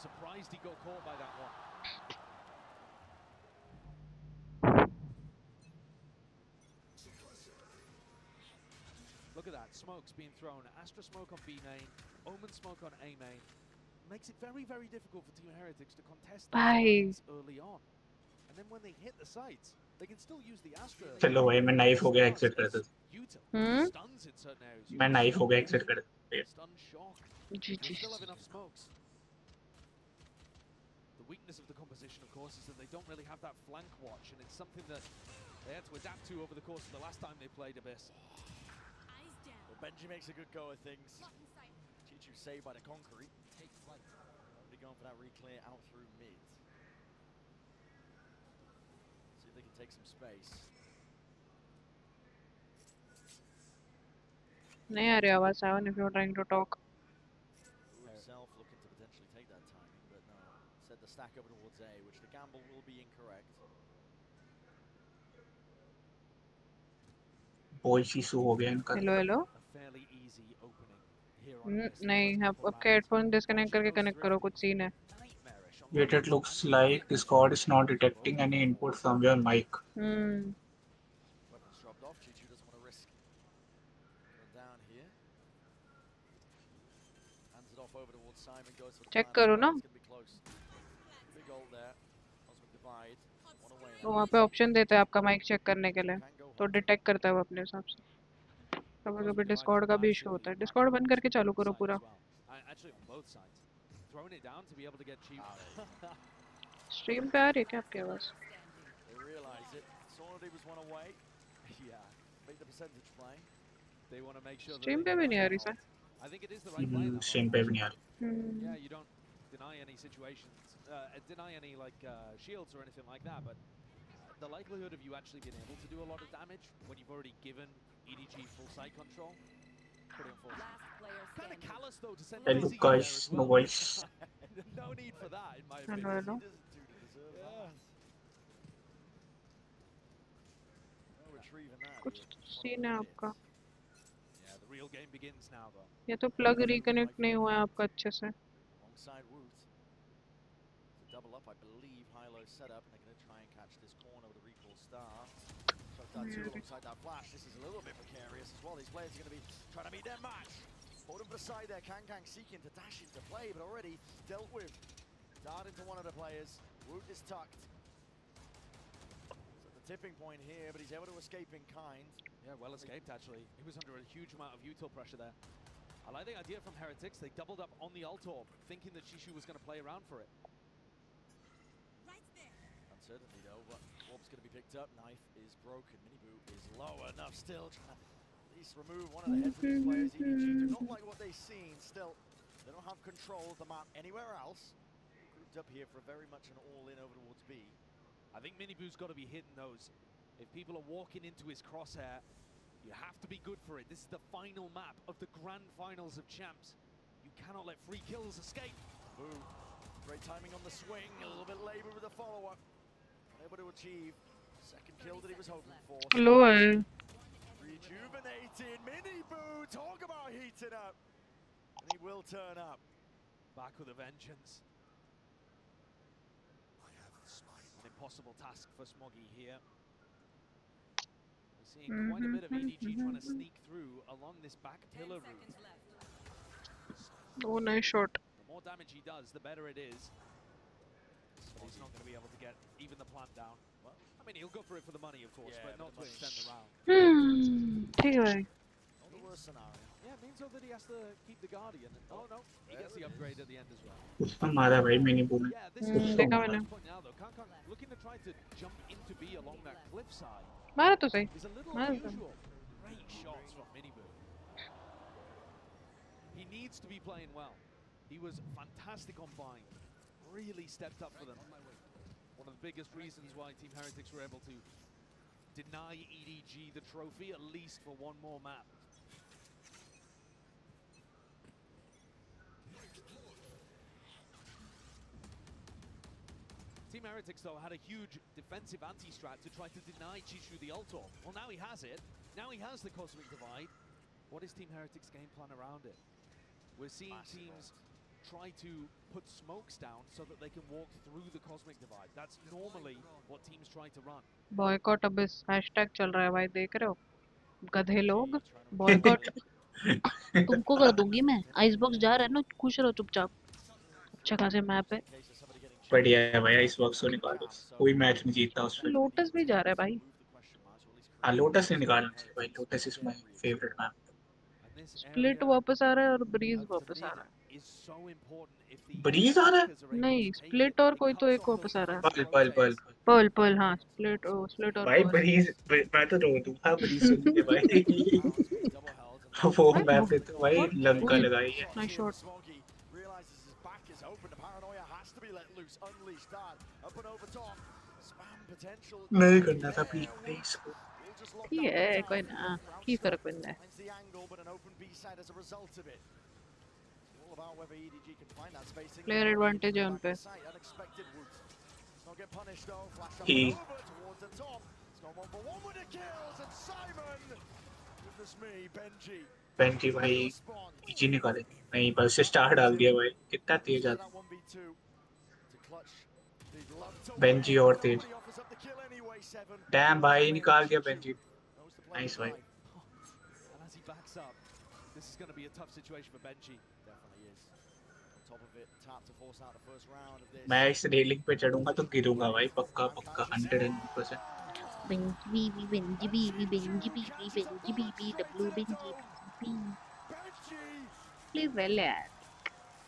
Surprised he got caught by that one. Look at that, smoke's being thrown. Astra smoke on B main, Omen smoke on A main. Makes it very, very difficult for Team Heretics to contest the lines early on. And then when they hit the sites, they can still use the Astra. चलो भाई मैं knife हो गया exit कर देता मैं knife हो गया एग्जिट कर देता The weakness of the composition, of course, is that they don't really have that flank watch, and it's something that they had to adapt to over the course of the last time they played Abyss. Well, Benji makes a good go of things. Chichu saved by the concrete. Nobody going for that re-clear out through mid. See if they can take some space. नहीं आ रही आवाज सावन if you're trying to talk Himself looking to potentially take that timing, but no. Set the stack over towards A, which the gamble will be incorrect. बोल शीशु हो गया इनका hello hello नहीं आप आपके हेडफोन डिस्कनेक्ट करके कनेक्ट करो कुछ सीन है Wait, it looks like Discord is not detecting any input from your mic. Weapons dropped off. Chichu doesn't want to risk going down here. Hands it off over towards Simon. Goes for the check करो ना It's going to be close. Big ult there. Cosmic divide. One away तो वहाँ पे option देता है आपका mic check करने के लिए तो डिटेक्ट करता है वो अपने हिसाब से कभी कभी डिस्कॉर्ड का भी इशू होता है डिस्कॉर्ड बंद करके चालू करो पूरा स्ट्रीम पे आ रही है क्या आपकी आवाज स्ट्रीम पे भी नहीं आ रही सर स्ट्रीम पे भी नहीं आ रही deny any situations, deny any like shields or anything like that, but the likelihood of you actually being able to do a lot of damage when you've already given EDG full site control, pretty unfortunate. Kind of callous though to send hello guys, no voice. No need for that in my opinion. Hello. कुछ scene है आपका Yeah, the real game begins now though. ये तो plug reconnect नहीं हुआ है आपका अच्छे से Alongside Woot. To double up, I believe Hilo set up, and they're going to try and catch this corner with a recall star. Shot that two alongside that flash. This is a little bit precarious as well. These players are going to be trying to meet their match. Hold him for the side there. Kang seeking to dash into play, but already dealt with. Dart into one of the players. Woot is tucked. It's at the tipping point here, but he's able to escape in kind. Yeah, well escaped actually. He was under a huge amount of util pressure there. I like the idea from Heretics. They doubled up on the ult orb, thinking that Shishu was going to play around for it. Uncertainly though, but orb's going to be picked up. Knife is broken. Miniboo is low enough still. Trying to at least remove one of the heads of these players. EDG do not like what they've seen. Still, they don't have control of the map anywhere else. Grouped up here for very much an all-in over towards B. I think Miniboo's got to be hitting those. If people are walking into his crosshair, you have to be good for it. This is the final map of the grand finals of champs. You cannot let free kills escape. Boo. Great timing on the swing. A little bit labor with the follow-up. Able to achieve second kill that he was hoping for. Lol. Rejuvenated Miniboo. Talk about heating up. And he will turn up. Back with a vengeance. An impossible task for Smoggy here. Seeing quite a bit of EDG trying to sneak through along this back pillar route. Oh, nice shot. The more damage he does, the better it is. But he's not going to be able to get even the plant down. Well, I mean, he'll go for it for the money, of course, but not to extend the round. ठीक है. Not the worst scenario. Yeah, it means though that he has to keep the Guardian. Oh no, he gets the upgrade at the end as well. उसका मारा भाई मैंने बोला. Yeah, this is देखा मैंने. point now though. Kang looking to try to jump into B along that cliffside. मारा तो सही. Is a little मारा तो. unusual. Great shots from Miniboo. He needs to be playing well. He was fantastic on Bind. Really stepped up for them. One of the biggest reasons why Team Heretics were able to deny EDG the trophy, at least for one more map. Team Heretics, though, had a huge defensive anti-strat to try to deny Chishu the ult orb. Well, now he has it. Now he has the Cosmic Divide. What is Team Heretics' game plan around it? We're seeing teams try to put smokes down so that they can walk through the Cosmic Divide. That's normally what teams try to run. Boycott अब इस hashtag चल रहा है भाई, देख रहे हो? गधे लोग. Boycott. तुमको कर दूंगी मैं. Icebox जा रहा है ना, खुश रहो चुपचाप. अच्छा खासे मैप है. बढ़िया है भाई, आइस बॉक्स को निकाल दो. कोई मैच नहीं जीतता उसमें. लोटस भी जा रहा है भाई. हाँ, लोटस ने निकालना चाहिए भाई. Lotus is my favourite map. Split वापस आ रहा है और ब्रीज वापस आ रहा है. ब्रीज आ रहा है? नहीं, स्प्लिट और कोई तो एक वापस आ रहा है. पल हाँ, स्प्लिट और भाई ब्रीज. मैं तो रो दूंगा ब्रीज सुन के भाई. वो मैप पे तो भाई लंका लगाई है. Nice shot. नहीं करना था प्लीज. ठीक है, कोई ना. की फर्क पड़ता है. प्लेयर एडवांटेज है उन पे. बेंजी भाई इजी निकाले. नहीं, बस से स्टार डाल दिया भाई. कितना तेज आता. बेंजी और तेज. डैम भाई, निकाल दिया बेंजी. नाइस भाई. This is going to be a tough situation for Benji. Definitely is. On top of it, tap to force out the first round of this. मैं इस रेलिंग पे चढ़ूंगा तो गिरूंगा भाई. पक्का 100%. Benji, the blue Benji. Plays well यार.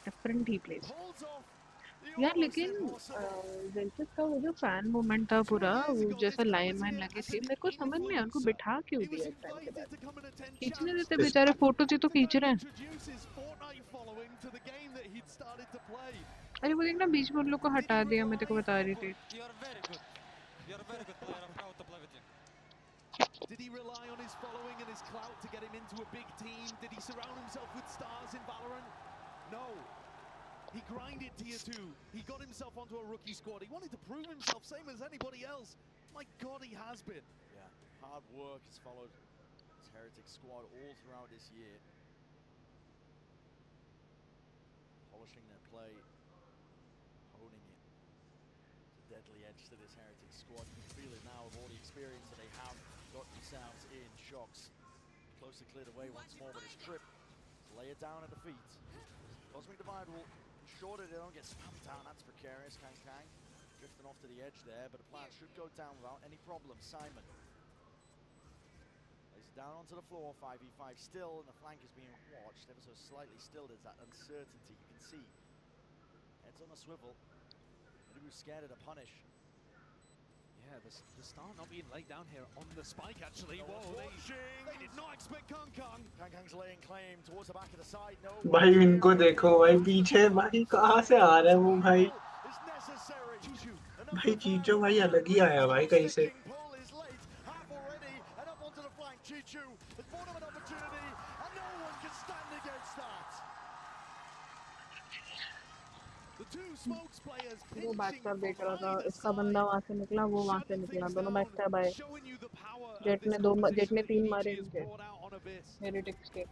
Different ही plays. यार लेकिन जेल्सिस का वो जो फैन मूवमेंट था पूरा, वो जैसा लाइन वाइन लगी थी, मेरे को समझ में आया उनको बिठा क्यों दिया इस टाइम के बाद. खींचने देते बेचारे. फोटो थी तो खींच रहे हैं. अरे वो देखना बीच में उन लोग को हटा दिया. मैं तेरे को बता रही थी. Did he rely on his following and his clout to get him into a big team? Did he surround himself with stars in Valorant? No. He grinded tier 2. He got himself onto a rookie squad. He wanted to prove himself, same as anybody else. My God, he has been. Yeah, hard work has followed his Heretic squad all throughout this year. Polishing their play, honing it. It's a deadly edge to this Heretic squad. You can feel it now with all the experience that they have got themselves in. Shocks close to cleared away once more, but his trip lay it down at the feet. Cosmic Divide will ensure that they don't get spammed down. That's precarious. Kang drifting off to the edge there, but the plant should go down without any problem. Simon lays it down onto the floor. 5v5 still, and the flank is being watched ever so slightly. Still, there's that uncertainty. You can see heads on a swivel. Maybe scared of the punish. Yeah, the star not being laid down here on the spike actually. Whoa, they did not expect Kang's laying claim towards the back of the side. No. भाई इनको देखो भाई, पीछे भाई कहाँ से आ रहा है वो भाई. भाई चीचो भाई अलग ही आया भाई कहीं से. वो बैकस्टैब देख रहा था. इसका बंदा वहाँ से निकला, वो वहाँ से निकला. दोनों बैकस्टैब आए. जेट ने 3 मारे इनके हेरिटिक्स के.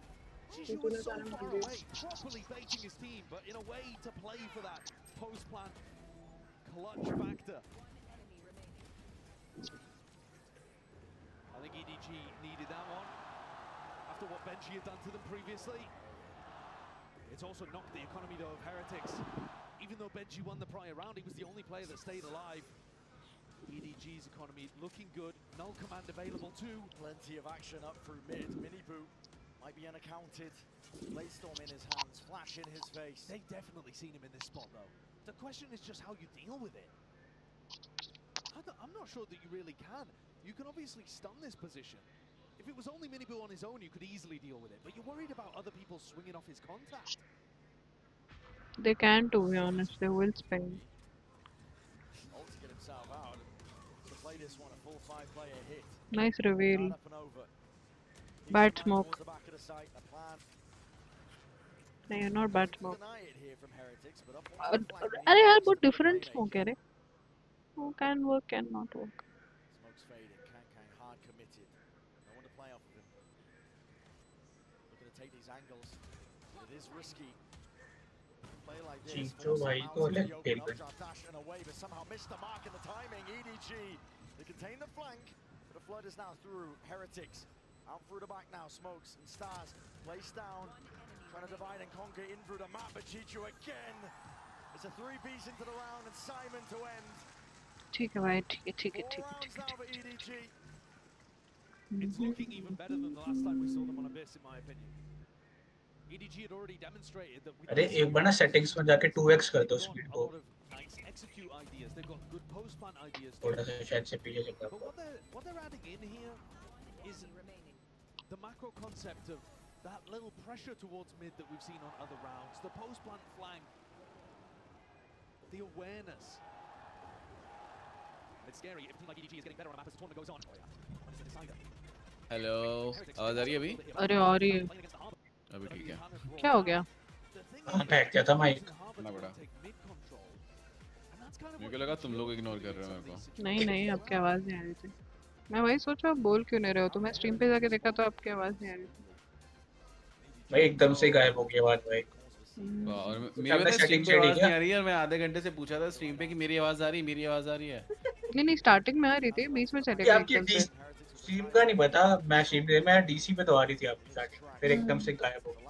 properly baiting his team, but in a way to play for that post-plan clutch factor. A think EDG needed that one after what Benji had done to them previously. It's also knocked the economy though of Heretics. Even though Benji won the prior round, he was the only player that stayed alive. EDG's economy looking good. Null command available too. Plenty of action up through mid. Mini-Boo might be unaccounted. Bladestorm in his hands, flash in his face. They've definitely seen him in this spot though. The question is just how you deal with it. I'm not sure that you really can. You can obviously stun this position. If it was only Mini-Boo on his own, you could easily deal with it. But you're worried about other people swinging off his contact. They can, to be honest. They will spend. Ult to get himself out. To play this one, a full 5-player hit. Nice reveal. Bad smoke. No, you're not bad smoke. अरे यार बहुत different smoke है रे. Can work, can not work. Smoke's fading. Kang hard committed. No one to play off of him. Looking to take these angles. It is risky. Play like this. Dash and away, but somehow missed the mark in the timing. EDG. They contain the flank. But the flood is now through. Heretics. Out through the back now. Smokes and Stars. Placed down. Trying to divide and conquer in through the map. But Chicho again. It's a 3-piece into the round and Simon to end. ठीक है भाई, ठीक है. It's looking even better than the last time we saw them on Abyss, in my opinion. EDG had already demonstrated that. अरे एक बार ना settings में जाके 2x कर दो स्पीड को. Nice execute ideas. They've got good post plan ideas. थोड़ा सा शायद से पीछे चल रहा. But what they're adding in here is the macro concept of that little pressure towards mid that we've seen on other rounds. The post plant flank. The awareness. It's scary if a team like EDG is getting better on a map as the tournament goes on. Hello, आवाज आ रही है अभी? अरे आ रही है. अभी ठीक है. क्या हो गया? हाँ पैक किया था माइक. ना बड़ा. मेरे को लगा तुम लोग इग्नोर कर रहे हो मेरे को. नहीं आपकी आवाज नहीं आ रही थी. मैं वही सोचा आप बोल क्यों नहीं रहे हो. तो मैं स्ट्रीम पे जाके देखा तो आपकी आवाज नहीं आ रही थी. भाई एकदम से गायब हो गई आवाज भाई. और मेरे को स्ट्रीम पे आवाज नहीं आ रही है और मैं आधे घंटे से पूछा था स्ट्रीम पे कि मेरी आवाज आ रही है. नहीं स्टार्टिंग में आ रही थी, बीच में चले गई एकदम से. स्ट्रीम का नहीं पता. मैं स्ट्रीम पे मैं डीसी पे तो आ रही थी आपकी स्टार्टिंग. फिर एकदम से गायब हो गई.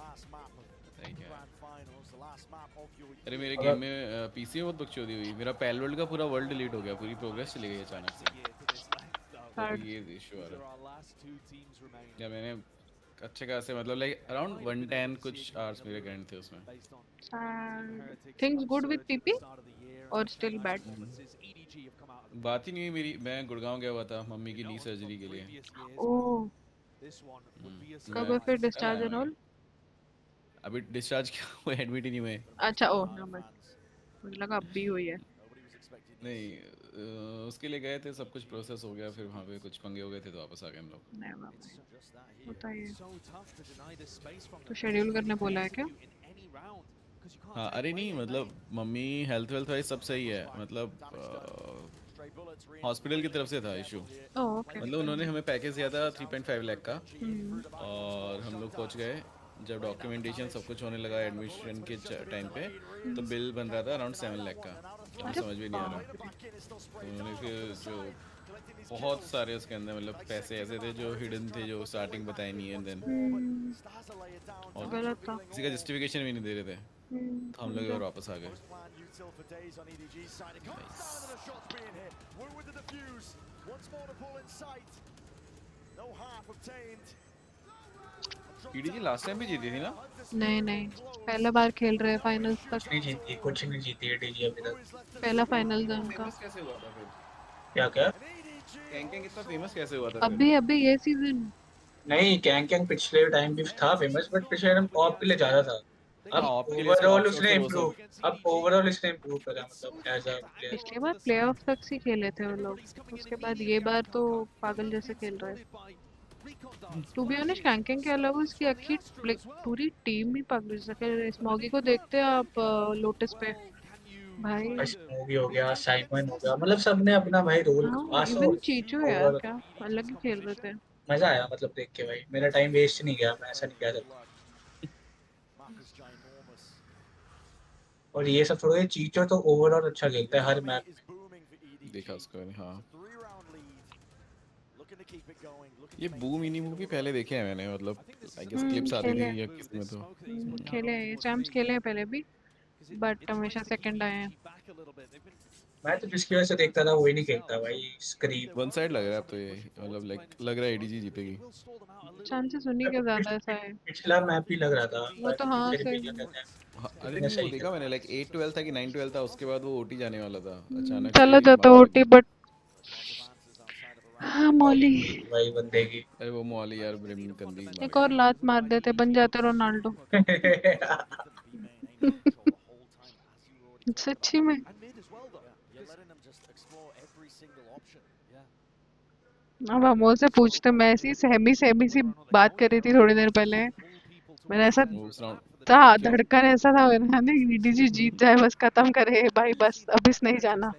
अरे मेरे गेम में पीसी में बहुत बकचोदी हुई. मेरा पैल वर्ल्ड का पूरा वर्ल्ड डिलीट हो गया. पूरी प्रोग्रेस चली गई अचानक से. ये इशू आ रहा है. या मैंने अच्छे खासे मतलब लाइक अराउंड 110 कुछ आवर्स मेरे ग्राइंड थे उसमें. थिंग्स गुड विद पीपी और स्टिल बैड. बात ही नहीं हुई मेरी. मैं गुड़गांव गया हुआ था मम्मी की नी सर्जरी के लिए. ओह कब है फिर डिस्चार्ज एंड ऑल? अभी डिस्चार्ज क्या हुआ, एडमिट ही नहीं हुए. अच्छा ओह मुझे लगा अब भी हुई है. नहीं उसके लिए गए थे, सब कुछ प्रोसेस हो गया. फिर वहाँ पे कुछ पंगे हो गए थे तो वापस आ गए हम लोग. होता है. तो शेड्यूल करने बोला है क्या? हाँ अरे नहीं मतलब मम्मी हेल्थ वाइज सब सही है. मतलब हॉस्पिटल की तरफ से था इशू. मतलब उन्होंने हमें पैकेज दिया था 3.5 लाख का. और हम लोग पहुँच गए. जब डॉक्यूमेंटेशन सब कुछ होने लगा एडमिशन के टाइम पे तो बिल बन रहा था अराउंड 7 लाख का. समझ में नहीं आ रहा. तो उन्होंने फिर जो बहुत सारे उसके अंदर मतलब पैसे ऐसे थे जो हिडन थे जो स्टार्टिंग बताए नहीं है. देन और किसी का जस्टिफिकेशन भी नहीं दे रहे थे. तो हम लोग वापस आ गए. EDG लास्ट टाइम भी जीती थी ना? नहीं पहला बार खेल रहे हैं फाइनल्स तक. नहीं जीती, कुछ नहीं जीती EDG अभी तक. पहला फाइनल था उनका. कैसे हुआ था फिर? क्या कैंग इतना फेमस कैसे हुआ था? अभी ये सीजन नहीं. कैंग पिछले टाइम भी था फेमस बट पिछले टाइम ऑप के लिए ज्यादा था. अब ओवरऑल उसने इम्प्रूव करा. मतलब एज अ प्लेयर. पिछली बार प्लेऑफ तक से खेले थे वो लोग. उसके बाद ये बार तो पागल जैसे खेल रहे हैं. टू बी ऑनेस्ट कैंकिंग के अलावा उसकी अक्की पूरी टीम ही पागल जैसे खेल रही है. स्मॉगी को देखते हैं आप लोटस पे भाई. स्मॉगी हो गया, साइमन हो गया. मतलब सबने अपना भाई रोल. इवन चीचू यार क्या अलग ही खेल रहे थे. मजा आया मतलब देख के भाई. मेरा टाइम वेस्ट नहीं गया. मैं ऐसा नहीं कह सकता. और ये सब थोड़ा चीचो तो ओवरऑल अच्छा खेलता है हर मैच. देखा उसको. हाँ ये बू मिनी मूवी पहले देखे हैं मैंने, मतलब आई गेस क्लिप्स आती थी या किसी में तो खेले हैं चैम्प्स खेले हैं पहले भी, बट हमेशा सेकंड आए हैं। मैं तो जिसकी वजह से देखता था वही नहीं खेलता भाई, स्क्रीम। वन साइड लग रहा है अब तो ये, मतलब लाइक लग रहा है एडीजी जीतेगी। चांसेस उन्हीं के ज्यादा ऐसा है। पिछला मैप ही लग रहा था वो तो हाँ फिर भी सही। क्या कहते हैं, हाँ, अरे इतने नहीं वो सही देखा मैंने, लाइक 8-12 था कि 9-12 था, उसके बाद वो ओटी जाने वाला था अचानक चला से जाता मार के ओटी, बट हाँ मौली भाई बंदे की। अरे वो मौली यार ब्रिम गंदी मार एक और लात मार देते बन जाते रोनाल्डो। सच्ची में अब हम से पूछते, मैं ऐसी सहमी सहमी सी बात कर रही थी थोड़ी देर पहले, मेरा ऐसा था धड़कन ऐसा था मेरा, नहीं डीजी जीत जाए बस, खत्म करे भाई बस, अबिस नहीं जाना।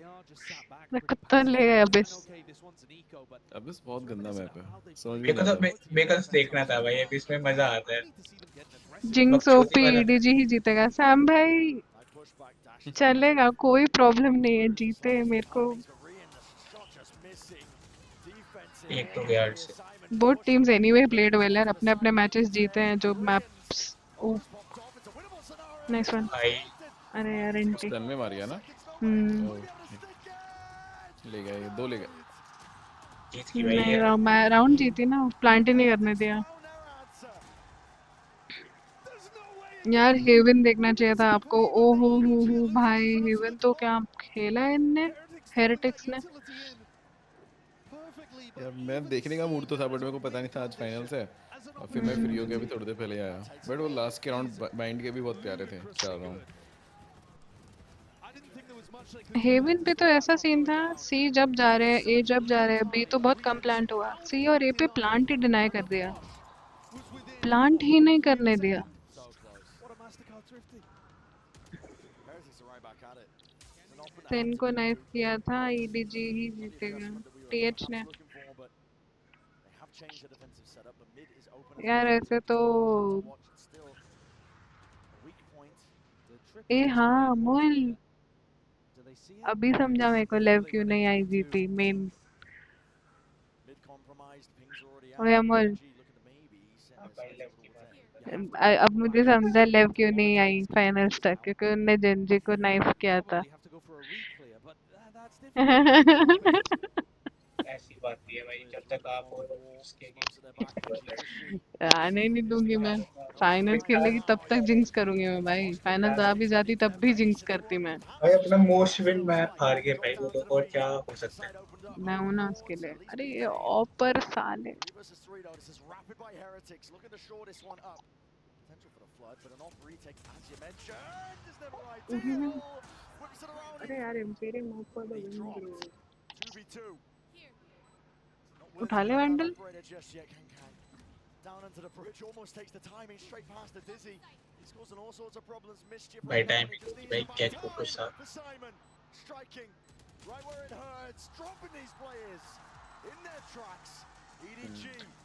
कुत्ता ले गए अबिस। अबिस बहुत गंदा मैप है, समझ भी मेरे नहीं को तो आता। मेरे को तो देखना था भाई, अभी इसमें मजा आता है। जिंक्स बकचोदी ओपी वाला डीजी ही जीतेगा। सैम भाई चलेगा, कोई प्रॉब्लम नहीं है, जीते मेरे को। एक तो गया से। Both teams anyway played well यार, अपने अपने मैचेस जीते हैं जो मैप्स। Oh nice one. अरे यार एंटी स्टन में मार गया ना। ले गया ये, 2 ले गया। जीत की भाई है। नहीं मैं राउंड जीती ना, प्लांट ही नहीं करने दिया यार। हेवन देखना चाहिए था आपको। ओ हो भाई, हेवन तो क्या खेला है इनने, हेरेटिक्स ने। यार मैं देखने का मूड तो था, बट मेरे को पता नहीं था आज फाइनल्स है, और फिर मैं फ्री हो गया, अभी थोड़ी देर पहले आया। बट वो लास्ट के राउंड बाइंड के भी बहुत प्यारे थे, 4 राउंड। हेवन पे तो ऐसा सीन था, सी जब जा रहे हैं, ए जब जा रहे हैं, बी तो बहुत कम प्लांट हुआ, सी और ए पे प्लांट ही डिनाई कर दिया, प्लांट ही नहीं करने दिया। सेन को नाइफ किया था, ईडीजी ही जीतेगा टीएच ने। यार ऐसे तो ए हाँ मोल, अभी समझा मेरे को लेव क्यों नहीं आई जीती मेन। ओए अमोल अब मुझे समझा लेव क्यों नहीं आई फाइनल्स तक, क्योंकि उनने जेंजी को नाइफ किया था। ऐसी बात नहीं है भाई, जब तक आप और आने नहीं दूंगी मैं, फाइनल्स खेलेगी तब तक जिंक्स करूंगी मैं भाई, फाइनल्स आ भी जाती तब भी जिंक्स करती मैं। भाई अपना मोस्ट विन मैच हार गए भाई वो लोग, और क्या हो सकता है। मैं हूं ना उसके लिए। अरे ये ऑपर साले अरे यार एम्पेयरिंग मूव पर द विन ब्रो। उठा ले वैंडल। भाई टाइम भाई कैच को कुछ सा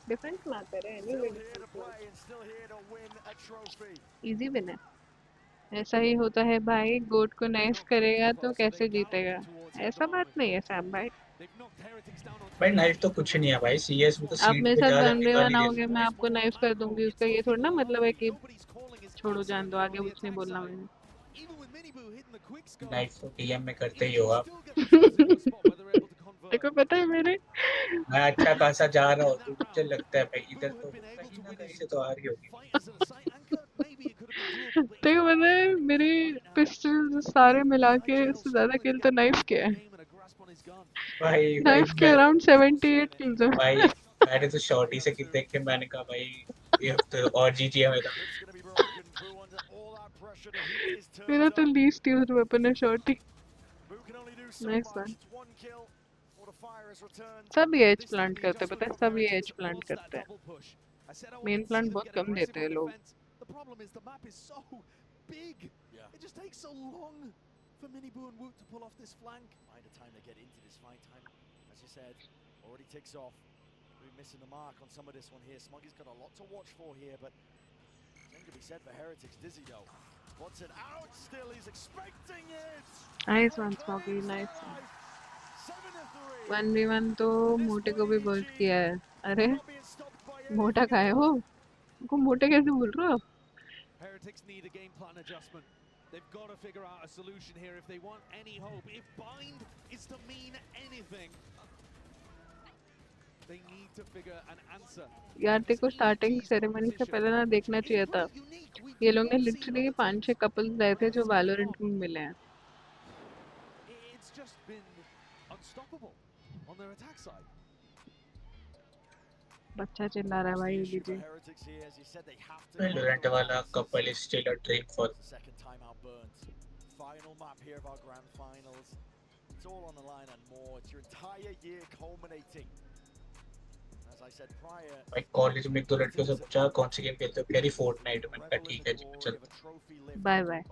डिफरेंस मैटर है, इजी विन है। ऐसा ही होता है भाई, गोट को नाइफ करेगा तो कैसे जीतेगा, ऐसा बात नहीं है सैम भाई। भाई नाइफ तो कुछ नहीं है भाई, सीएस में तो आप सीट मेरे पे साथ जा जाने 1v1 गाली आओगे, देते मैं आपको नाइफ कर दूंगी, उसका ये थोड़ा ना मतलब है कि छोड़ो जान दो, आगे कुछ नहीं बोलना मैंने। नाइफ तो डीएम में करते ही हो आप। देखो पता है मेरे मैं अच्छा खासा जा रहा हूँ तो मुझे लगता है भाई इधर तो कहीं ना कहीं से तो आ रही होगी। देखो पता है मेरे पिस्टल सारे मिला के उससे ज्यादा किल तो नाइफ के है। भाई नाइफ के अराउंड 78 किल्स है। भाई मैंने तो शॉर्टी से किल देख के मैंने कहा भाई ये तो और जीजी है मेरा। मेरा तो लीस्ट यूज्ड वेपन है शॉर्टी। Nice one. सब ये एज प्लांट करते हैं, पता है सब ये एज प्लांट करते हैं, मेन प्लांट बहुत कम देते हैं लोग। It just takes so long for Minibu and Woot to pull off this flank. Find a time to get into this fight time. As you said, already ticks off. We're missing the mark on some of this one here. Smoggy's got a lot to watch for here, but nothing to be said for Heretics. Dizzy though. Spots it out still, he's expecting it! Nice one, Smoggy, nice one. 1v1 तो मोटे को भी bolt किया है। अरे मोटा का है वो? उनको मोटे कैसे बोल रहे हो? Heretics need a game plan adjustment. They've got to figure out a solution here if they want any hope. If bind is to mean anything, they need to figure an answer. यार तेरे को starting ceremony से पहले ना देखना चाहिए था। ये लोग ने लिटरली 5-6 कपल्स लाए थे जो वैलोरेंट में मिले हैं। It's just been unstoppable on their attack side. बच्चा चिल्ला रहा है भाई लीजिए। वैलोरेंट वाला couple is still a dream for Final map here of our grand finals. It's all on the line and more. It's your entire year culminating. As I said prior, भाई college में एक दो लड़कियों से पूछा कौन सी game खेलते हो, कह रही फोर्टनाइट। मैंने कहा ठीक है जी चल। Bye bye.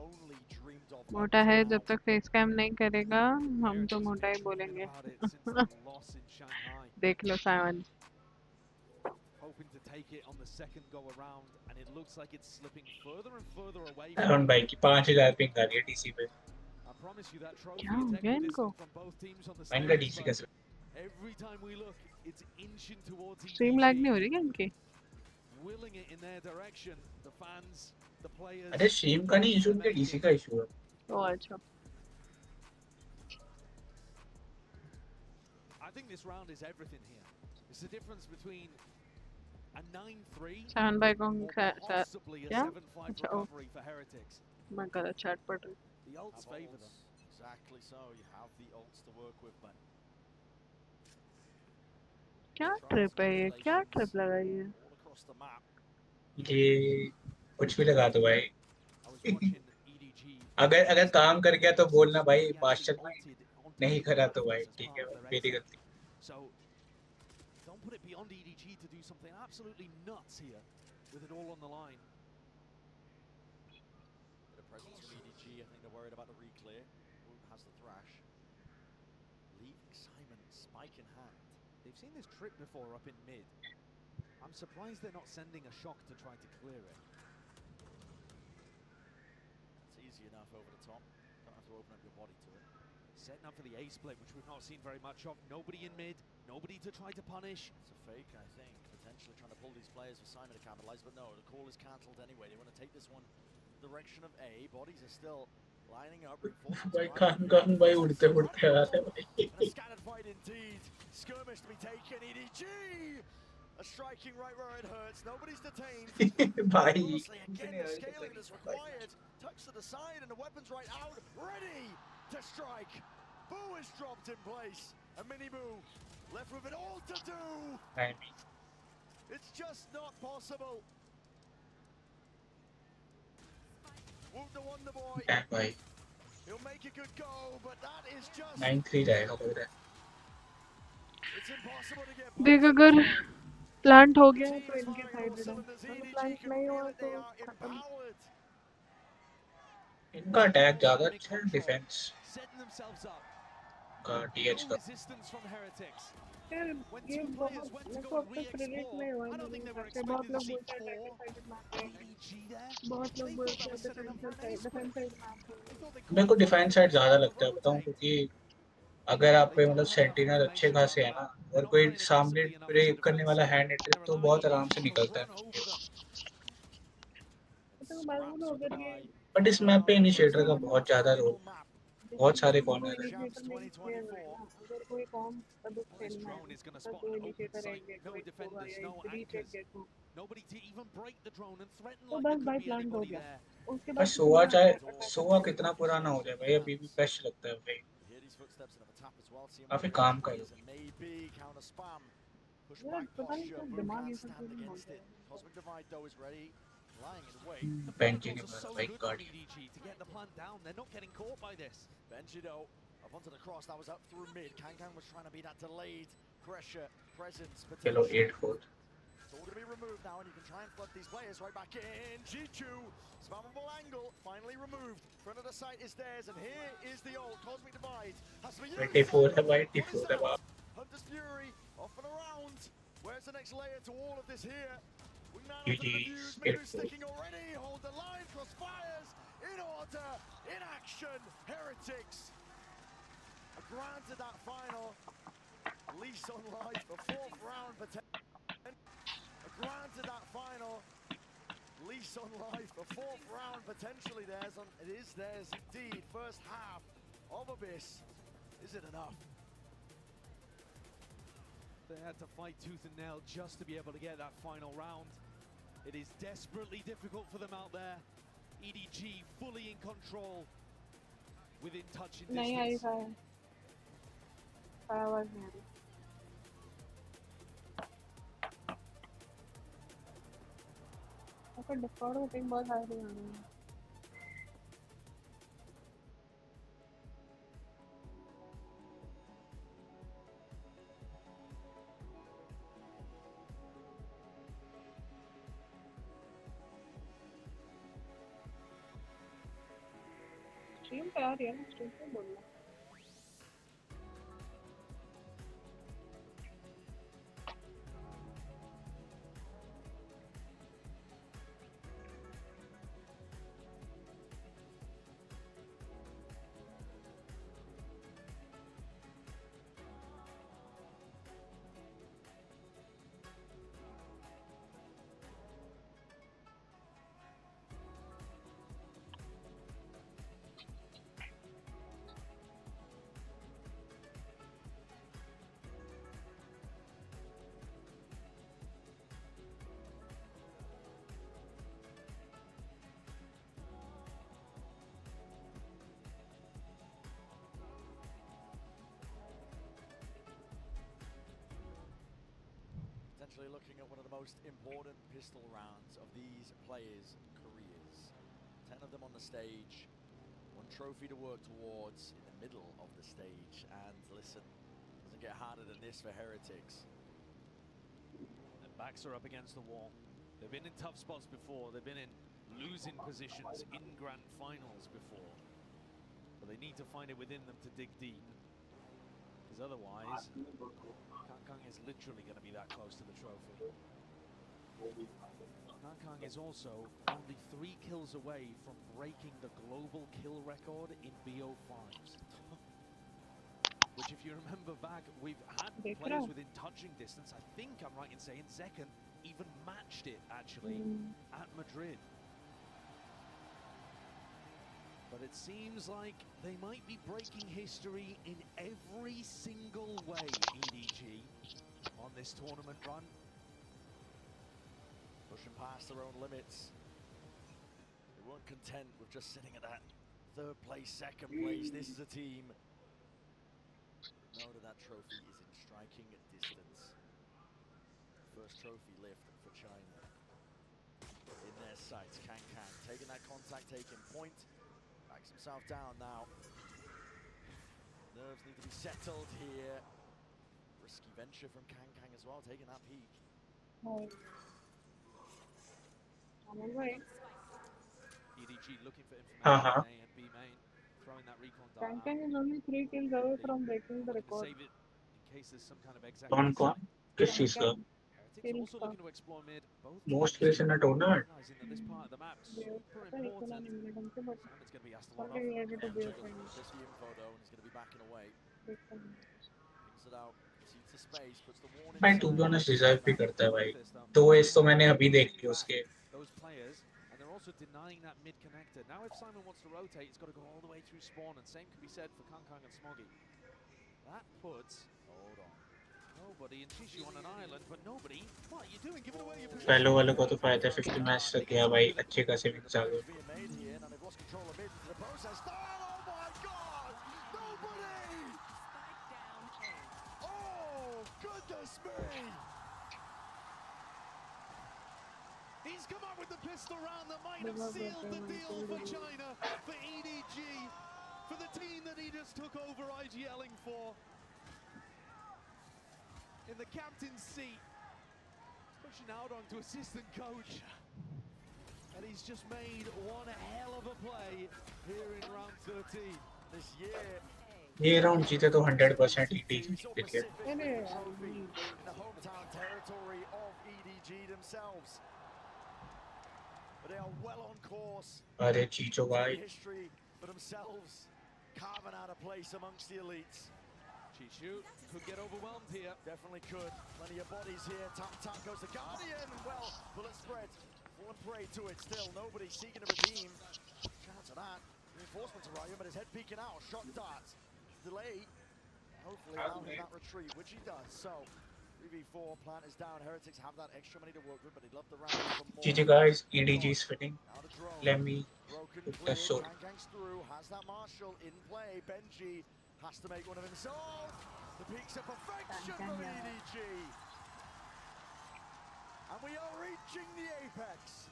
मोटा है जब तक फेस कैम नहीं करेगा हम तो मोटा ही बोलेंगे। देख लो Simon. Hoping to take it on the second go around, and it looks like it's slipping further and further away. Arun भाई की 5000 पिंग आ रही है डीसी पे। I promise you that trophy क्या हो गया इनको? from both teams on the महंगा stage, डीसी but कैसे? every time we look, it's inching towards stream lag नहीं हो रही क्या इनकी? willing it in their direction. The fans, the players. अरे स्ट्रीम का नहीं इशू, उनके डीसी का इशू है। ओह अच्छा। I think this round is everything here. It's the difference between a 9-3 शान भाई को possibly a क्या? 7-5 अच्छा ओ recovery for Heretics. मैं गलत चैट पढ़ रही। The ults favor them. exactly so. You have the ults to work with, but क्या ट्रिप है ये? क्या ट्रिप लगाई है? all across the map. ये कुछ भी लगा दो भाई। अगर काम कर गया तो बोलना भाई मास्टर भाई, नहीं करा तो भाई ठीक है मेरी गलती। So don't put it beyond EDG to do something absolutely nuts here with it all on the line. Bit of presence from EDG. I think they're worried about the reclear. Woot has the thrash. Leaving Simon spike in hand. They've seen this trip before up in mid. I'm surprised they're not sending a shock to try to clear it. It's easy enough over the top. Don't have to open up your body to it. Setting up for the A split, which we've not seen very much of. Nobody in mid, nobody to try to punish. It's a fake, I think. Potentially trying to pull these players for Simon to capitalize, but no, the call is cancelled anyway. They want to take this one in the direction of A. Bodies are still lining up. भाई खान भाई उड़ते उड़ते आ रहे भाई। A scattered fight indeed. Skirmish to be taken. EDG! A striking right where it hurts. Nobody's detained. भाई Again, the scaling that's required. Touch to the side and the weapons right out. Ready to strike. Boo is dropped in place. A mini Boo left with it all to do. It's just not possible. Woot the Wonder Boy. भाई He'll make a good go, but that is just 9-3 जाएगा लग रहा है। it's impossible to get देख अगर plant हो गया तो इनके साइड में, अगर प्लांट नहीं हुआ तो खत्म। इनका अटैक ज्यादा अच्छा है, डिफेंस Setting themselves up. का डीएच का। Resistance from Heretics. यार ये बहुत मेरे को अब तक रिलेट नहीं हुआ है। बहुत लोग बोलते हैं डिफेंसिव मैच है, बहुत लोग बोलते हैं डिफेंसिव मैच है। मेरे को डिफेंस साइड ज्यादा लगता है बताऊं, क्योंकि अगर आप पे मतलब सेंटिनल अच्छे खासे है ना, अगर कोई सामने ब्रेक करने वाला हैंड हिट तो बहुत आराम से निकलता है। बट इस मैप पे इनिशिएटर का बहुत ज्यादा रोल, बहुत सारे कॉर्नर हैं। अगर कोई कॉम अब खेलना है तो कोई इनिशिएटर है, Nobody to even break the drone and threaten तो like बस there भाई could be प्लांट हो anybody गया। there. उसके बस बाद सोआ चाहे सोआ कितना पुराना हो जाए भाई, अभी भी बेस्ट लगता है भाई। काफी काम का है। यार पता नहीं क्यों दिमाग ये सब नहीं हो गया। Cosmic Divide though is ready, lying in wait. बेंची के Are पास so भाई good for गाड़ी। EDG to get the plant down. They're not getting caught by this. Benjido up onto the cross, that was up through mid. Kang was trying to be that delayed pressure, presence, चलो potential. 8-4। It's all going to be removed now, and you can try and flood these players right back in. G2, spammable angle, finally removed. Front of the site is theirs, and here is the old Cosmic Divide. Has to be used. 24 है भाई, 24 है बाप। Hunter's Fury, off and around. Where's the next layer to all of this here? Wingman GG, onto the views, Midu sticking already. Hold the line, crossfires, in order, in action, Heretics. Granted that final lease on life, the fourth round potential. Granted that final lease on life, the fourth round potentially theirs, and it is theirs indeed. First half of Abyss, is it enough? They had to fight tooth and nail just to be able to get that final round. It is desperately difficult for them out there. EDG fully in control, within touching distance. Stream पे आ रही है ना, stream पे बोलना। Potentially looking at one of the most important pistol rounds of these players' careers. 10 of them on the stage, one trophy to work towards in the middle of the stage. And listen, doesn't get harder than this for Heretics. Their backs are up against the wall. They've been in tough spots before. They've been in losing positions in grand finals before. But they need to find it within them to dig deep. Because otherwise, Kang is literally going to be that close to the trophy. Kang is also only 3 kills away from breaking the global kill record in BO5s. Which, if you remember back, we've had players within touching distance. I think I'm right in saying Zekken even matched it, actually, at Madrid. But it seems like they might be breaking history in every single way, EDG, on this tournament run. Pushing past their own limits. They weren't content with just sitting at that 3rd place, 2nd place. This is a team. Know that that trophy is in striking distance. First trophy lift for China. In their sights, Kang taking that contact, taking point. Backs himself down now. Nerves need to be settled here. Risky venture from Kang as well, taking that peak. EDG looking for information on A and B main, throwing that recon dart out. Kang is only 3 kills away from breaking the record. Save it in case there's some kind of exact. किस चीज का? Also looking to explore mid. Both Most kills in a tournament. realizing that this part of the map super important. Simon's going to be asked to run off. Just the info though, and he's going to be backing away. Pings it out, sees the space, puts the warning. मैं to be honest reserve भी करता है भाई. 2 as तो मैंने अभी देख ली उसके. Those players, and they're also denying that mid connector. Now if Simon wants to rotate, he's got to go all the way through spawn, and same can be said for Kang and Smoggy. That puts, hold on, nobody in tissue on an island, but nobody. What are you doing? Giving away your position. पहले वाले को तो फायदा 50 match तक गया भाई, अच्छे खासे विक्स आ गए. He's come up with the pistol round that might have sealed the deal for China, for EDG, for the team that he just took over IGLing for. In the captain's seat, pushing out onto assistant coach. And he's just made one hell of a play here in round 13 this year. ये round जीते तो 100% EDG जीते. In the hometown territory of EDG themselves. But they are well on course. अरे चीचो भाई. History for themselves. carving out a place amongst the elites. Chishu could get overwhelmed here. Definitely could. Plenty of bodies here. Tap goes the Guardian. Well, bullet spread. Falling prey to it. Still nobody seeking to redeem. Shout out to that. Reinforcements arriving, but his head peeking out. Shot darts. Delay. Hopefully allowing that retreat, which he does. So 3v4, plant is down. Heretics have that extra money to work with, but he'd love the round even more. GG guys, EDG is fitting. Let me put the short. Gangs through. Has that Marshall in play. Benji has to make one of himself. The peaks of perfection for EDG. And we are reaching the apex.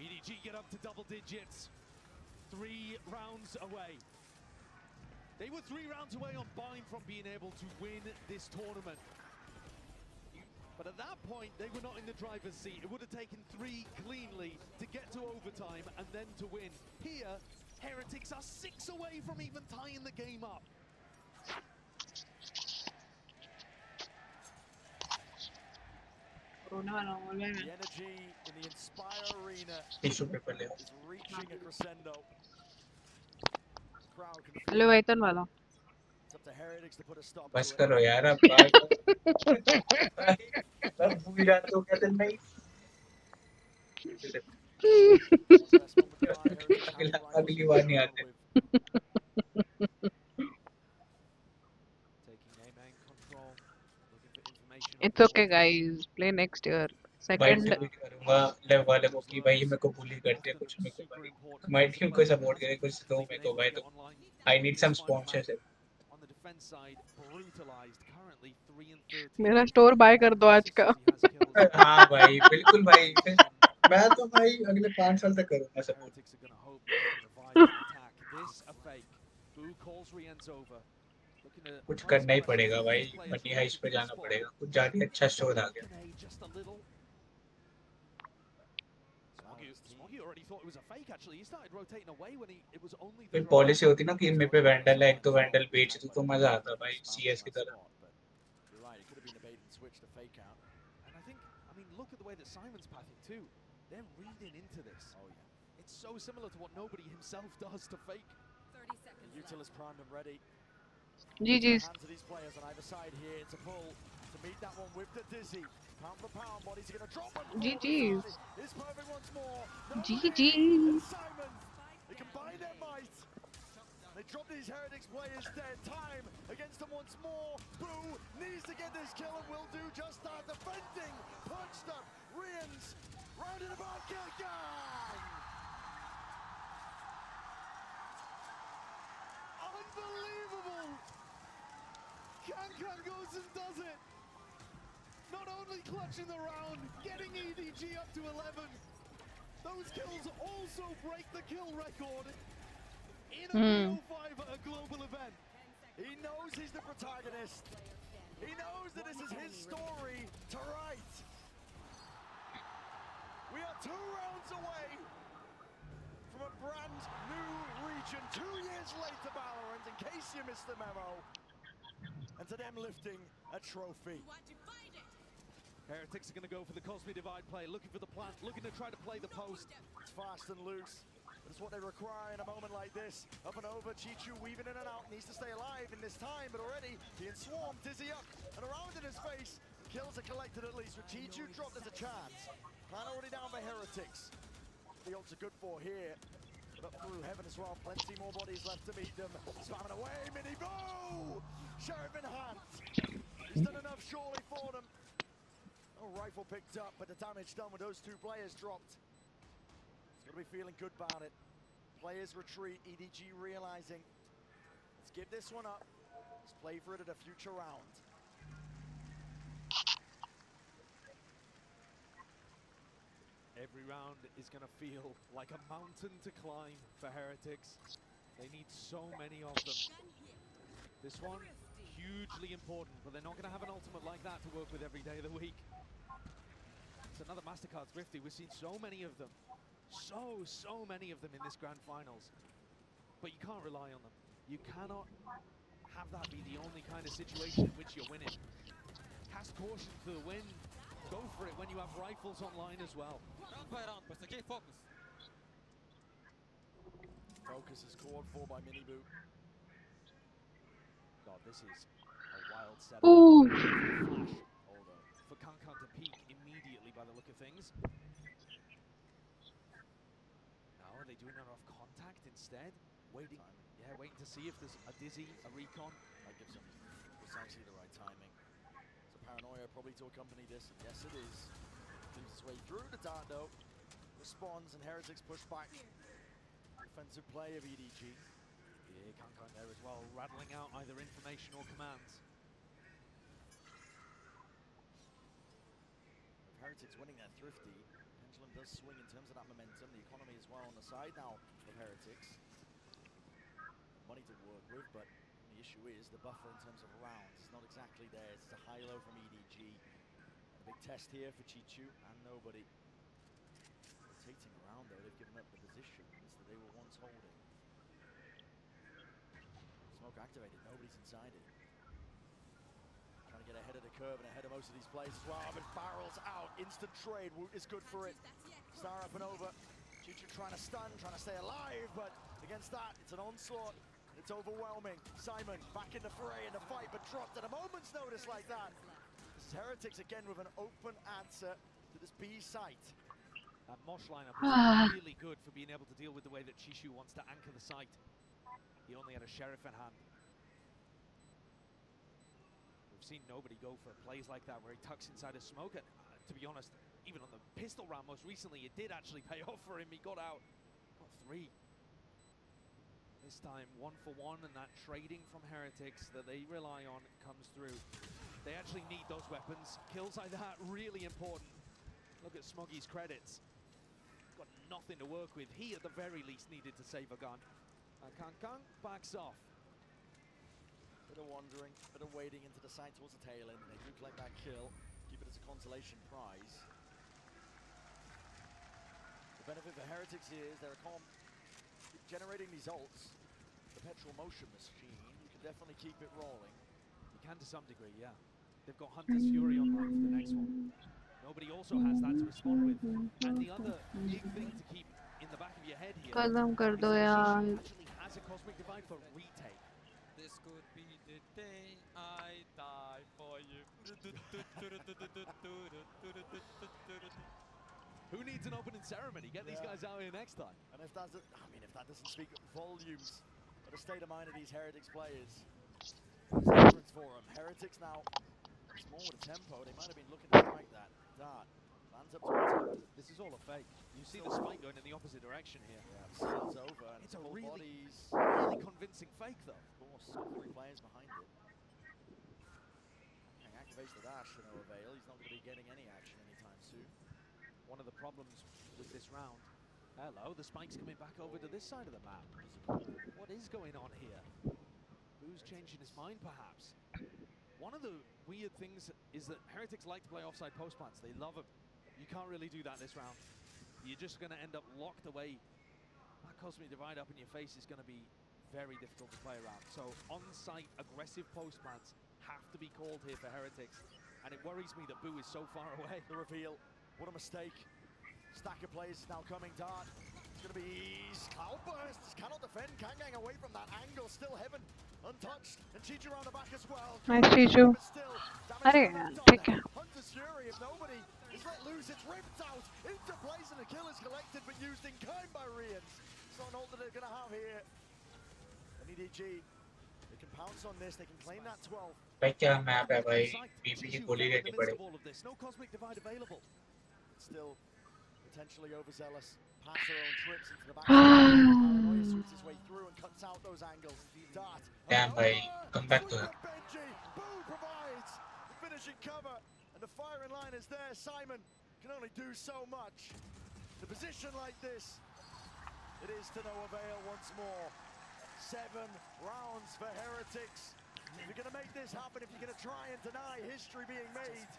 EDG get up to double digits. 3 rounds away. They were 3 rounds away on Bind from being able to win this tournament. But at that point, they were not in the driver's seat. It would have taken 3 cleanly to get to overtime and then to win. Here, Heretics are 6 away from even tying the game up. The energy in the Inspire Arena is reaching a crescendo. Crowd can feel Hello, Aitan wala. it's up to Heretics to put a stop बस to it. करो यार अब अब भूल जाते हो क्या दिन नहीं अगली बार नहीं आते It's okay, guys. Play next year. Second. करूंगा लेव वाले को कि भाई मेरे को बुली करते हैं कुछ मेरे को भाई हमारी टीम को सपोर्ट करे कुछ दो मेरे को भाई तो I need some sponsorship. मेरा स्टोर बाय कर दो आज का. हाँ भाई बिल्कुल भाई मैं तो भाई अगले 5 साल तक करूंगा सपोर्ट. कुछ करना ही पड़ेगा भाई मनी हाइस्ट पे जाना पड़ेगा कुछ जाके अच्छा स्टोर आ गया. फिर पॉलिसी होती ना कि मेरे पे वैंडल है एक तो वैंडल बेच दूं तो मजा आता भाई सीएस की तरह. Look at the way that Simon's pathing too. They're reading into this. Oh yeah. It's so similar to what nobody himself does to fake. 30 seconds. Util is primed and ready. GG's. Hands of these players on either side here to pull to meet that one with the dizzy. Pound for pound, body's gonna drop. GG's. It's perfect once more. GG's. Simon, they combine their might. They drop these Heretics players dead. Time against them once more. Boo needs to get this kill and will do just that. Defending, punched up. Rians rounded about. Kill gang. Unbelievable. Kankan goes and does it. Not only clutching the round, getting EDG up to 11. Those kills also break the kill record. In a BO5 at a global event. He knows he's the protagonist. He knows that this is his story to write. We are 2 rounds away from a brand new region. 2 years later, Valorant, in case you missed the memo. And to them lifting a trophy. Heretics are going to go for the Cosby Divide play, looking for the plant, looking to try to play the post. It's fast and loose. That's what they require in a moment like this. Up and over, Chichu weaving in and out, needs to stay alive in this time, but already being swarmed, dizzy up and around in his face. Kills are collected at least, with Chichu dropped as a chance. Plan already down for Heretics. The ults are good for here. But up through heaven as well, plenty more bodies left to meet them. Spamming away, Mini Boo! Sheriff in hand. He's done enough surely for them. Oh, rifle picked up, but the damage done with those 2 players dropped. Gonna be feeling good about it. Players retreat, EDG realizing. Let's give this one up. Let's play for it at a future round. Every round is gonna feel like a mountain to climb for Heretics. They need so many of them. This one, hugely important, but they're not gonna have an ultimate like that to work with every day of the week. It's another MasterCard Thrifty. We've seen so many of them. So many of them in this grand finals, but you can't rely on them. You cannot have that be the only kind of situation in which you're winning. Cast caution to the wind. Go for it when you have rifles online as well. Round by round, but okay, focus. Focus is called for by Miniboo. God, this is a wild setup. Ooh. Flash, although for Kankan to peek immediately by the look of things. Now, are they doing enough contact instead? Waiting, yeah, waiting to see if there's a dizzy, a recon. That gives them precisely the right timing. So Paranoia probably to accompany this, and yes it is. Moves its way through the dart though. Responds and Heretics push back. Defensive play of EDG. Yeah, Kankan there as well, rattling out either information or commands. With Heretics winning their thrifty, pendulum does swing in terms of that momentum. The economy as well on the side now of Heretics. Money to work with, but the issue is the buffer in terms of rounds is not exactly theirs. It's a high-low from EDG. And a big test here for Chichu and nobody. Rotating around though, they've given up the positions that they were once holding. Smoke activated, nobody's inside it. Trying to get ahead of the curve and ahead of most of these plays as well, but barrels out, instant trade, Woot is good for it. Star up and over, Chichu trying to stun, trying to stay alive, but against that, it's an onslaught. It's overwhelming. Simon back in the fray in the fight, but dropped at a moment's notice like that. This is Heretics again with an open answer to this B site. That Mosh lineup is really good for being able to deal with the way that Chishu wants to anchor the site. He only had a Sheriff in hand. We've seen nobody go for plays like that where he tucks inside a smoke. And to be honest, even on the pistol round most recently, it did actually pay off for him. He got out, got 3. This time 1 for 1, and that trading from Heretics that they rely on comes through. They actually need those weapons. Kills like that, really important. Look at Smoggy's credits. Got nothing to work with. He at the very least needed to save a gun. And Kankan backs off. Bit of wandering, bit of wading into the side towards the tail end. They do collect that kill, keep it as a consolation prize. The benefit for Heretics here is they're generating these ults. The petrol motion machine, you can definitely keep it rolling. You can to some degree, yeah. They've got Hunter's Fury online for the next one. Nobody also has that to respond with. And the other big thing to keep in the back of your head here is actually has a Cosmic Divide for retake. This could be the day I die for you. Who needs an opening ceremony? Get these guys out here next time. And if that doesn't speak volumes of the state of mind of these Heretics players, it's a difference for them. Heretics now, small with a tempo. They might have been looking to strike that dart. Lands up towards him. This is all a fake. You see the spike going in the opposite direction here. Yeah, seal's over. And it's a really convincing fake though. Of course, 3 players behind it. And activates the dash to no avail. He's not going to be getting any action anytime soon. One of the problems with this round. Hello, the spike's coming back over to this side of the map. What is going on here? Who's changing his mind, perhaps? One of the weird things is that Heretics like to play offside post plants. They love them. You can't really do that this round. You're just going to end up locked away. That Cosmic Divide up in your face is going to be very difficult to play around. So on-site aggressive post plants have to be called here for Heretics. And it worries me that Boo is so far away. The reveal. What a mistake. Stack of plays now coming. Dart. It's going to be Cloudburst. Cannot defend. Kangang away from that angle. Still Heaven untouched. And Chichu around the back as well. Nice Chichu. Arey, ठीक है. Hunter's Fury, if nobody is let loose, it's ripped out into place and the kill is collected but used in kind by Rians. It's not an ult that they're going to have here. And EDG, they can pounce on this. They can claim that 12. भाई क्या map है भाई BP की गोली लेनी पड़ेगी. No Cosmic Divide available. Still potentially overzealous. Pass her own trips into the back. Paranoia sweeps his way through and cuts out those angles. Dart. Damn भाई, come back to it. Boo provides the finishing cover, and the firing line is there. Simon can only do so much. The position like this, it is to no avail once more. 7 rounds for Heretics. If you're going to make this happen, if you're going to try and deny history being made,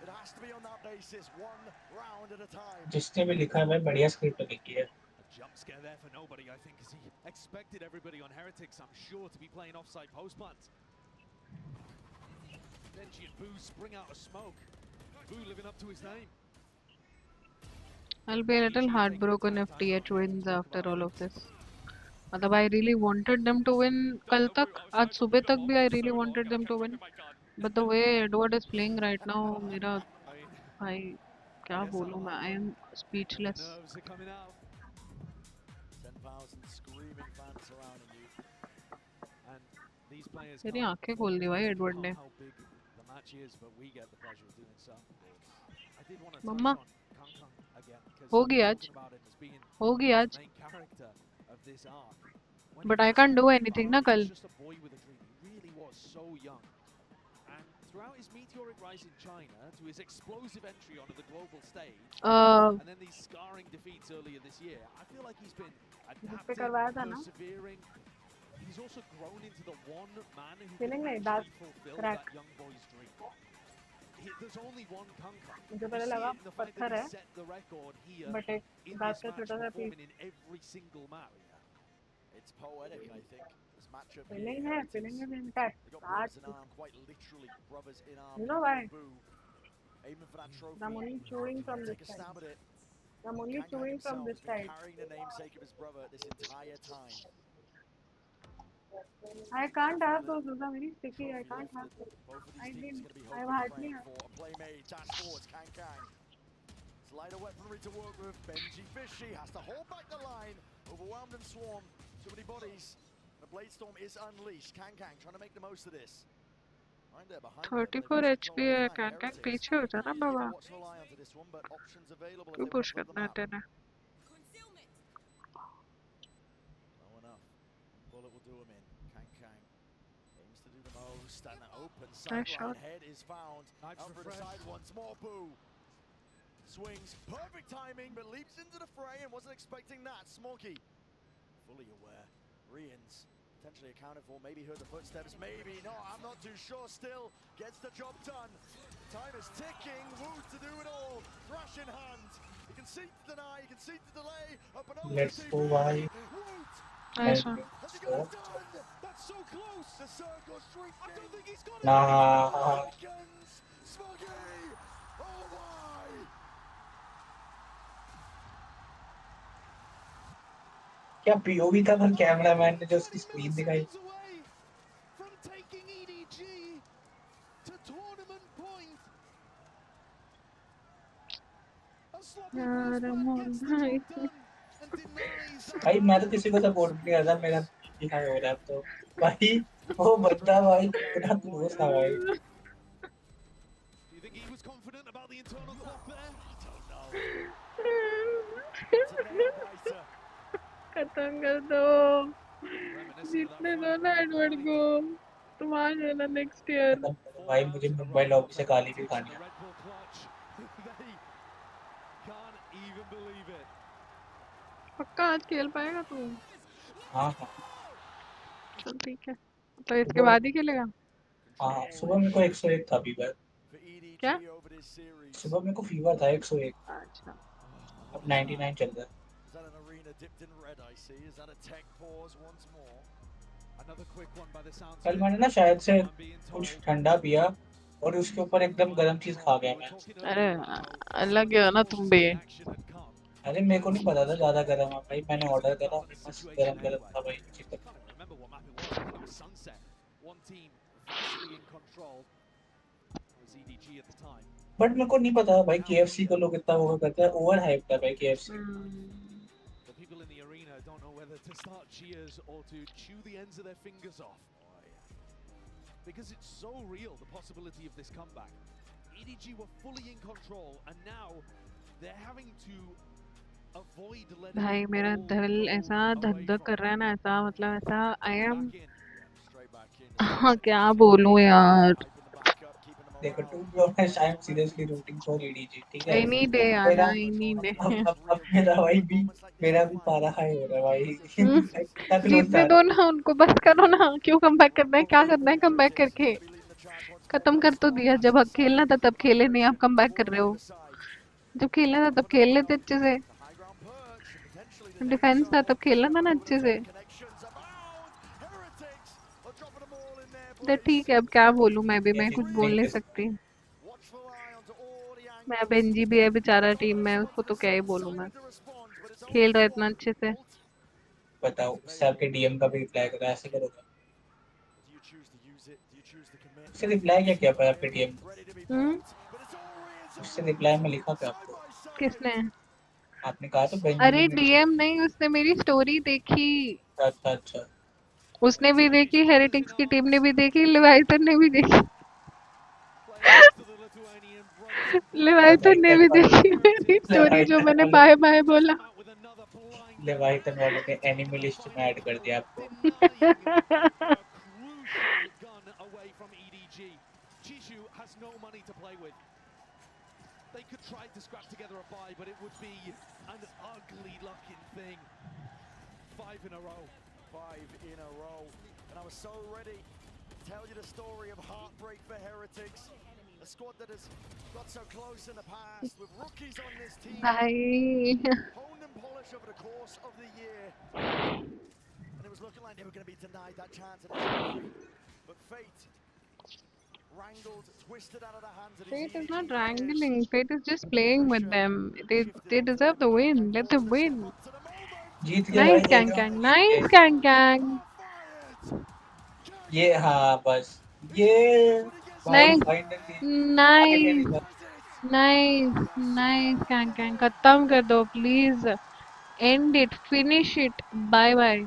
it has to be on that basis, 1 round at a time. जिसने भी लिखा है भाई बढ़िया script लिखी है. Jump scare there for nobody, I think, as he expected everybody on Heretics, I'm sure, to be playing offside post plants. Benji and Boo spring out of smoke. Boo living up to his name. I'll be a little heartbroken if TH wins after all of this. मतलब I really wanted them to win कल तक, आज सुबह तक भी I really wanted them to win, but the way Edward is playing right now, मेरा भाई क्या बोलूँ मैं, I am speechless. 10,000 screaming fans surrounding you. And these players तेरी can't आंखें खोल दी भाई एडवर्ड ने. how big the match is, but we get the pleasure of doing so. I did want to mamma touch on Kang Kang again because होगी आज, talking about him as being होगी the आज, main character of this arc. but I can't do anything ना कल. Just a boy with a dream. He really was so young. And throughout his meteoric rise in China to his explosive entry onto the global stage, and then these scarring defeats earlier this year, I feel like he's been adapting, persevering. He's also grown into the one man who can actually fulfill that young boy's dream. There's only one Kang Kang. मुझे पहले लगा पत्थर है, set the record here but एक in बात this का match, छोटा सा performing piece. in every single map. It's poetic, I think. This matchup Feeling here. है, feeling is intact. They got brothers in arm, quite literally brothers in arm. You know why? Aiming for that trophy. I'm only chewing from this Take a stab side. at it. I'm only Kang Kang chewing from himself this has been side. carrying the namesake of his brother this entire time. I can't have those. Those are very sticky. I can't have those. Both of I these teams didn't. going to be I've hoping hardly praying had. for a play made. Dash forwards, Kang Kang. It's lighter weaponry to work with. Benji Fishy has to hold back the line. Overwhelmed and swarmed. Too many bodies. The Blade Storm is unleashed. Kang Kang trying to make the most of this. Right there behind 34 HP है, Kang Kang पीछे हो जा ना बाबा. क्यों push करना है तेरे? And that open sideline head is found. Out for the side once more. Boo swings, perfect timing, but leaps into the fray and wasn't expecting that. Smokey, fully aware. Rians potentially accounted for. Maybe heard the footsteps. Maybe not. I'm not too sure. Still gets the job done. Time is ticking. Wu to do it all. Thrash in hand. You can see to deny. You can see to delay. Up and over. Let's go, why? Nice one. That's so close. The circle shrinking. I don't think he's got it. Nah. Smokey. Oh my. क्या POV था पर cameraman ने जो उसकी screen दिखाई. From taking EDG to tournament point. भाई मैं तो किसी को सपोर्ट नहीं करता, मेरा दिखाई हो रहा है तो भाई वो बंदा भाई इतना क्लोज था भाई. Do you think he was confident about the internal clock there? खत्म कर दो, जीतने दो ना एडवर्ड को, तुम आ जाना नेक्स्ट ईयर. भाई मुझे मुंबई लॉबी से गाली भी खानी है. पक्का आज खेल पाएगा तू? हाँ हाँ. चल ठीक है, तो इसके बाद ही खेलेगा? हाँ सुबह मेरे को 101 था फीवर. क्या? सुबह मेरे को फीवर था 101. अच्छा. अब 99 चल रहा है. Is that an arena dipped in red? I see. Is that a tech pause once more? Another quick one by the sounds. कल मैंने ना शायद से कुछ ठंडा पिया और उसके ऊपर एकदम गरम चीज खा गया मैं. अरे अलग गया ना तुम भी. अरे मेरे को नहीं पता था ज्यादा गरम है भाई, मैंने ऑर्डर करा बस गरम गरम था भाई चिकन. बट मेरे को नहीं पता भाई KFC को लोग इतना वो करते हैं, ओवर हाइप था भाई KFC. The people in the arena don't know whether to start cheers or to chew the ends of their fingers off. Because it's so real, the possibility of this comeback. EDG were fully in control and now they're having to avoid letting भाई मेरा दिल ऐसा धक धक कर रहा है ना, ऐसा मतलब ऐसा I am क्या बोलूं यार. देखो to be honest I am seriously rooting for EDG. ठीक है एनी डे आना, एनी डे. अब मेरा भाई भी मेरा भी पारा हाई हो रहा है भाई. जीतने दो ना उनको, बस करो ना. क्यों कमबैक करना है? क्या करना है कमबैक करके? खत्म कर तो दिया. जब खेलना था तब खेले नहीं, आप कमबैक कर रहे हो. जब खेलना था तब खेल लेते अच्छे से. डिफेंस था तब खेलना था ना अच्छे से. तो ठीक है, अब क्या बोलूं मैं भी, मैं कुछ बोल नहीं सकती. मैं बेंजी भी है बेचारा टीम में, उसको तो क्या ही बोलूं मैं. खेल रहा है इतना अच्छे से. बताओ उससे आपके डीएम का भी रिप्लाई करो, ऐसे करोगे? उससे रिप्लाई क्या किया पर आपके डीएम उससे रिप्लाई में लिखा क्या आपको? किसने? आपने कहा तो अरे बेंजामिन ने डीएम नहीं, उसने मेरी स्टोरी देखी। अच्छा अच्छा। उसने भी देखी, हेरिटिक्स की टीम ने भी देखी, लेवाइथन ने भी देखी। लेवाइथन ने भी देखी मेरी स्टोरी जो मैंने बाय बाय बोला। लेवाइथन वालों ने एनिमी लिस्ट में ऐड कर दिया आपको। They could try to scrap together a bye, but it would be an ugly looking thing. 5 in a row. 5 in a row. And I was so ready to tell you the story of heartbreak for Heretics. A squad that has got so close in the past with rookies on this team. Honed and polished over the course of the year. And it was looking like they were going to be denied that chance at a trophy. But fate wrangled, twisted out of the hands of these Fate is EDG not players. wrangling. Fate is just playing with them. They deserve the win. Let them win. जीत गए Nice भाई, gang gang. Nice gang gang. ये हाँ बस ये भाई Nice. Finally आगे खेल Nice. Nice. Nice gang gang. खत्म कर दो please. End it. Finish it. Bye bye.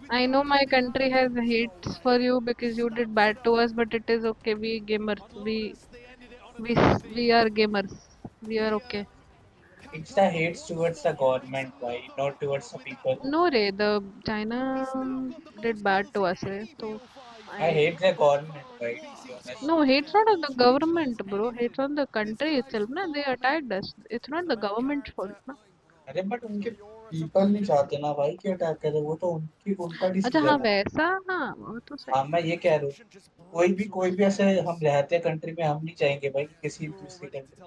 I know my country has hates for you because you did bad to us, but it is okay. We gamers, we are gamers. We are okay. It's the hates towards the government, why not towards the people. No, Ray, the China did bad to us, Ray. So I hate the government, right? To be honest. no, hate's not on the government, bro. Hate's on the country itself. Na, they attacked us. It's not the government's fault, na. अरे but उनके people नहीं चाहते ना भाई कि attack करे, वो तो उनका अच्छा डिसीजन हाँ है। वैसा हाँ वो तो सही। हाँ मैं ये कह रहा हूँ कोई भी ऐसे हम रहते हैं कंट्री में, हम नहीं चाहेंगे भाई कि किसी दूसरी कंट्री,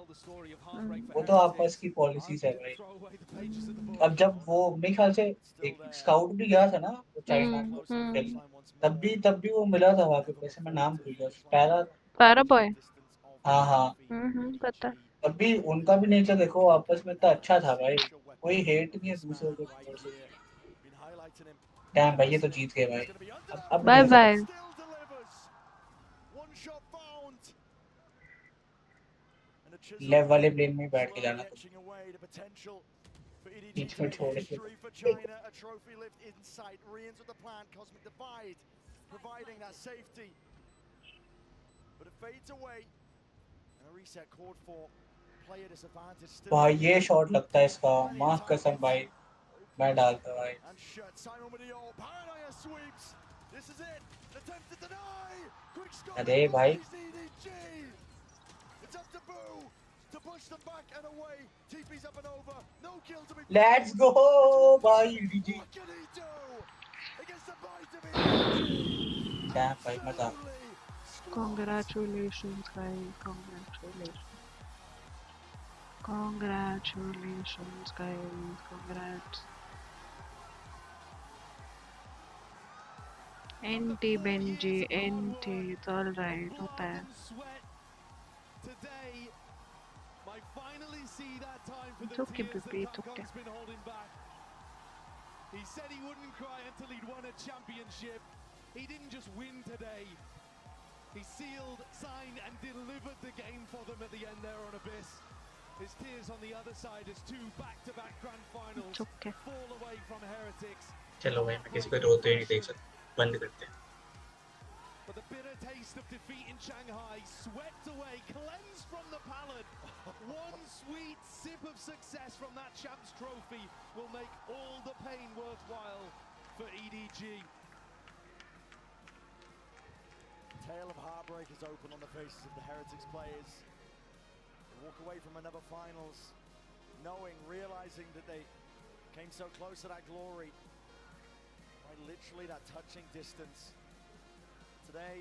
वो तो आपस की पॉलिसीज है भाई। अब जब वो मेरे ख्याल से एक स्काउट भी गया था ना वो चाइना को खेलने, तब भी वो मिला था वहाँ पे, वैसे मैं नाम भूल गया पैरा। पैराबॉय। हाँ हाँ पता है। तब भी उनका भी नेचर देखो आपस में इतना अच्छा था भाई, कोई हेट नहीं है दूसरे को towards it। डैम भाई ये तो जीत गए भाई, अब नहीं बाय हो बाय। सकता। लेफ्ट वाले प्लेन में बैठ के जाना तुम, बीच में छोड़ के देखो। भाई ये शॉट लगता है इसका, मां कसम भाई मैं डालता भाई। अरे भाई लेट्स गो भाई डीजी। डैम भाई मजा। Congratulations guys. Congratulations guys. Congrats. NT Benji, NT, it's alright, होता है। It's okay baby, it's okay. He said he wouldn't cry until he'd won a championship. He didn't just win today. He sealed, signed and delivered the game for them at the end there on Abyss. His tears on the other side as 2 back-to-back grand finals fall away from Heretics. चलो भाई मैं किसी को रोते नहीं देख सकता, बंद करते हैं। But the bitter taste of defeat in Shanghai swept away, cleansed from the palate. One sweet sip of success from that champs trophy will make all the pain worthwhile for EDG. Tale of heartbreak is open on the faces of the Heretics players. They walk away from another finals, realizing that they came so close to that glory. By literally that touching distance. Today,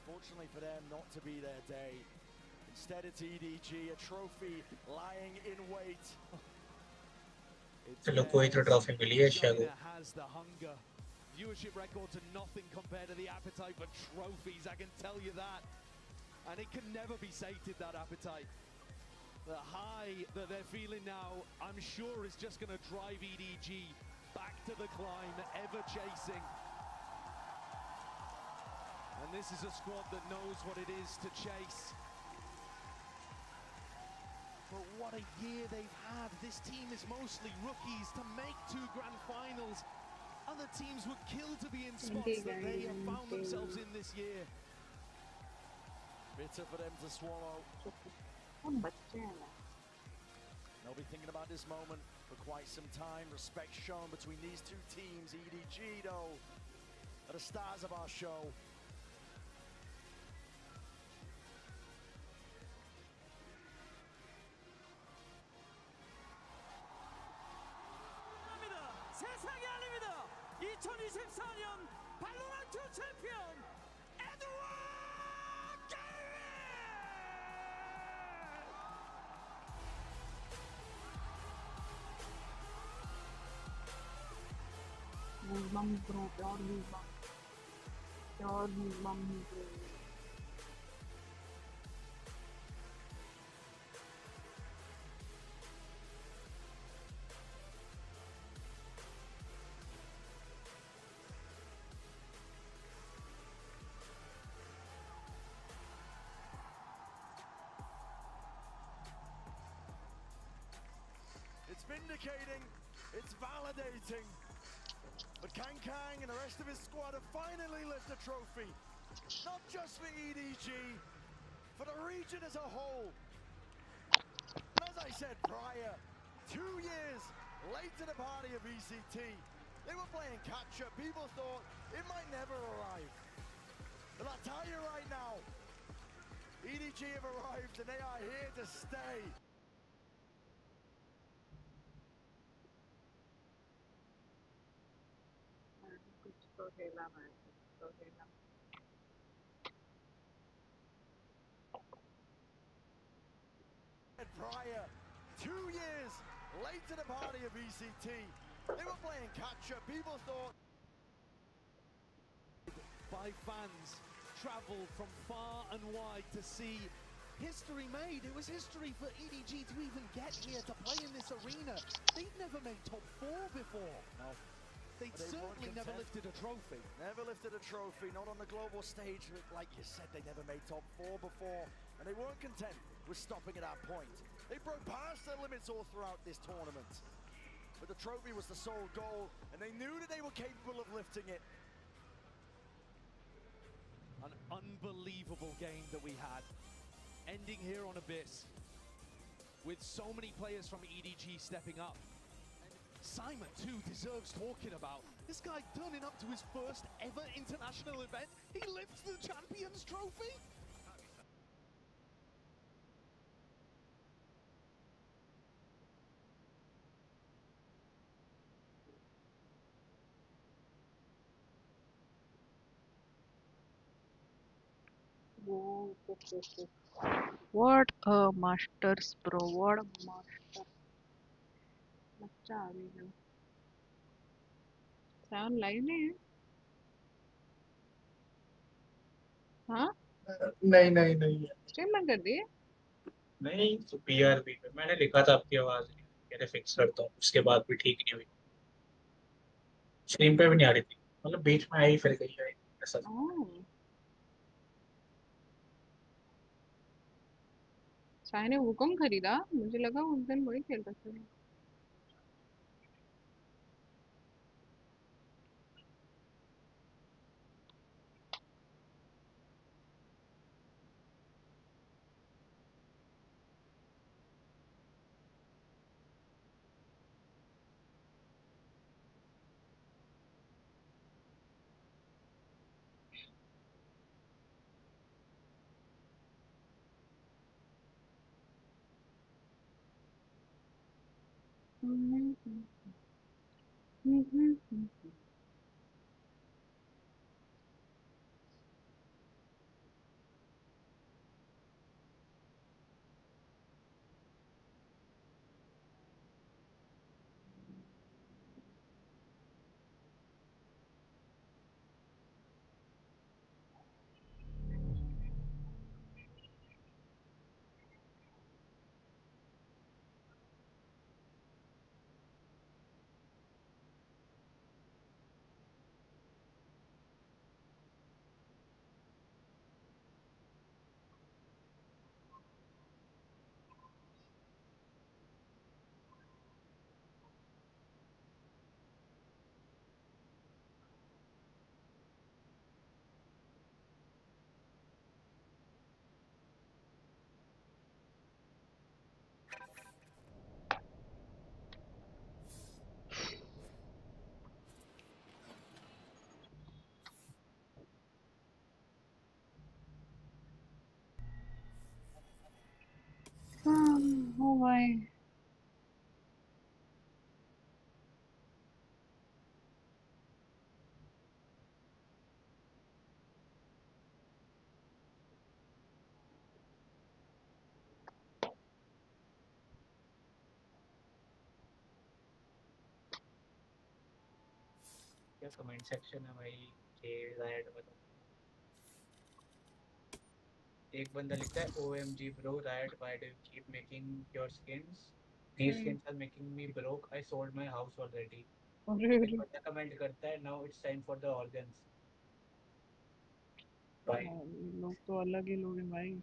fortunately for them, not to be their day. Instead, it's EDG, a trophy lying in wait. चलो कोई तो trophy मिली है शायद। Has the hunger. Viewership records are nothing compared to the appetite for trophies, I can tell you that. And it can never be sated, that appetite. The high that they're feeling now, I'm sure is just going to drive EDG back to the climb, ever chasing. And this is a squad that knows what it is to chase. But what a year they've had. This team is mostly rookies to make 2 grand finals. Other teams would kill to be in spots that they have found themselves in this year. Bitter for them to swallow. They'll be thinking about this moment for quite some time. Respect shown between these 2 teams. EDG, though, are the stars of our show. 세상이 아닙니다. 2024년 발로란트 챔피언 에드워드 Goosebumps bro, pure goosebumps. Pure goosebumps bro. It's vindicating, it's validating. But Kang and the rest of his squad have finally lifted the trophy. Not just for EDG, for the region as a whole. And as I said prior, 2 years late to the party of ECT. They were playing catch-up. People thought it might never arrive. But I'll tell you right now, EDG have arrived and they are here to stay. Prior, 2 years late to the party of ECT. They were playing catch-up. People thought by fans, traveled from far and wide to see history made. It was history for EDG to even get here to play in this arena. They've never made top 4 before. No. They'd certainly never lifted a trophy. Never lifted a trophy, not on the global stage. Like you said, they never made top 4 before. And they weren't content with stopping at that point. They broke past their limits all throughout this tournament. But the trophy was the sole goal, and they knew that they were capable of lifting it. An unbelievable game that we had. Ending here on Abyss. With so many players from EDG stepping up. Simon, too, deserves talking about. This guy turning up to his first ever international event. He lifts the Champions Trophy. Whoa, what a masters bro, what a master. बच्चा आ गया sound live नहीं है हाँ नहीं नहीं नहीं stream बंद कर दिए नहीं तो पीआरबी पे मैंने लिखा था आपकी आवाज नहीं कहते फिक्स करता हूँ उसके बाद भी ठीक नहीं हुई स्क्रीन पे भी नहीं आ रही थी मतलब बीच में आई फिर गई आई ऐसा साई ने हुकम खरीदा मुझे लगा उस दिन वही खेल रहा था क्या कमेंट सेक्शन है भाई के राइट मतलब एक बंदा लिखता है OMG bro riot why do you keep making your skins these skins are making me broke I sold my house already एक बंदा कमेंट करता है now it's time for the organs भाई लोग तो अलग ही लोग हैं भाई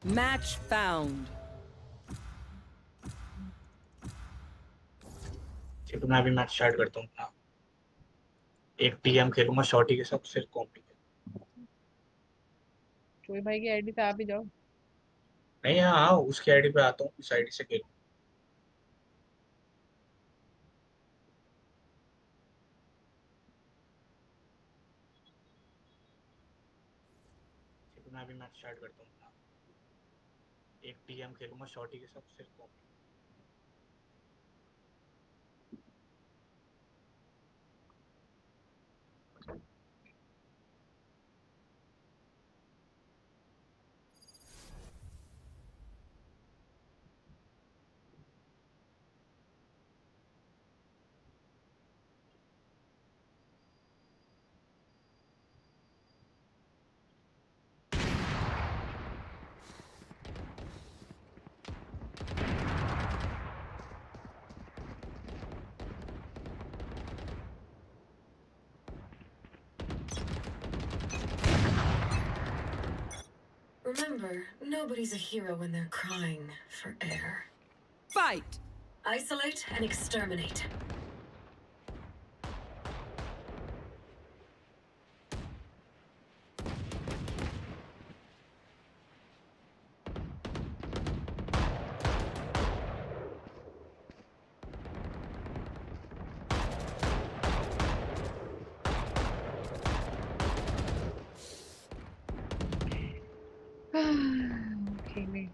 Match found. तो मैं अभी मैच स्टार्ट करता हूँ ना एक टीएम खेलूंगा शॉर्टी के साथ फिर कॉम्प चोई भाई की आईडी पे आप ही जाओ नहीं हाँ उसकी आईडी पे आता हूँ इस आईडी से खेलूँ तो मैं अभी मैच स्टार्ट करता हूँ ना एक टीएम खेलूंगा शॉर्टी के साथ फिर कॉम्प Remember, nobody's a hero when they're crying for air. Fight! Isolate and exterminate. Okay, me.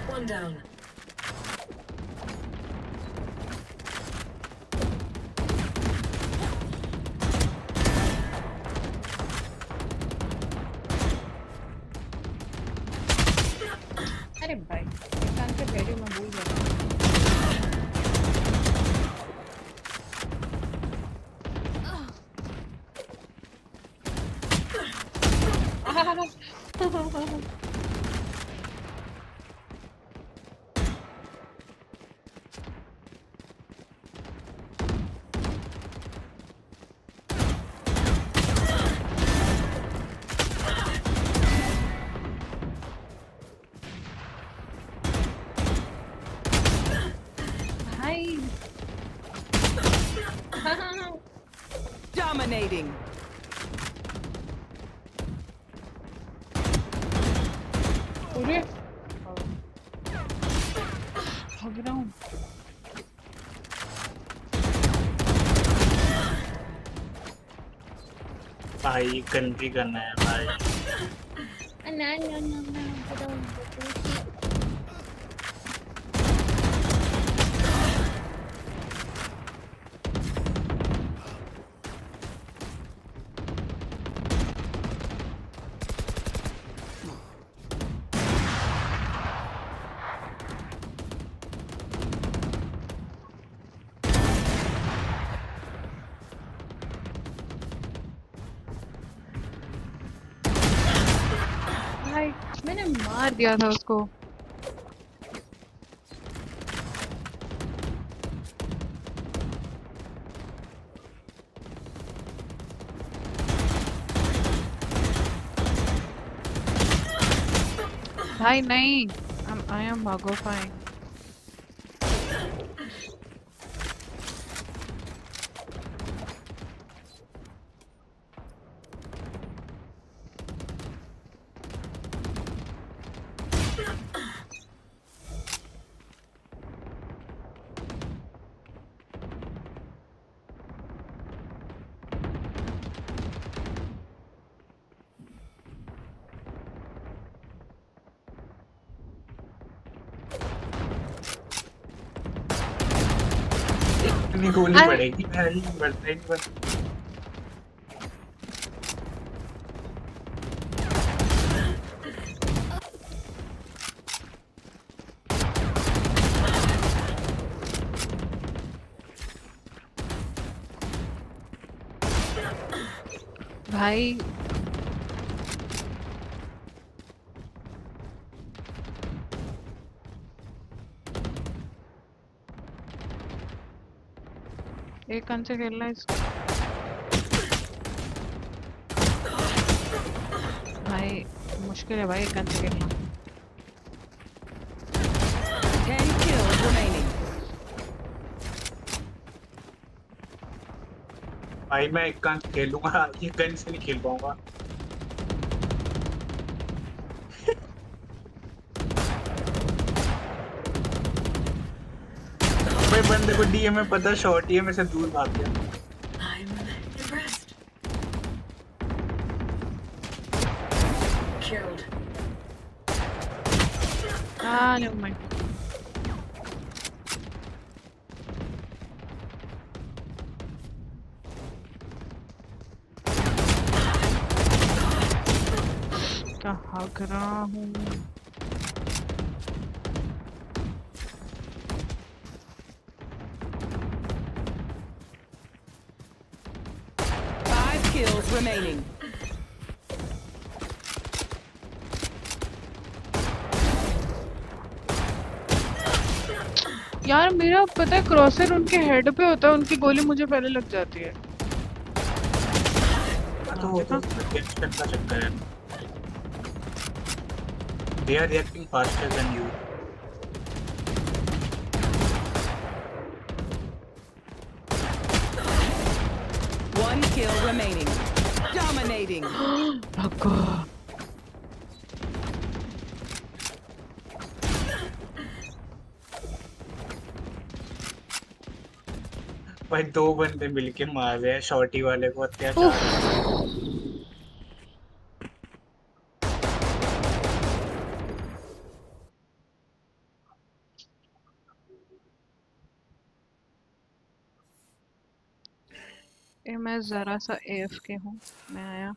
One down. अरे भाई कान पे बैठे मैं भूल गया Dominating. अरे भाग रहा हूँ भाई गन भी करना है भाई ना ना ना ना भाई मैंने मार दिया था उसको भाई नहीं I am magofying इतनी गोली पड़ेगी भाई बढ़ता ही नहीं बढ़ता भाई एक कन से खेलना है इसको। भाई मुश्किल है भाई एक गन से खेलना। 10 kills remaining. भाई मैं एक गन खेलूंगा, ये गन से नहीं खेल पाऊंगा। भाई बंदे को डीएम में पता शॉर्टी है, मेरे से दूर भाग गया। I'm impressed. Killed. never mind. क्या भाग रहा हूँ। Kills remaining. यार मेरा पता है क्रॉसर उनके हेड पे होता है, उनकी गोली मुझे पहले लग जाती है। तो वो तो चक्कर का चक्कर है। They are reacting faster than you. One kill remaining. Dominating. भाई 2 बंदे मिलके मार रहे हैं शॉर्टी वाले को, अत्याचार। मैं जरा सा AFK हूँ, मैं आया।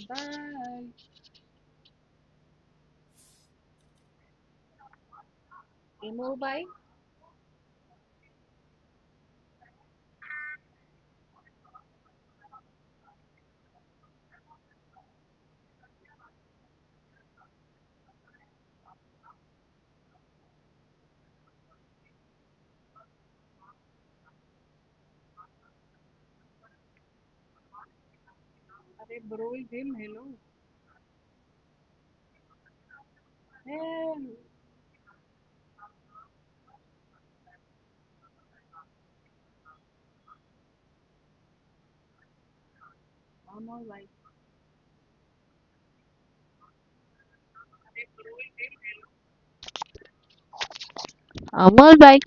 Bye. Emo bye. अरे bro him hello. Hello. I'm all right. I'm all right.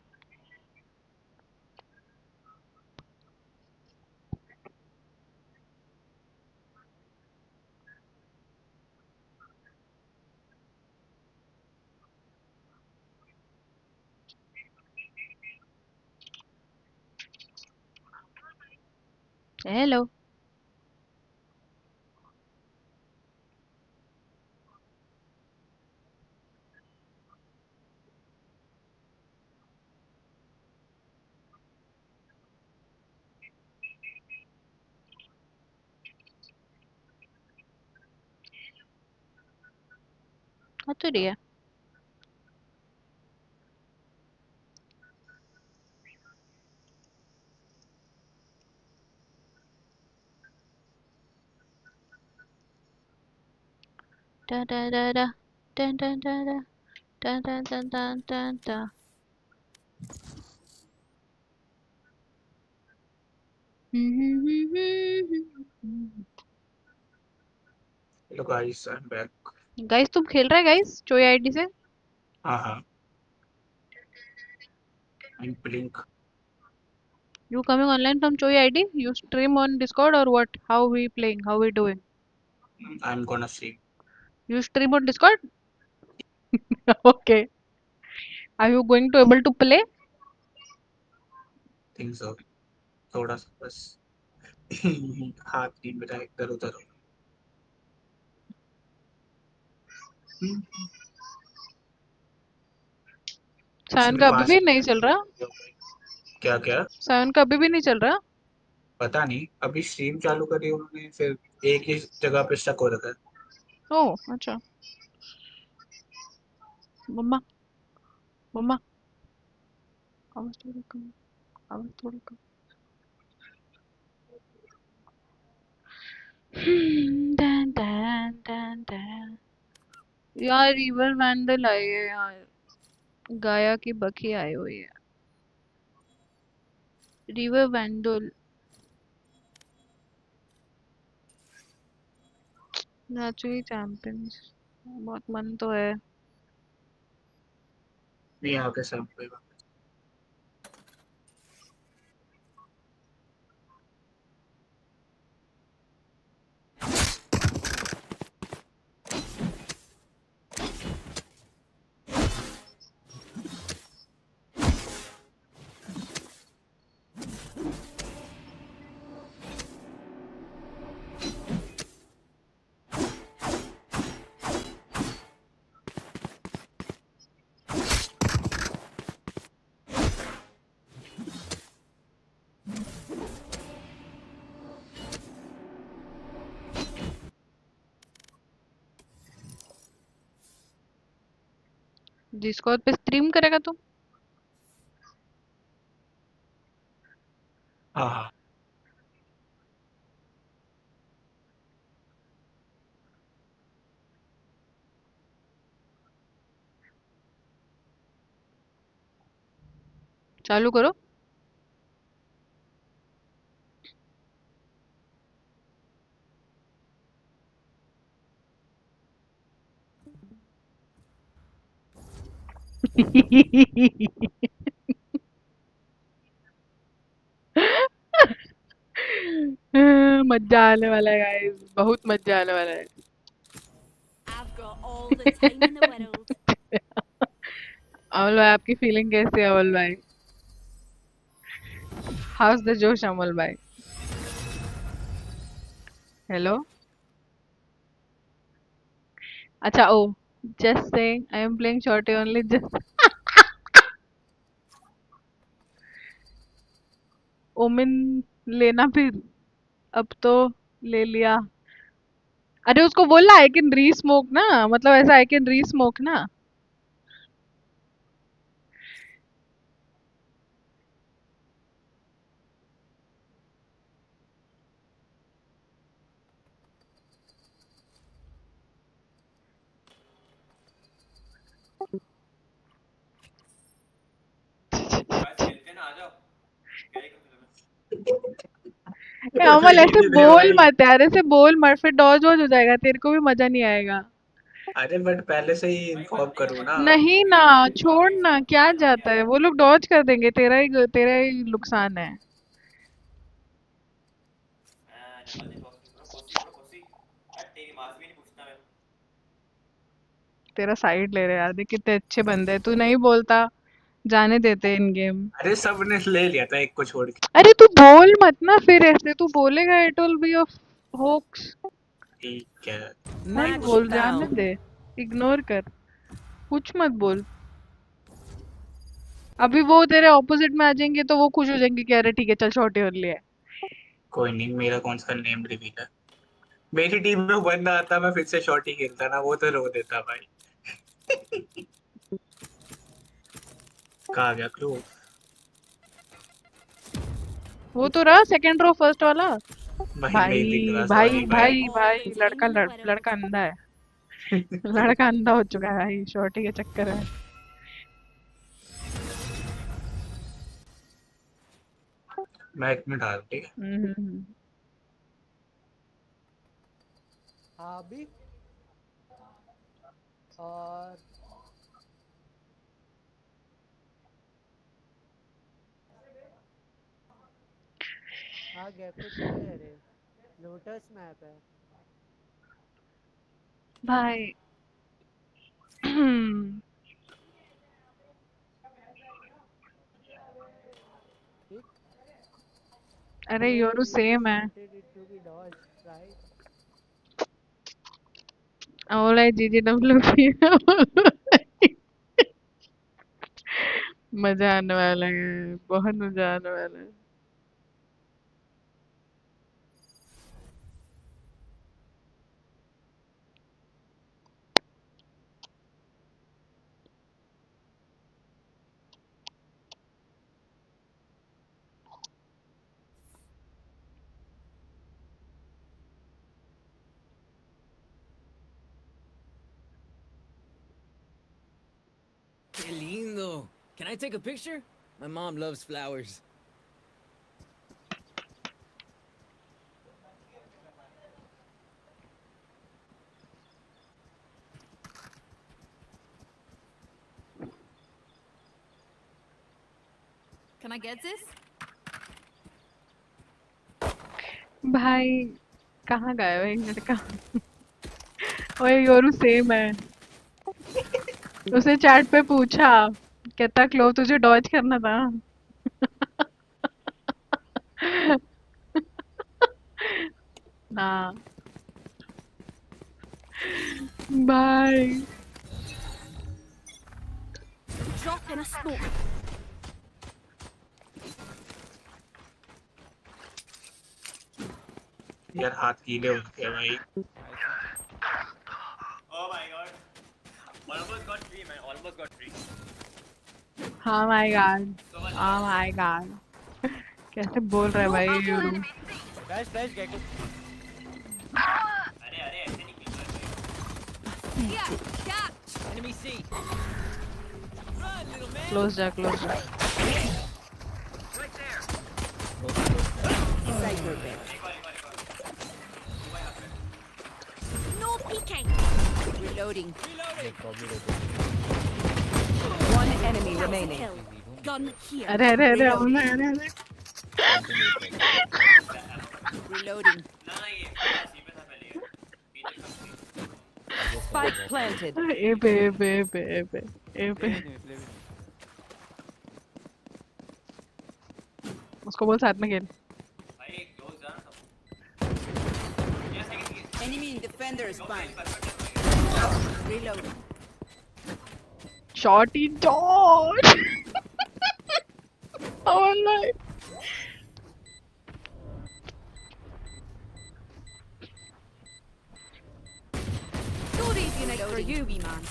Hello. What to do? Da da da da. Da da da da. Da da da da da da. Hello guys, I'm back. Guys, तुम खेल रहे guys? चोई ID से? हाँ, I'm Blink. You coming online from Choi ID? You stream on Discord or what? How we playing? How we doing? I'm gonna see. You stream on Discord? Okay. Are you going to able to play? Think so. थोड़ा सा बस हाथ नहीं मेरा इधर उधर हो सायन इसमें का अभी 5 भी नहीं चल रहा? क्या क्या सायन का अभी भी नहीं चल रहा? पता नहीं अभी स्ट्रीम चालू करी उन्होंने फिर एक ही जगह पे स्टक हो रखा है ओह, अच्छा. मम्मा, मम्मा. आवाज थोड़ा कम. आवाज थोड़ा कम. Done done done done. यार रिवर वैंडल आई है यार. गाया की बखी आई हुई है. River Vandal. Naturally champions. बहुत मन तो है. नहीं आगे सब पे डिस्कॉर्ड पे स्ट्रीम करेगा तू? हाँ चालू करो. मजा आने वाला है गाइस. बहुत मजा आने वाला है. अमल भाई आपकी फीलिंग कैसी है अमल भाई? हाउस द जोश अमल भाई? हेलो अच्छा oh just saying I am playing shorty only just ओमिन लेना फिर अब तो ले लिया अरे उसको बोलना आई कैन री स्मोक ना मतलब ऐसा आई कैन री स्मोक ना अमल ऐसे बोल मत यार ऐसे बोल मत फिर डॉज वॉज हो जाएगा तेरे को भी मजा नहीं आएगा अरे बट पहले से ही इन्फॉर्म करूँ ना। नहीं ना छोड़ ना क्या जाता है वो लोग डॉज कर देंगे तेरा ही नुकसान है तेरा साइड ले रहे यार देख कितने अच्छे बंदे हैं तू नहीं बोलता जाने देते इन गेम अरे सबने ले लिया था एक को छोड़ के। अरे तू बोल मत ना फिर ऐसे तू बोलेगा it will be of hoax ठीक है नहीं बोल जाने दे इग्नोर कर कुछ मत बोल अभी वो तेरे ऑपोजिट में आ जाएंगे तो वो खुश हो जाएंगे कि अरे ठीक है चल शॉर्टी ओनली है कोई नहीं मेरा कौन सा नेम रिवील है मेरी टीम में बंदा आता मैं फिर से शॉर्टी खेलता ना वो तो रो देता भाई कहाँ गया क्लो वो तो रहा सेकंड रो फर्स्ट वाला नहीं दिख रहा भाई सॉरी भाई भाई लड़का अंधा है लड़का अंधा हो चुका है भाई शॉर्टी के चक्कर में मैं एक मिनट आ रहा ठीक है अभी और आ गया कुछ नहीं है रे लोटस मैप है भाई अरे योरू सेम है all I GGWP मजा आने वाला है बहुत मजा आने वाला है Qué lindo. Can I take a picture? My mom loves flowers. Can I get this? भाई कहाँ गया है लड़का ओए योरू सेम है उसे चैट पे पूछा कहता क्लो तुझे डॉज करना था हाँ bye Drop in a smoke. यार हाथ गीले हो गए भाई Oh my god. Almost got free, man. Almost got free. हाँ माय गॉड कैसे बोल रहा है भाई योरू फ्लैश गेको अरे ऐसे नहीं खेल सकते Enemy C. क्लोज जा No peeking. Reloading. One enemy remaining. Gun here. अरे Reloading. Spike planted. ए पे उसको बोल साथ में खेल Enemy defender spine. Reload. Shorty George. Oh my. Too easy night for you, B-man.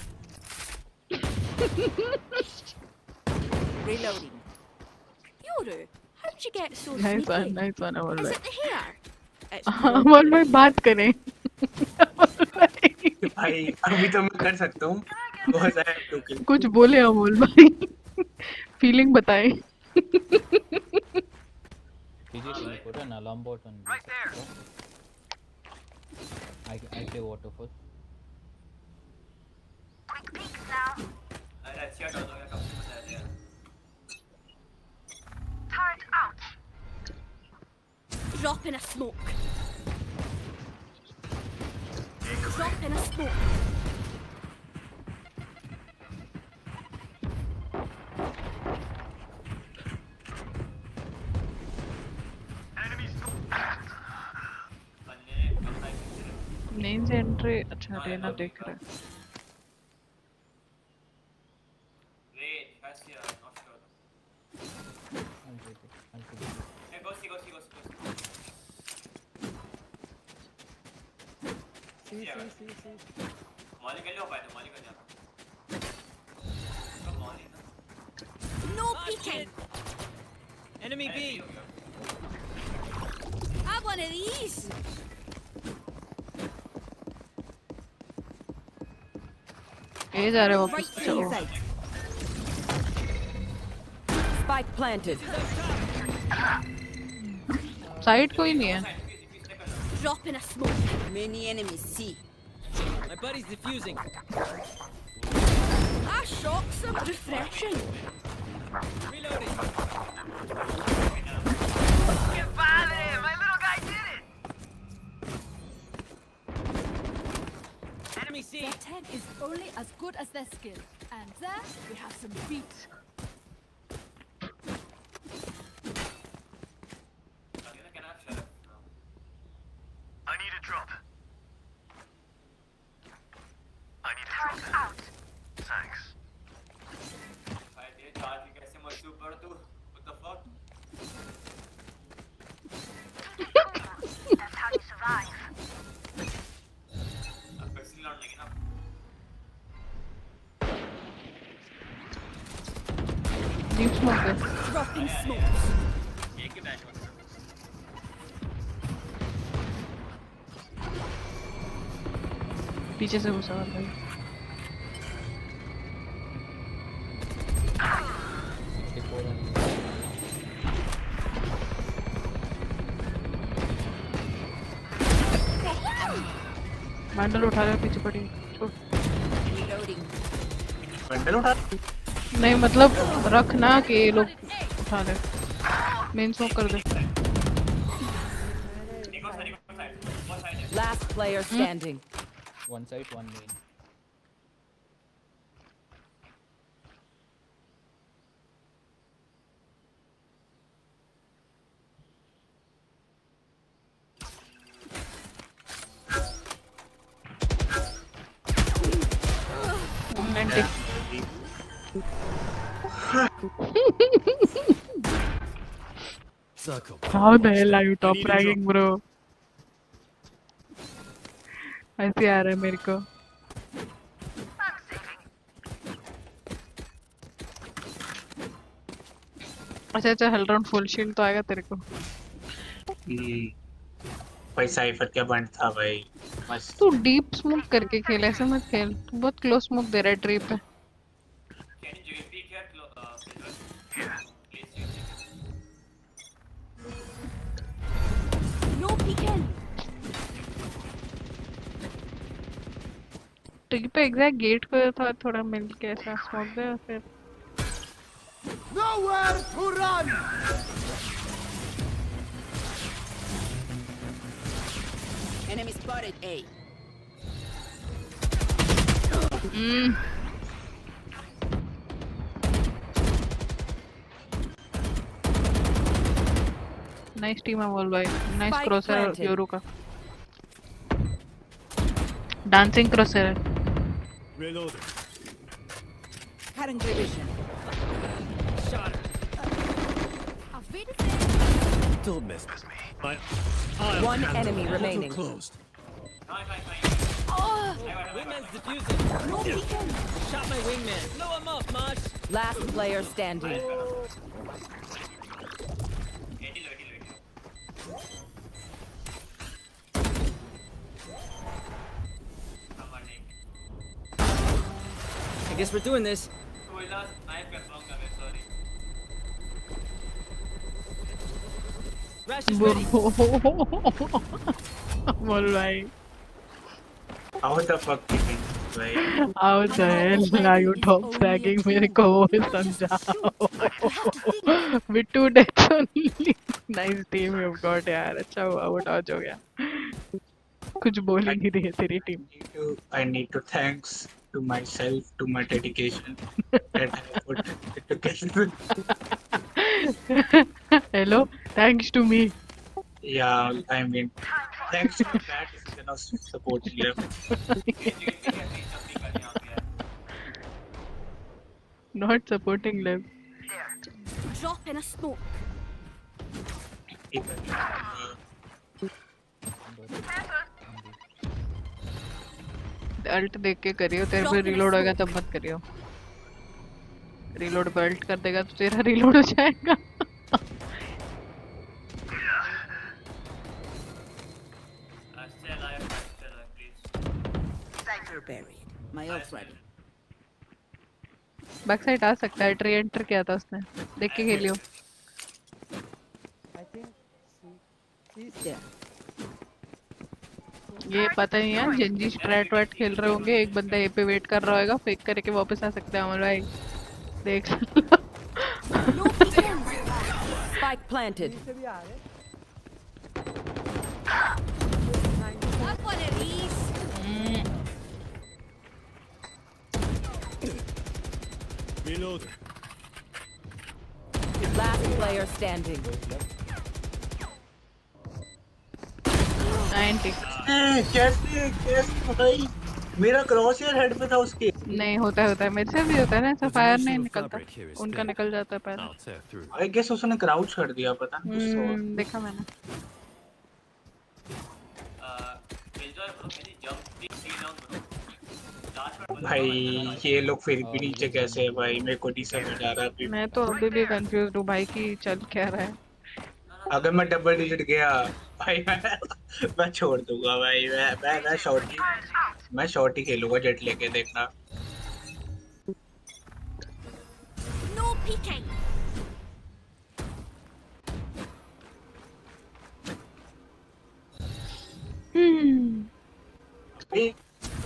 Reloading. Yoru, how'd you get so Nice sneaky? one, nice one, Amol Is bhai. it the hair? It's Amol भाई बात करें. भाई अभी तो मैं कर सकता हूँ. बहुत सारे टू किल. कुछ बोले अमोल भाई. फीलिंग बताएं. PG put an alarm bot on right there. I play waterfall. Quick peeks now. Turret out. Drop in a smoke. Drop in a smoke. Main से एंट्री अच्छा लेना देख रहा है. No peeking. Enemy B. Have one of these. ये जा रहे वापस. चलो. Spike planted. साइड कोई नहीं है. Drop in a smoke. Many enemies see. My buddy's defusing. Ah, shocks are refreshing. Reloading. My little guy did it. Enemy C. Their tech is only as good as their skill. And there we have some beats. I need a drop. I need a drop. Out. Thanks. That's how you survive. Deep smoke है. Dropping smokes. पीछे से घुसा हुआ भाई. Mendel उठा रहा है पीछे पड़ी. छोड़. मैंडल उठा. नहीं मतलब रखना कि ये लोग उठा ले. मेन स्मोक कर दे. Last player standing. One side, one main. How the hell are you top ranking, bro? ऐसे आ रहा है मेरे को. अच्छा अच्छा हेल राउंड फुल शील्ड तो आएगा तेरे को. भाई साइफर क्या बंद था भाई. मस्त. तू डीप स्मोक करके खेल, ऐसे मत खेल. तू बहुत क्लोज स्मोक दे रहा है ट्री पे. No peeking. ट्री पे एग्जैक्ट गेट को था थोड़ा मिल के ऐसा स्मोक दे फिर. Nowhere to run. Enemy spotted A. Nice team है बोल भाई. नाइस क्रॉसर योरू का. Dancing क्रॉसर Reloading. Cutting division. Shot her. Don't mess with me. One enemy remaining. Closed. Wingman's defusing. Shot my wingman. Blow him up, Mosh. Last player standing. I guess we're doing this. Rash is ready. बोल भाई How the fuck you think, भाई? How the hell are you top fragging मेरे को वो समझाओ with 2 deaths only. Nice team you've got यार, अच्छा हुआ वो dodge हो गया. कुछ बोल ही नहीं रही तेरी team. I need to thanks to myself, to my dedication that I put into together. Hello, thanks to me. Yeah, I mean, thanks to that is enough supporting them. Not supporting them. Drop in a smoke. Alt देख के करियो, तेरे पे reload होगा तब मत करियो. Reload पे अल्ट कर देगा तो तेरा रीलोड हो जाएगा. बैक साइड आ सकता है. ट्री एंटर किया था उसने, देख के खेलियो. ये पता नहीं है, जेंजी स्ट्रैट वैट खेल रहे होंगे, एक बंदा ए पे वेट कर रहा होगा, फेक करके वापस आ सकता है. अमर भाई देख. Spike planted. Reloading. Last player standing. 90. कैसे भाई? मेरा क्रॉस यार हेड पे था उसके. नहीं होता है मेरे से भी होता है ना, ऐसा फायर नहीं निकलता, उनका निकल जाता है पहले. आई गेस उसने क्राउच कर दिया, पता नहीं. देखा मैंने. भाई ये लोग फिर भी नीचे कैसे है भाई? मेरे को नहीं समझ आ रहा. मैं तो अभी भी कंफ्यूज हूँ भाई कि चल क्या रहा है. अगर मैं डबल डिजिट गया भाई मैं छोड़ दूंगा भाई. मैं शॉर्टी खेलूंगा जेट लेके, देखना. No peeking.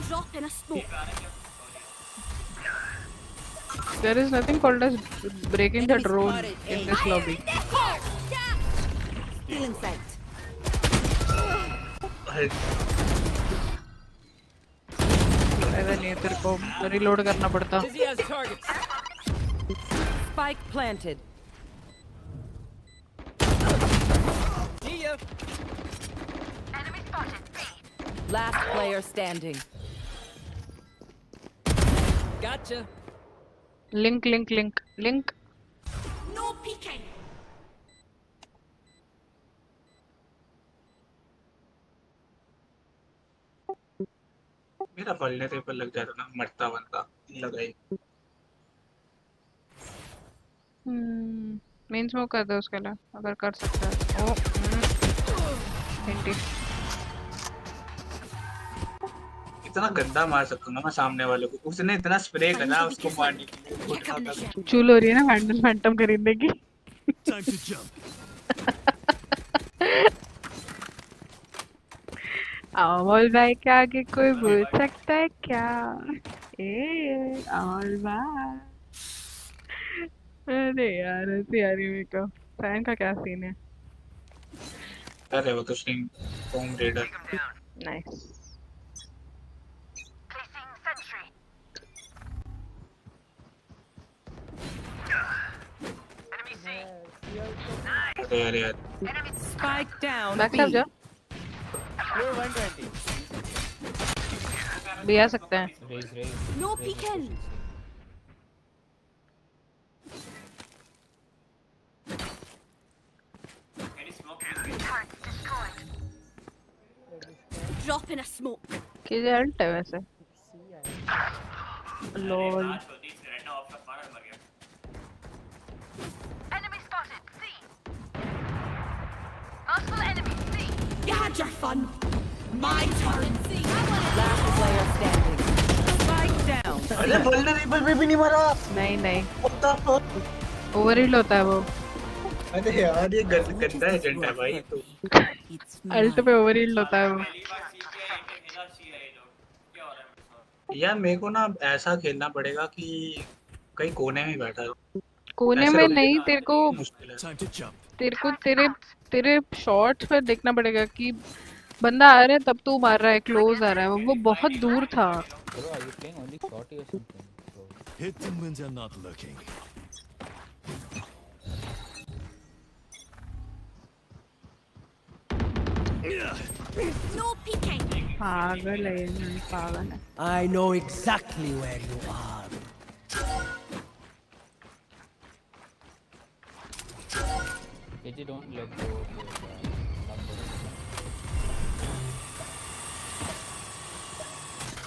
Drop in a smoke. There is nothing called as breaking the drone in this lobby. Still in sight. ऐसा नहीं है, तेरे को रीलोड करना पड़ता. Spike planted. See ya. Last player standing. Gotcha. Link. No peeking. मेरा vulnerable लग जाता ना, मरता बनता लगाई. मेन स्मोक कर दो उसके लिए अगर कर सकता है. ओ हिंटी. इतना गंदा मार सकता हूँ ना मैं सामने वाले को. उसने इतना स्प्रे करा उसको मारने के लिए. चूल हो रही है ना वैंडल फैंटम खरीदने की. Time to jump. अमोल भाई के आगे कोई बोल सकता है क्या? अमोल भाई. अरे यार ऐसी आ रही मेरे को. फैन का क्या सीन है? अरे वो तो स्ट्रीम होम रेडर. नाइस. अरे Spike down. बैक जाओ. You're 120. भी आ सकते हैं। No peeking. Drop in a smoke. किधर अल्ट है वैसे? लोल। Enemy spotted. C. Multiple enemies. C. You had your fun. My turn. Last player standing. Spike down. अरे vulnerable में भी नहीं मारा। नहीं नहीं। What the fuck? ओवरहील होता है वो। अरे यार ये गंदा एजेंट है भाई तो। अल्ट पे ओवरहील होता है वो। यार मेरे को ना ऐसा खेलना पड़ेगा कि कहीं कोने में बैठा हो। कोने में नहीं, तेरे को तेरे शॉट्स पे देखना पड़ेगा कि बंदा आ रहा है तब तू मार रहा है, क्लोज आ रहा है, वो बहुत दूर था। Hit them when they're not looking. No peeking. पागल है ये, पागल है। I know exactly where you are. KG, don't let go of your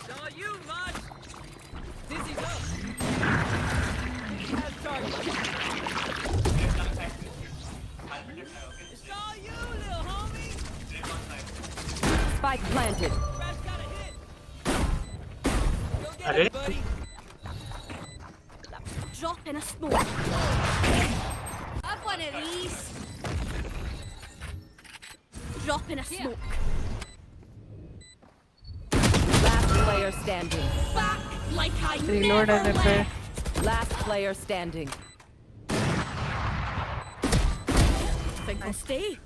Saw you, Mud. Dizzy's up. Has target. Saw you, little homie. Spike planted. अरे Drop in a smoke. Have one of these. Drop in a smoke. Last player standing. Back like I Reload never है पे। Last player standing. Think I'll stay.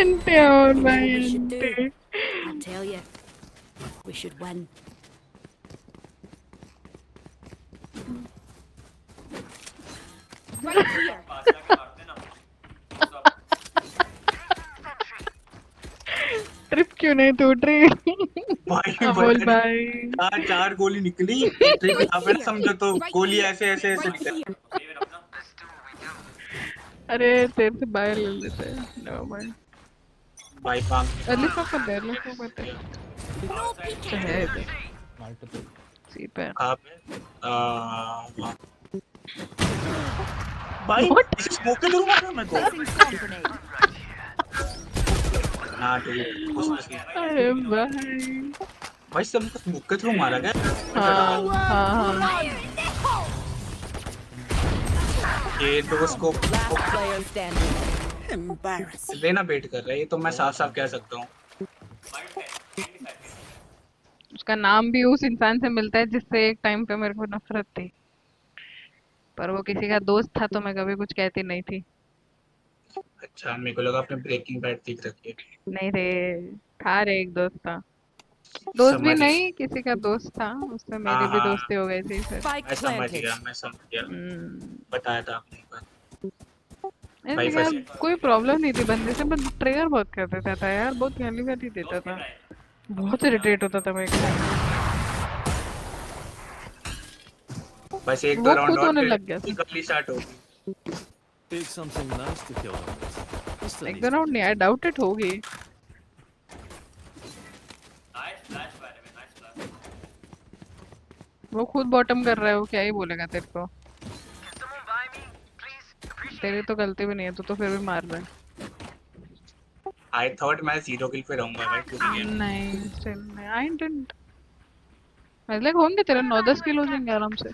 Ente और भाई ente। I'll tell you, we should win. Right here. Trip क्यों नहीं टूट रही? भाई बोल भाई। चार गोली निकली, ट्रिक यहाँ पे ना समझो तो गोली ऐसे ऐसे ऐसे निकली। अरे तेरे से बाहर ले लेते हैं। No mind. भाई पांग। अर्ली फॉक कर दे, अर्ली फॉक कर दे। है इधर। सी पे। कहाँ पे? भाई इसे स्मोक के दूँ मैं को। हाँ तो अरे भाई। भाई सब स्मोक के थ्रू मारा गया। हाँ। ये तो उसको Embarrassing. लेना वेट कर रहा है, ये तो मैं साफ साफ कह सकता हूँ। उसका नाम भी उस इंसान से मिलता है जिससे एक टाइम पे मेरे को नफरत थी, पर वो किसी का दोस्त था तो मैं कभी कुछ कहती नहीं थी। अच्छा मेरे को लगा आपने ब्रेकिंग बैड देख रखी है। नहीं रे, था रे, एक दोस्त था। दोस्त भी नहीं, किसी का दोस्त था, उससे मेरी भी दोस्ती हो गई थी फिर। मैं समझ गया बताया था आपने एक बार। यार कोई प्रॉब्लम नहीं थी बंदे से, बस ट्रिगर बहुत कर देता था यार, बहुत गाली गाली देता था, बहुत इरिटेट होता था मैं। बस एक दो राउंड होने लग गया था। गली स्टार्ट होगी। एक दो राउंड नहीं, आई डाउट इट होगी। वो खुद बॉटम कर रहा है, वो क्या ही बोलेगा तेरे को। तेरी तो गलती भी नहीं है, तू तो फिर भी मार रहा है। I thought मैं 0 किल पे रहूंगा भाई पूरी गेम। नहीं स्टिल नहीं, I didn't। मतलब होंगे तेरे 9-10 किल हो जाएंगे आराम से,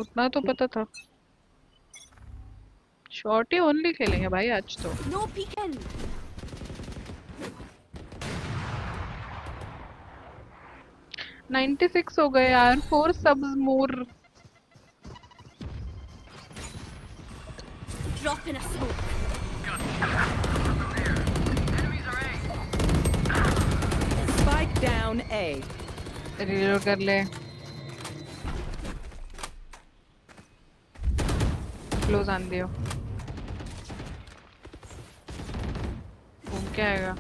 उतना तो पता था। शॉर्टी ओनली खेलेंगे भाई आज तो। No peeking. $96 हो गए यार, 4 subs more। Drop in a smoke. Spike down A. Reload कर ले. Close आन दियो. घूम के आएगा.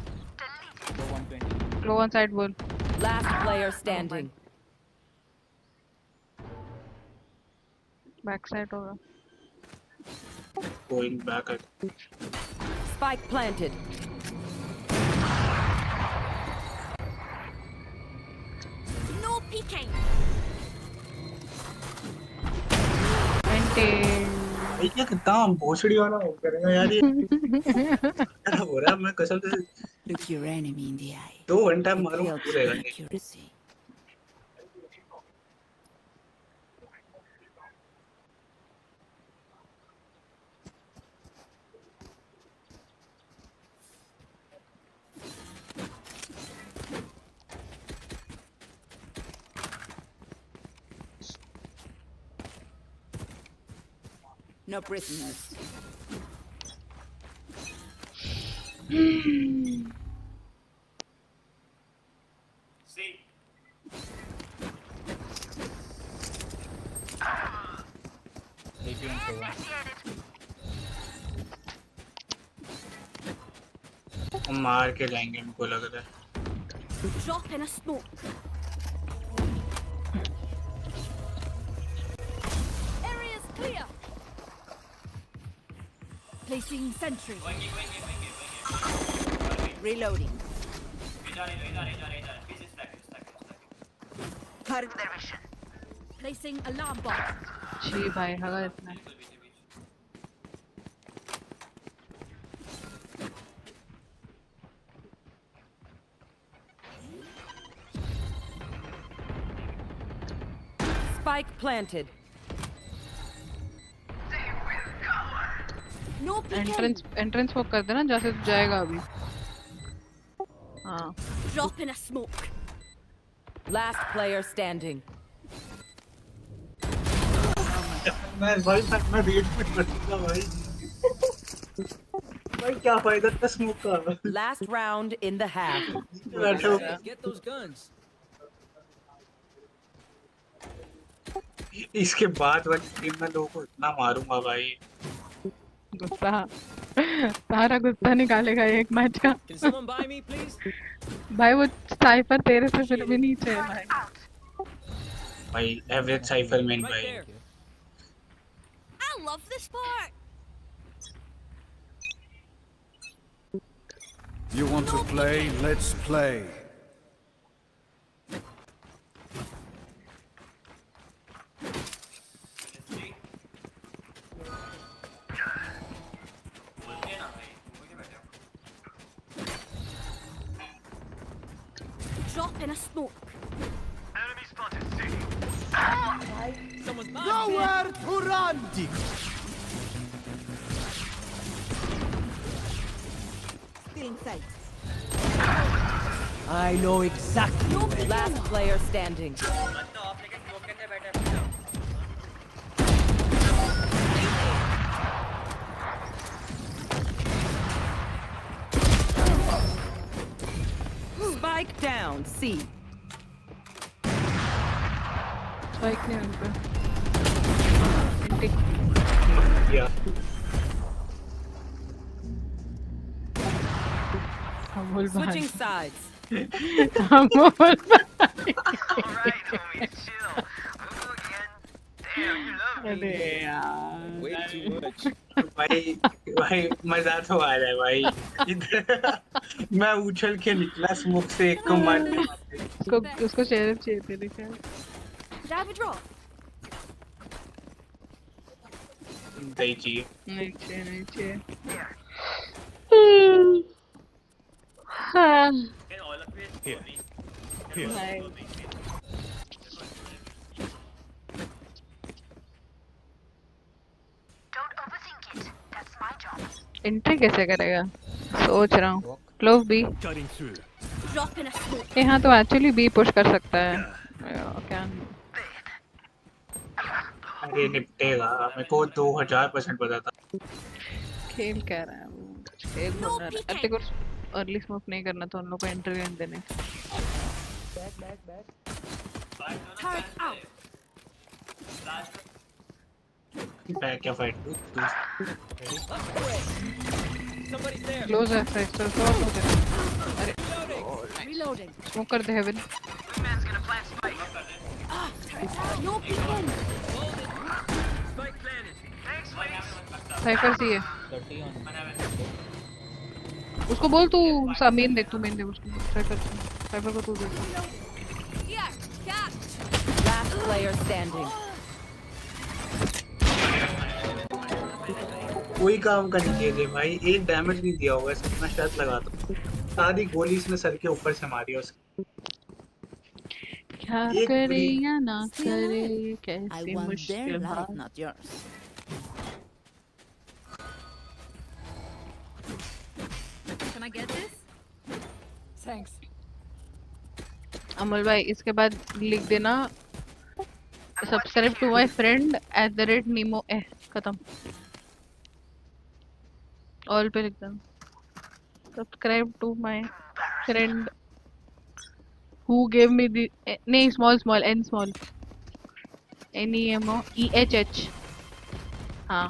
Low one side ball. Last player standing. Back side होगा. Going back. Spike planted. No peeking. ये कितना भोसड़ी वाला हो करेगा यार ये. क्या हो रहा है मैं कसम से. Look your enemy in the eye. 2 घंटा मारूं पूरे घंटे. No prisoners. हम मार के जाएंगे हमको लग रहा है. Drop in a smoke. Area's clear. Placing sentry. Reloading. Placing alarm bot. जी भाई हगा इतना. Spike planted. No peeking. Entrance वो कर देना जैसे जाएगा अभी. हाँ. Drop in a smoke. Last player standing. मैं रेड पे बचूंगा भाई. भाई क्या फायदा था स्मोक का. Last round in the half. Get those guns. इसके बाद वाली टीम में लोगों को इतना मारूंगा भाई. गुस्सा. सारा गुस्सा निकालेगा एक मैच का. Can someone buy me, please? भाई वो साइफर तेरे से फिर भी नीचे है भाई. भाई एवरेज साइफर मैन भाई. I love this part. You want to play? Let's play. Drop in a smoke. Enemy spotted. C. Someone's Nowhere to run. Still in sight. I know exactly. Last player standing. Spike down. C. Spike नहीं उनका. Yeah. Switching sides. Amol Alright, homie, chill. We'll go again. Damn, you love me. अरे यार. Way too much. भाई मजा तो आ रहा है भाई. मैं उछल के निकला स्मोक से एक को मारने. उसको शेरफ चाहिए थे देखा. Have a drop. नहीं चाहिए. नहीं चाहिए. Here. Here. Don't overthink it. That's my job. Entry कैसे करेगा? सोच रहा हूँ. Clove B. Cutting through. Drop in a smoke. यहाँ तो एक्चुअली बी पुश कर सकता है. क्या? अरे निपटेगा. मेरे को 2000% पता था. खेल कह रहा है वो. खेल बोल रहा है. अर्ली स्मोक नहीं करना तो उन लोगों को एंट्री देने. Turret out. बैक क्या फाइट Somebody's there. क्लोज है साइड से तो क्लोज है। अरे Reloading. स्मोक कर दे heaven. No peeking. Spike planted. Cypher C है। 30 on. उसको बोल तू मेन देख उसको साइफर को तू देख। Here, catch. Last player standing. कोई काम का नहीं किए भाई, एक डैमेज नहीं दिया होगा इसको, मैं शायद लगाता हूँ। सारी गोली इसने सर के ऊपर से मारी है उसकी। क्या करे या ना करे कैसे मुश्किल बात। Not yours. Can I get this? Thanks. अमल भाई इसके बाद लिख देना subscribe to my friend @nemo खत्म। ऑल पे लिख देना subscribe to my friend who gave me the नहीं small n small NEMO EHH हाँ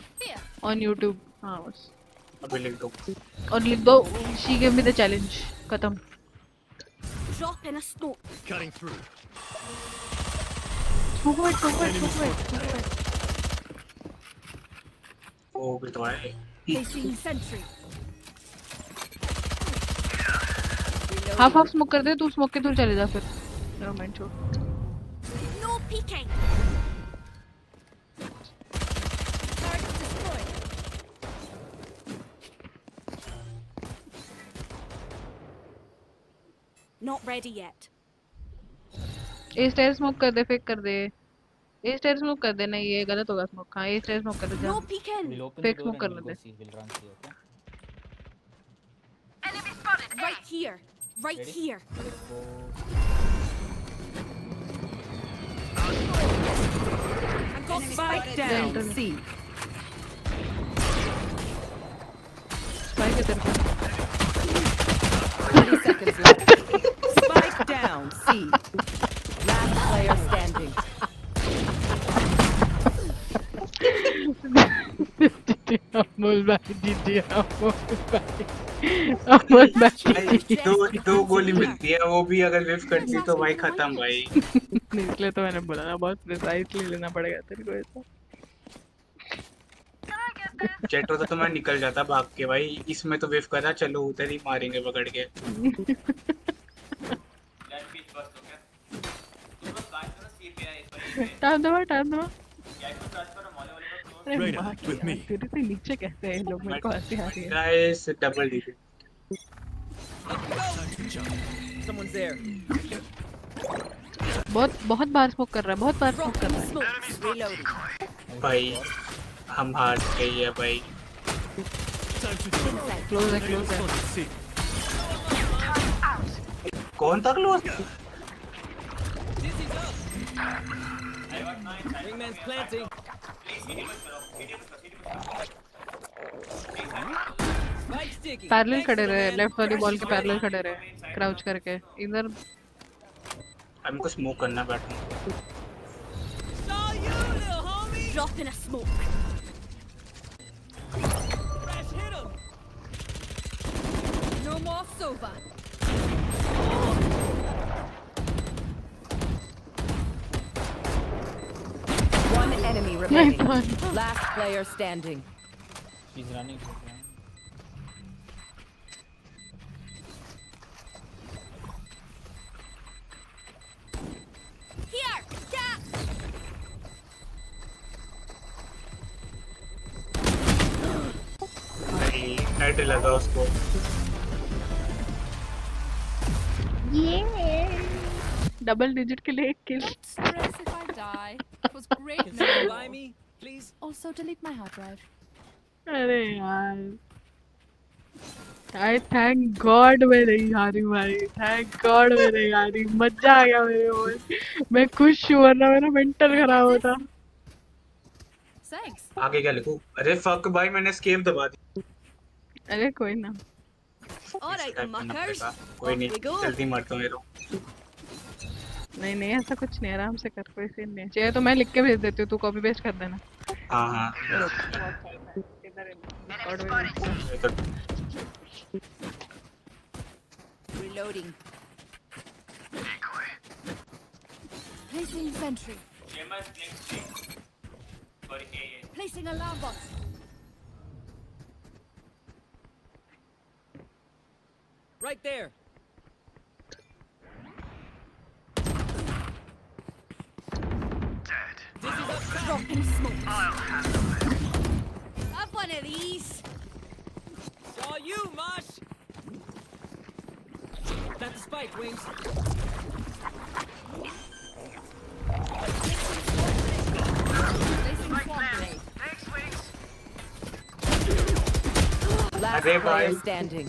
on YouTube हाँ बस अभी लिख दो और लिख दो she gave me the challenge खत्म। Drop in a smoke. Cutting through. Smoke it. ओ भी तो है। Placing sentry. हाफ स्मोक कर दे तू स्मोक के थ्रू चले जा फिर। नो माइंड छोड़। No peeking. Target destroyed. Not ready yet. A stair smoke कर दे फेक कर दे। ए स्टेयर स्मोक कर देना ये गलत होगा स्मोक। हाँ ए स्टेयर स्मोक कर दे जा। No peeking. फेक स्मोक करने दे। Right here. Right Ready? here. Let's go. I've got Spike down. C. Spike है तेरे को। 30 seconds left. Spike down. C. Last player standing. Amol भाई दीदी अमोल भाई दो गोली मिलती है, वो भी अगर विफ करती तो भाई खत्म भाई। इसलिए तो मैंने बोला ना बहुत प्रिसाइसली लेना पड़ेगा तेरे को ऐसा। जेट होता तो मैं निकल जाता भाग के भाई, इसमें तो विफ करा, चलो उधर ही मारेंगे पकड़ के। टाइम दवा Reyna, with me. तेरे से नीचे कैसे हैं लोग, मेरे को हंसी आ रही है। Guys double D. Someone's there. बहुत बार स्मोक कर रहा है, बहुत बार स्मोक कर रहा है। भाई हम हार गए हैं भाई। क्लोज है कौन था close? Wingman's planting. Spike sticky. Parallel खड़े रहे, लेफ्ट वाली बॉल के पैरेलल खड़े रहे, क्राउच करके इधर। हमको स्मोक करना बैठा। Saw you, little homie. Drop in a smoke. Crash hit him. No more Sova. One enemy remaining. Last player standing. She's running. Here, cat. भाई हेड लगा उसको। डबल डिजिट के लिए एक किल। Stress if I die. It was great. Can someone buy me, please? Also delete my hard drive. अरे यार आई thank God मैं नहीं हारी भाई, थैंक गॉड मैं नहीं हारी, मजा आ गया मेरे को। मैं खुश हूँ वरना मेरा मेंटल खराब होता। Thanks. आगे क्या लिखूं? अरे फक भाई मैंने स्केप दबा दी। अरे कोई ना। All right, muckers. कोई नहीं, Off we go. जल्दी मरता हूँ ये तो। नहीं नहीं ऐसा कुछ नहीं, आराम से कर, कोई सीन नहीं चाहिए तो मैं लिख के भेज देती हूँ, तू कॉपी पेस्ट कर देना। हाँ हाँ इधर Enemy Discord में spotted. ये तो Reloading. Decoy. Placing sentry. Placing alarm bot. Right there. Dead. Dropping smoke. I'll handle it. Have one of these. It's all you, Mosh. That's the spike, Wings. Placing swamp grenade. Thanks, Wings. Last Arey player bhai. standing.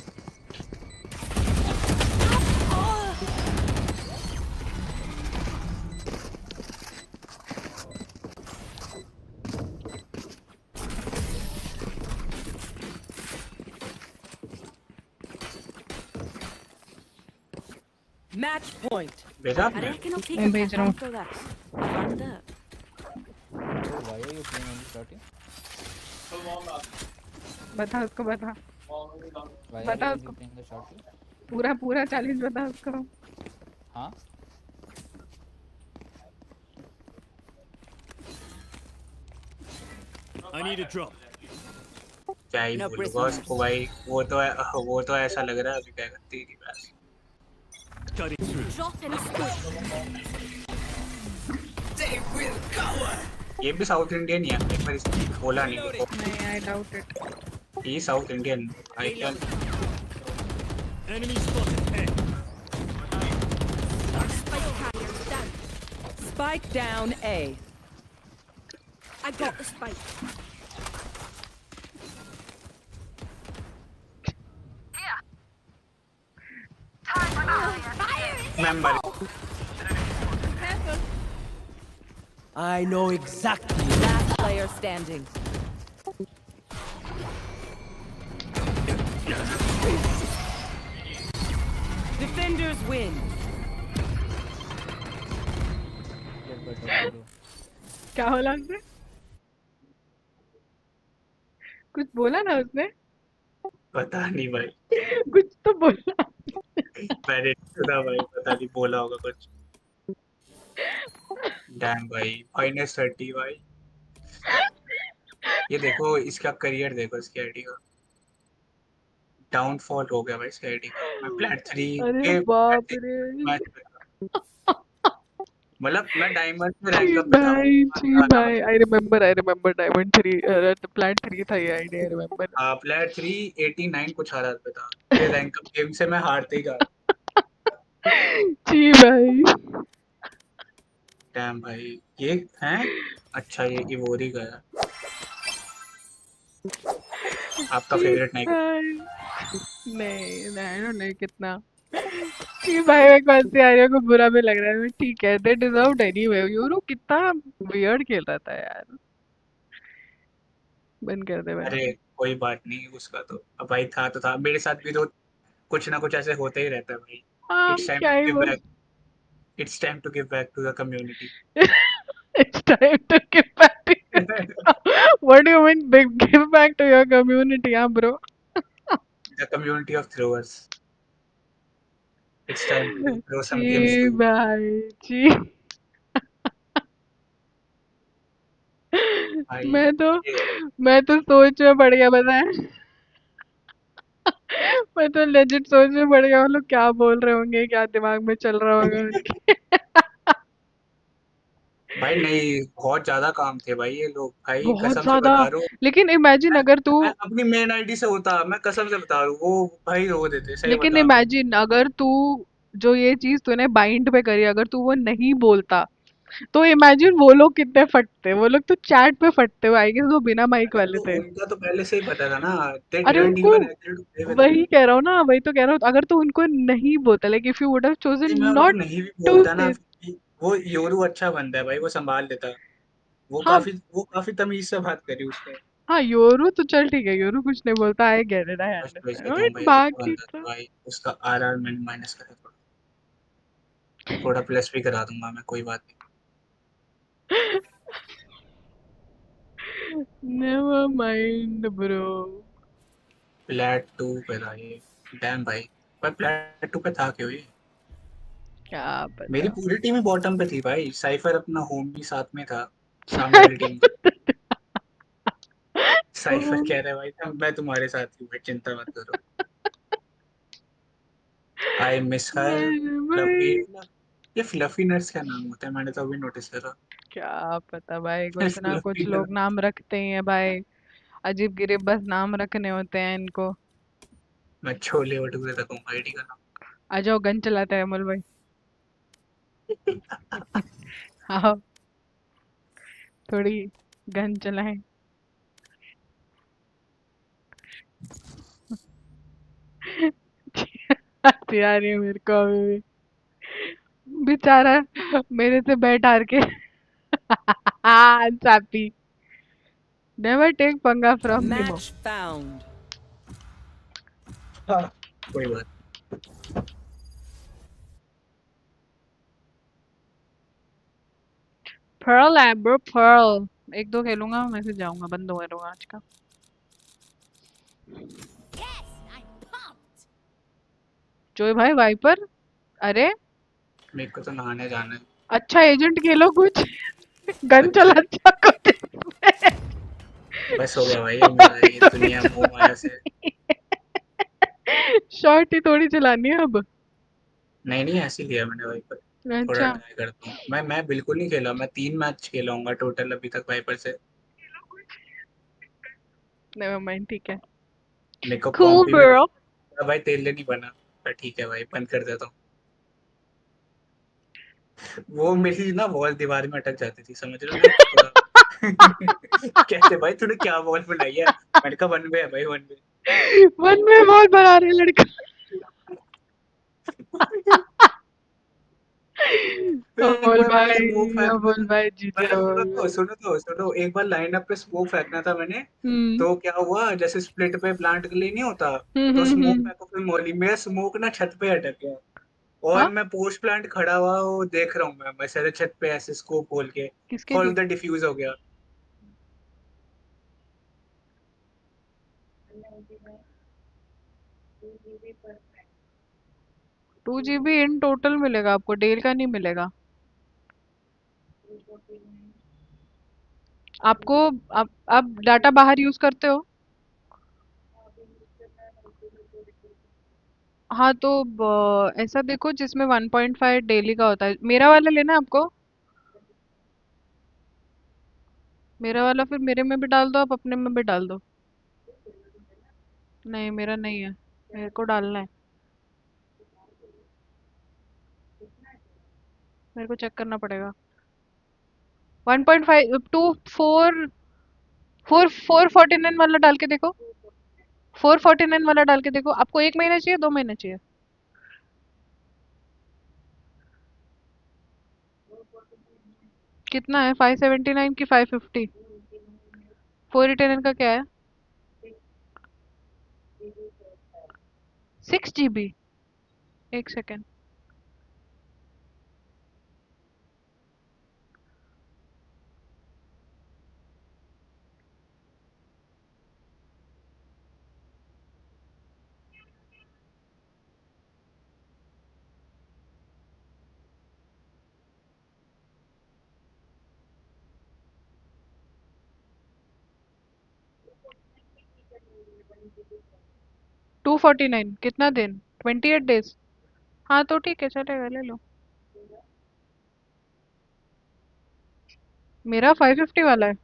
Match point. भेजा I आपने? reckon I'll take मैं a भेज back रहा हूँ। after that. I've earned that. Why are you playing only Shorty? बता उसको, बता Why बता are you उसको, only playing the Shorty? पूरा पूरा चैलेंज बता उसको। हाँ? I need a drop. क्या ही No बोलूँगा prisoners. उसको भाई, वो तो ऐसा लग रहा है अभी क्या करती है बस। Cutting through. Dropping smoke. ये भी साउथ इंडियन ही है, एक बार इसने बोला नहीं नहीं, आई डाउट इट। ये south Indian I can. Enemy spotted. A. Spike carriers down. Spike down A. I got the spike. Here. Time for Fire! Member Careful. I know exactly. Last player standing. Defenders win. क्या बोला उसने? कुछ बोला ना उसने? पता नहीं भाई, कुछ तो बोला। मैंने सुना भाई, पता नहीं बोला होगा कुछ। डैम भाई, -30 भाई। ये देखो इसका करियर, देखो इसकी आईडी का डाउनफॉल हो गया भाई इसकी आईडी का। मैं प्लेट 3 अरे के बाप रे। मैच में था, मतलब मैं डायमंड में जी रैंक अप पे था। भाई, आई रिमेम्बर डायमंड 3, प्लैट 3 था ये आईडी, आई रिमेम्बर। हाँ, प्लेट 3 89 कुछ हालात पे था, फिर रैंक अप गेम से मैं हारते ही जा रहा। जी भाई। डैम भाई, ये हैं अच्छा, ये इवोरी का है आपका फेवरेट नहीं? नहीं, आई डोंट नो कितना। जी भाई, मैं कौन-सी आर्या को बुरा भी लग रहा है, ठीक है, दे डिजर्व्ड एनीवे। यूरो कितना वियर्ड खेल रहा था यार। बंद कर दे भाई। अरे कोई बात नहीं, उसका तो अब भाई था तो था, मेरे साथ भी तो कुछ ना कुछ ऐसे होता ही रहता है भाई। हाँ, इट्स टाइम क्या टू ही गिव बोल। Back, it's time to give back to the community. It's time to give back to what do you mean give back to your community, yeah, bro? The community of throwers. It's time to throw some games जी too. भाई जी। भाई मैं तो सोच में पड़ गया, पता है। मैं तो लेजिट सोच में पड़ गया, वो लोग क्या बोल रहे होंगे, क्या दिमाग में चल रहा होगा उनके। भाई नहीं, बहुत ज्यादा काम थे भाई ये लोग, भाई बहुत कसम से ज्यादा। बता रहा हूँ। लेकिन इमेजिन अगर तू मैं अपनी मेन आईडी से होता, मैं कसम से बता रहा हूँ, वो भाई रो देते, सही लेकिन बता रहा हूँ। इमेजिन अगर तू जो ये चीज तूने बाइंड पे करी, अगर तू वो नहीं बोलता, तो इमेजिन वो लोग कितने फटते। वो लोग तो चैट पे फटते हुए, आई गेस वो बिना माइक अरे वाले तो थे। उनका तो पहले से ही पता था ना, they अरे didn't उनको even agree to play with me। वही कह रहा हूँ ना, वही तो कह रहा हूँ, अगर तू उनको नहीं बोलता, like if you would have नहीं, चोजन मैं उनको नॉट नहीं भी टू बोलता ना, से। फिर भी वो योरू अच्छा बंदा है भाई, वो संभाल लेता। हाँ वो काफी तमीज से बात करी उसने। हाँ, योरू तो चल ठीक है, योरू कुछ नहीं बोलता, I get it, I first वैसे अंडरस्टैंड, कहूँ बट भाई, अच्छा बाकी बंदा था तो भाई, उसका आरआर मैंने माइनस करा थोड़ा। थोड़ा प्लस भी करा दूंगा मैं, कोई बात Never mind, bro. प्लेट 2 पे था ये। डैम भाई, पर प्लेट 2 पे था क्यों ये? क्या मेरी पता। पूरी टीम ही बॉटम पे थी भाई। साइफर अपना होम भी साथ में था सामने वाली टीम का। साइफर कह रहा है भाई मैं तुम्हारे साथ ही हूँ भाई, चिंता मत करो। I miss her. फ्लफी, ये फ्लफी नट्स क्या नाम होता है, मैंने तो अभी नोटिस करा। क्या पता भाई, कुछ ना फ्लफी कुछ लोग नाम रखते ही हैं भाई। अजीब गिरीब बस नाम रखने होते हैं इनको। मैं छोले भटूरे तक हूँ आईडी का आ जाओ, गन चलाते हैं अमल भाई। आओ, थोड़ी गन चलाएं। हंसी आ रही है मेरे को अभी भी। बेचारा मेरे से बैठ हार के। सापी। नेवर टेक पंगा फ्रॉम निमो। Match found. हाँ, कोई बात। पर्ल है ब्रो, पर्ल। एक दो खेलूंगा मैं फिर जाऊंगा, बंद हो करूंगा आज का। जोय भाई वाइपर। अरे मेरे को तो नहाने जाना है। अच्छा एजेंट खेलो कुछ। गन चला अच्छा कुछ। बस हो गया भाई, अब मेरा ये दुनिया मोह माया से। शॉर्ट ही थोड़ी चलानी है अब। नहीं नहीं, ऐसे ही लिया मैंने वाइपर। थोड़ा अच्छा ट्राई करता हूँ। मैं बिल्कुल नहीं खेला, मैं 3 मैच खेला हूँगा टोटल अभी तक वाइपर से। नेवर माइंड, ठीक है। मेरे को कॉम्प कूल भी मैं ब्रो। भाई तेल नहीं बना, पर ठीक है भाई बंद कर देता हूँ। वो मेरी ना वॉल दीवार में अटक जाती थी, समझ रहे हो ना थोड़ा। कहते भाई तूने क्या वॉल बनाई है, मैंने कहा वन वे है भाई, वन वे। वन में बहुत बना रहे लड़का। अमोल एक बार स्मोक भाई, फेंकना अमोल था। भाई जीते मैंने अमोल भाई। सुनो एक बार लाइनअप पे स्मोक फेंकना था मैंने। हम्म तो क्या हुआ, जैसे स्प्लिट पे प्लांट के लिए नहीं होता, हम्म तो हम्म स्मोक हम्म। फेंको फिर मॉली, मेरा स्मोक ना छत पे अटक गया। और हाँ, मैं पोस्ट प्लांट खड़ा हुआ वो देख रहा हूँ, मैं सारे छत पे ऐसे स्कोप खोल के। किसके ऑल लिए? द डिफ्यूज हो गया। 2 GB इन टोटल मिलेगा आपको, डेल का नहीं मिलेगा आपको। आप डाटा बाहर यूज करते हो? हाँ तो ऐसा देखो जिसमें 1.5 डेली का होता है, मेरा वाला लेना है आपको। मेरा वाला फिर मेरे में भी डाल दो, आप अपने में भी डाल दो। नहीं मेरा नहीं है, मेरे को डालना है। मेरे को चेक करना पड़ेगा। 1.5 टू 449 वाला डाल के देखो। 449 वाला डाल के देखो, आपको 1 महीना चाहिए 2 महीना चाहिए? कितना है, 579 की 550? 489 का क्या है? 6 GB। एक सेकेंड। टू 49 कितना दिन? 28 डेज। हाँ तो ठीक है, चलेगा, ले लो। मेरा 550 वाला है,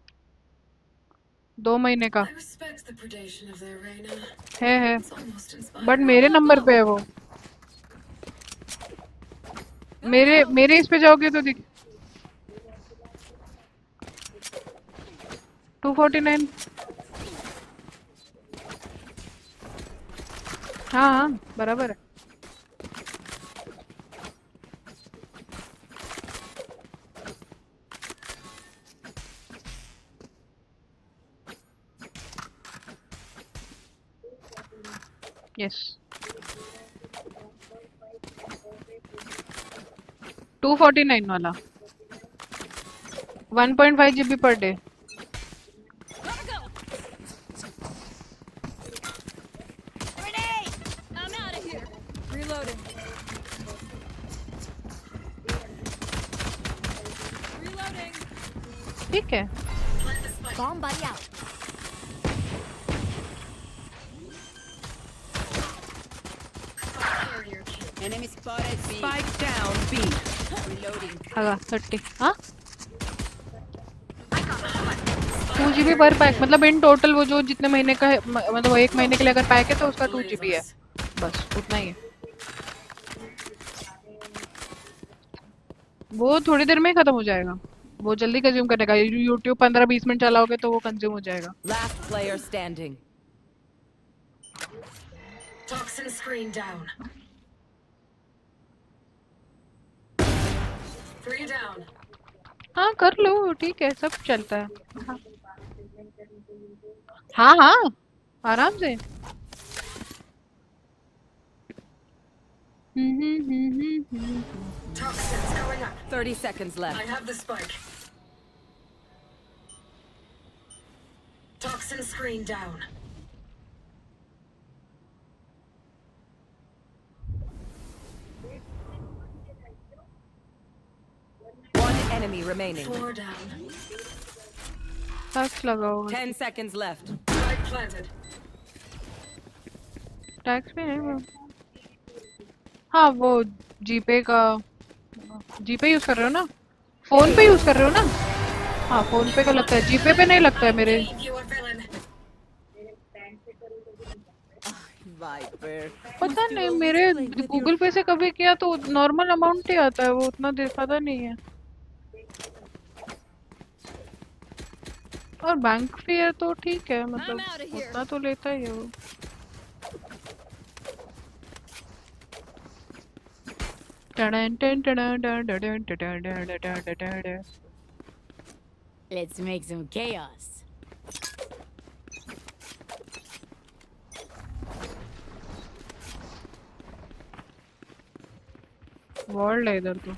2 महीने का I respect the predation of their Reina. है। It's almost but inspiring. मेरे नंबर पे है वो। मेरे मेरे इस पे जाओगे तो दिख 249। हाँ हाँ बराबर है। यस। 249 वाला 1.5 GB per day. Grenade! I'm out of here. Reloading. Reloading. ठीक है. Bomb buddy out. Enemy spotted B. Spike down B. Reloading. हाँ 30. हाँ 2 GB पर पैक मतलब इन टोटल वो जो जितने महीने का है मतलब वो 1 महीने के लिए अगर पैक है तो उसका 2 GB है बस उतना ही है. वो थोड़ी देर में ही खत्म हो जाएगा. वो जल्दी कंज्यूम करने का. YouTube 15-20 मिनट चलाओगे तो वो कंज्यूम हो जाएगा. Last player standing. Toxin screen down. 3 down. हाँ कर लो ठीक है सब चलता है. हाँ हाँ आराम से. 30 seconds left. I have the spike. Toxin screen down. One enemy remaining. 4 down. Tax लगाओ. 10 seconds left. Spike planted. Tax भी नहीं वो. हाँ वो जीपे का जीपे यूज कर रहे हो ना. फोन पे यूज कर रहे हो ना. हाँ फोन पे का लगता है. जीपे पे नहीं लगता है मेरे. पता नहीं मेरे गूगल पे से कभी किया तो नॉर्मल अमाउंट ही आता है. वो उतना दिखाता नहीं है. और बैंक फी है तो ठीक है मतलब उतना तो लेता ही है वो. Let's make some chaos. World है इधर तो.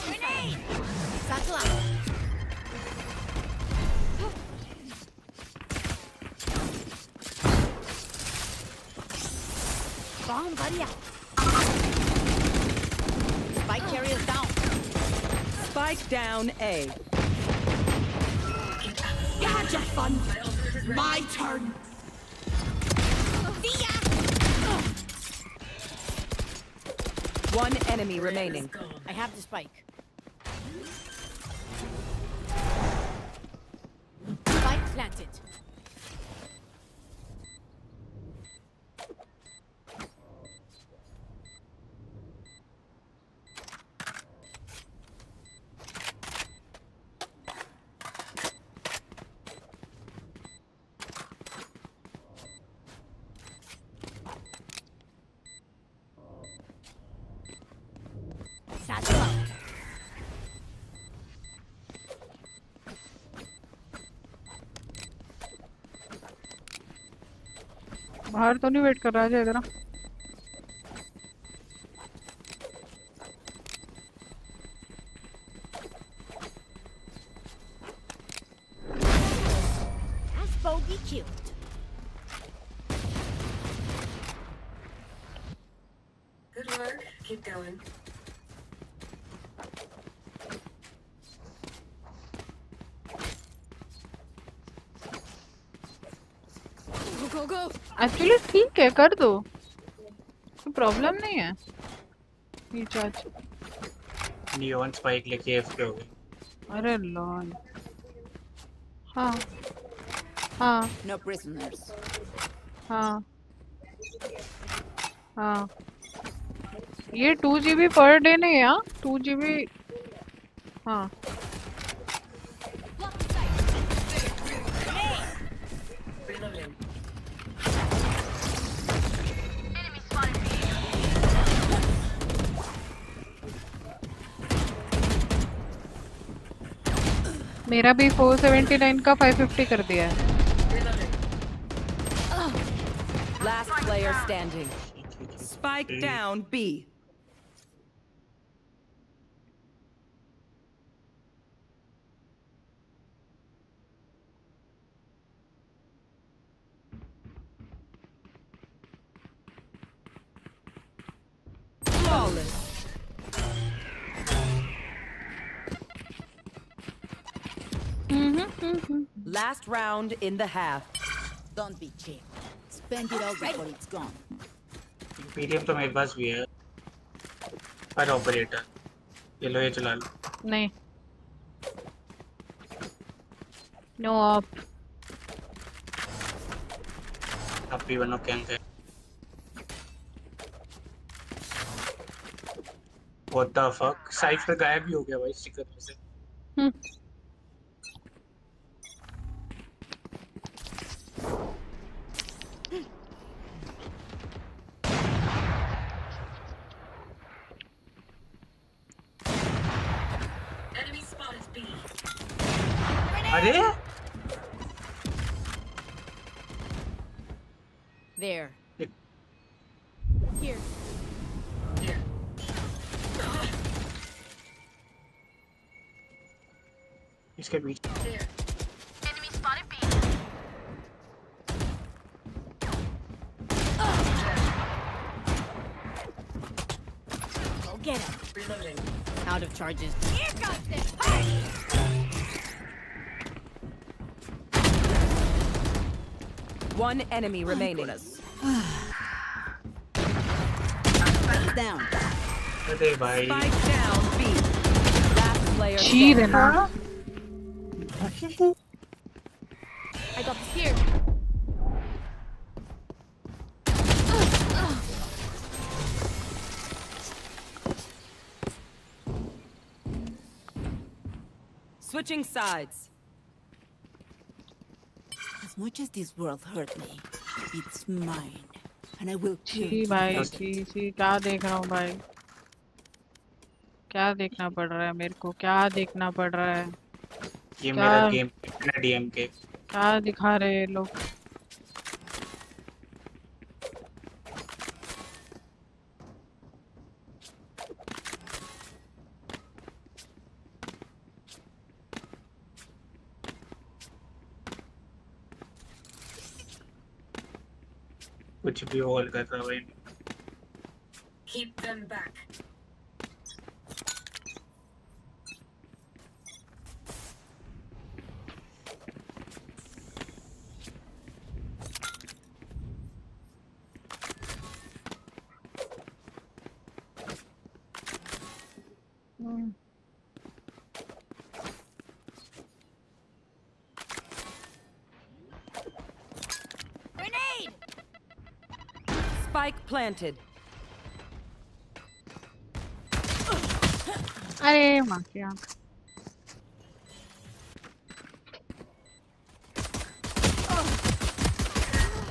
Grenade! Satchel out. Bomb buddy out. Spike carrier down. Spike down A. Gotcha, fun. My turn. One enemy remaining. I have the spike. Spike planted. Satchel out. बाहर तो नहीं wait कर रहा है इधर. That's bogey killed. Good work. Keep going. Go, go. Actually ठीक है कर दो. कोई प्रॉब्लम नहीं है. रिचार्ज. नियॉन स्पाइक लेके एफके हो गए. अरे लॉल. हाँ हाँ No prisoners. हाँ हाँ. ये 2 GB पर डे नहीं है. 2 GB. हाँ मेरा भी 479 का 550 कर दिया है. Last player standing. Spike down B. Flawless. Last round in the half. Don't be cheap. Spend it all before it's gone. Imperium तो मेरे पास भी है पर ऑपरेटर ये लो ये चला लो नहीं नो आप भी बनो कैंक है What the fuck साइफर गायब ही हो गया भाई स्टिकर में से अरे There. Here. इसके बीच Enemy spotted B. Go get him. Reloading. Out of charges. Here comes this party. One enemy remaining. Down. अरे भाई Spike down B. Last player cheat standing. I got here. Switching sides. As much as this world hurt me, it's mine, and I will kill छी it. भाई छी क्या देख रहा हूँ भाई क्या देखना पड़ रहा है मेरे को क्या देखना पड़ रहा है ये क्या मेरा गेम बिना डीएम के क्या दिखा रहे हैं लोग कुछ भी होल कर रहा भाई Keep them back. Grenade! Spike planted. अरे माँ की आँख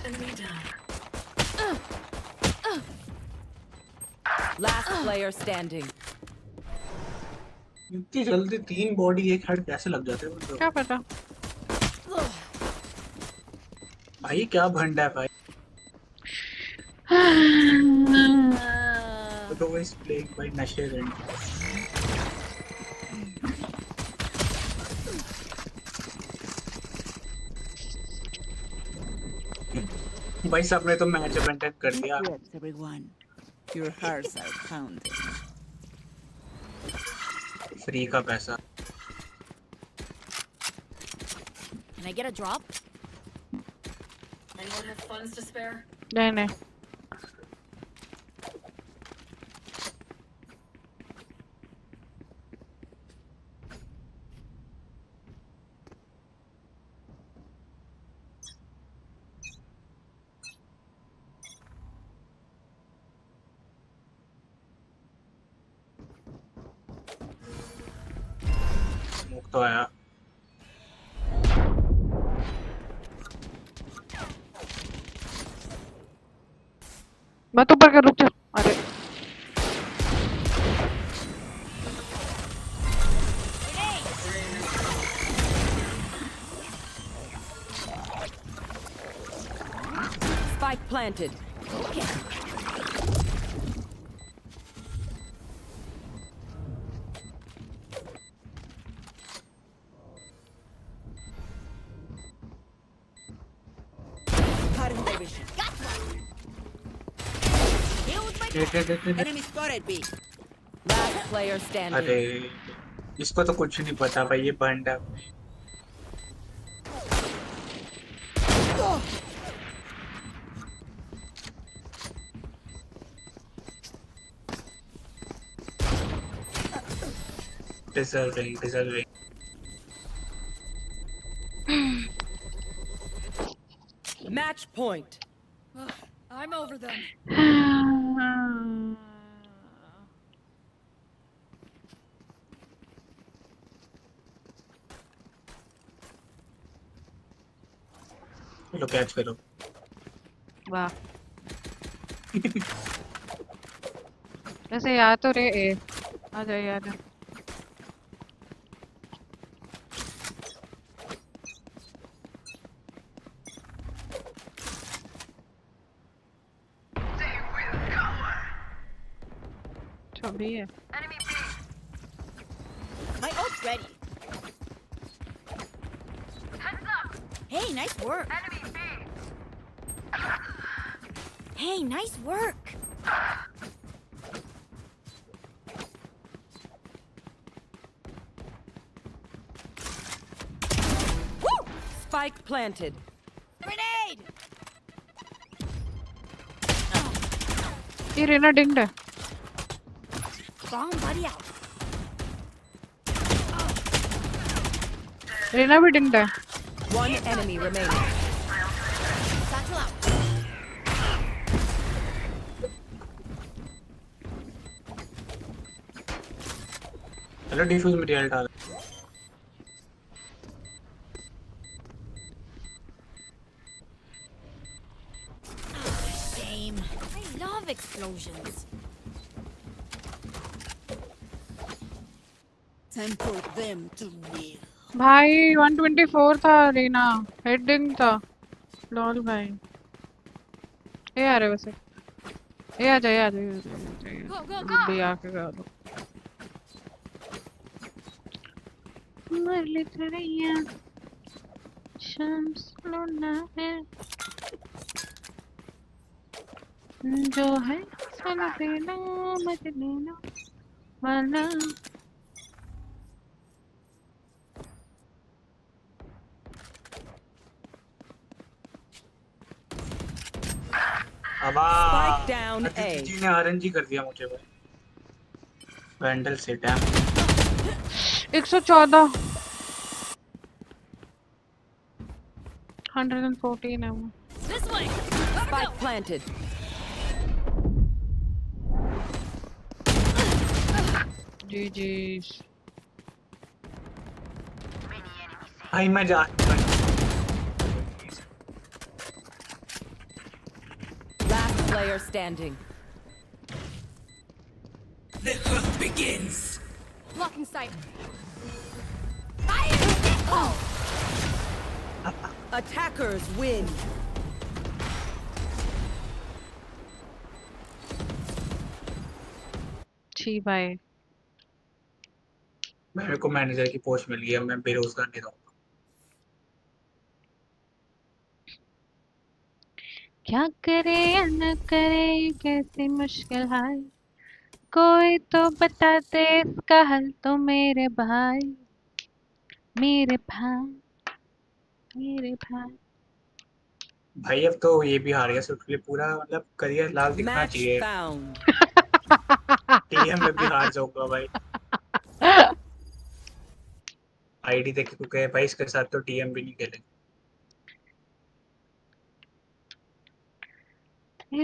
Enemy down. Last player standing. इतनी जल्दी 3 बॉडी एक हेड कैसे लग जाते हैं क्या पता भाई क्या भंडा है भाई तो इस प्लेइंग भाई नशे रेंट भाई सबने तो मैच अबेंडन कर दिया Everyone, your hearts are pounding. Free का पैसा Can I get a drop? Anyone have funds to spare? नहीं नहीं मुक्त तो आया मत ऊपर कर रुक जा अरे Spike planted. Caught in their vision. Enemy spotted B. Last player standing. अरे इसको तो कुछ नहीं पता भाई, ये बंड है। Deserving. Match point. I'm over them. Low catch करो। वाह। वैसे याद तो रे ए आ जाए याद है। भी है। My ult's ready. Hey, nice work. Hey, nice work. Woo! Spike planted. Grenade. ये रेना डिंग है। Wrong buddy out. रेना भी डिंग है। One enemy remaining. Satchel out. Hello defuse material डाल। Shame. I love explosions. Temple them to kneel. भाई 124 था Reena, heading था। Lol भाई ये आ रहे वैसे। ये आ जाए भी आके गा दो। मरली तेरिया शम्स लुना है जो है साला देना मत लेना वाला। Spike down A. जी ने आरएनजी कर दिया मुझे भाई। वैंडल से डैम 114 114 है वो। This way. Spike planted. जी भाई मैं जा। Last player standing. The hunt begins. Blocking sight. Attackers win. छी भाई मेरे को मैनेजर की पोस्ट मिल गई है, मैं बेरोजगार नहीं रहूंगा। क्या करे या न करे कैसी मुश्किल है, कोई तो बता दे इसका हल तो मेरे भाई मेरे भाई मेरे भाई। भाई अब तो ये भी हार गया सिर्फ के लिए, पूरा मतलब करियर लाल दिखना Match चाहिए। found. टीएम में भी हार जाऊंगा भाई। आईडी देख के कहे भाई इसके साथ तो टीएम भी नहीं खेलेंगे।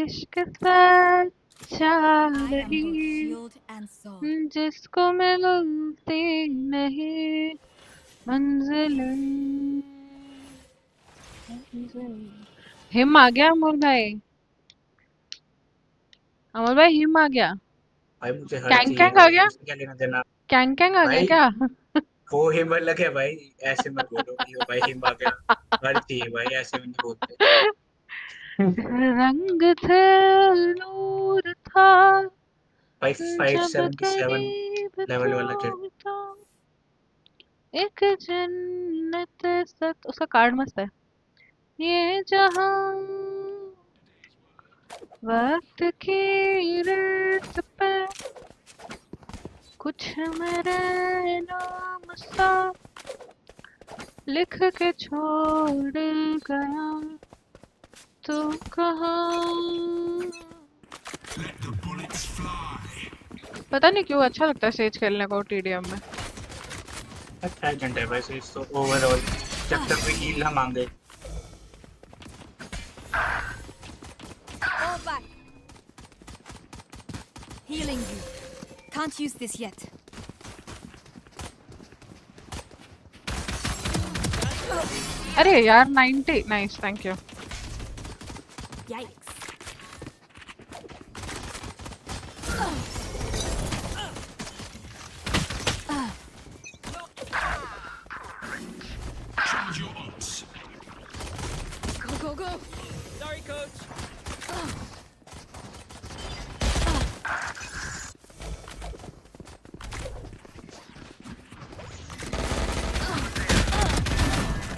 इश्क सच्चा नहीं जिसको मिलती नहीं मंजिल। हिम आ गया अमोल भाई, अमोल भाई हिम आ गया। भाई मुझे हर कैंग चीज कैंग आ गया, क्या लेना देना। कैंग कैंग आ गया भाई क्या? वो हिम अलग है भाई, ऐसे मत बोलो कि भाई हिम आ गया। हर चीज भाई ऐसे में नहीं बोलते। रंग थे नूर था भाई जब 577 करीब लेवल वाला जेट। तो एक जन्नत सत उसका कार्ड मस्त है। ये जहां वक्त की रेत पे कुछ मेरे नाम सा लिख के छोड़ गया तू कहाँ। पता नहीं क्यों अच्छा लगता है सेज खेलने को टीडीएम में। अच्छा एजेंट है वैसे इस तो ओवरऑल जब तक भी हील ना मांगे। Fall back. Healing you. Can't use this yet. अरे यार 90 nice thank you. Yikes. Charge your ults. Go, go, go. Sorry, coach.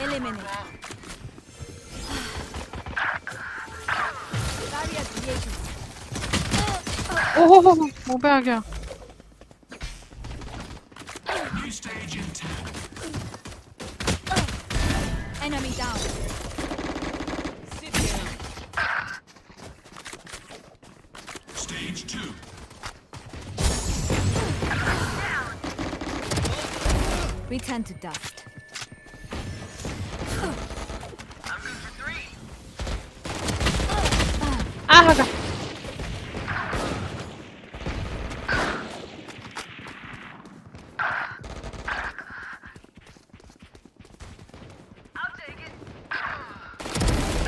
Eliminate. Barrier created. ओह मुंह पे आ गया। New stage in 10. Enemy down. Sit down. Stage 2. Return to dust. आ लगा।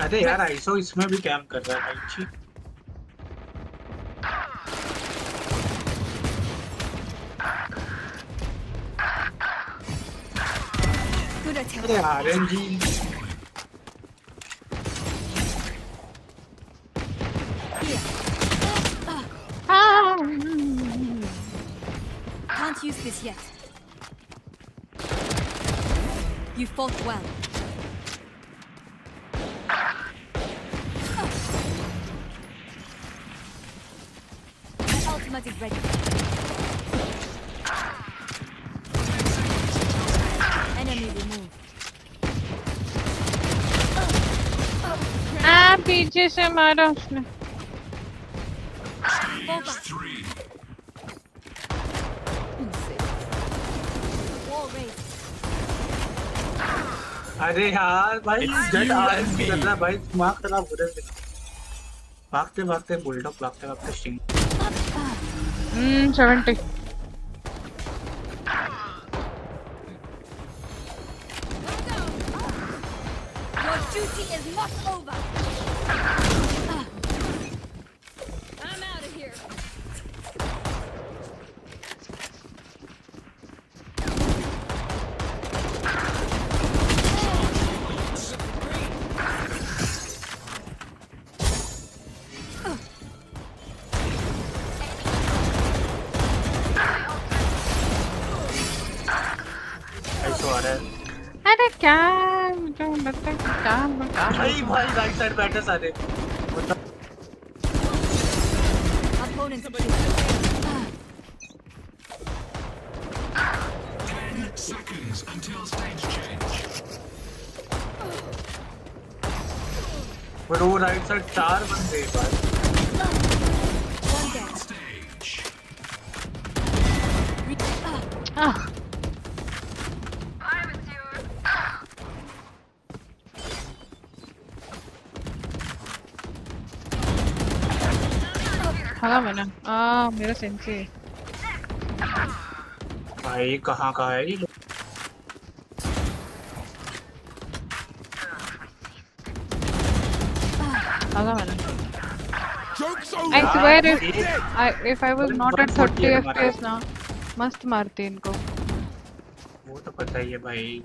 अरे यार iso इसमें भी कैम कर रहा है भाई। Good attempt. अरे RNG Can't use this yet. You fought well. My ultimate is ready. Enemy removed. पीछे से मारा उसने। Stage 3. Wall raised. अरे यार भाई जट आरएनजी कर रहा है भाई दिमाग खराब हो रहा है। भागते भागते बुलडॉग भागते भागते sting 70 Your duty is not over. I'm out of here. Iso आ रहा है। अरे क्या मुझे लगता है क्या भाई भाई राइट साइड बैठे सारे। Opponents 10 seconds until stage change. पर वो राइट साइड 4 बंदे भाई। one dead. Stage. हाँ मैंने मेरा सेंसी भाई कहाँ का है ये लोग? I swear if I was not at 30 FPS ना मस्त मारती इनको। वो तो पता ही है भाई।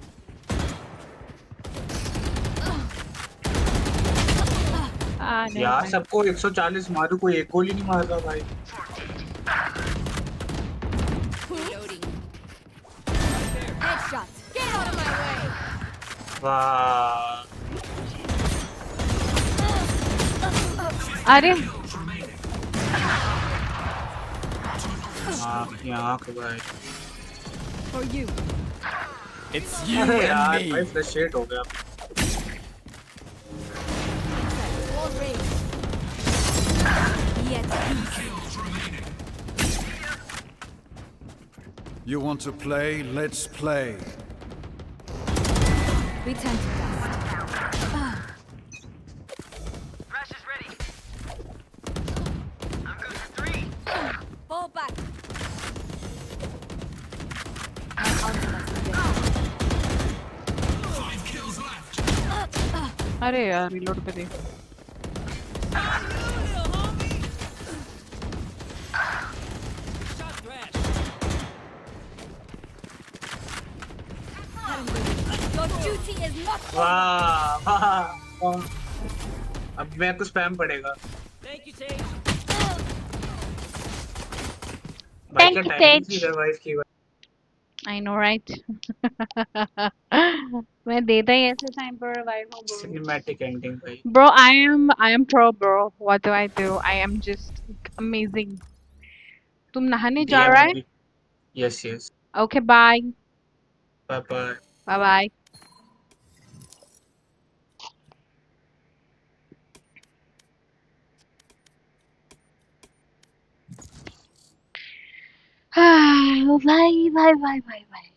यार सबको 140 मारू कोई एक गोली नहीं मार रहा भाई। Headshot. Get out of my way. वाह अरे यहाँ के भाई For you. It's you अरे and यार me. भाई फ्रस्ट्रेट हो गया You want to play? Let's play. Return to dust. Rush is ready. I'm good for 3. Fall back. अरे यार रिलोड पे दे Your duty is not वाह वाह अब मैं कुछ स्पैम पड़ेगा Thank you, Sage. भाई Thank का you, timing Sage. He revive की हुआ I know right मैं देता ही ऐसे टाइम पर रिवाइव हूँ bro. सिनेमैटिक एंडिंग भाई Bro, I am pro, bro. What do I do? I am just amazing. तुम नहाने जा रहा है? Yes yes Okay, bye. Bye bye Bye bye. Bye bye bye bye bye.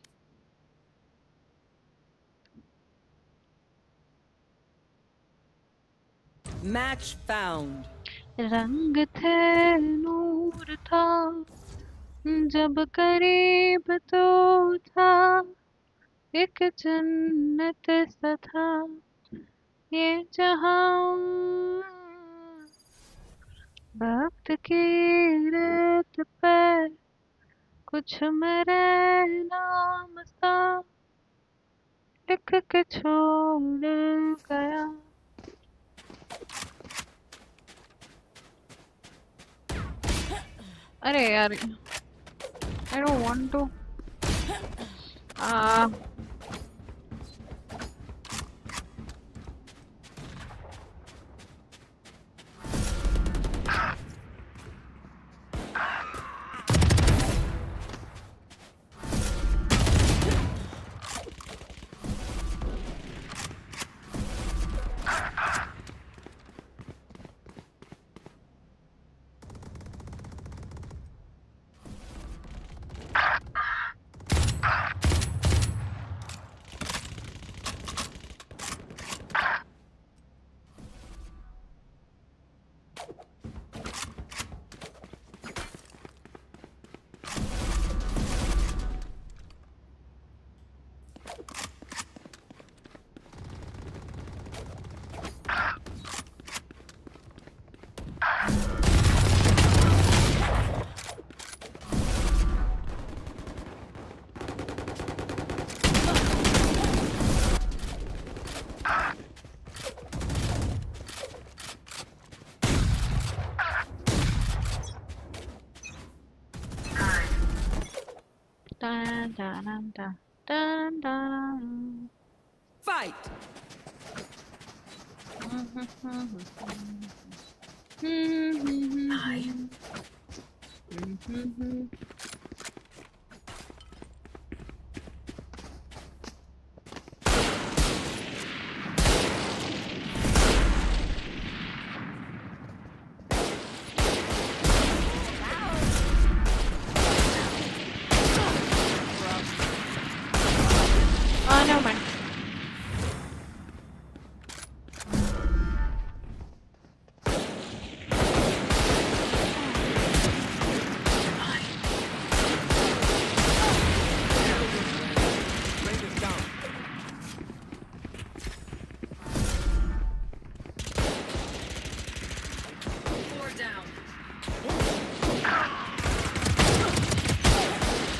Match found. रंग थे नूर था जब करीब तो था एक जन्नत सा था ये जहां वक्त की रेत पे कुछ मेरे नाम सा लिख के छोड़ गया अरे यार I don't want to dun dun dun dun dun. Fight. Hi. Oh no man.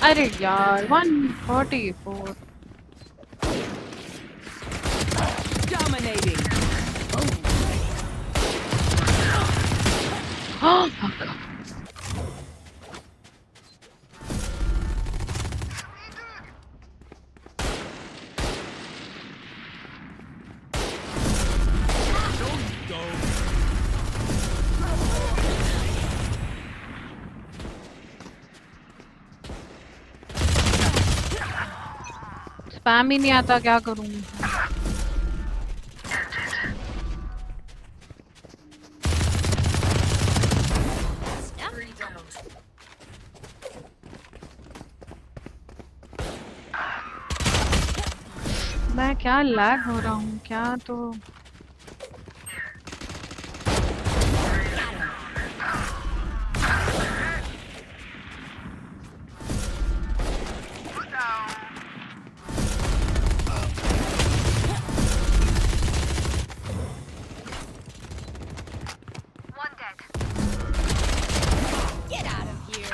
अरे यार 144 Dominating. Oh fuck. स्पैम ही नहीं आता, क्या करूं? मैं क्या लैग हो रहा हूँ क्या? तो Get out of here.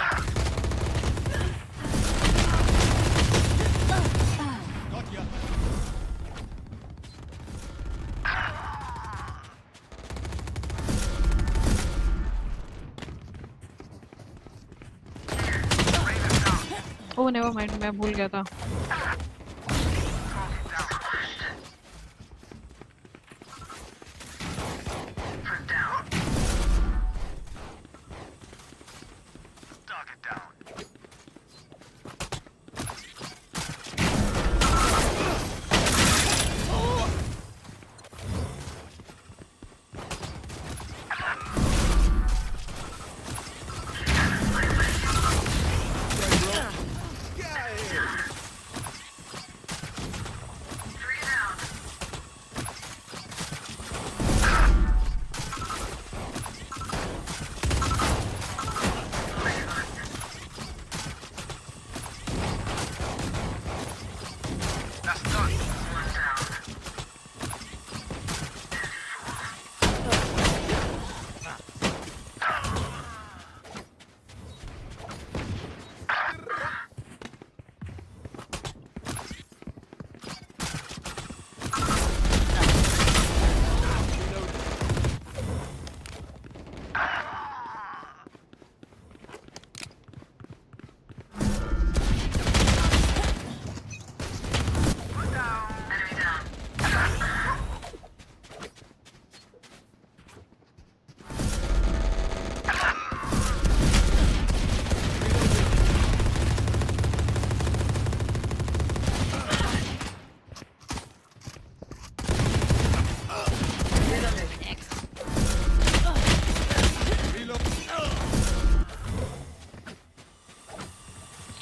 Oh never mind, मैं भूल गया था।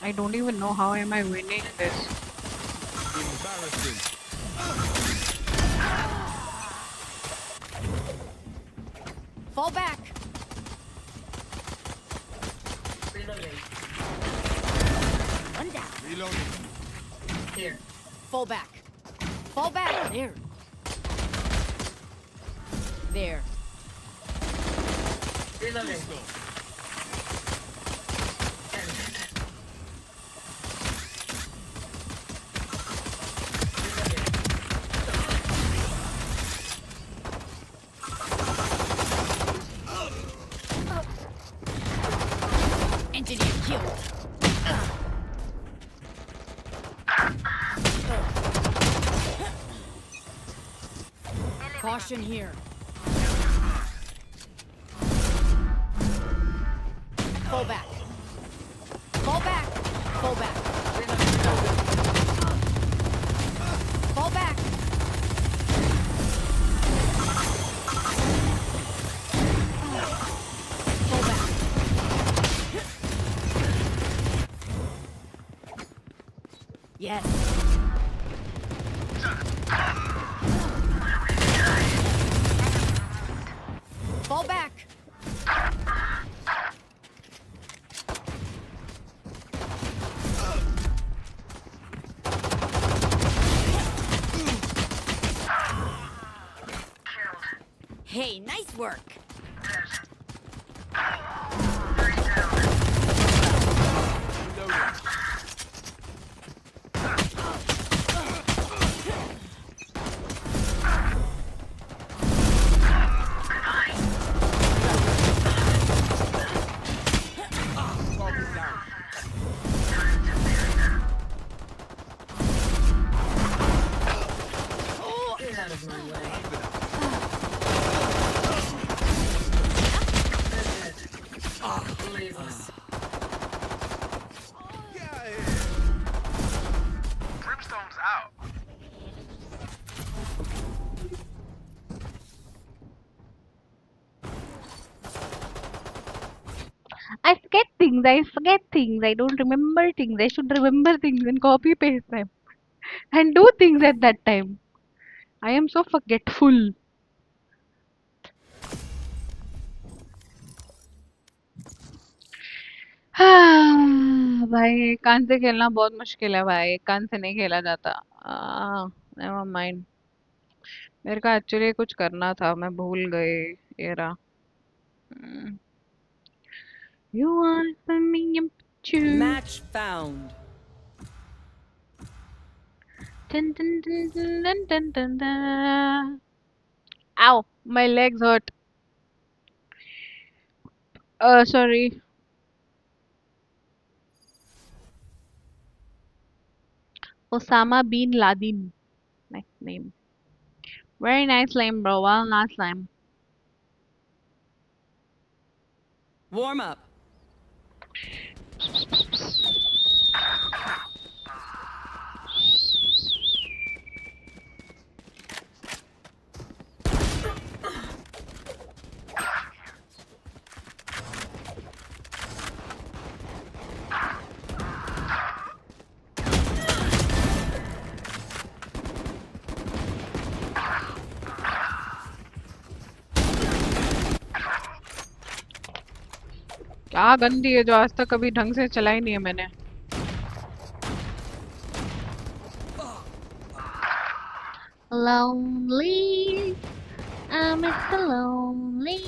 I don't even know how am I winning this. Embarrassing. Fall back. Reloading. One down. Reloading. Here. Fall back. Fall back. There. There. Reloading. Engineer killed. Caution here. Fall back. Fall back. Fall back. Fall back. Fall back. Yes. Fall back. Hey, nice work. Get out of my way. things. I forget things. I don't remember things. I should remember things and copy paste them and do things at that time. I am so forgetful. भाई कान से खेलना बहुत मुश्किल है भाई. कान से नहीं खेला जाता. Never mind. मेरे को एक्चुअली कुछ करना था, मैं भूल गई. ये रहा. You are sending Match found. Dun, dun, dun, dun, dun, dun, dun, dun. Ow, my legs hurt. Sorry. Osama bin Laden. Nice name. Very nice name, bro. Well, nice name. Warm up. क्या गंदी है जो आज तक कभी ढंग से चलाई नहीं है मैंने. Lonely, I'm Mr. Lonely.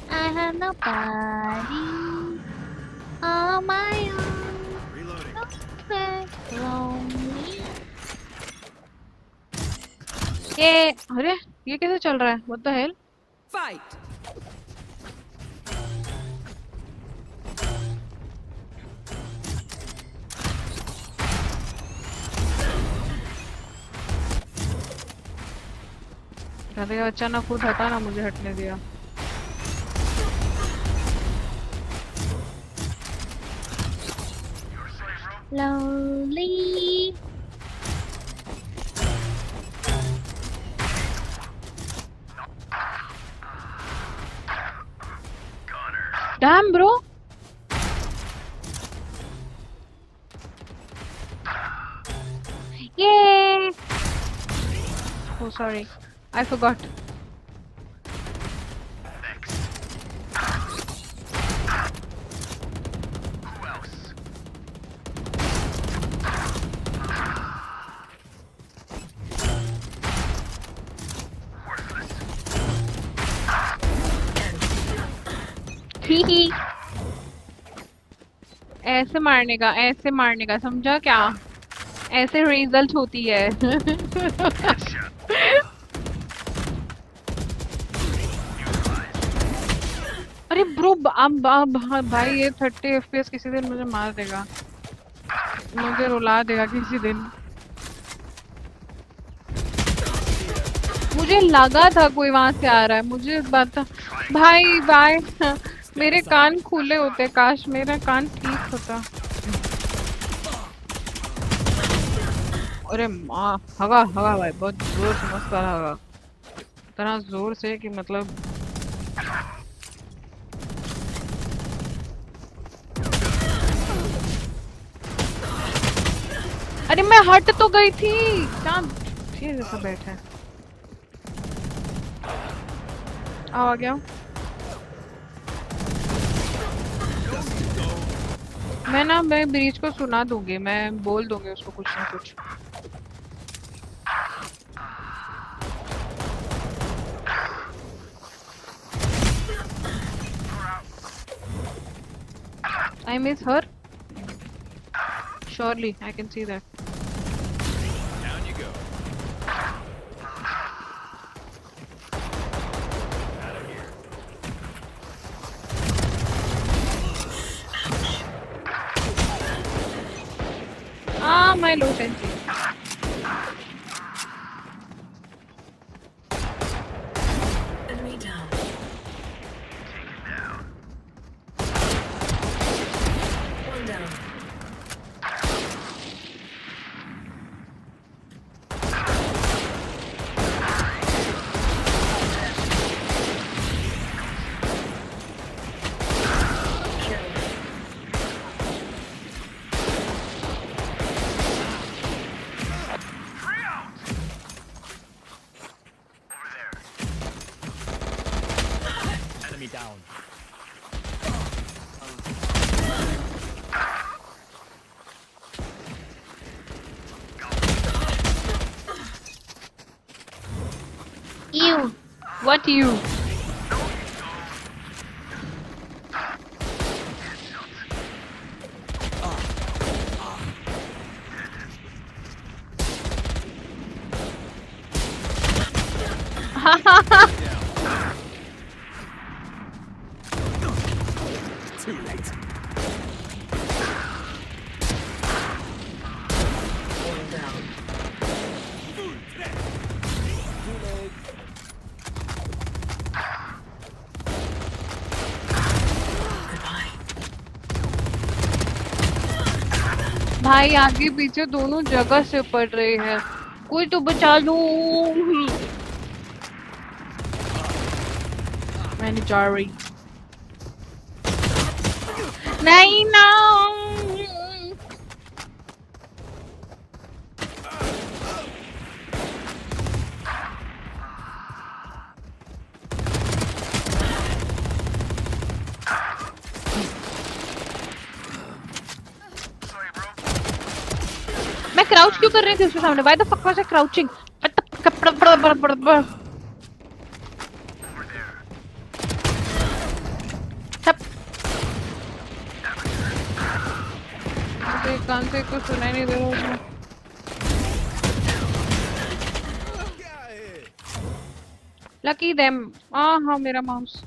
I have nobody on my own. Lonely. अरे ये कैसे चल रहा है? What the hell? Fight. कहते का बच्चा ना खुद हटा ना मुझे हटने दिया. Lonely. Damn, bro. Yay! Oh, sorry. I forgot. Who else? ही ऐसे मारने का समझा क्या? ऐसे रिजल्ट होती है. अरे ब्रो अब भाई ये 30 FPS किसी दिन मुझे मार देगा, मुझे रुला देगा किसी दिन. मुझे लगा था कोई वहां से आ रहा है. मुझे बात भाई बाय. मेरे कान खुले होते, काश मेरा कान ठीक होता. अरे माँ हगा भाई बहुत जोर से मस्त हगा, इतना जोर से कि मतलब अरे मैं हट तो गई थी. क्या ये जैसा बैठा है. आ गया. मैं ब्रीच को सुना दूंगी, मैं बोल दूंगी उसको कुछ ना कुछ. I miss her. Surely, I can see that. Down you go. Out of here. Ah, my low tension. Enemy down. One down. down. You. What you? Too late. भाई आगे पीछे दोनों जगह से पड़ रही है, कोई तो बचा लो। मैंने जा रही नहीं ना। मैं क्राउच क्यों कर रही थी उसके सामने? Why the fuck was I crouching? मुझे कान से कुछ सुनाई नहीं दे रहा। Lucky them. हाँ मेरा mouse.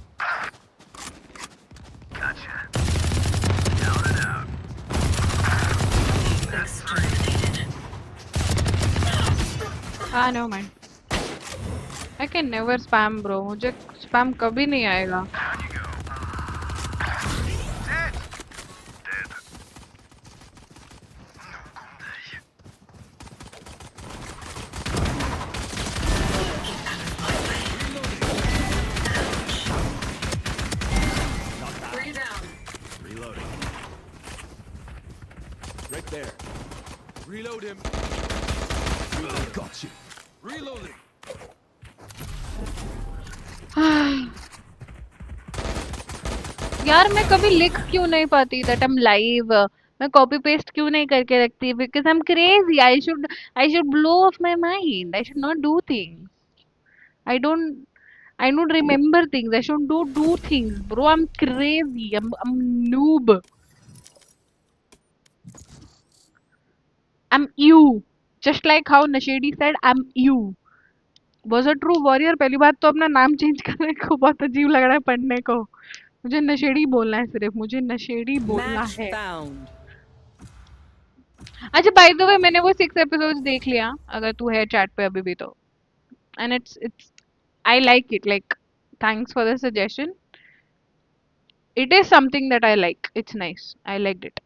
No man. I can never spam bro. मुझे spam कभी नहीं आएगा। Reloading. Right there. Reload him. Got you. Reloading. यार मैं कभी लिख क्यों नहीं पाती that I'm live? मैं copy paste क्यों नहीं करके रखती? Because I'm crazy. I should blow off my mind. I should not do things. I don't remember things. I should do things, bro. I'm crazy. I'm noob. I'm you. Just like how Nashedi said, I'm you. Was a true warrior. पहली बात तो अपना नाम change करने को बहुत अजीब लग रहा है पढ़ने को। मुझे नशेड़ी बोलना है, सिर्फ मुझे नशेड़ी बोलना है। अच्छा बाय द वे मैंने वो 6 एपिसोड्स देख लिया, अगर तू है चैट पे अभी भी तो। And it's I like it. Like, thanks for the suggestion. It is something that I like. It's nice. I liked it.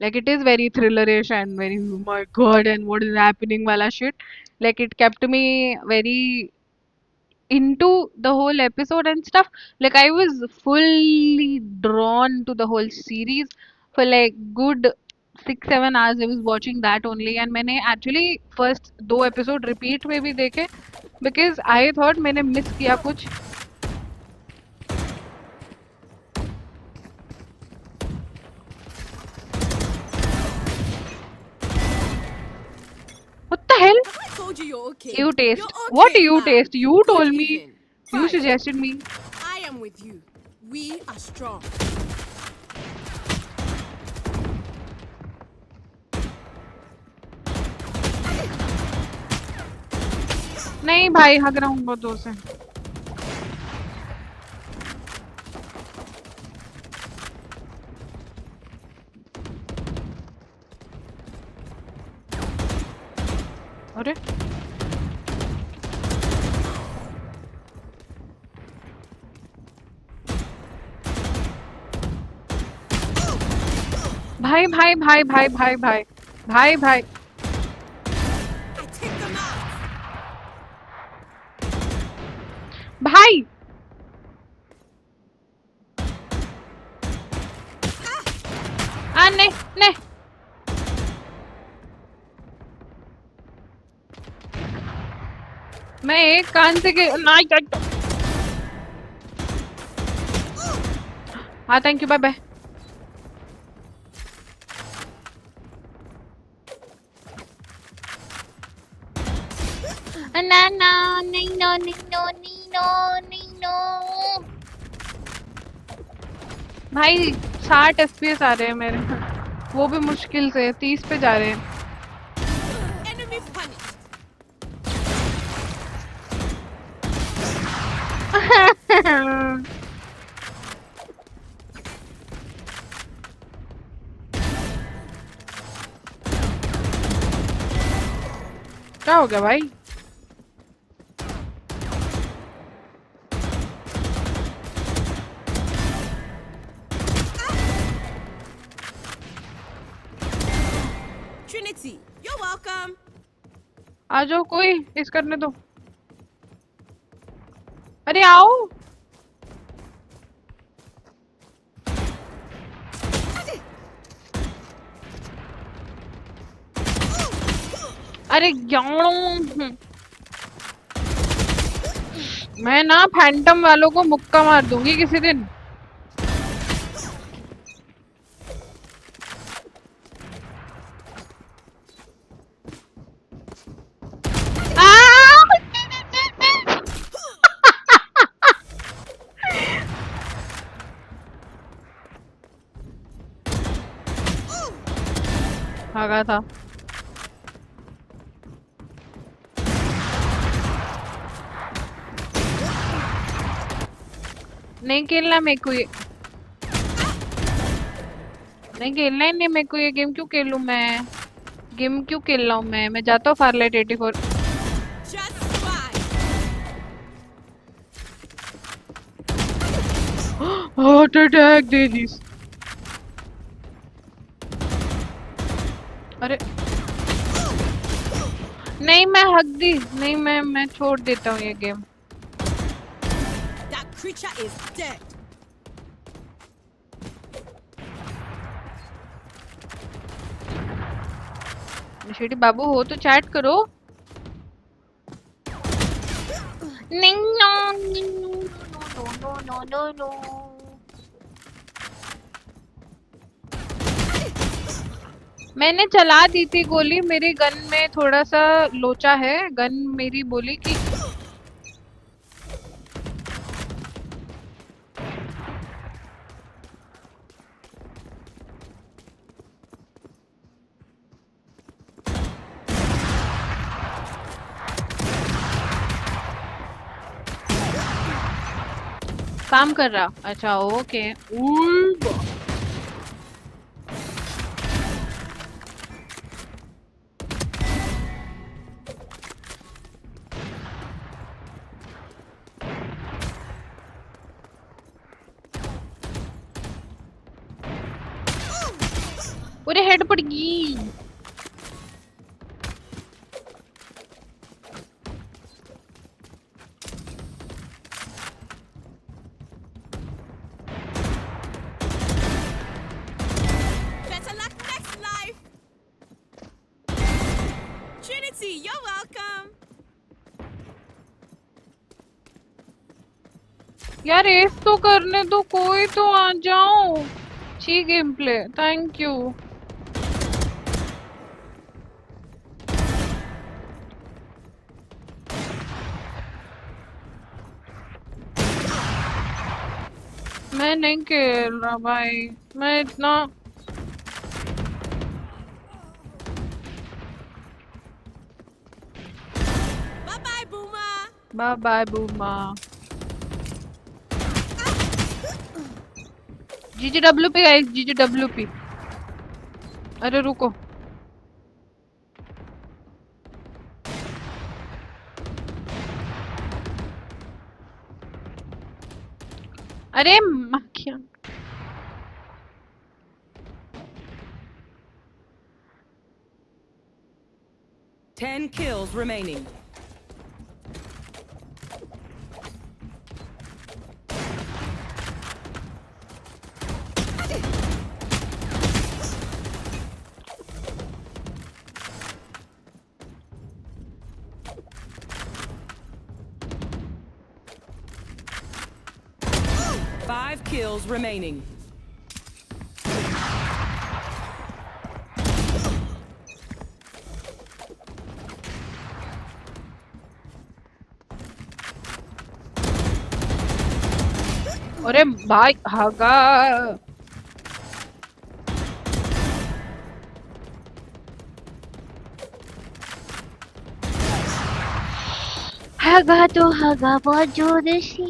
Like, it is very thrillerish and very, oh my god, and what is happening wala shit. Like, it kept me very into the whole episode and stuff. Like, I was fully drawn to the whole series for like good 6-7 hours. I was watching that only, and मैंने actually first 2 episode repeat में भी देखे because I thought मैंने miss किया कुछ. What the hell? I told you you're okay. You taste. You're okay, What do you man. taste? You Good told me. evening. You Fine. suggested me. I am with you. We are strong. नहीं भाई हग रहा हूँ बहुत जोर से। अरे भाई भाई भाई भाई भाई भाई भाई भाई भाई नहीं नहीं मैं एक कान से के ना हाँ थैंक यू बाय बाय। ना ना नहीं नो नहीं नो नहीं नो नहीं नो भाई 60 FPS आ रहे हैं मेरे, वो भी मुश्किल से 30 पे जा रहे हैं। Enemy punished. क्या हो गया भाई? Trinity, you're welcome. आ जाओ कोई इस करने दो। अरे आओ। अरे मैं ना फैंटम वालों को मुक्का मार दूंगी किसी दिन। भागा था। नहीं खेलना मेरे को ये, नहीं खेलना ही नहीं मेरे को ये गेम। क्यों खेलूं मैं गेम? क्यों खेल रहा हूँ मैं जाता हूँ फारलाइट 84। हार्ट अटैक दे दी। अरे नहीं मैं हक दी, नहीं मैं छोड़ देता हूँ ये game. That creature is dead. Shetty बाबू हो तो चैट करो। नहीं no no no no no. मैंने चला दी थी गोली, मेरी गन में थोड़ा सा लोचा है। गन मेरी बोली कि काम कर रहा। अच्छा ओके। पूरे हेड पड़ गई। Better luck next life. Trinity, you're welcome. यार एफ तो करने दो, कोई तो आ जाओ। अच्छी गेम प्ले, थैंक यू। मैं नहीं खेल रहा भाई, मैं इतना Bye boomer. Bye bye boomer. GGWP guys, GGWP। अरे रुको, अरे मक्खियाँ। 10 kills remaining. Five kills remaining. अरे भाई हागा हागा तो हागा बहुत जोर से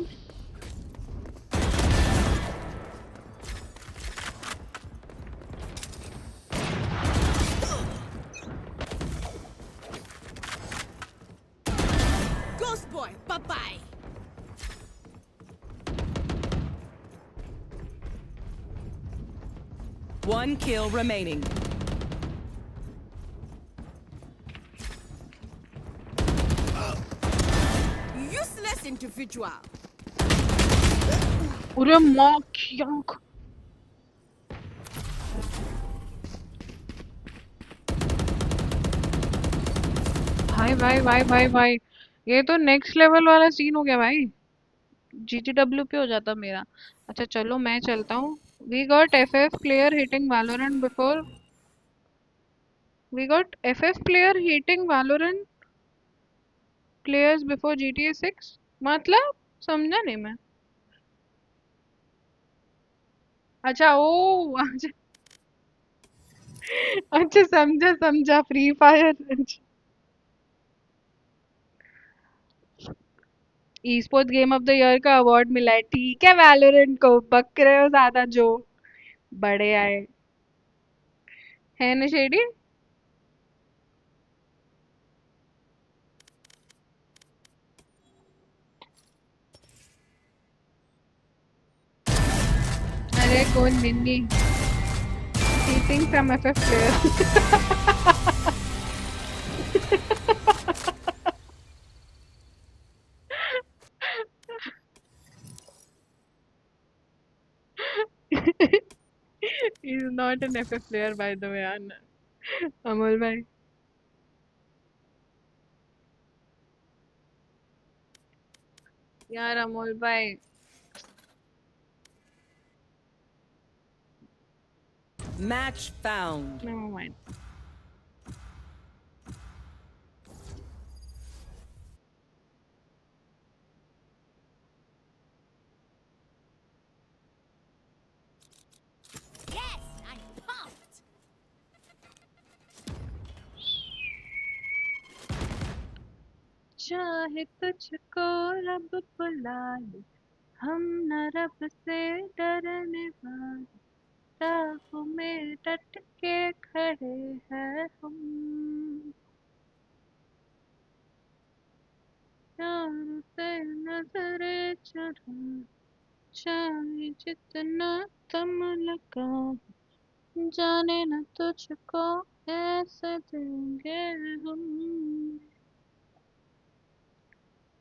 Ghost boy, bye-bye. One kill remaining. Useless individual. अरे माँ की आँख भाई भाई भाई भाई भाई ये तो नेक्स्ट लेवल वाला सीन हो गया भाई GTW पे हो जाता मेरा अच्छा चलो मैं चलता हूँ we got FF player hitting Valorant before we got FF player hitting Valorant players before GTA 6 मतलब समझा नहीं मैं अच्छा ओ अच्छा अच्छा समझा समझा free fire e sports game of the year का अवार्ड मिला है ठीक है वैलोरेंट को बक रहे हो ज्यादा जो बड़े आए है नशेड़ी अरे कौन निन्नी cheating from FF player he's not an FF player by the way Amol भाई यार अमोल भाई Match found. never mind Yes, I'm pumped. चाहे तुझको रब बुला ले हम न रब से डरने वाले राहों में डट के खड़े हैं हम प्यार से नजरे चढ़ा चाहे जितना दम लगा जाने न तुझको ऐसे देंगे हम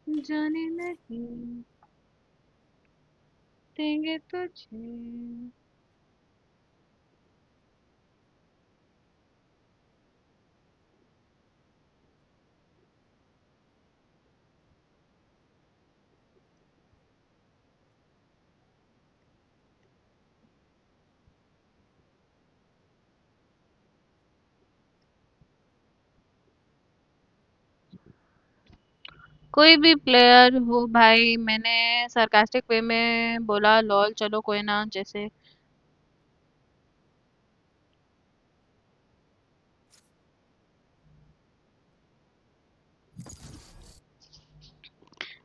जाने नहीं देंगे तुझे कोई भी प्लेयर हो भाई मैंने सरकास्टिक वे में बोला लॉल चलो कोई ना जैसे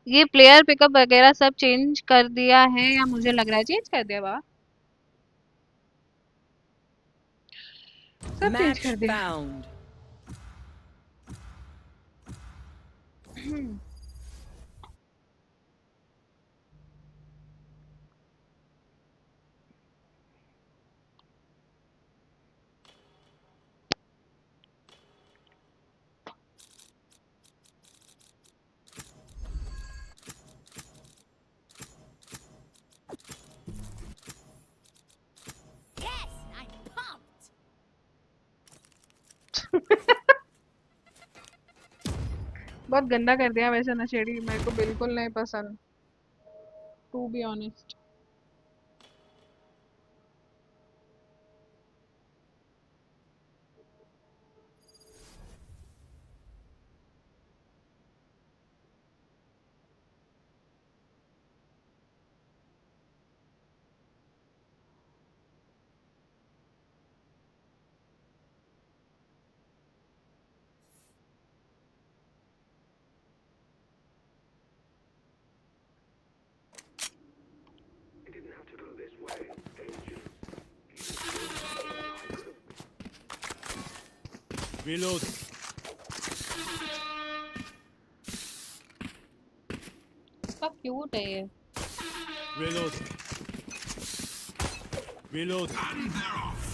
ये प्लेयर पिकअप वगैरह सब चेंज कर दिया है या मुझे लग रहा है चेंज कर दिया बा सब चेंज कर दिया Yes, I'm pumped. बहुत गंदा कर दिया वैसे नशेड़ी मेरे को बिल्कुल नहीं पसंद टू बी ऑनेस्ट Reload. इसका क्यूट है ये. Reload. Reload. And they're off.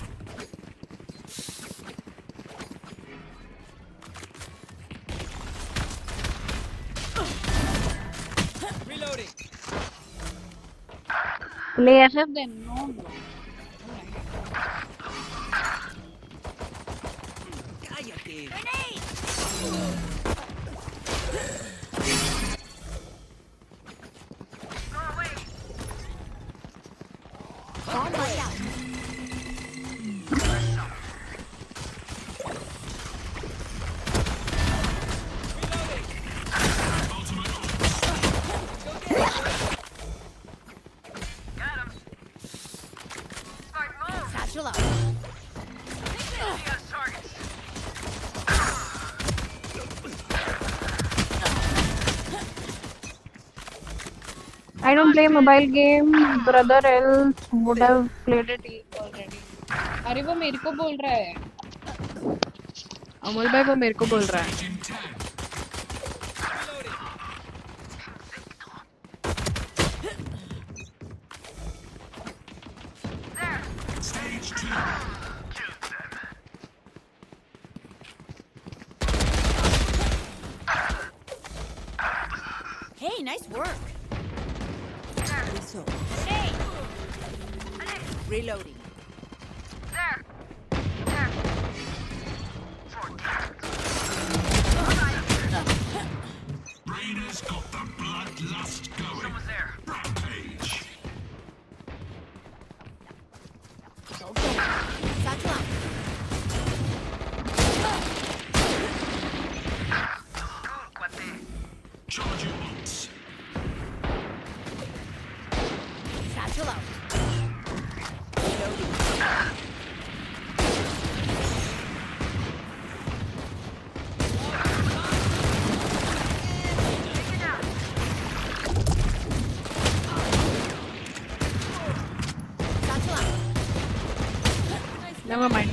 Reloading. Play SF then. No. Cállate. Satchel out. I don't play mobile game. Brother else would have played it already. अरे वो मेरे को बोल रहा है. अमोल भाई वो मेरे को बोल रहा है. Stage 2. Hey, nice work. So, reloading. Rainer's got the bloodlust going. Rampage. Satchel out. Charge your ults. Satchel out. Satchel out. Never mind.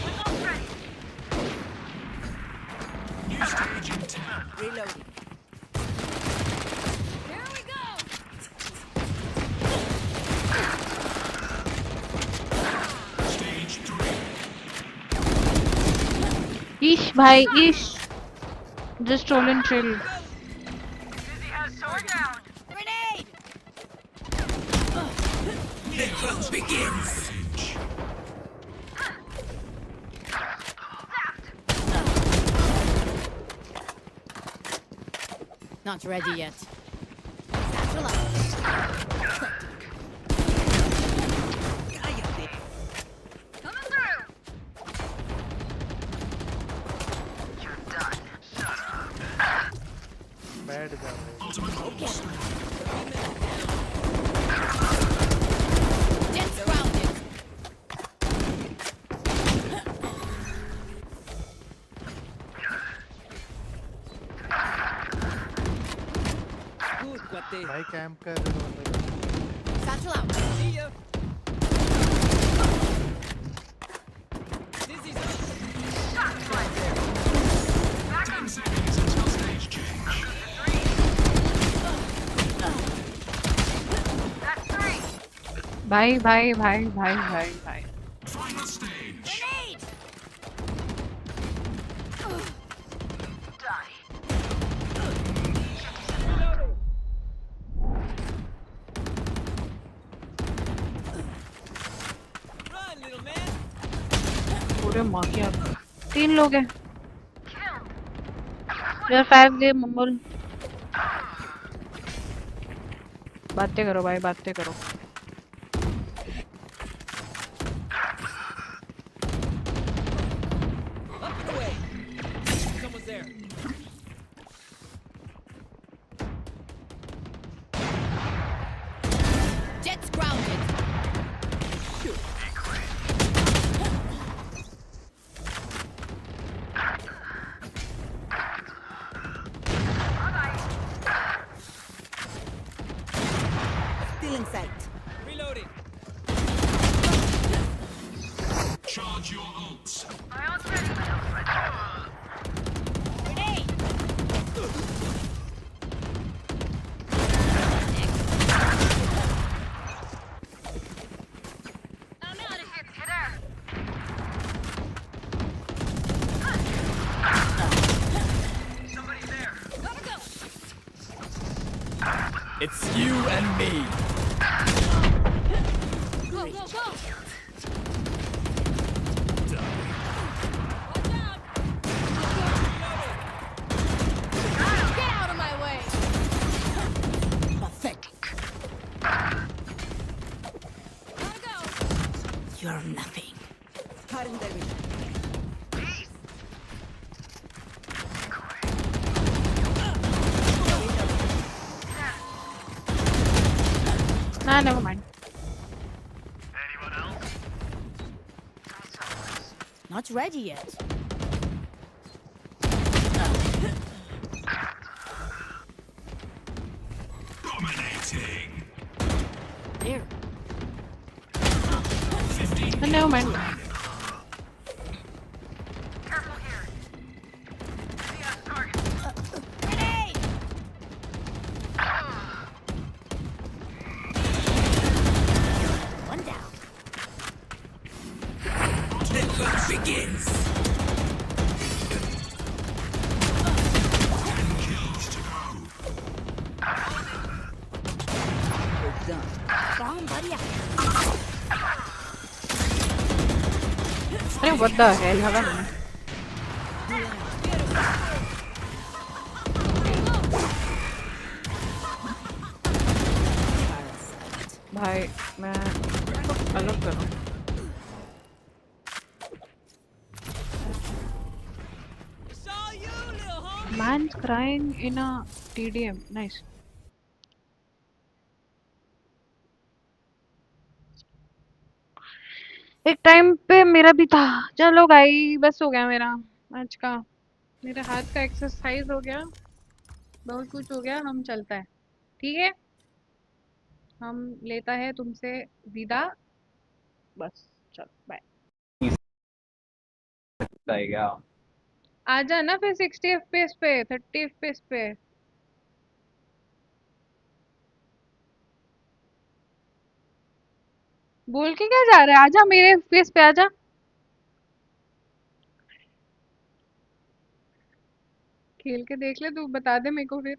New stage in 10. Reloading. Here we go. Stage 3. Ish bhai, ish. Just roll and chill. Grenade! The hunt begins. Not ready yet. Satchel out. Cállate. Coming through. बैठ जा. Jet's grounded. Good, cuate. भाई camp कर रहे हो. Satchel out. See ya. Dizzy's up. 10 seconds until stage change. Bye. Final stage. Grenade! Run, little man. पूरे माँ की आग. 3 लोग हैं. यार 5 गेम अमोल. बातें करो भाई, बातें करो. Up and away. Someone's there. Jet's grounded. Still in sight. Reloading. Charge your ults. It's you and me. Go, go, go! Get out of my way! Pathetic. You're nothing. Nah, never mind. Not ready yet. Dominating. There. Never mind. Careful here. See us target. Grenade! One down. The hunt begins. 10 kills to go. We're done. Bomb buddy out. Hey, what the hell happened? भाई मैं अलग करूँ. Man's crying in a TDM. Nice. एक time पे मेरा भी था. चलो भाई बस हो गया मेरा आज का. मेरे हाथ का एक्सरसाइज हो गया. बहुत कुछ हो गया. हम चलता है. ठीक है. हम लेता है तुमसे विदा. बस चलो बाय. आजा ना फिर 60 FPS पे 30 FPS पे. बोल के क्या जा रहा है? आजा मेरे FPS पे आजा. खेल के देख ले तू. बता दे मेरे को फिर.